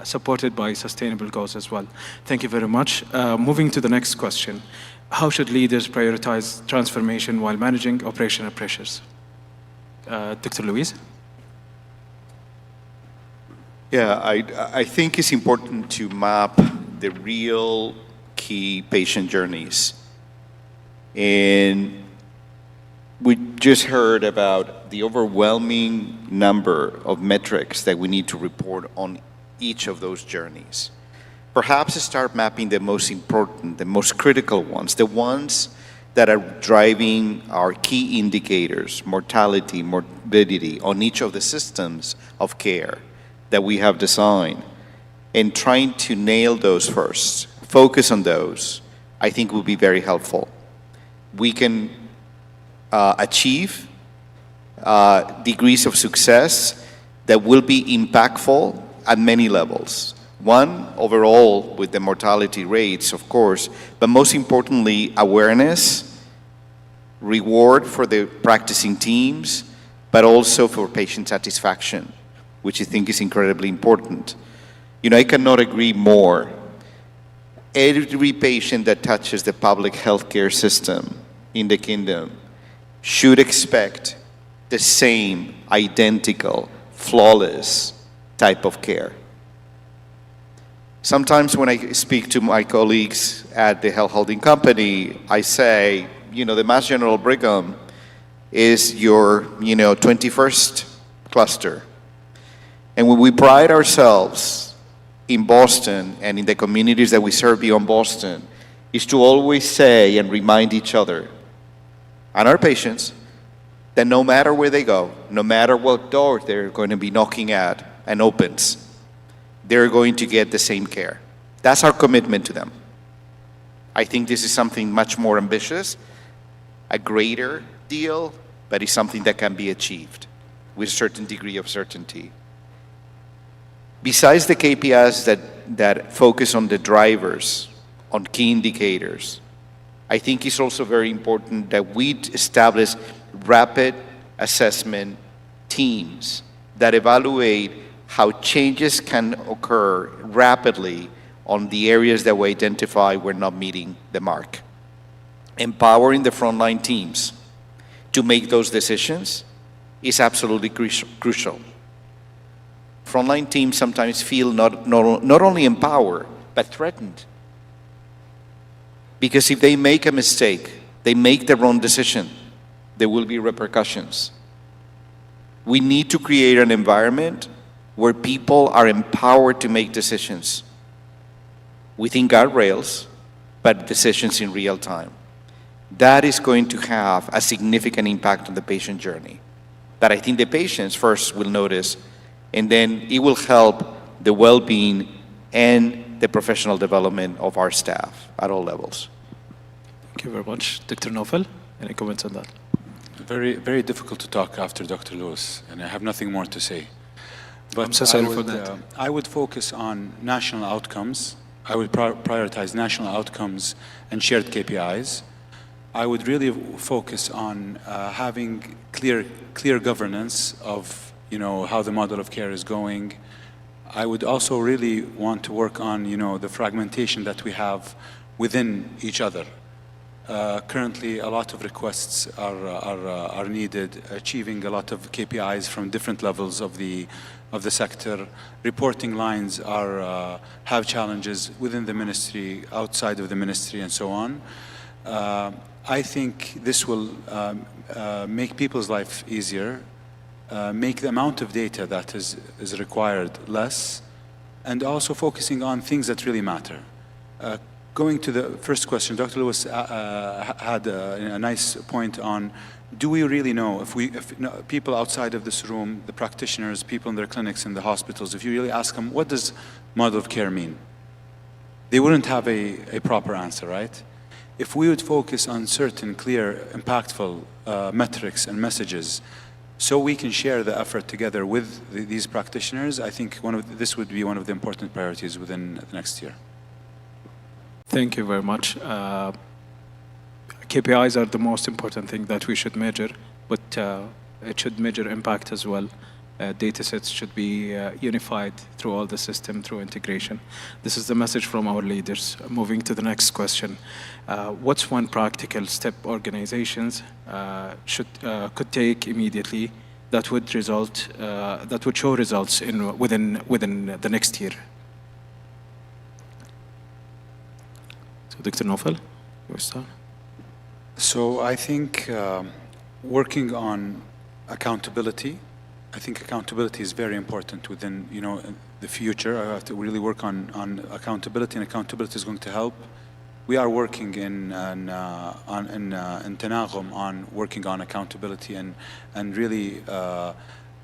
supported by sustainable goals as well. Thank you very much. Moving to the next question. How should leaders prioritize transformation while managing operational pressures? Dr. Luis? Yeah, I think it's important to map the real key patient journeys. And we just heard about the overwhelming number of metrics that we need to report on each of those journeys. Perhaps start mapping the most important, the most critical ones, the ones that are driving our key indicators, mortality, morbidity, on each of the systems of care that we have designed, and trying to nail those first, focus on those, I think will be very helpful. We can achieve degrees of success that will be impactful at many levels. One, overall, with the mortality rates, of course, but most importantly, awareness, reward for the practicing teams, but also for patient satisfaction, which I think is incredibly important. You know, I cannot agree more. Every patient that touches the public healthcare system in the kingdom should expect the same, identical, flawless type of care. Sometimes when I speak to my colleagues at the health holding company, I say, you know, the Mass General Brigham is your, 21st cluster. And when we pride ourselves in Boston and in the communities that we serve beyond Boston, is to always say and remind each other and our patients that no matter where they go, no matter what door they're going to be knocking at and opens, they're going to get the same care. That's our commitment to them. I think this is something much more ambitious, a greater deal, but it's something that can be achieved with a certain degree of certainty. Besides the KPIs that focus on the drivers, on key indicators, I think it's also very important that we establish rapid assessment teams that evaluate how changes can occur rapidly on the areas that we identify we're not meeting the mark. Empowering the frontline teams to make those decisions is absolutely crucial. Frontline teams sometimes feel not only empowered, but threatened. Because if they make a mistake, they make the wrong decision, there will be repercussions. We need to create an environment where people are empowered to make decisions within guardrails, but decisions in real time. That is going to have a significant impact on the patient journey that I think the patients first will notice, and then it will help the well-being and the professional development of our staff at all levels. Thank you very much. Dr. Naufel, any comments on that? Very, very difficult to talk after Dr. Lewis, and I have nothing more to say. But I'm so sorry for that. I would focus on national outcomes. I would prioritize national outcomes and shared KPIs. I would really focus on having clear governance of how the model of care is going. I would also really want to work on the fragmentation that we have within each other. Currently, a lot of requests are needed, achieving a lot of KPIs from different levels of the sector. Reporting lines have challenges within the ministry, outside of the ministry, and so on. I think this will make people's life easier, make the amount of data that is required less, and also focusing on things that really matter. Going to the first question, Dr. Lewis had a nice point on, do we really know, if people outside of this room, the practitioners, people in their clinics, in the hospitals, if you really ask them, what does model of care mean? They wouldn't have a proper answer, right? If we would focus on certain clear, impactful metrics and messages, so we can share the effort together with these practitioners, I think this would be one of the important priorities within the next year. Thank you very much. KPIs are the most important thing that we should measure, but it should measure impact as well. Data sets should be unified through all the system, through integration. This is the message from our leaders. Moving to the next question. What's one practical step organizations could take immediately that would show results within the next year? So Dr. Naufel, you start. So I think working on accountability. I think accountability is very important within the future. I have to really work on accountability, and accountability is going to help. We are working in Tanagum on working on accountability and really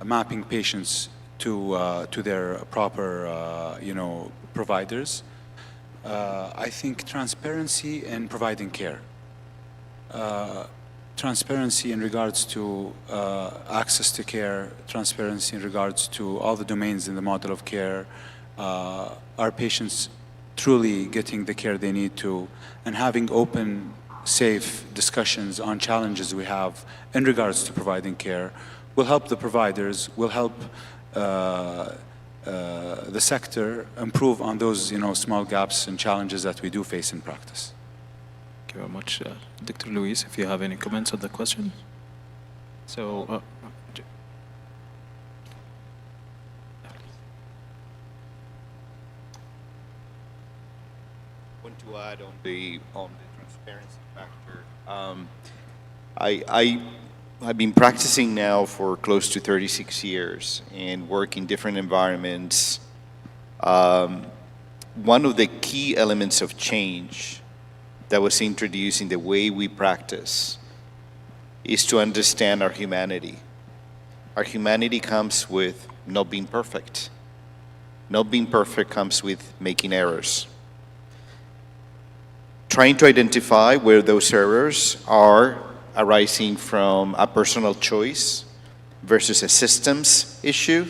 mapping patients to their proper providers. I think transparency in providing care. transparency in regards to access to care, transparency in regards to all the domains in the model of care, our patients truly getting the care they need to, and having open, safe discussions on challenges we have in regards to providing care will help the providers, will help the sector improve on those small gaps and challenges that we do face in practice. Thank you very much. Dr. Luis, if you have any comments on the question. So, want to add on the transparency factor. I've been practicing now for close to 36 years and work in different environments. One of the key elements of change that was introduced in the way we practice is to understand our humanity. Our humanity comes with not being perfect. Not being perfect comes with making errors. Trying to identify where those errors are arising from a personal choice versus a systems issue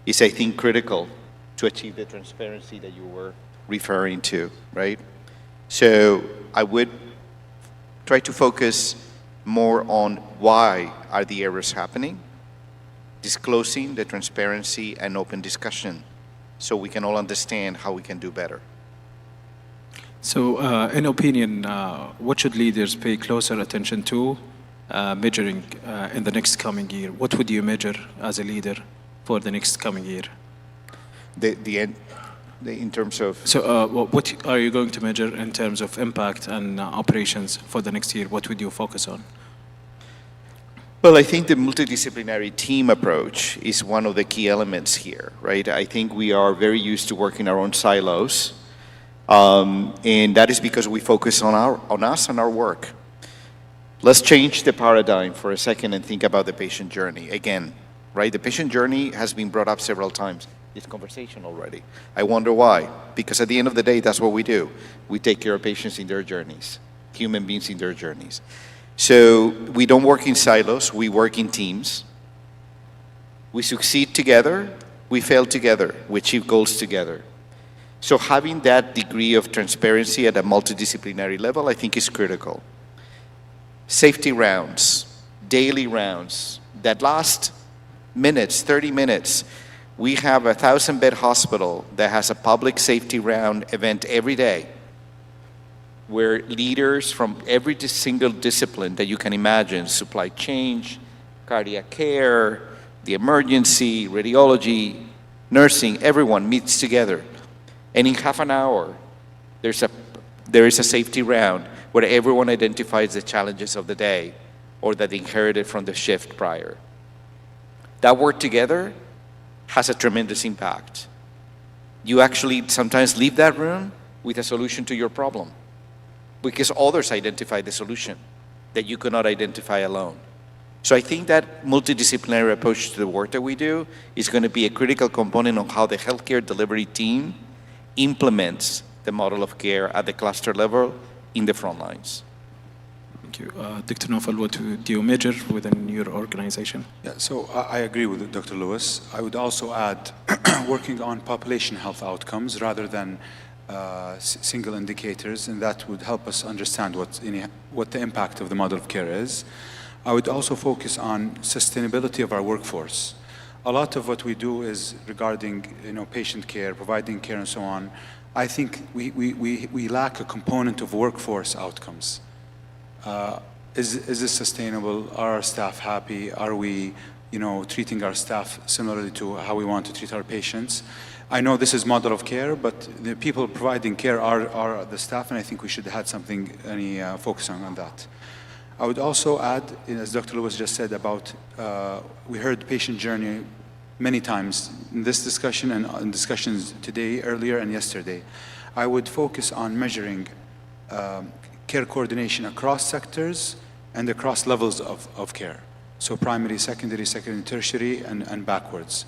is, I think, critical to achieve the transparency that you were referring to, right? So I would try to focus more on why are the errors happening, disclosing the transparency and open discussion so we can all understand how we can do better. So, in opinion, what should leaders pay closer attention to measuring in the next coming year? What would you measure as a leader for the next coming year? In terms of... So, what are you going to measure in terms of impact and operations for the next year? What would you focus on? Well, I think the multidisciplinary team approach is one of the key elements here, right? I think we are very used to working our own silos. And that is because we focus on us and our work. Let's change the paradigm for a second and think about the patient journey. Again, right? The patient journey has been brought up several times. This conversation already. I wonder why. Because at the end of the day, that's what we do. We take care of patients in their journeys, human beings in their journeys. So we don't work in silos, we work in teams. We succeed together, we fail together, we achieve goals together. So having that degree of transparency at a multidisciplinary level, I think is critical. Safety rounds, daily rounds, that last minutes, 30 minutes, we have a 1,000-bed hospital that has a public safety round event every day where leaders from every single discipline that you can imagine, supply chain, cardiac care, the emergency, radiology, nursing, everyone meets together. And in half an hour, there is a safety round where everyone identifies the challenges of the day or that they inherited from the shift prior. That work together has a tremendous impact. You actually sometimes leave that room with a solution to your problem because others identify the solution that you could not identify alone. So I think that multidisciplinary approach to the work that we do is going to be a critical component of how the healthcare delivery team implements the model of care at the cluster level in the front lines. Thank you. Dr. Naufal, what do you measure within your organization? Yeah, so I agree with Dr. Lewis. I would also add working on population health outcomes rather than single indicators, and that would help us understand what the impact of the model of care is. I would also focus on sustainability of our workforce. A lot of what we do is regarding patient care, providing care and so on. I think we lack a component of workforce outcomes. Is this sustainable? Are our staff happy? Are we treating our staff similarly to how we want to treat our patients? I know this is model of care, but the people providing care are the staff, and I think we should have something focus on that. I would also add, as Dr. Lewis just said about, we heard patient journey many times in this discussion and in discussions today, earlier and yesterday. I would focus on measuring care coordination across sectors and across levels of care. So primary, secondary, tertiary, and backwards.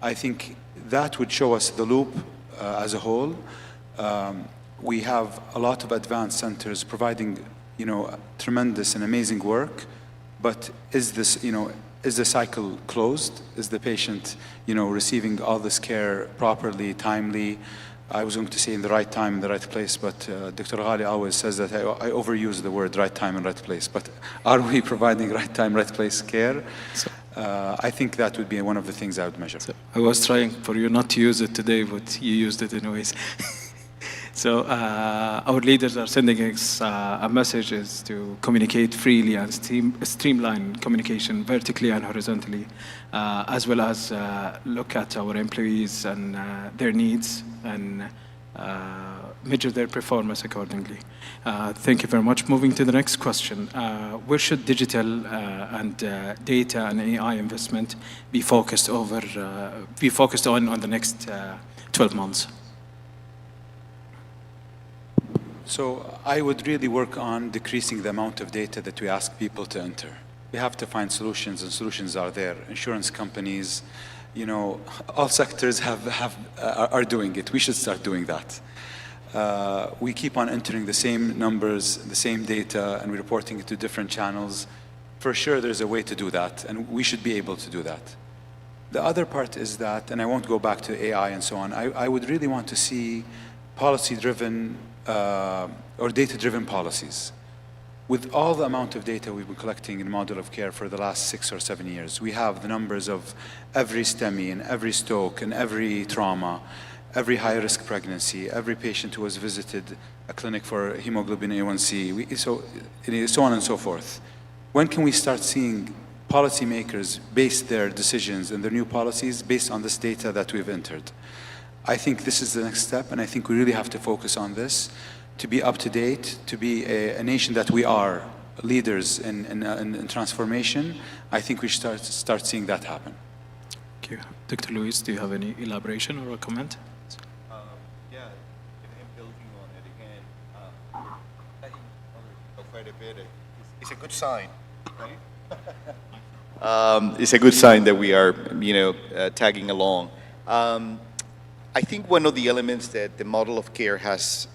I think that would show us the loop as a whole. We have a lot of advanced centers providing tremendous and amazing work, but is this, is the cycle closed? Is the patient, receiving all this care properly, timely? I was going to say in the right time, in the right place, but Dr. Ghali always says that I overuse the word right time and right place. But are we providing right time, right place care? I think that would be one of the things I would measure. I was trying for you not to use it today, but you used it anyways. So our leaders are sending us a message is to communicate freely and streamline communication vertically and horizontally, as well as look at our employees and their needs and measure their performance accordingly. Thank you very much. Moving to the next question. Where should digital and data and AI investment be focused on the next 12 months? So I would really work on decreasing the amount of data that we ask people to enter. We have to find solutions, and solutions are there. Insurance companies, all sectors are doing it. We should start doing that. We keep on entering the same numbers, the same data, and we're reporting it to different channels. For sure, there's a way to do that, and we should be able to do that. The other part is that, and I won't go back to AI and so on, I would really want to see policy-driven or data-driven policies. With all the amount of data we've been collecting in model of care for the last 6 or 7 years, we have the numbers of every STEMI and every stroke and every trauma, every high-risk pregnancy, every patient who has visited a clinic for hemoglobin A1C, so on and so forth. When can we start seeing policymakers base their decisions and their new policies based on this data that we've entered? I think this is the next step, and I think we really have to focus on this to be up to date, to be a nation that we are, leaders in transformation. I think we should start seeing that happen. Thank you. Dr. Luis, do you have any elaboration or a comment? Yeah, and building on it again, I think quite a bit. It's a good sign, right? It's a good sign that we are, tagging along. I think one of the elements that the model of care has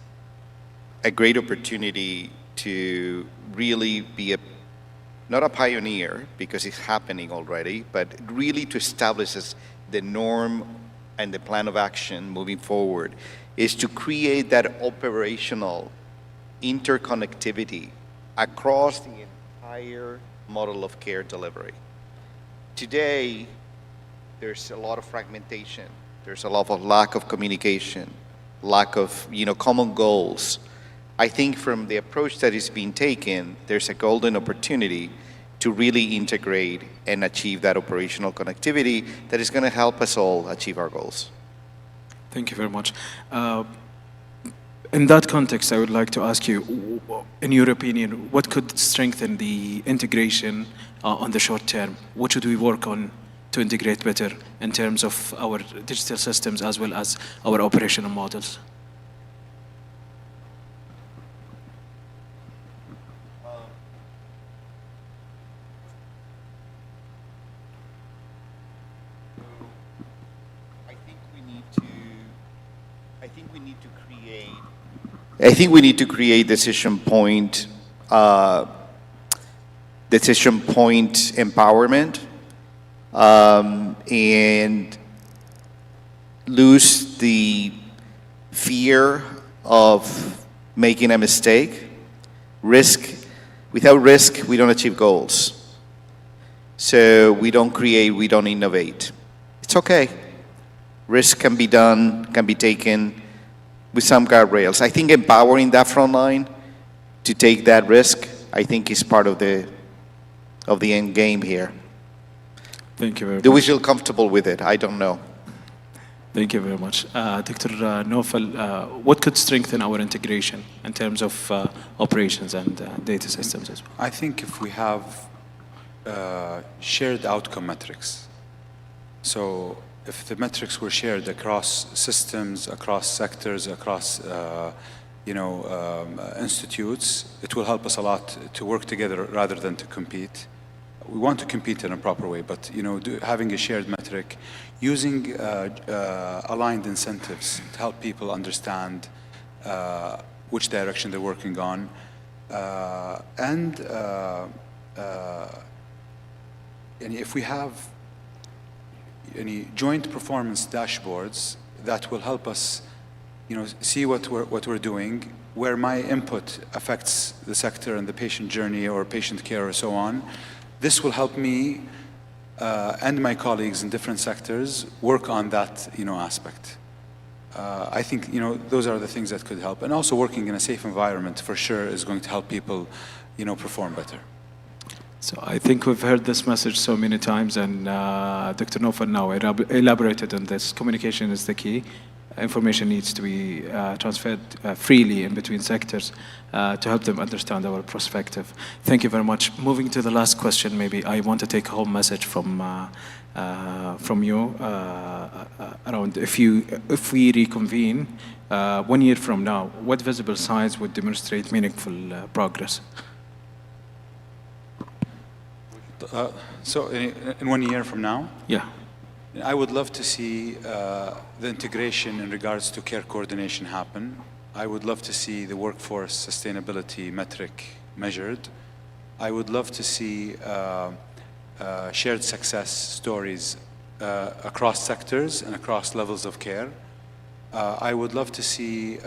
a great opportunity to really be not a pioneer, because it's happening already, but really to establish as the norm and the plan of action moving forward, is to create that operational interconnectivity across the entire model of care delivery. Today, there's a lot of fragmentation. There's a lot of lack of communication, lack of common goals. I think from the approach that is being taken, there's a golden opportunity to really integrate and achieve that operational connectivity that is going to help us all achieve our goals. Thank you very much. In that context, I would like to ask you, in your opinion, what could strengthen the integration on the short term? What should we work on to integrate better in terms of our digital systems as well as our operational models? I think we need to create decision point empowerment, and lose the fear of making a mistake. Without risk, we don't achieve goals. So we don't create, we don't innovate. It's okay. Risk can be done, can be taken with some guardrails. I think empowering that front line to take that risk, I think, is part of the end game here. Thank you very much. Do we feel comfortable with it? I don't know. Thank you very much. Dr. Naufal, what could strengthen our integration in terms of operations and data systems as well? I think if we have shared outcome metrics. So if the metrics were shared across systems, across sectors, across institutes, it will help us a lot to work together rather than to compete. We want to compete in a proper way, but having a shared metric, using aligned incentives to help people understand which direction they're working on, if we have any joint performance dashboards that will help us, see what we're doing, where my input affects the sector and the patient journey or patient care or so on. This will help me and my colleagues in different sectors work on that, aspect. I think, those are the things that could help. And also working in a safe environment for sure is going to help people, perform better. So I think we've heard this message so many times, and Dr. Naufal now elaborated on this. Communication is the key. Information needs to be transferred freely in between sectors to help them understand our perspective. Thank you very much. Moving to the last question, maybe I want to take a home message from you around if we reconvene 1 year from now, what visible signs would demonstrate meaningful progress? So in 1 year from now? Yeah. I would love to see the integration in regards to care coordination happen. I would love to see the workforce sustainability metric measured. I would love to see shared success stories across sectors and across levels of care. I would love to see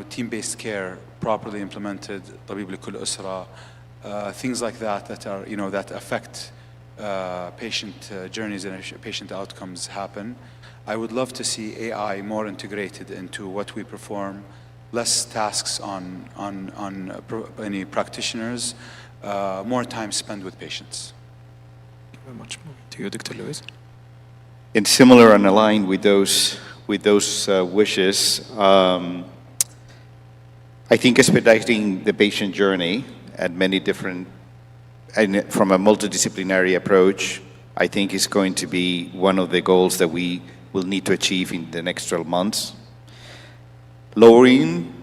team-based care properly implemented, طبيب لكل أسرة, things like that are that affect patient journeys and patient outcomes happen. I would love to see AI more integrated into what we perform, less tasks on any practitioners, more time spent with patients. Thank you very much. To you, Dr. Lewis. And similar and aligned with those wishes, I think expediting the patient journey at many different, and from a multidisciplinary approach, I think is going to be one of the goals that we will need to achieve in the next 12 months. Lowering,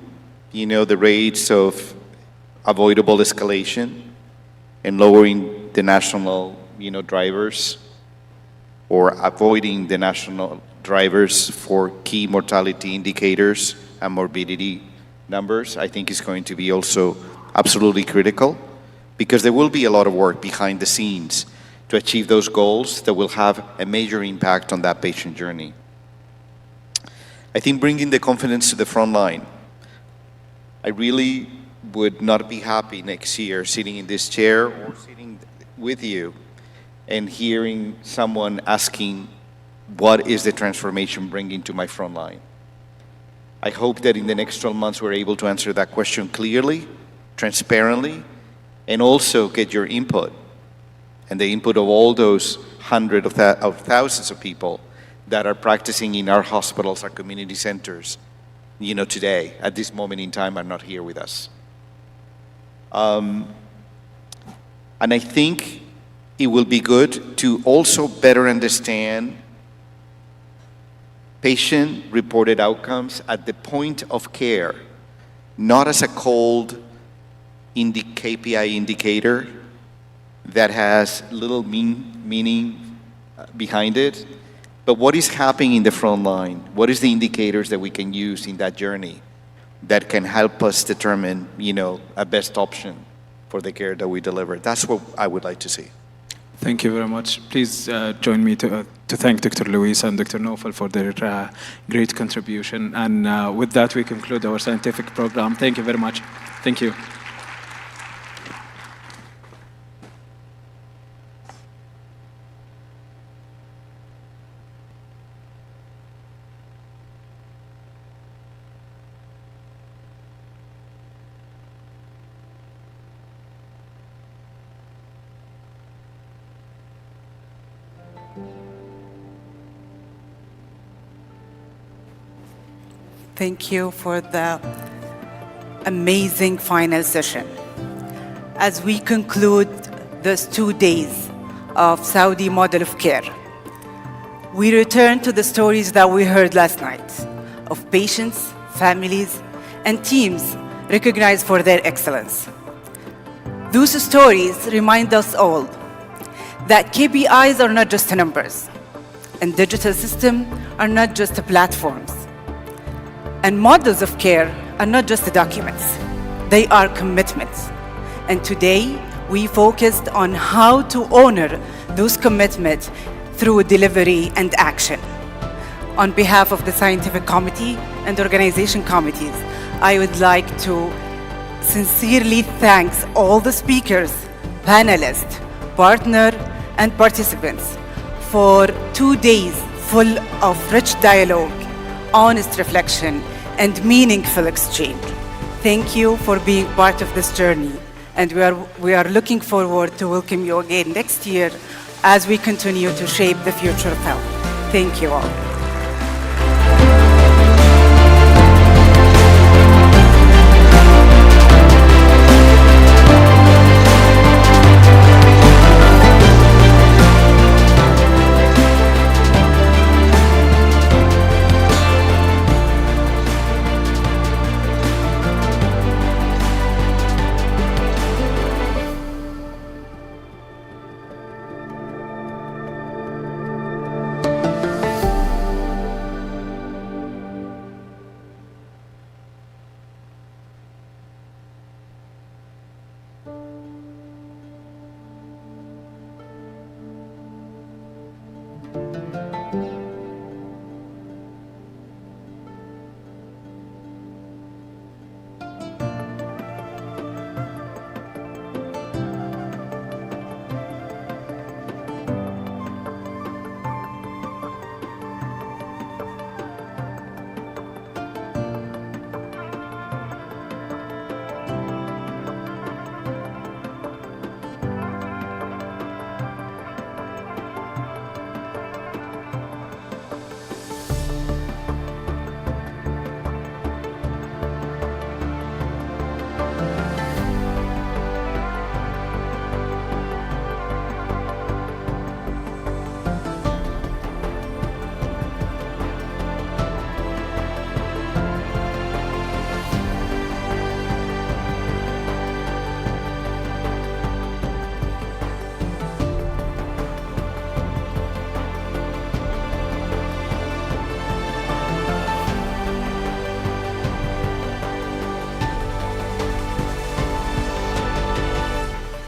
the rates of avoidable escalation and lowering the national, drivers, or avoiding the national drivers for key mortality indicators and morbidity numbers, I think is going to be also absolutely critical, because there will be a lot of work behind the scenes to achieve those goals that will have a major impact on that patient journey. I think bringing the confidence to the front line. I really would not be happy next year sitting in this chair or sitting with you and hearing someone asking, what is the transformation bringing to my front line? I hope that in the next 12 months we're able to answer that question clearly, transparently, and also get your input and the input of all those hundreds of thousands of people that are practicing in our hospitals, our community centers, today, at this moment in time, are not here with us. And I think it will be good to also better understand patient-reported outcomes at the point of care, not as a cold KPI indicator that has little meaning behind it, but what is happening in the front line? What is the indicators that we can use in that journey that can help us determine, a best option for the care that we deliver? That's what I would like to see. Thank you very much. Please join me to thank Dr. Luis and Dr. Naufal for their great contribution. And with that, we conclude our scientific program. Thank you very much. Thank you. Thank you for the amazing final session. As we conclude these 2 days of Saudi model of care, we return to the stories that we heard last night of patients, families, and teams recognized for their excellence. Those stories remind us all that KPIs are not just numbers, and digital systems are not just platforms. And models of care are not just documents. they are commitments. And today, we focused on how to honor those commitments through delivery and action. On behalf of the Scientific Committee and Organization Committees, I would like to sincerely thank all the speakers, panelists, partners, and participants for 2 days full of rich dialogue, honest reflection, and meaningful exchange. Thank you for being part of this journey, and we are looking forward to welcome you again next year as we continue to shape the future of health. Thank you all.